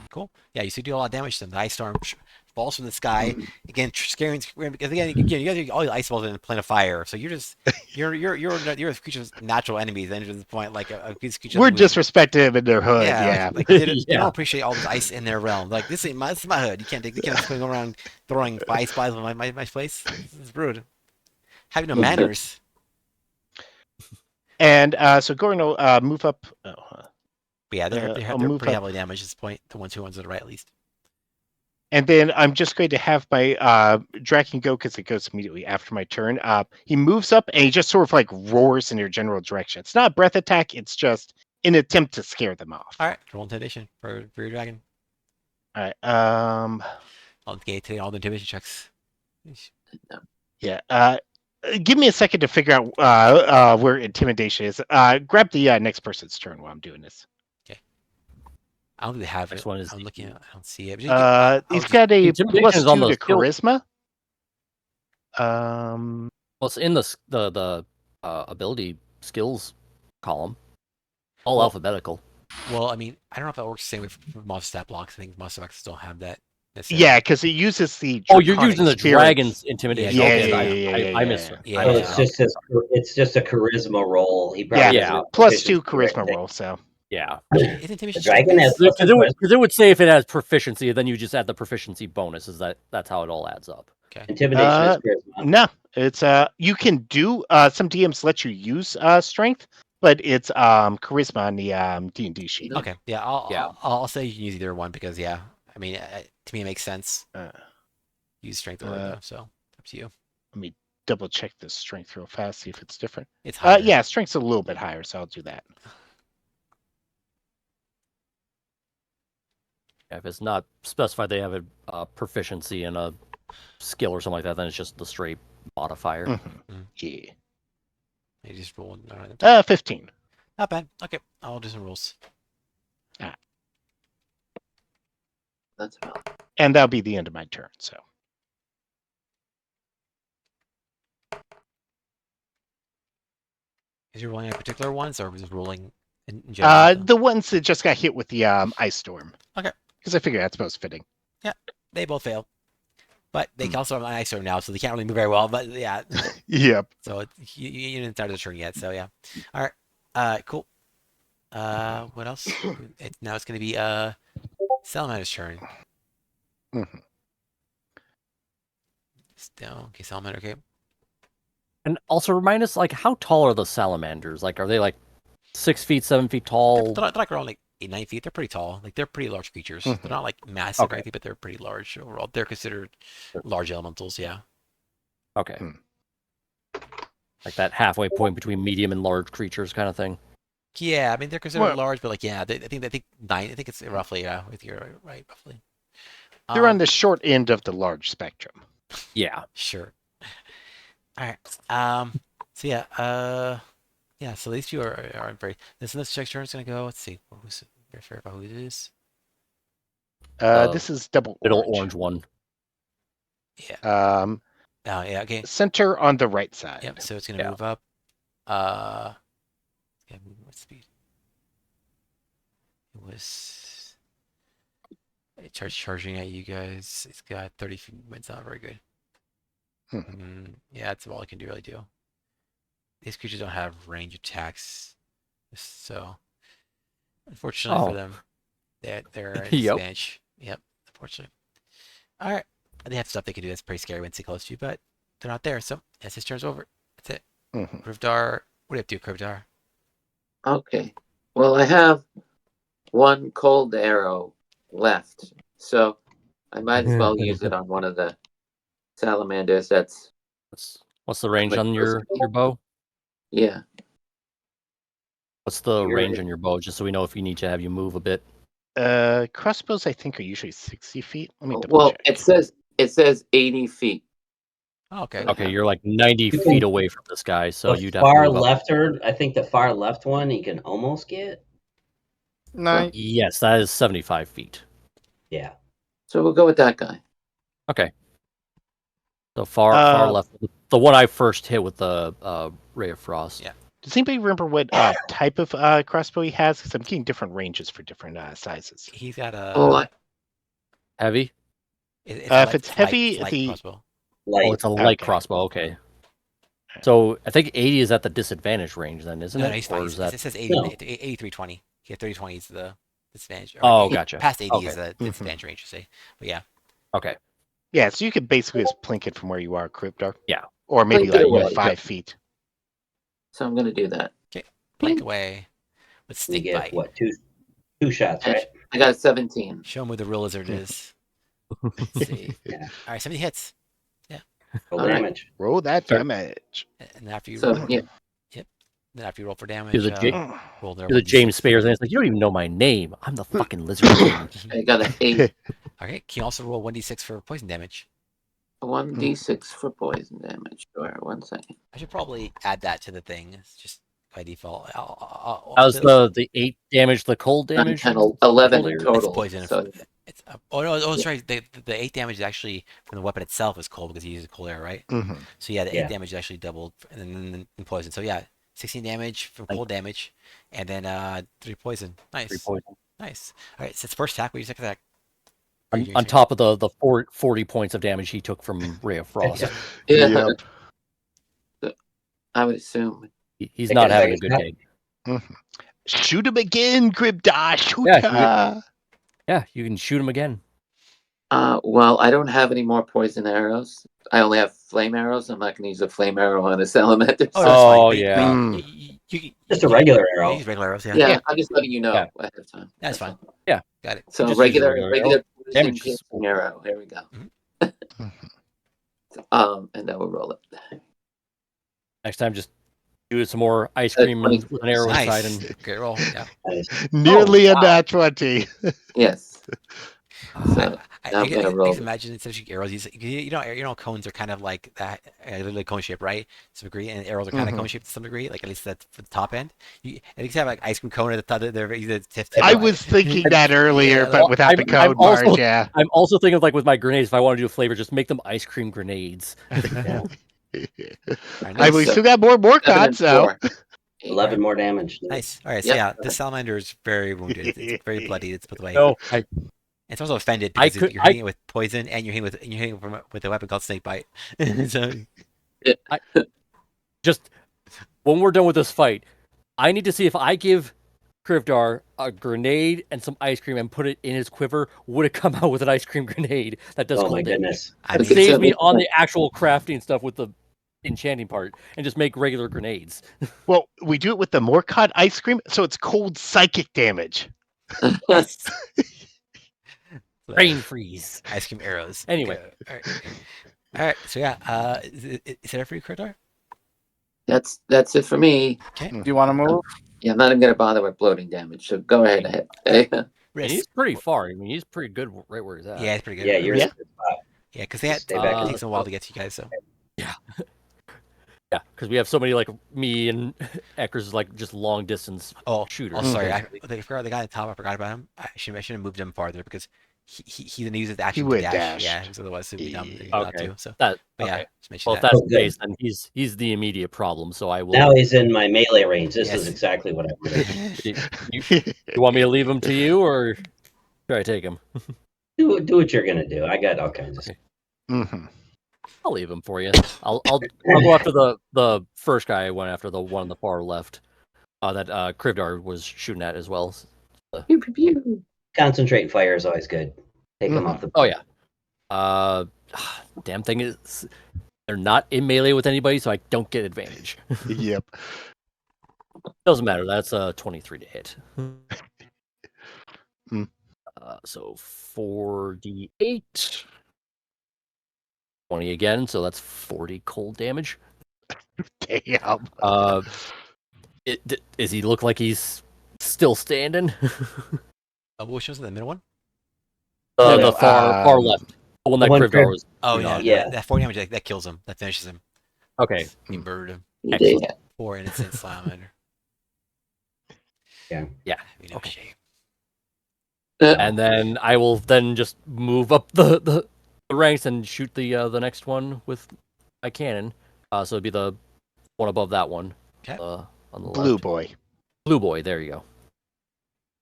Cool. Yeah, you see, do a lot of damage to them. The Ice Storm falls from the sky again, scaring because again you got all the ice balls in a plane of fire. So you're just you're a creature's natural enemies. And at this point, like a creature. We're who- disrespecting them in their hood. Yeah. Like they don't Yeah. appreciate all this ice in their realm. Like this is my hood. You can't go around throwing ice balls on my place. This is rude. Having no manners. And so going to move up. But yeah, they're I'll they're move pretty up. heavily damaged at this point. The two ones to the right, at least. And then I'm just going to have my Draken go because it goes immediately after my turn. He moves up and he just sort of like roars in your general direction. It's not a breath attack. It's just an attempt to scare them off. All right, roll intimidation for your dragon. All right. I'll get today all the intimidation checks. Yeah. Give me a second to figure out where intimidation is. Grab the next person's turn while I'm doing this. I don't think they have Next it. one is I'm looking. I don't see it. He's got a Intimidation is on +2 to the skill- charisma. Well, it's in the ability skills column. All alphabetical. Well, I mean, I don't know if that works the same way for monster stat blocks. I think monster blocks don't have that. necessarily. Yeah, because it uses the. Oh, you're draconic using the spirits. dragon's intimidation. Yeah, Okay, yeah, I missed it. yeah. So I it's missed it. it's just a charisma roll. He Yeah, probably Yeah. doesn't have +2 proficiency for charisma everything. roll. So Yeah. Is intimidation The dragon has Because it would say if it has proficiency, then you just add the proficiency bonus. That's how it all adds up. intimidation is charisma. no, it's you can do some DMs let you use strength, but it's charisma on the D&D sheet. Okay, yeah, I'll say you can use either one because yeah, I mean, to me it makes sense. Use strength or though, so up to you. Let me double check this strength real fast, see if it's different. It's higher. Yeah, strength's a little bit higher, so I'll do that. Yeah, if it's not specified they have a proficiency in a skill or something like that, then it's just the straight modifier. Yeah. You just roll. 15. Not bad. Okay, I'll do some rules. That's about. And that'll be the end of my turn. So. Is you rolling any particular ones, or just rolling in general? The ones that just got hit with the ice storm. Okay. Because I figure that's most fitting. Yeah, they both fail, but they can also have an ice storm now, so they can't really move very well. But yeah. Yep. So you didn't start the turn yet, so yeah. All right. Cool. What else? Now it's gonna be Salamander's turn. Okay, Salamander. Okay. And also remind us, like, how tall are the salamanders? Like, are they like 6 feet, 7 feet tall? They're like around like 8-9 feet. They're pretty tall. Like they're pretty large creatures. They're not like massive or anything, but they're pretty large overall. They're considered large elementals. Yeah. Okay. Like that halfway point between medium and large creatures, kind of thing. Yeah, I mean they're considered large, but like yeah, I think 9. I think it's roughly with your right roughly. They're on the short end of the large spectrum. Yeah. Sure. All right. So yeah. Yeah. So these two are very. This next turn is gonna go. Let's see. Who's very fair about who it is. This is double middle orange one. Yeah. Oh yeah. Okay. Center on the right side. Yep. So it's gonna move up. Yeah. What speed? It was. It charging at you guys. It's got 30 feet. It's not very good. Yeah, that's all I can really do. These creatures don't have range attacks, so unfortunately for them, they're at a disadvantage. Yep, unfortunately. All right, they have stuff they can do that's pretty scary when they close to you, but they're not there. So yes, his turn's over. That's it. Krivdar, what do you have to do, Krivdar? Okay. Well, I have one cold arrow left, so I might as well use it on one of the salamanders. What's the range on your bow? Yeah. What's the range on your bow, just so we know if we need to have you move a bit? Crossbows, I think, are usually 60 feet. Let me double Well, check. it says 80 feet. Oh, okay. Okay, you're like 90 feet away from this guy, so The you'd have to far move up. left, or I think the far left one you can almost get. No. Yes, that is 75 feet. Yeah. So we'll go with that guy. Okay. The far left, the one I first hit with the Ray of Frost. Yeah. Does anybody remember what type of crossbow he has? Because I'm getting different ranges for different sizes. He's got a Heavy? If it's heavy, light the crossbow. Light. Oh, it's a light Okay. crossbow. Okay. So I think 80 is at the disadvantage range, then, isn't No, it? he's Or fine. is that... It says 80, No. 8320. Yeah, 3020 is the disadvantage. Oh, gotcha. Past 80 Okay. is the disadvantage range, you say. But yeah. Okay. Yeah, so you could basically just plink it from where you are, Cryptar. Yeah. Or maybe Plink like it away. 5 feet. So I'm going to do that. Blink away with You Stink get Bite. what, two shots, right? I got a 17. Show him who the real lizard is. Let's see. Yeah. All right, 70 hits. Roll All right. damage. Roll that Sure. damage. And after you So, roll, yeah. then after you roll for damage, Do the roll their Do the 1d6. James Spayers, and it's like, you don't even know my name. I'm the fucking lizard king. I got an 8. Okay, can you also roll 1d6 for poison damage? 1d6 for poison damage. Sure, 1 second. I should probably add that to the thing. It's just by default. How's the 8 damage, the cold 9, damage? 10, 11 Cold in area? total. It's poison. So, Oh no! Oh, that's right. The 8 damage is actually from the weapon itself is cold because he uses cold air, right? So yeah, the 8 damage is actually doubled, and then poison. So yeah, 16 damage from cold damage, and then 3 poison. Nice. 3 poison. Nice. All right. So it's first attack. What do you second attack? On top of the 40 points of damage he took from Ray of Frost. yeah. I would assume. He's not having a good day. Shoot him again, Cryptar. Shoot Yeah, Yeah, you can shoot him again. Well, I don't have any more poison arrows. I only have flame arrows. I'm not going to use a flame arrow on a salamander. Oh, so- that's fine. Oh, But yeah. Just a regular Yeah, arrow. use regular arrows. Yeah, yeah, I'm just letting you know Yeah. ahead of time. that's fine. all. Got it. So Just use a regular arrow. poison Damage is piercing arrow. Here we go. Mm-hmm. And then we'll roll it. Next time, just do some more ice cream and, with an arrow inside. Nice. And Great roll. Yeah. Nice. Nearly Oh, a wow. nat 20. Yes. So I I'm gonna roll. just imagine instead of arrows, you know, cones are kind of like that, literally cone shape, right? To some degree, and arrows are kind of cone shaped to some degree, like at least that's for the top end. You at least have like ice cream cone at the top. They're either tip. I was thinking that earlier, Yeah, but without the I'm code also- part, yeah. I'm also thinking of like with my grenades, if I want to do a flavor, just make them ice cream grenades. Yeah. I we still got more 7 cards, and so 4. 11 more damage. Nice. All right. So Yep. yeah, this salamander is very wounded. It's very bloody. It's put away. No, It's also offended I because could- you're hitting it with poison and you're hitting with a weapon called snake bite. So just when we're done with this fight, I need to see if I give Krivdar a grenade and some ice cream and put it in his quiver, would it come out with an ice cream grenade that does Oh cold my damage? goodness. I It mean, saves so- me on the actual crafting stuff with the enchanting part and just make regular grenades. well, we do it with the Morcod ice cream, so it's cold psychic damage. Yes. Brain freeze. ice cream arrows. Anyway. Okay, all right. So yeah, is that for you, Krivdar? That's it for me. Do you want to move? Yeah, I'm not even going to bother with bloating damage. So go ahead. And Risk. he's pretty far. I mean, he's pretty good right where he's at. Yeah, it's pretty good. Yeah, you're Yeah. in a good spot. Yeah, because they had Stay back. it takes a while to get to you guys. So Yeah, because we have so many, like, me and Eckers, like, just long distance shooters. Oh, sorry. Okay. I forgot the guy at the top. I forgot about him. I should have moved him farther because he then uses the action would to dash. dash. Yeah, because otherwise it'd be dumb not Okay. to. So, That, but yeah, okay. just mention Well, if that. that's Oh, the good. case, then he's the immediate problem, so I will... Now he's in my melee range. This Yes. is exactly what I wanted. You want me to leave him to you, or should I take him? do what you're gonna do. I got all kinds of stuff. Mhm. I'll leave him for you. I'll go after the first guy I went after, the one on the far left, that Krivdar was shooting at as well. Pew, pew, pew. Concentrate fire is always good. Take them off the. Oh yeah. Damn thing is, they're not in melee with anybody, so I don't get advantage. Yep. Doesn't matter. That's a 23 to hit. Mm. So 4d8. 20 again, so that's 40 cold damage. Damn. Does he look like he's still standing? Which one's the middle one? No, The far left. The one that the one Krivdar was. Oh shooting yeah, on. Yeah. That 40 damage that kills him. That finishes him. Okay. You murdered him. You Excellent. did. Poor innocent salamander. Yeah. Yeah. You know, Okay. shame. And then I will then just move up the ranks and shoot the next one with my cannon. So it'd be the one above that one. Okay. On the Blue left. boy. Blue boy. There you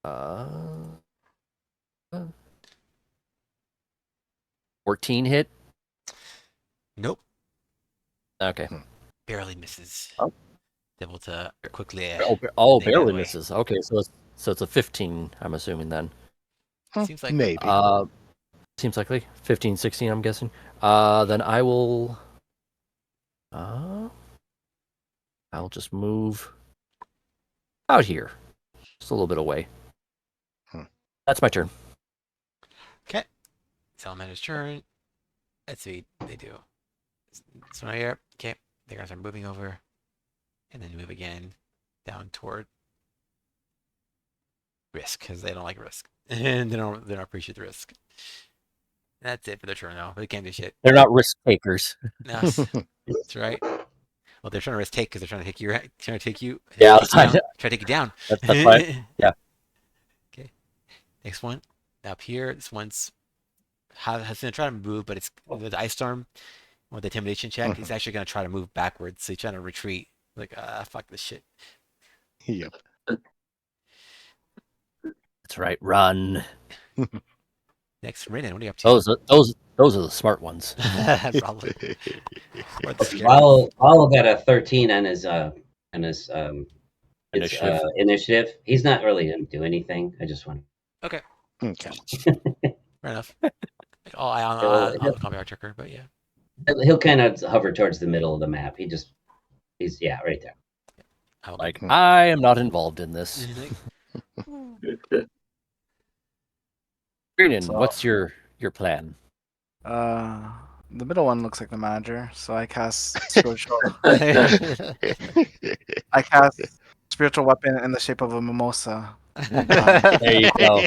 go. 14 hit. Nope. Okay. Barely misses. Oh. Able to quickly. Oh, They got barely away. misses. Okay, so it's a 15. I'm assuming then. Seems like Maybe. Seems likely 15, 16. I'm guessing. Then I will. I'll just move out here, just a little bit away. That's my turn. Okay. Salamander's turn. Let's see what they do. So now here. Okay. The guys are moving over. And then move again down toward risk because they don't like risk. And they don't appreciate the risk. That's it for their turn though. But they can't do shit. They're not risk takers. No, that's right. Well, they're trying to risk take because they're trying to take you. Trying to take you. Yeah, try to take you down. That's right. Yeah. Okay. Next one. Up here. This one's has been trying to move, but it's with the ice storm with the intimidation check. He's actually going to try to move backwards. So he's trying to retreat. Like fuck this shit. Yep. That's right. Run. Next, Renan, what are you up to? Those are the smart ones. Probably. Or the scary- Lyle got a 13 on his Initiative. initiative. He's not really gonna do anything. I just want. Okay. Okay. Fair enough. Like, I'll call me our checker, but yeah. He'll kind of hover towards the middle of the map. He's right there. Oh, Like, I am not involved in this. Greenan, So- what's your plan? The middle one looks like the manager, so I cast spiritual. There I cast spiritual weapon in the shape of a mimosa. you go.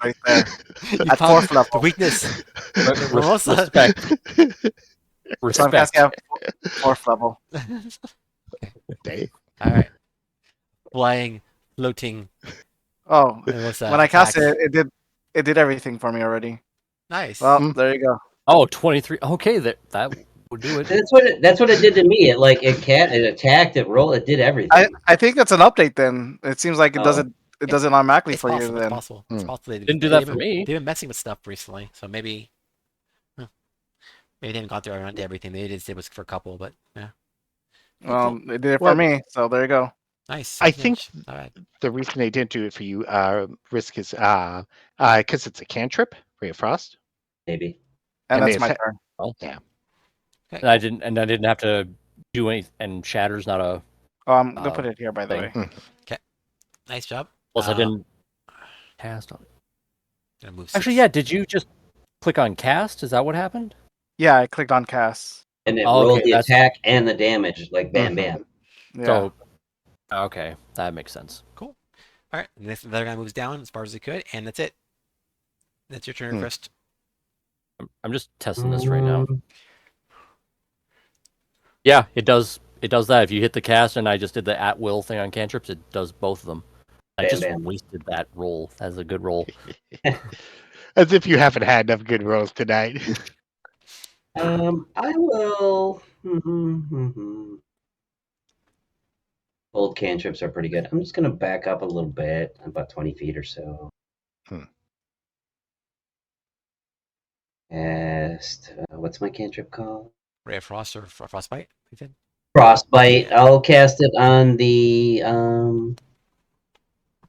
Right there. You At found 4th level. the weakness. Mimosa. Respect. So I'm casting Respect. at 4th level. Dang. All right. Flying, floating. Oh, Mimosa when I cast attacks. it did everything for me already. Nice. Well, there you go. Oh, 23. Okay, that would do it. That's what it did to me. It attacked, it rolled, it did everything. I think that's an update then. It seems like it Oh. doesn't automatically It's for you possible. It's then. possible. It's possible. Didn't do that for me. They've been messing with stuff recently, so maybe. Maybe they haven't gone through everything. They just did was for a couple, but yeah. Well, it did it Well- for me, so there you go. Nice. I think All right. the reason they didn't do it for you, Risk, is because it's a cantrip, Ray of Frost. Maybe. And And that's they my atta- turn. Okay, And I didn't have to do any. And Shatter's not a. Oh, I'm gonna put it here by the thing. way. Nice job. Plus, I didn't cast on it. Gonna move Actually, 6. yeah. Did you just click on cast? Is that what happened? Yeah, I clicked on cast. And it Oh, rolled okay, the that's- attack and the damage, like bam, Mhm. bam. Yeah. So, okay, that makes sense. All right. The other guy moves down as far as he could, and that's it. That's your turn, Chris. I'm just testing this right now. Um, Yeah, it does. It does that. If you hit the cast, and I just did the at will thing on cantrips, it does both of them. I Bam, just bam. wasted that roll. That's a good roll. As if you haven't had enough good rolls tonight. I will. Old cantrips are pretty good. I'm just gonna back up a little bit, about 20 feet or so. Cast. What's my cantrip called? Ray of Frost or Frostbite? You said? Frostbite. I'll cast it on the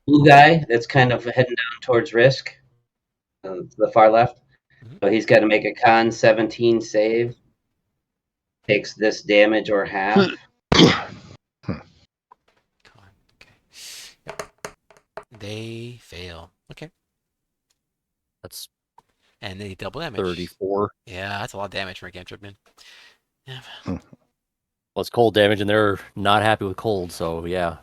blue guy that's kind of heading down towards Risk, to the far left. Mhm. So he's got to make a con 17 save. Takes this damage or half. Come on. Okay. Yep. They fail. Okay. That's And they double damage. 34. Yeah, that's a lot of damage for a cantrip, man. Yeah. Well, it's cold damage, and they're not happy with cold. So yeah.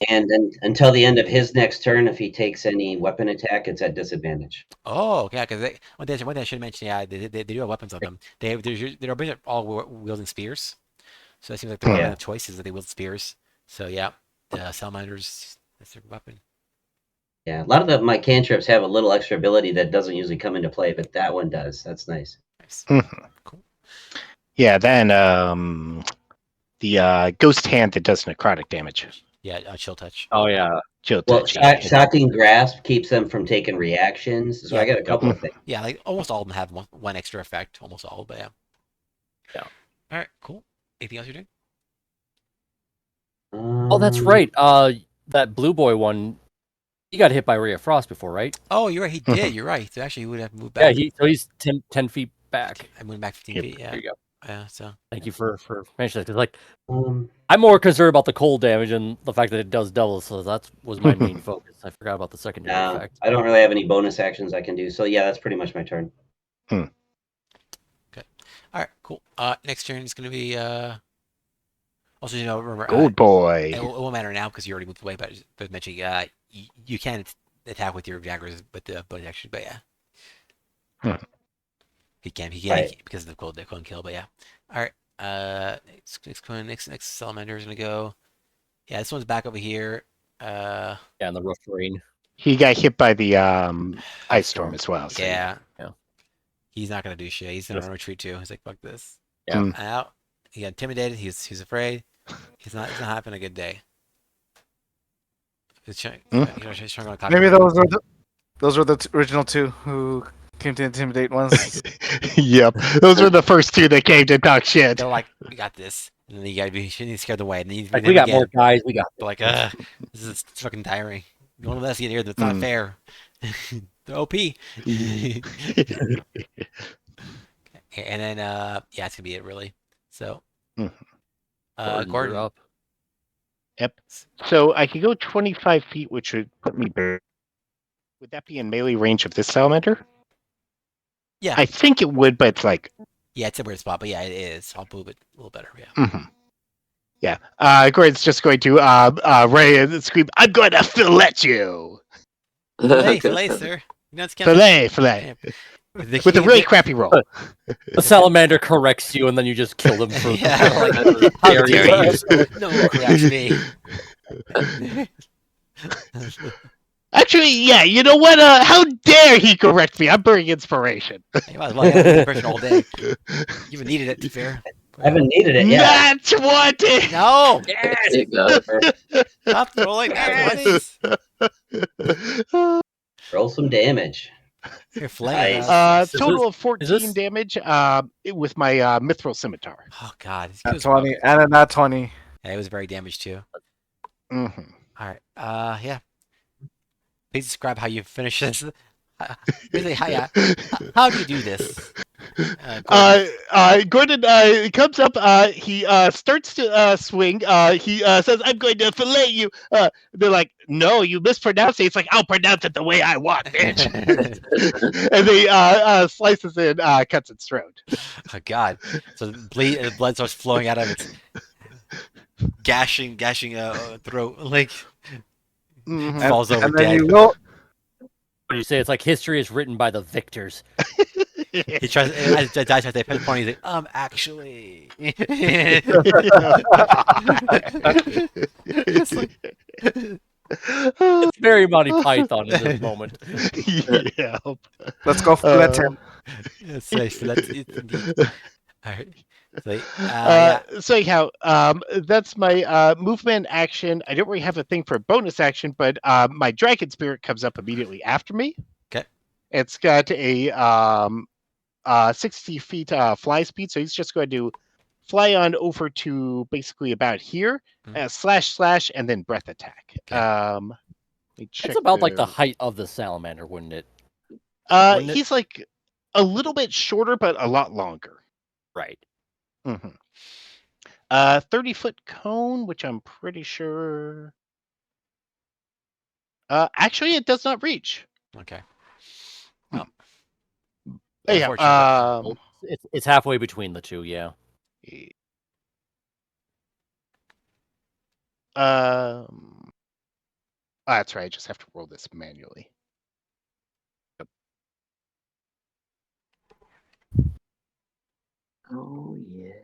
And then until the end of his next turn, if he takes any weapon attack, it's at disadvantage. Oh, yeah, because one thing I should mention, yeah, they do have weapons on them. They're basically all wielding spears, so it seems like the weapon of choice is that they wield spears. So yeah, the salamanders, that's their weapon. Yeah, a lot of my cantrips have a little extra ability that doesn't usually come into play, but that one does. That's nice. Nice. Cool. Yeah, then the ghost hand that does necrotic damage. Yeah, chill touch. Oh yeah. Chill Well, touch, yeah. shocking grasp keeps them from taking reactions. So I got a couple of things. Yeah, like almost all of them have one extra effect. Almost all, but yeah. Yeah. All right, cool. Anything else you're doing? Oh, that's right. That blue boy one, he got hit by Ray of Frost before, right? Oh, you're right. He did. You're right. So actually, he would have moved back. Yeah. He's 10 feet back. I moved back 15 Yep. feet. Yeah. There you go. Yeah. So. Thank you for mentioning that. 'Cause, like, Um, I'm more concerned about the cold damage and the fact that it does double. So that was my main focus. I forgot about the secondary no, effect. I don't really have any bonus actions I can do. So yeah, that's pretty much my turn. All right. Cool. Next turn is gonna be Also, remember. Gold boy. It won't matter now because you already moved away. But mentioning, you can attack with your daggers, but the bonus action. But yeah. He can Right. because of the cold kill. But yeah. All right. Next salamander is gonna go. Yeah, this one's back over here. Yeah, in the rough terrain. He got hit by the ice storm as well. So Yeah. Yeah. He's not gonna do shit. He's gonna Yes. retreat too. He's like, fuck this. Yeah. Mm. Out. He got intimidated. He's afraid. He's not having a good day. He's trying, he's trying to Maybe those were the original two who came to intimidate once. Yep. Those were the first two that came to talk shit. They're like, we got this. And then you gotta be scared away. And then you Like, we got more guys. We got. They're like, this is fucking tiring. One of us get here, that's not fair. The OP. And then yeah, it's gonna be it really. So Mhm. Gordon, you're up. Yep. So I could go 25 feet, which would put me bare. Would that be in melee range of this salamander? Yeah. I think it would, but it's like. Yeah, it's a weird spot, but yeah, it is. I'll move it a little better. Yeah. Mm-hmm. Yeah. Gordon's just going to Ray and scream, "I'm going to fillet you!" Fillet, sir. You know, it's kind of Fillet. yeah. With a really crappy roll. The salamander corrects you, and then you just kill them for Yeah, like, how how dare you? No, correct me. Actually, yeah, you know what? How dare he correct me? I'm burning inspiration. You might as well have the person all day. You even needed it, to be fair. I haven't needed it yet. Not 20! No! There you go. Stop rolling that 20s. Roll some damage. You're flaying Nice. us. Total of 14 this- damage with my mithril scimitar. Oh, God. He Nat was 20 and a nat 20. Yeah, it was very damaged, too. Mm-hmm. All right. Yeah. Please describe how you finish this. Really, how do you do this? Gordon comes up. He starts to swing. He says, "I'm going to fillet you." They're like, "No, you mispronounced it." It's like, "I'll pronounce it the way I want, bitch." And they slices it, cuts its throat. Oh, God. So blood starts flowing out of its gashing throat. Like, Mhm. falls over And then dead. you will. What do you say? It's like history is written by the victors. He tries, as the dice at the point, he's like, actually. It's like, It's very Monty Python in this moment. Yeah. Let's go fillet him. it's safe. That's indeed. All right. So, yeah. So anyhow, that's my movement action. I don't really have a thing for a bonus action, but my dragon spirit comes up immediately after me. Okay. It's got a 60 feet fly speed, so he's just going to fly on over to basically about here, slash, and then breath attack. Okay. Let me check It's about like the height of the salamander, wouldn't it? wouldn't it? He's like a little bit shorter, but a lot longer. Right. Mm-hmm. 30-foot cone, which I'm pretty sure. Actually, it does not reach. Okay. Yeah. Unfortunate. It's halfway between the two, yeah. That's right. I just have to roll this manually. Oh, yeah.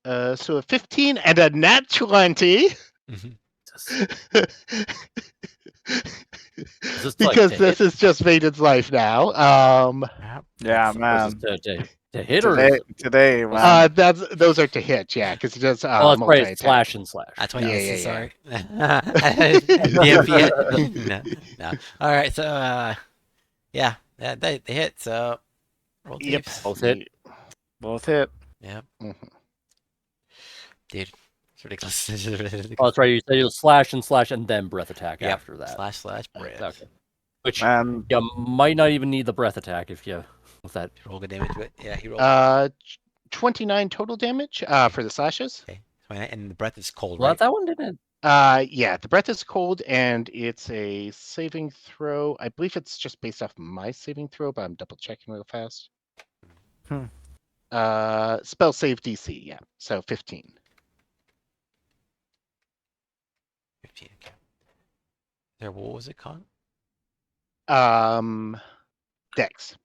So a 15 and a nat 20. Mhm. Because this is just Vaden's life now. Yeah, man. To hit or Today, man. Those are to hit, yeah, because he does oh, that's right. multi-attack. Slash and slash. That's why Yeah, sorry. No. All right. So, yeah, they hit. So, roll Yep. tapes. Both hit. Both hit. Yep. Mhm. Dude, it's ridiculous. Oh, that's right. You said you'll slash and then breath attack Yep. after that. Slash breath. Okay. Which Man, you might not even need the breath attack if you with that. Roll good damage to it. Yeah, he rolled. 29 total damage for the slashes. Okay. And the breath is cold, Well, right? that one didn't. Yeah, the breath is cold, and it's a saving throw. I believe it's just based off my saving throw, but I'm double checking real fast. Spell save DC, yeah, so 15. 15. Okay. There. What was it called? Dex.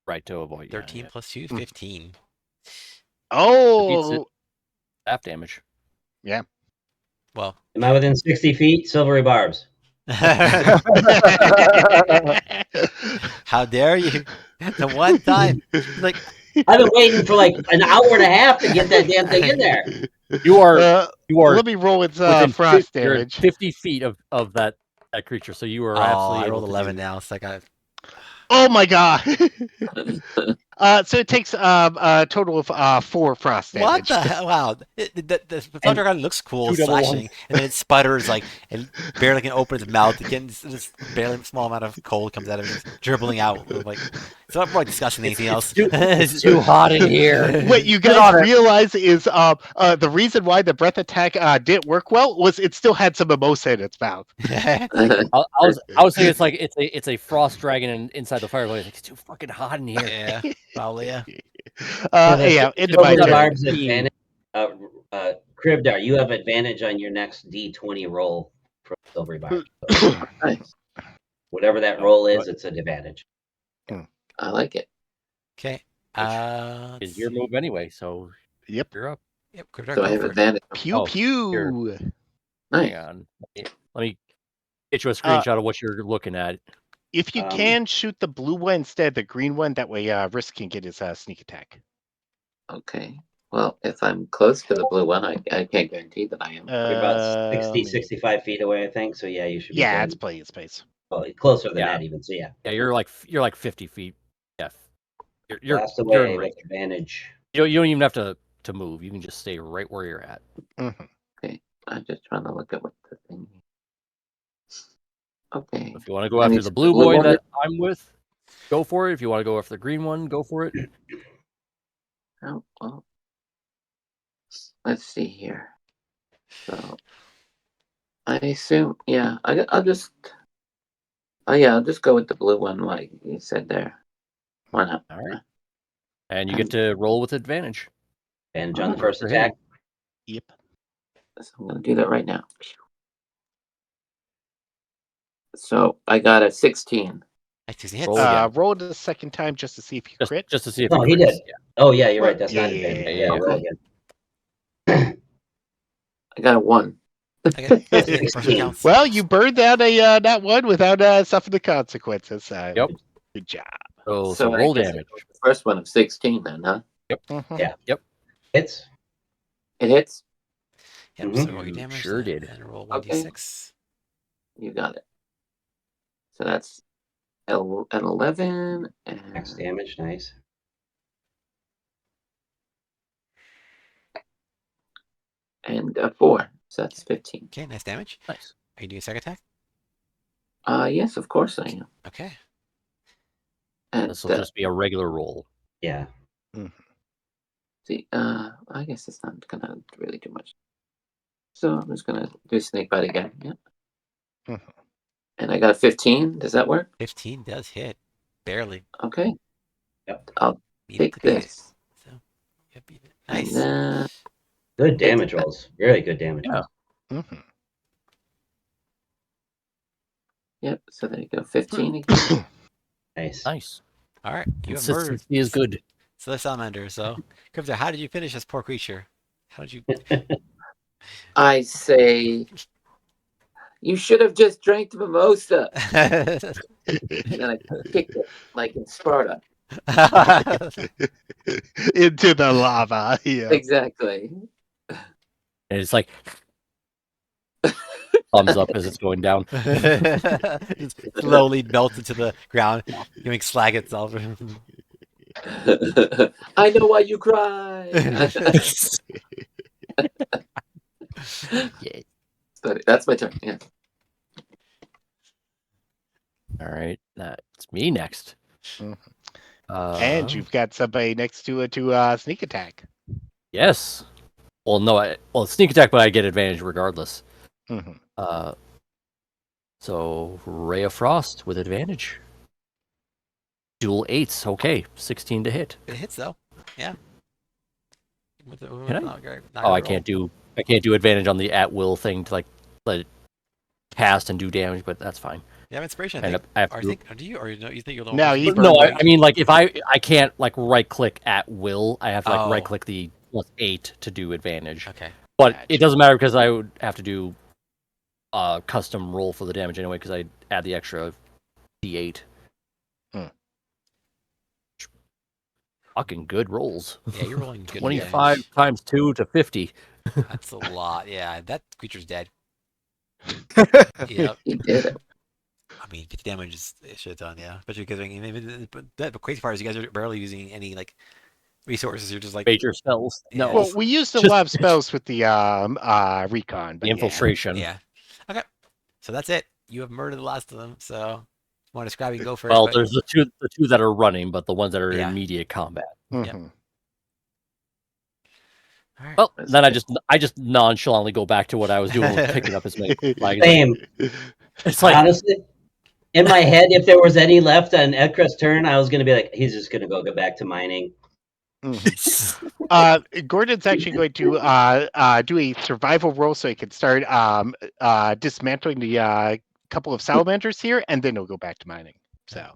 Right to avoid. 13 plus 2, 15. Oh, Half damage. Well, Am I within 60 feet? Silvery barbs. how dare you? The one time, like, I've been waiting for like an hour and a half to get that damn thing in there. You are let me roll its within frost you're damage. 50 feet of that creature, so you are oh, absolutely. I able rolled to 11 do- now. It's like I. Oh my god! So it takes a total of 4 frost What damage. the hell? Wow. The Thunder Dragon looks cool, Two double slashing, and then it sputters, like, and barely can open its mouth. Again, this barely small amount of cold comes out of it, just dribbling out. Like, it's not more disgusting than anything else. It's too hot in here. What you Get guys on it. realize is the reason why the breath attack didn't work well was it still had some mimosa in its mouth. I was saying it's a frost dragon inside the fireplace. Like, it's too fucking hot in here. Yeah, probably, yeah. Yeah, into my Silver turn. Barb's advantage. Cribdar, you have advantage on your next D20 roll for Silver Barb. So Nice. whatever that roll is, it's an advantage. I like it. Okay. It's your move anyway, so Yep. you're up. Yep, Cryptar, So I go have for it. advantage. Pew Oh, pew. Nice. Hang on. Let me get you a screenshot of what you're looking at. If you can shoot the blue one instead of the green one, that way Risk can get his sneak attack. Okay. Well, if I'm close to the blue one, I can't guarantee that I am. You're about 60, Maybe. 65 feet away, I think. So yeah, you should be Yeah, good. it's plenty of space. Well, closer than Yeah. that even. So yeah. Yeah, you're like 50 feet. Yeah, you're Blast in away with range. advantage. You don't even have to move. You can just stay right where you're at. Mhm. Okay. I'm just trying to look at what the thing. Okay. If you want to go And after it's the blue the blue boy one that I'm with, go for it. If you want to go after the green one, go for it. Oh, well. Let's see here. So, I assume, yeah, I'll just. Oh yeah, I'll just go with the blue one, like you said there. Why not? All right. And you get to roll with advantage. Advantage on the Oh, first for attack. him. Yep. So I'm gonna do that right now. So I got a 16. Actually, hits. Roll again. Roll it the second time just to see if you crit. Just to see if No, it he crits. did. Yeah. Oh yeah, you're right. That's Yeah, not yeah, advantage. yeah, Yeah, yeah. roll Okay. again. I got a 1. Okay. Person 16. counts. Well, you burned down that one without suffering the consequences. Yep. Good job. So I roll guess I damage. rolled the first one of 16 then, huh? Mhm. Yeah. Yep. Hits. It hits? Yep, Mhm. so roll your You damage. sure did. And roll Okay. 1d6. You got it. So that's an 11 Max and damage. Nice. a 4. So that's 15. Okay, nice damage. Nice. Are you doing a second attack? Yes, of course I am. Okay. And This will just be a regular roll. Yeah. see, I guess it's not gonna really do much. So I'm just gonna do snake bite again. Yeah. Mhm. And I got a 15. Does that work? 15 does hit. Barely. Okay. Yep. I'll Beat take it to beat it. this. So, yeah, beat it. And Nice. then Good damage rolls. Really good damage Yeah. rolls. Mhm. yep. So there you go. 15 again. Nice. Nice. All right. You have murdered Consistency is good. the salamander. So, Crypto, how did you finish this poor creature? How did you? I say you should have just drank the mimosa. And then I kicked it like in Sparta. Into the lava. Yeah. Exactly. And it's like thumbs up as it's going down. Just slowly melts into the ground, giving slag itself. I know why you cry. Yeah. But that's my turn. Yeah. All right. That's me next. Mhm. Uh, And you've got somebody next to it to sneak attack. Yes. Well, no. Sneak attack, but I get advantage regardless. Mhm. So Ray of Frost with advantage. Dual 8s. Okay. 16 to hit. It hits though. Yeah. Can I? I can't do advantage on the at will thing to like let it cast and do damage, but that's fine. You have inspiration. I And think. I have Or to- I think. Or do you? Or you think you're the No, only he person- No, burned I mean like if I can't like right click at will, I have to like Oh. right click the +8 to do advantage. Okay. But Gotcha. it doesn't matter because I would have to do a custom roll for the damage anyway because I add the extra d8. Hmm. Fucking good rolls. Yeah, you're rolling good 25 damage. times 2 to 50. That's a lot. Yeah, that creature's dead. Yep. He did it. I mean, 50 damage is a shit ton, yeah. Especially because the crazy part is you guys are barely using any like resources. You're just like Major spells. Yeah. No. Well, we used a Just- lot of spells with the recon, the but yeah. infiltration. yeah. Okay, so that's it. You have murdered the last of them. So, want to describe? You can go first. Well, but- there's the two that are running, but the ones that are Yeah. in immediate combat. Mhm. All right. Well, That's then good. I just nonchalantly go back to what I was doing with picking up as many flags. Same. It's like Honestly, in my head, if there was any left on Ekra's turn, I was going to be like, he's just going to go back to mining. Mhm. Gordon's actually going to do a survival roll so he can start dismantling the couple of salamanders here, and then he'll go back to mining. So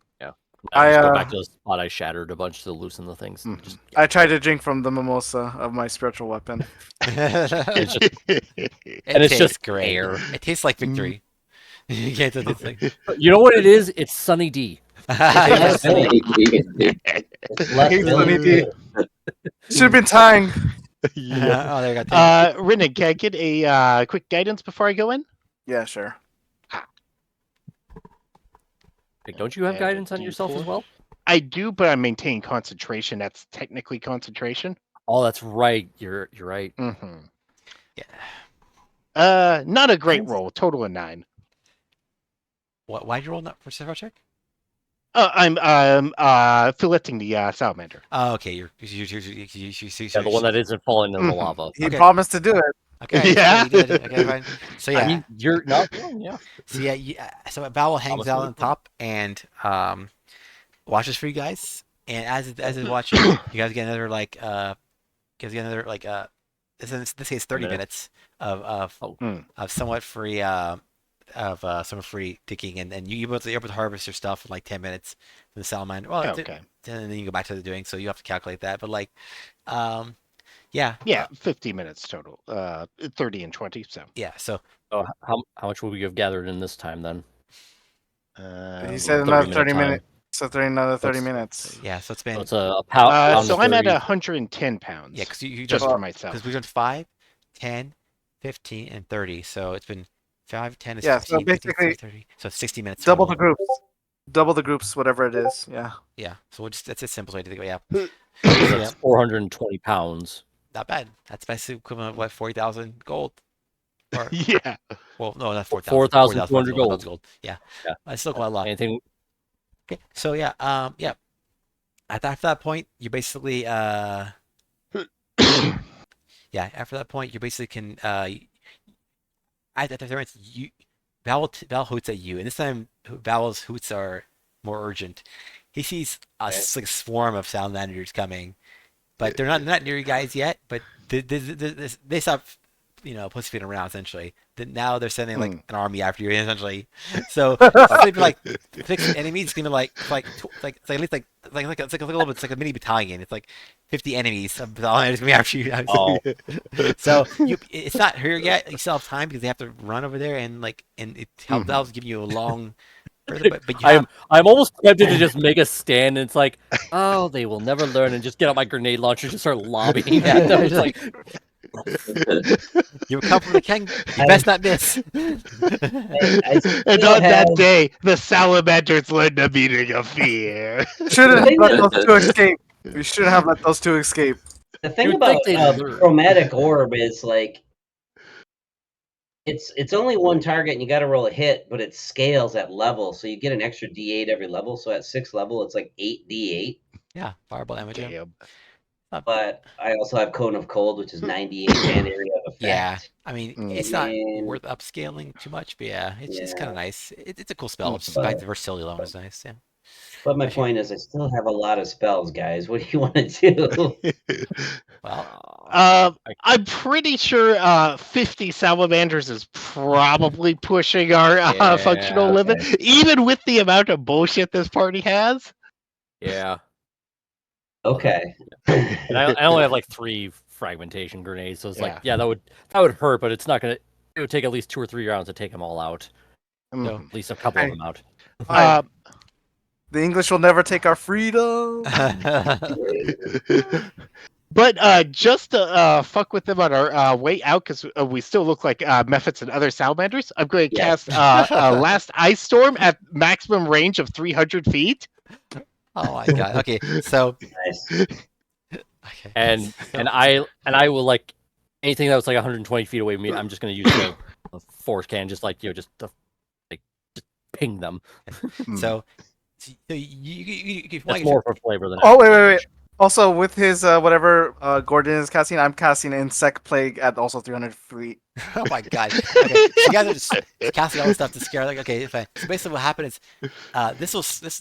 I just go I, back to the spot I shattered a bunch to loosen the things. Mhm. Just, I tried to drink from the mimosa of my spiritual weapon. it's just, It and it's tastes just great. air. It tastes like victory. You can't do this thing. You know what it is? It's Sunny D. Yes, Sunny Sunny. D. It's less Hey, Billy Sunny D. too. Should have been tying. yeah. Oh, there you go. Rinnig, can I get a quick guidance before I go in? Yeah, sure. Like, don't you have Add a guidance on yourself as D4. well? I do, but I maintain concentration. That's technically concentration. Oh, that's right. You're right. Mm-hmm. Yeah. Not a great roll. Total of 9. Why'd you roll that for survival check? I'm filleting the salamander. Oh, okay. You Yeah, the one that isn't falling in the Mhm. lava. He Okay. promised to do it. Okay. Yeah. You did. Okay, fine. So yeah. I mean, you're not wrong. Yeah. So yeah, so Vowel hangs Thomas out Lee. on top and watches for you guys. And as it's watching, you guys get another this case 30 minute. minutes of Oh. of somewhat free digging, and you're able to harvest your stuff in like 10 minutes from the salamander. Well, Okay. and then you go back to the doing, so you have to calculate that. But like, yeah, Yeah, 50 minutes total. 30 and 20. So. yeah. So So how much would we have gathered in this time then? He said 30 another minute 30 time. minutes. So another 30 That's- minutes. yeah, so it's So been it's a pound. So I'm at 30. 110 pounds. yeah, because you just done, for myself. because we've done 5, 10, 15, and 30. So it's been 5, 10 is Yeah, so 15, 15, basically 30. So it's 60 minutes. Double the total. groups. Double the groups, whatever it is. Yeah. Yeah. So we'll just that's a simple way to think. Yeah, That's 420 pounds. not bad. That's basically equivalent of what 40,000 gold. Or Yeah. well, no, not 4,000. 4,200 gold. Yeah. Yeah. That's still quite a lot. Anything? Okay. So yeah, yeah. After that point, you basically yeah. After that point, you basically can at the difference you Val hoots at you, and this time Val's hoots are more urgent. He sees a like swarm of salamanders coming, but they're not near you guys yet. But they stop, pussyfooting around essentially. Now they're sending like an army after you essentially. So it's like 6 enemies. It's gonna be like at least like a little bit. It's like a mini battalion. It's like 50 enemies of salamanders gonna be after you. Oh, So it's not here yet. You still have time because they have to run over there and it helps give you a long. Further, but you have, I'm almost tempted to just make a stand, and it's like, oh, they will never learn, and just get out my grenade launcher, and just start lobbying at them. It's like, you come from the king. You best not miss. And on that day, the salamanders learned the meaning of fear. Shouldn't have let those two escape. We shouldn't have let those two escape. The thing You'd about think they'd learn. chromatic orb is like it's only one target and you got to roll a hit, but it scales at level, so you get an extra D8 every level. So at 6th level, it's like 8 D8. Yeah, fireball damage. Yeah. Damn. But I also have Cone of Cold, which is 98 and area of effect. Yeah, I mean, it's not Man. worth upscaling too much, but yeah, it's just kind of nice. It's a cool spell. Mhm. Just the fact the versatility alone is nice. Yeah. But my point is, I still have a lot of spells, guys. What do you want to do? Well, I'm pretty sure 50 salamanders is probably pushing our functional limit, even with the amount of bullshit this party has. yeah. Okay. And I only have like 3 fragmentation grenades, so it's like, yeah, that would hurt, but it's not gonna. It would take at least 2 or 3 rounds to take them all out. Mhm. At least a couple of them out. The English will never take our freedom. But just to fuck with them on our way out, because we still look like Mephits and other salamanders, I'm going to Yes. cast Last Ice Storm at maximum range of 300 feet. Oh my god. Okay, so Nice. okay. And so, I will like anything that was like 120 feet away from me. I'm just gonna use the force cannon, just like just to like just ping them. so you That's more for flavor than. Oh, wait, actual wait, wait. damage. Also, with his whatever Gordon is casting, I'm casting Insect Plague at also 300 feet. Oh my god. Okay, so you guys are just casting all this stuff to scare. Like, okay, fine. So basically, what happened is, this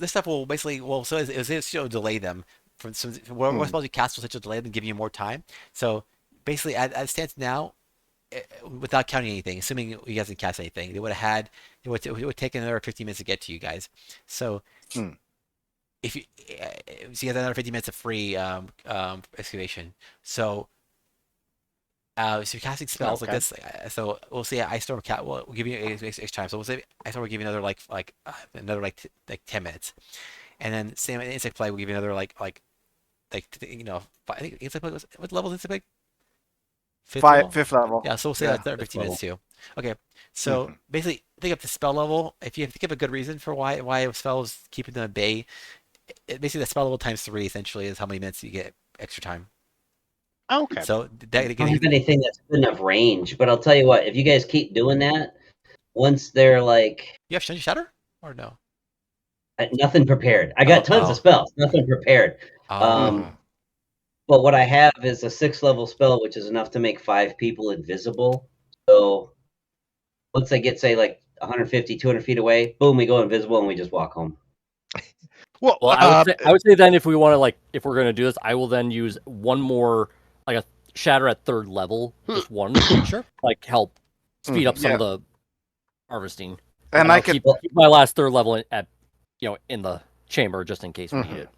stuff will basically so it'll delay them from some what we're supposed to cast will such a delay them, giving you more time. So basically, as it stands now, without counting anything, assuming you guys didn't cast anything, it would take another 15 minutes to get to you guys. So. If you so you have another 50 minutes of free excavation. So so you're casting spells like this. So we'll say Ice Storm cat will give you extra time. So we'll say Ice Storm will give you another another 10 minutes, and then same Insect Plague will give you another I think Insect Plague was what level is Insect Plague? Fifth level. Yeah, so we'll say that's another 15 minutes too. Okay, so basically think of the spell level. If you think of a good reason for why a spell is keeping them at bay, basically the spell level times 3 essentially is how many minutes you get extra time. Okay. So I don't have anything that's good enough range, but I'll tell you what, if you guys keep doing that, once they're like you have Shiny Shatter or no? nothing prepared. I got tons of spells, nothing prepared. But what I have is a 6th level spell, which is enough to make 5 people invisible. So once they get, say, like 150, 200 feet away, boom, we go invisible and we just walk home. Well, I would say then if we want to if we're gonna do this, I will then use one more like a shatter at 3rd level, just one, sure, help speed up some of the harvesting. And I could keep my last 3rd level at in the chamber just in case we need it.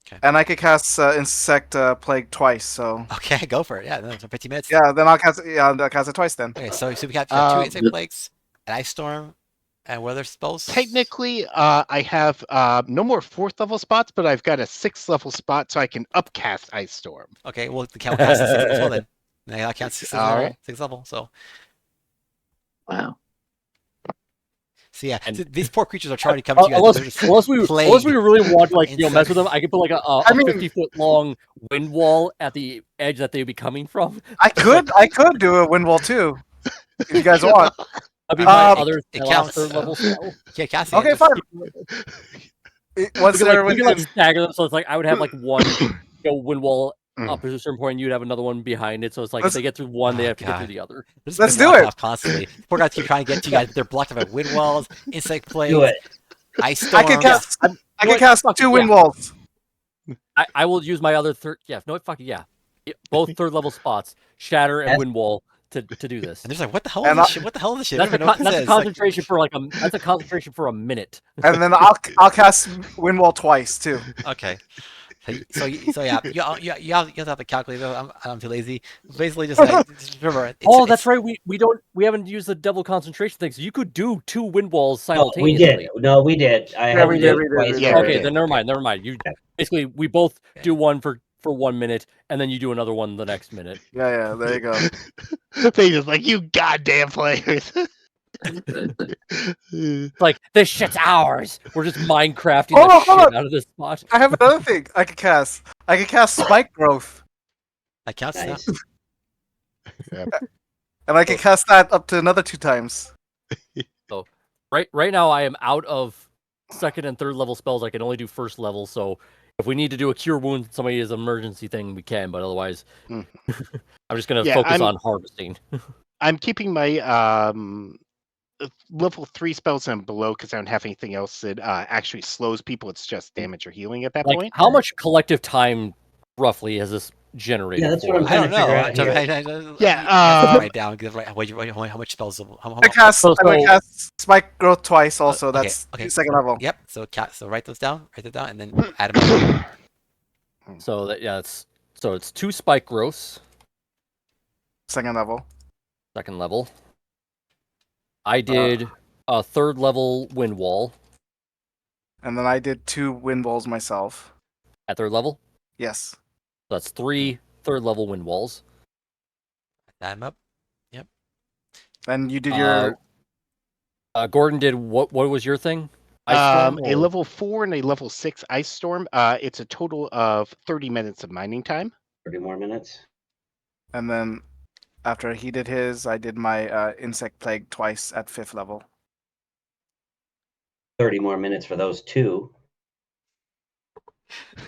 Okay. And I could cast Insect Plague twice, so. Okay, go for it. Yeah, then 15 minutes. Yeah, then I'll cast it twice then. Okay, so we got 2 Insect Plagues, an Ice Storm, and what other spells? Technically, I have no more 4th level spots, but I've got a 6th level spot, so I can upcast Ice Storm. Okay, well, the count cast 6 as well then. Now I count 6 level, so. Wow. So yeah, these poor creatures are trying to come to you guys. Unless we really want to mess with them, I could put a 50-foot long wind wall at the edge that they'd be coming from. I could do a wind wall too, if you guys want. That'd be my other it counts. 3rd level spell. Yeah, cast Okay, fine. Once we can stagger them, so it's I would have one wind wall up to a certain point, and you'd have another one behind it. So it's if they get through one, they have to get through the other. Let's do it. Constantly. Poor guys keep trying to get to you guys. They're blocked by wind walls, Insect Plague, Ice Storm. I can cast 2 wind walls. I will use my other third. Yeah, no, fuck yeah. Both 3rd level spots, Shatter and Wind Wall, to do this. And there's what the hell is this shit? What the hell is this shit? That's a concentration for that's a concentration for a minute. And then I'll cast wind wall twice too. Okay. So yeah, you have to have a calculator. I'm too lazy. Basically, just remember. That's right. We haven't used the double concentration thing. So you could do 2 wind walls simultaneously. We did. We did. Okay, then never mind. You basically we both do one for 1 minute, and then you do another one the next minute. Yeah, there you go. They just you goddamn players. This shit's ours. We're just Minecrafting the shit out of this spot. I have another thing I could cast. I could cast Spike Growth. That counts now. And I could cast that up to another 2 times. So right now I am out of 2nd and 3rd level spells. I can only do 1st level, so if we need to do a cure wound, somebody is an emergency thing, we can, but otherwise I'm just gonna focus on harvesting. I'm keeping my level 3 spells and below because I don't have anything else that actually slows people. It's just damage or healing at that point. How much collective time roughly has this generated? Yeah, that's what I'm I don't know. Write down. How much spells? I cast Spike Growth twice. Also, that's 2nd level. Yep. So write those down. Write it down, and then add them up. So it's 2 spike growths. 2nd level. 2nd level. I did a 3rd level wind wall. And then I did 2 wind walls myself. At 3rd level? Yes. So that's 3 3rd level wind walls. I'm up. And you did your Gordon did what? What was your thing? Ice storm. A or- level 4 and a level 6 ice storm. It's a total of 30 minutes of mining time. 30 more minutes. and then after he did his, I did my insect plague twice at 5th level. 30 more minutes for those two.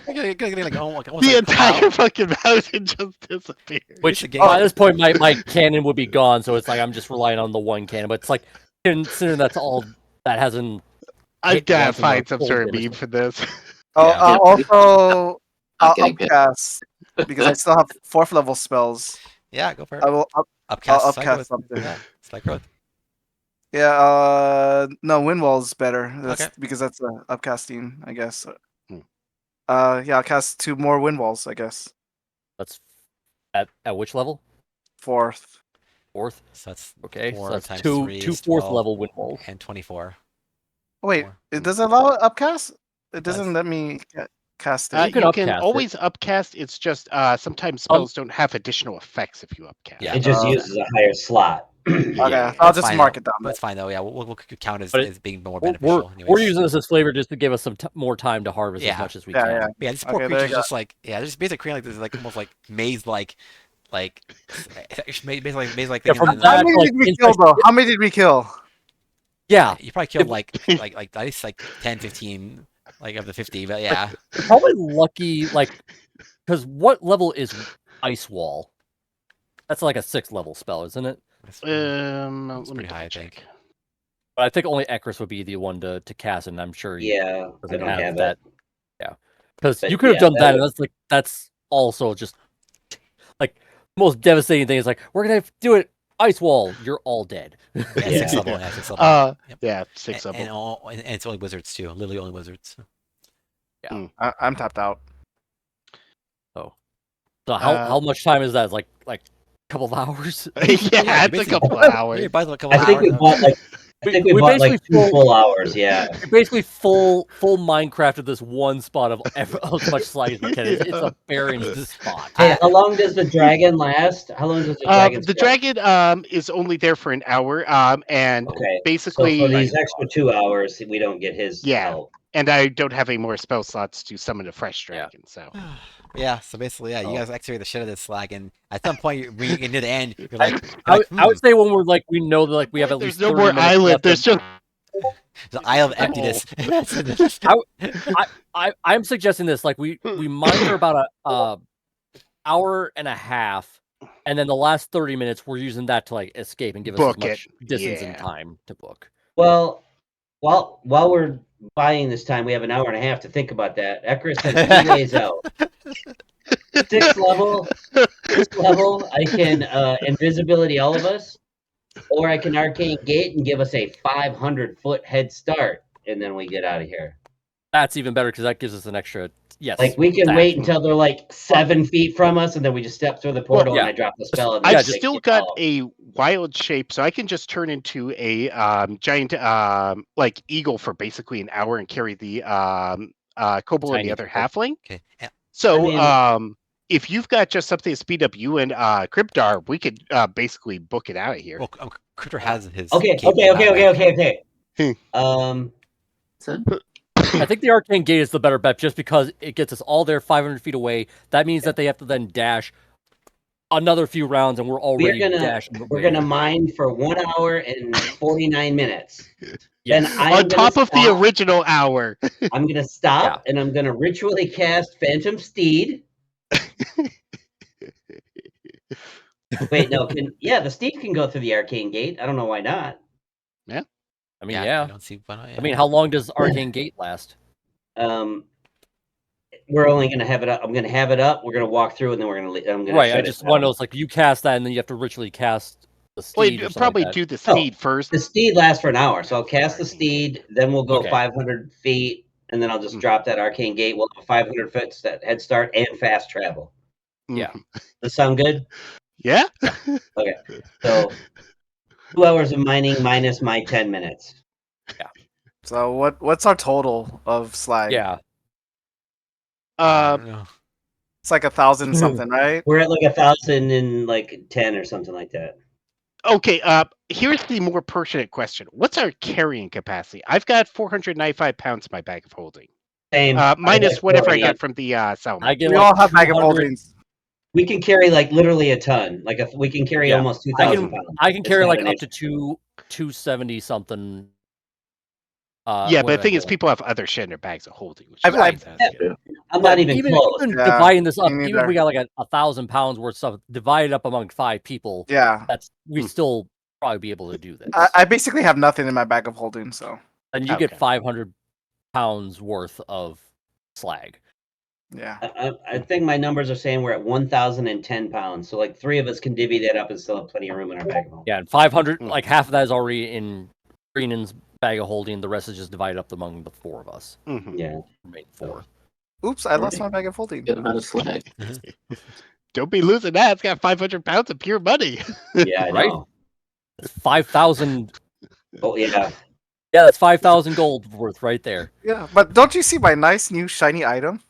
You're getting like almost The like entire fucking mountain just disappeared. Which It's a by game. this point, my cannon would be gone. So it's like I'm just relying on the one cannon. But it's like considering that's all that hasn't. I've hit got to once in find the some full sort of damage. meme for this. Oh, Yeah. also, I'm I'll getting pissed. upcast because I still have 4th level spells. Yeah, go for it. I will Upcast. I'll Psych upcast growth. something. Yeah, Psych growth. Yeah, no, wind wall's better. That's Okay. because that's upcasting, I guess. Hmm. Yeah, I'll cast 2 more wind walls, I guess. That's at which level? 4th. 4th. So that's Okay, 4 so that's times two 3 two is 4th 12, level wind walls. and 24. Oh, wait, More. it doesn't allow upcast? It does. doesn't let me cast You it. can You can upcast it. always upcast. It's just sometimes spells don't have additional effects if you upcast. Yeah. It just Okay. uses a higher slot. Okay, Yeah. I'll That's just fine, mark though. it down. But it's fine though. Yeah, we'll count as, But as being more We're, beneficial. we're using this as flavor just to give us some more time to harvest Yeah. as much as we Yeah, can. yeah. But yeah, these poor Okay, there you creatures go. just like they're just basically creating like this like almost like maze like basically maze like Yeah, thing. from in the- How that, many like, did we insect- kill, though? How many did we kill? Yeah, you probably killed like at least like 10, 15 like of the 50, but yeah. you're probably lucky, like, because what level is Ice Wall? That's like a 6th level spell, isn't it? That's Let me pretty high, I double think. check. But I think only Ekris would be the one to cast, and I'm sure he Yeah, I doesn't don't have that. it. Yeah, because But you could have yeah, done that, that and that's also just like the most devastating thing is like we're gonna do it Ice Wall. You're all dead. Yeah, Yeah. 6th level. Yeah, 6th level. Yep. Yeah, 6 level. And it's only wizards too. Literally only wizards. I'm tapped out. So how much time is that? It's like a couple of hours. Yeah, it's a couple of hours. Yeah, by the way, a couple I think we hours. bought like I think we bought like basically 2 full hours. Yeah. We basically full Minecraft at this one spot of as much slag as we can. It's a barren spot. Hey, how long does the dragon last? How long does the dragon? The dragon is only there for an hour, and Okay. basically, So for these extra 2 hours, we don't get his Yeah. help. and I don't have any more spell slots to summon a fresh Yeah. dragon. So Yeah, so basically, yeah, you Oh. guys activate the shit out of this slag, and at some point, when you get near the end, you're like, I would say when we're like we know that like we have at there's least no 30 more minutes island. left There's of- just the Isle of Emptiness. I'm suggesting this like we mine for about a hour and a half, and then the last 30 minutes we're using that to like escape and give us Book as much it. distance and Yeah. time to book. Well, while we're buying this time, we have an hour and a half to think about that. Ekris has 2 days out. 6th level, I can invisibility all of us, or I can arcane gate and give us a 500-foot head start, and then we get out of here. That's even better because that gives us an extra Like we can that. wait until they're like 7 feet from us, and then we just step through the portal yeah. and I drop the spell. And Yeah, I've just still got a wild shape, so I can just turn into a giant like eagle for basically an hour and carry the kobold and Tiny the other people. halfling. Okay. So I mean- if you've got just something to speed up you and Cryptar, we could basically book it out of here. Well, Critter has his. Okay. cape in the back. So, I think the arcane gate is the better bet just because it gets us all there 500 feet away. That means that they have to then dash another few rounds, and we're already dashing. We're gonna mine for 1 hour and 49 minutes. Yes. Then I On am top gonna of the stop. original hour. I'm gonna stop and I'm gonna ritually cast Phantom Steed. Wait, no, the steed can go through the arcane gate. I don't know why not. I mean, I yeah. don't see why not. I mean, how long does arcane gate last? We're only gonna have it up. I'm gonna have it up. We're gonna walk through, and then we're gonna. I'm gonna. Right. shut I it just down. want to know. It's like you cast that, and then you have to ritually cast the steed. Well, or you'd something probably like that. do the steed first. The steed lasts for an hour, so I'll cast the Arcane steed. Then we'll go Okay. 500 feet, and then I'll just drop that arcane gate. We'll have a 500 foot head start and fast travel. Yeah. Mhm. Does that sound good? Yeah. Okay. So 2 hours of mining minus my 10 minutes. So what's our total of slag? Yeah. I Uh, don't know. It's like 1,000 something, right? We're at like 1,010 or something like that. Okay, here's the more pertinent question. What's our carrying capacity? I've got 495 pounds in my bag of holding. Same. Minus got whatever I 400. got from the I salamander. get We like all have bag of 200 holdings. We can carry like literally a ton. Like if we can carry Yeah. almost I 2,000 can pounds. I can It's carry not like an up issue. to 270 something. Yeah, what but did the I thing is, get? people have other shit in their bags of holding, which I- is I- fantastic. I'm But not even close. Yeah, dividing this up, me even if we neither. got like 1,000 pounds worth of stuff divided up among 5 people, Yeah. we still probably be able to do this. I basically have nothing in my bag of holding, so And you get Okay. 500 pounds worth of slag. yeah. I think my numbers are saying we're at 1,010 pounds. So like 3 of us can divvy that up and still have plenty of room in our bag of holding. Yeah, and 500, Mhm. like half of that is already in Greenan's bag of holding. The rest is just divided up among the 4 of us. Mhm. Yeah. Remaining 4. Oops, I lost my bag of holding. Good amount of slag. Don't be losing that. It's got 500 pounds of pure money. Yeah, I Right? know. 5,000. Oh yeah. Yeah, that's 5,000 gold worth right there. Yeah, but don't you see my nice new shiny item?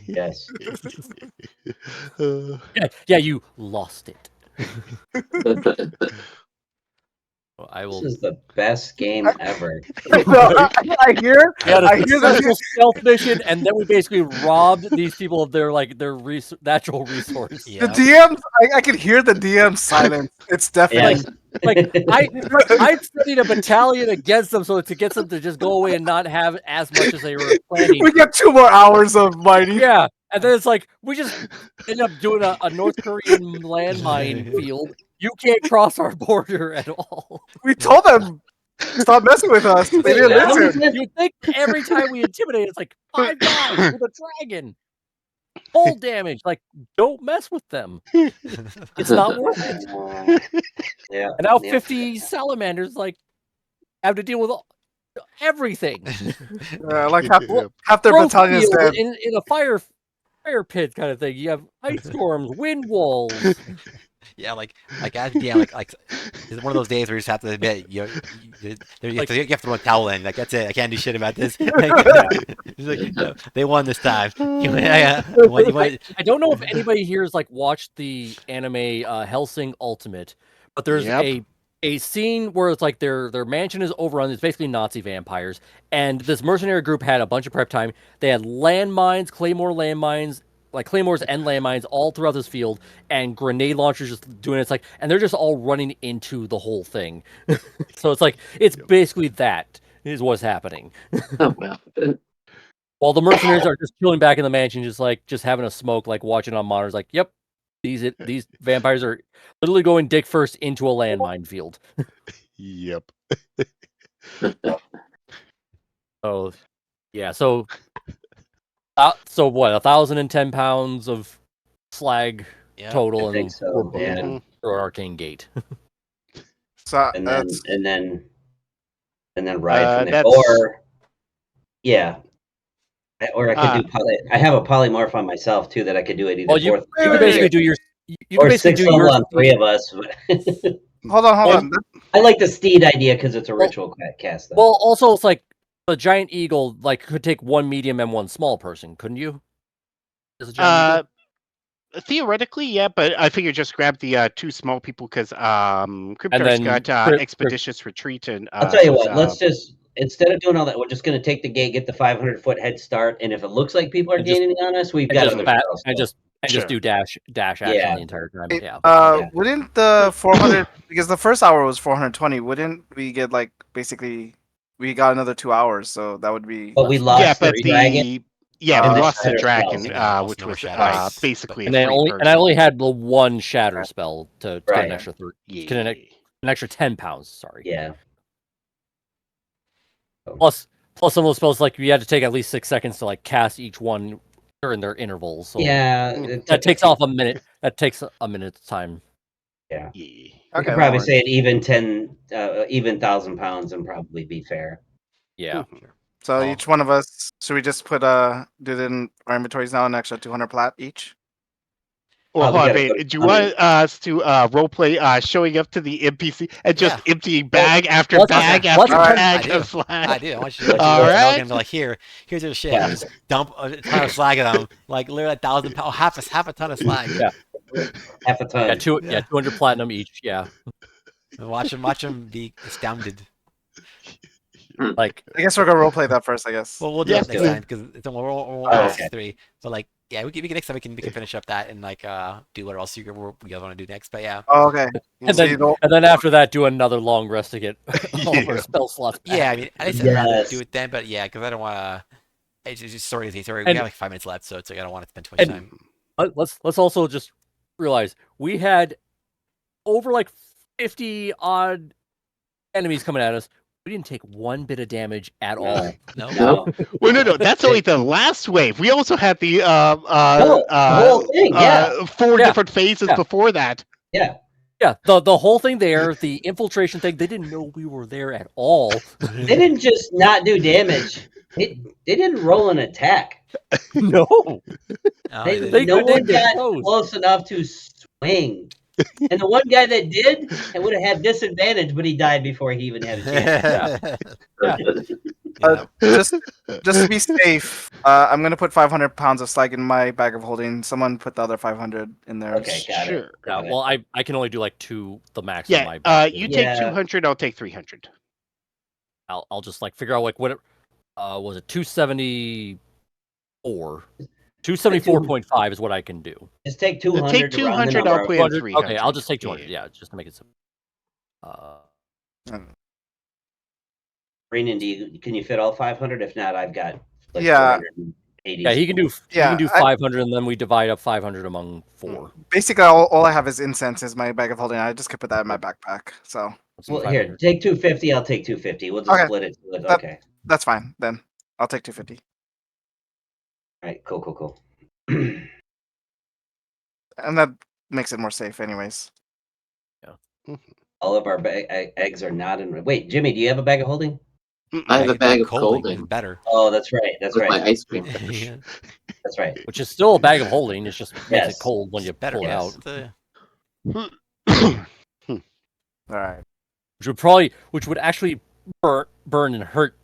Yes. Yeah, you lost it. The- I will. This is the best game ever. I hear. We had a I hear that. successful stealth mission, and then we basically robbed these people of their natural resource. The Yeah. DMs. I can hear the DM silence. It's deafening. Yes. I studied a battalion against them so to get them to just go away and not have as much as they were planning. We get 2 more hours of mighty. Yeah, and then it's like we just end up doing a North Korean landmine field. You can't cross our border at all. We told them stop messing with us. They didn't Yeah. listen. You think every time we intimidate, it's like 5 guys with a dragon, full damage. Like, don't mess with them. It's not worth it. Yeah. And now yeah. 50 salamanders like have to deal with everything. Like half their Growth battalion is field dead. in a fire pit kind of thing. You have ice storms, wind walls. Yeah, as DM, like it's one of those days where you just have to admit you have to throw a towel in. Like that's it. I can't do shit about this. No, they won this time. You want- I don't know if anybody here has like watched the anime Hellsing Ultimate, but there's Yep. a scene where it's like their mansion is overrun. It's basically Nazi vampires, and this mercenary group had a bunch of prep time. They had landmines, claymores and landmines all throughout this field, and grenade launchers just doing it. It's like, and they're just all running into the whole thing. So it's like it's basically that is what's happening. Oh well. While the mercenaries are just chilling back in the mansion, just having a smoke, like watching on monitors. Like, yep, these vampires are literally going dick first into a landmine field. Yep. So, yeah. So what? 1,010 pounds of slag Yeah. total, I think and so, we're booking yeah. it through our arcane gate. So and that's then ride from there. That's- Or yeah. Or I could do I have a polymorph on myself too that I could do it either Well, you fourth can basically do your. You or can basically 6 do level your on 3 of us. hold on. I like the steed idea because it's a ritual cast. Though. Well, also it's like a giant eagle like could take 1 medium and 1 small person, couldn't you? As a giant eagle? Theoretically, yeah, but I figure just grab the 2 small people because Cryptar's then got Crypt- Expeditious Retreat and I'll tell you those, what. Let's just instead of doing all that, we're just going to take the gate, get the 500-foot head start, and if it looks like people are And just- gaining on us, we've and got just other fat, spells. and So. just Sure. do dash action Yeah. the entire time. Yeah. Yeah. Wouldn't the 400 because the first hour was 420? Wouldn't we get like basically we got another 2 hours, so that would be. But we lost yeah, the but dragon. we and the lost the shatter dragon, spells. And then we lost which no more was shatters. basically And a I free only person. had the 1 shatter spell to get Right. an extra Yeah. get an extra 10 pounds. Sorry. Yeah. Plus some of those spells like you had to take at least 6 seconds to like cast each one during their intervals. So Yeah. that takes off a minute. That takes a minute's time. Yeah. Yeah. We Okay, could probably no say it even 1,000 pounds and probably be fair. Yeah. So Oh. each one of us, should we just put do it in our inventories now an extra 200 plat each? Well, Oh, we hold on, gotta wait. go to Do you want us to roleplay showing up to the NPC and just Yeah. emptying bag after let's- bag yeah. after Alright. bag I do. of slag? I do. I want you to Let's go All to right. Melvin and be like, here's your shit. Yeah. And just dump a ton of slag at them, like literally 1,000 pounds, half a ton of slag. Yeah. half a ton. Yeah, 200 platinum each. Yeah, And watch them be astounded. like I guess we're gonna roleplay that first. I guess. Well, we'll do Yeah. it next time because we'll Oh, ask okay. 3. But like, yeah, we can next time we can finish up that and like do what else you guys want to do next. But yeah, Oh, okay. and So then you don't- and then after that, do another long rest to get all of our Yeah. spell slots back. yeah. I mean, I would rather Yes. do it then, but yeah, because I don't want to. It's just sorry. We And- have like 5 minutes left, so it's like I don't want to spend too much and- time. Let's also just realize we had over like 50 odd enemies coming at us. We didn't take one bit of damage at all. No, No, Well, no, that's only the last wave. We also had the No, the whole thing, yeah. 4 Yeah. different phases Yeah. before that. yeah. Yeah, the whole thing there, the infiltration thing, they didn't know we were there at all. They didn't just not do damage. They didn't roll an attack. No. Oh, They, They no one couldn't get got close. close enough to swing. And the one guy that did, it would have had disadvantage, but he died before he even had a chance. Yeah. just to be safe, I'm gonna put 500 pounds of slag in my bag of holding. Someone put the other 500 in there. Okay, got Sure. it. Yeah, Got it. well, I can only do like 2, the max on Yeah. my back. You Yeah. take 200. I'll take 300. I'll just like figure out like what it was it 274. 274.5 is what I can do. Just take 200. Take to round the 200. number I'll up. put in 200? 300. Okay, I'll just take 200. Yeah, just to make it simple. Brandon, can you fit all 500? If not, I've got like Yeah. 480. Yeah, he can do Yeah, 500 and then we divide up 500 among 4. Basically, all I have is incense is my bag of holding. I just could put that in my backpack, so So Well, here, 500. take 250. I'll take 250. We'll just Okay. split it. That- Okay. that's fine. Then I'll take 250. All right. Cool. And that makes it more safe, anyways. All of our eggs are not in. Wait, Jimmy, do you have a bag of holding? I have a bag of Even colding better. Oh, that's right. That's with my right. ice cream. Yeah. That's right. Which is still a bag of holding. It's just makes Yes. it cold when you Better. pull it Yes. out. All right. Which would actually burn and hurt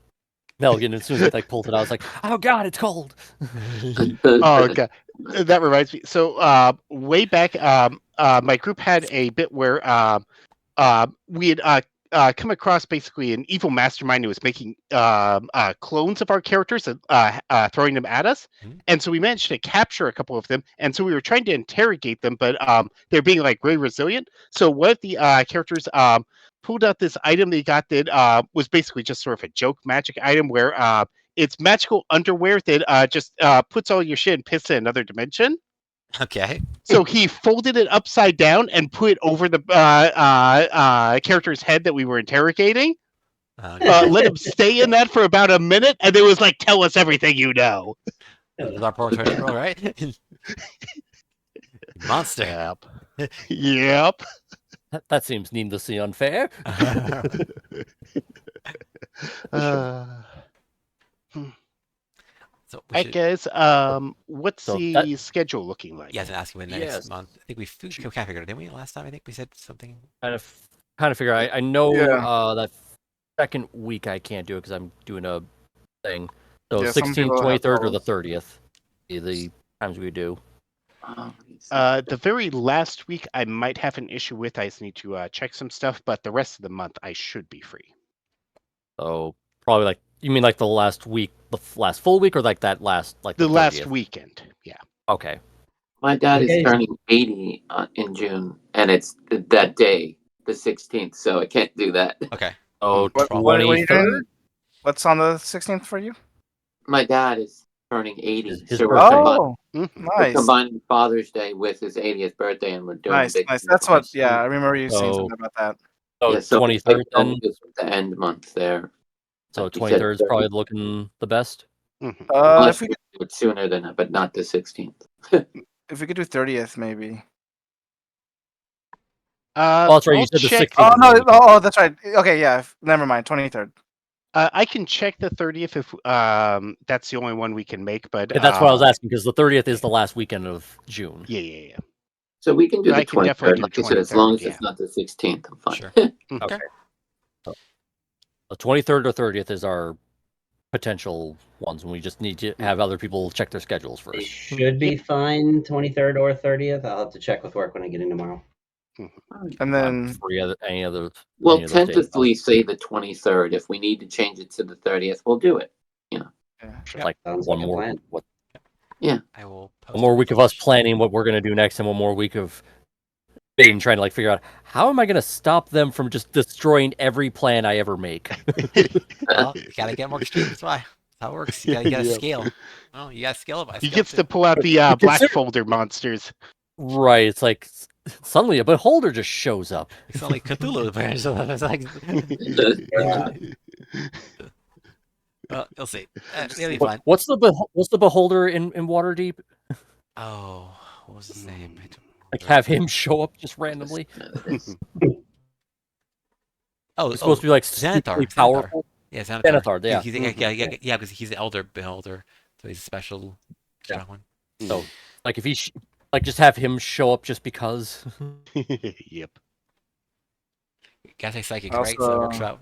Melvin as soon as I like pulled it out. I was like, oh god, it's cold. Oh, okay. That reminds me. So, way back, my group had a bit where we had come across basically an evil mastermind who was making clones of our characters and throwing them at us. Mhm. And so we managed to capture a couple of them. And so we were trying to interrogate them, but they're being like really resilient. So one of the characters pulled out this item they got that was basically just sort of a joke magic item where it's magical underwear that just puts all your shit and piss in another dimension. Okay. So he folded it upside down and put it over the character's head that we were interrogating. Let him stay in that for about a minute, and it was like, "Tell us everything you know." This is our portrait roll, right? Monster. Yep. That seems needlessly unfair. So we I should, guess. What's So the that- schedule looking like? yeah, I was gonna ask you when next Yes. month. I think we kind of figured it, didn't we? Last time, I think we said something. kind of figure. I know Yeah. that second week I can't do it because I'm doing a thing. So Yeah, some 16th, people have 23rd, or the problems. 30th. The times we do. The very last week I might have an issue with. I just need to check some stuff, but the rest of the month I should be free. So probably like you mean like the last week, the last full week, or like that last like The last 30th? weekend. Yeah. Okay. My dad Okay. is turning 80 in June, and it's that day, the 16th, so I can't do that. Okay. Oh, What are you 23rd? doing? What's on the 16th for you? My dad is turning 80, His so birthday. Oh, Mhm. we're nice, combining Father's Day with his 80th birthday, and we're doing a nice. big. That's what. Yeah, I remember you saying So- something about that. Oh, Yeah, so 23rd it's then. like the end month there. So like you 23rd is said, probably looking the best. Mhm. If Unless we we do it sooner than that, but not the 16th. could do 30th, maybe. Well, that's right, you I'll said the check 16th. Oh no! Oh, that's right. Okay, yeah. Never mind. 23rd. I can check the 30th if that's the only one we can make, but Yeah, that's what I was asking because the 30th is the last weekend of June. Yeah. So we can do I the can definitely 23rd. do Like I said, as long as 23rd, yeah. it's not the 16th, I'm fine. Sure. Okay. The 23rd or 30th is our potential ones, and we just need to have other people check their schedules It first. should be fine 23rd or 30th. I'll have to check with work when I get in tomorrow. And then I'm free any other. Well, any of those days. tentatively say the 23rd. If we need to change it to the 30th, we'll do it. yeah. Like Sounds one like a more. plan. I will post One more a week of us message. planning what we're gonna do next, and one more week of being trying to like figure out how am I gonna stop them from just destroying every plan I ever make. Well, you gotta get more extreme. That's why. That's how it works. You gotta Yeah. scale. Oh, you gotta scale it by He scale gets too. to pull out the black folder monsters. Right? It's like suddenly a beholder just shows up. It's not like Cthulhu. It's like, you'll see. It'll be fine. What's the beholder in Waterdeep? Oh, what was his name? Like have him show up just randomly. Oh, It's supposed to be like Xanathar. stupidly powerful. Yeah, Xanathar. Xanathar, yeah. Yeah, because he's the elder beholder, so he's a special strong one. So, like if he like just have him show up just because. Yep. Guys say psychic, right? So it works out.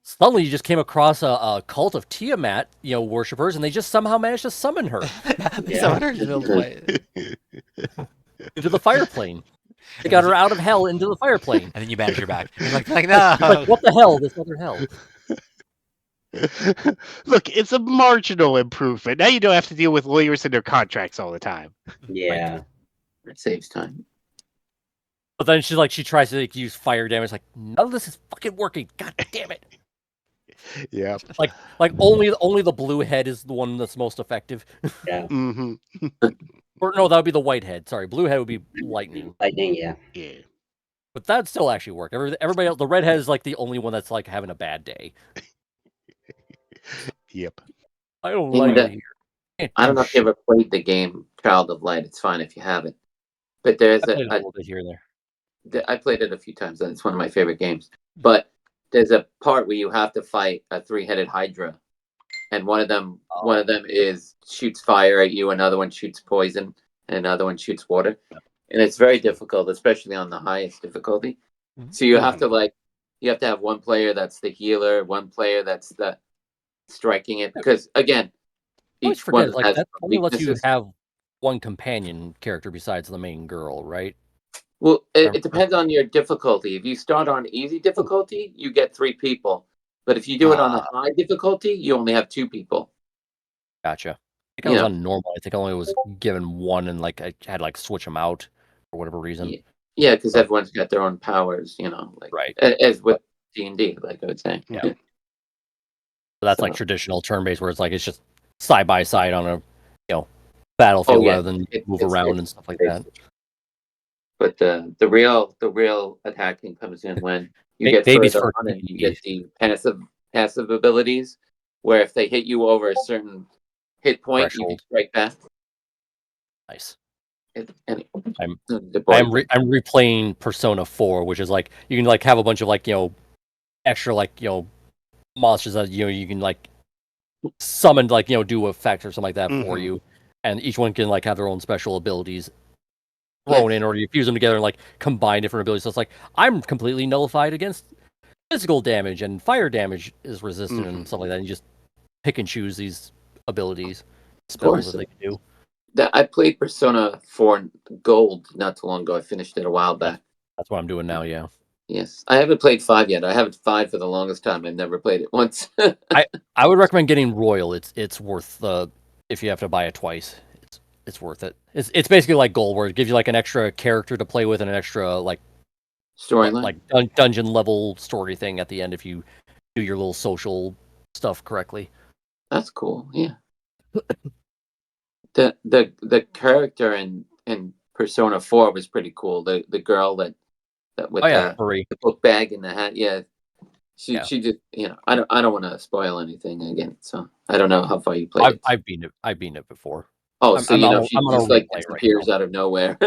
Suddenly, you just came across a cult of Tiamat, worshippers, and they just somehow managed to summon her into the fire plane. They got her out of hell into the fire plane. And then you banish her back. You're like no. Like, what the hell? This other hell. Look, it's a marginal improvement. Now you don't have to deal with lawyers and their contracts all the time. Yeah. It saves time. But then she tries to use fire damage. Like none of this is fucking working. God damn it! Yeah. Like only the blue head is the one that's most effective. Yeah. Mm-hmm. Or no, that would be the white head. Sorry, blue head would be lightning. Lightning, yeah. Yeah. But that'd still actually work. Everybody else, the red head is like the only one that's like having a bad day. Yep. I don't And, like it here. I don't know if you ever played the game Child of Light. It's fine if you haven't. But there's I played a little bit here and there. I played it a few times, and it's one of my favorite games. But there's a part where you have to fight a three-headed Hydra, and one of them is shoots fire at you, another one shoots poison, and another one shoots water, and it's very difficult, especially on the highest difficulty. So you have to have one player that's the healer, one player that's the striking it, because again, I always each forget one has that only lets you weaknesses. have one companion character besides the main girl, right? Well, it depends on your difficulty. If you start on easy difficulty, you get 3 people. But if you do it on a high difficulty, you only have 2 people. Gotcha. I think I was on normal. I think I only was given one, and like I had like switch them out for whatever reason. Yeah, because everyone's got their own powers, Right. As with D&D, like I would say. Yeah. So that's like traditional turn-based, where it's just side by side on a battlefield rather than move around and stuff like that. But the real attacking comes in when you get babies further first. on and you get the passive abilities, where if they hit you over a certain hit point, you can strike back. Nice. I'm replaying Persona 4, which is like you can like have a bunch of like extra like monsters that you can like summon like do effects or something like that for you, and each one can like have their own special abilities thrown in, or you fuse them together and like combine different abilities. So it's like I'm completely nullified against physical damage, and fire damage is resistant and stuff like that. And you just pick and choose these abilities, spells that they can do. I played Persona 4 Gold not too long ago. I finished it a while back. That's what I'm doing now. Yeah. Yes, I haven't played 5 yet. I haven't 5 for the longest time. I've never played it once. I would recommend getting Royal. It's worth if you have to buy it twice. It's worth it. It's basically like Gold, where it gives you like an extra character to play with and an extra like storyline, like dungeon level story thing at the end if you do your little social stuff correctly. That's cool. Yeah. The character in Persona 4 was pretty cool. The girl that with the book bag and the hat. Yeah. She just I don't want to spoil anything again. So I don't know how far you played it. I've beaten it before. Oh, so she just like disappears out of nowhere.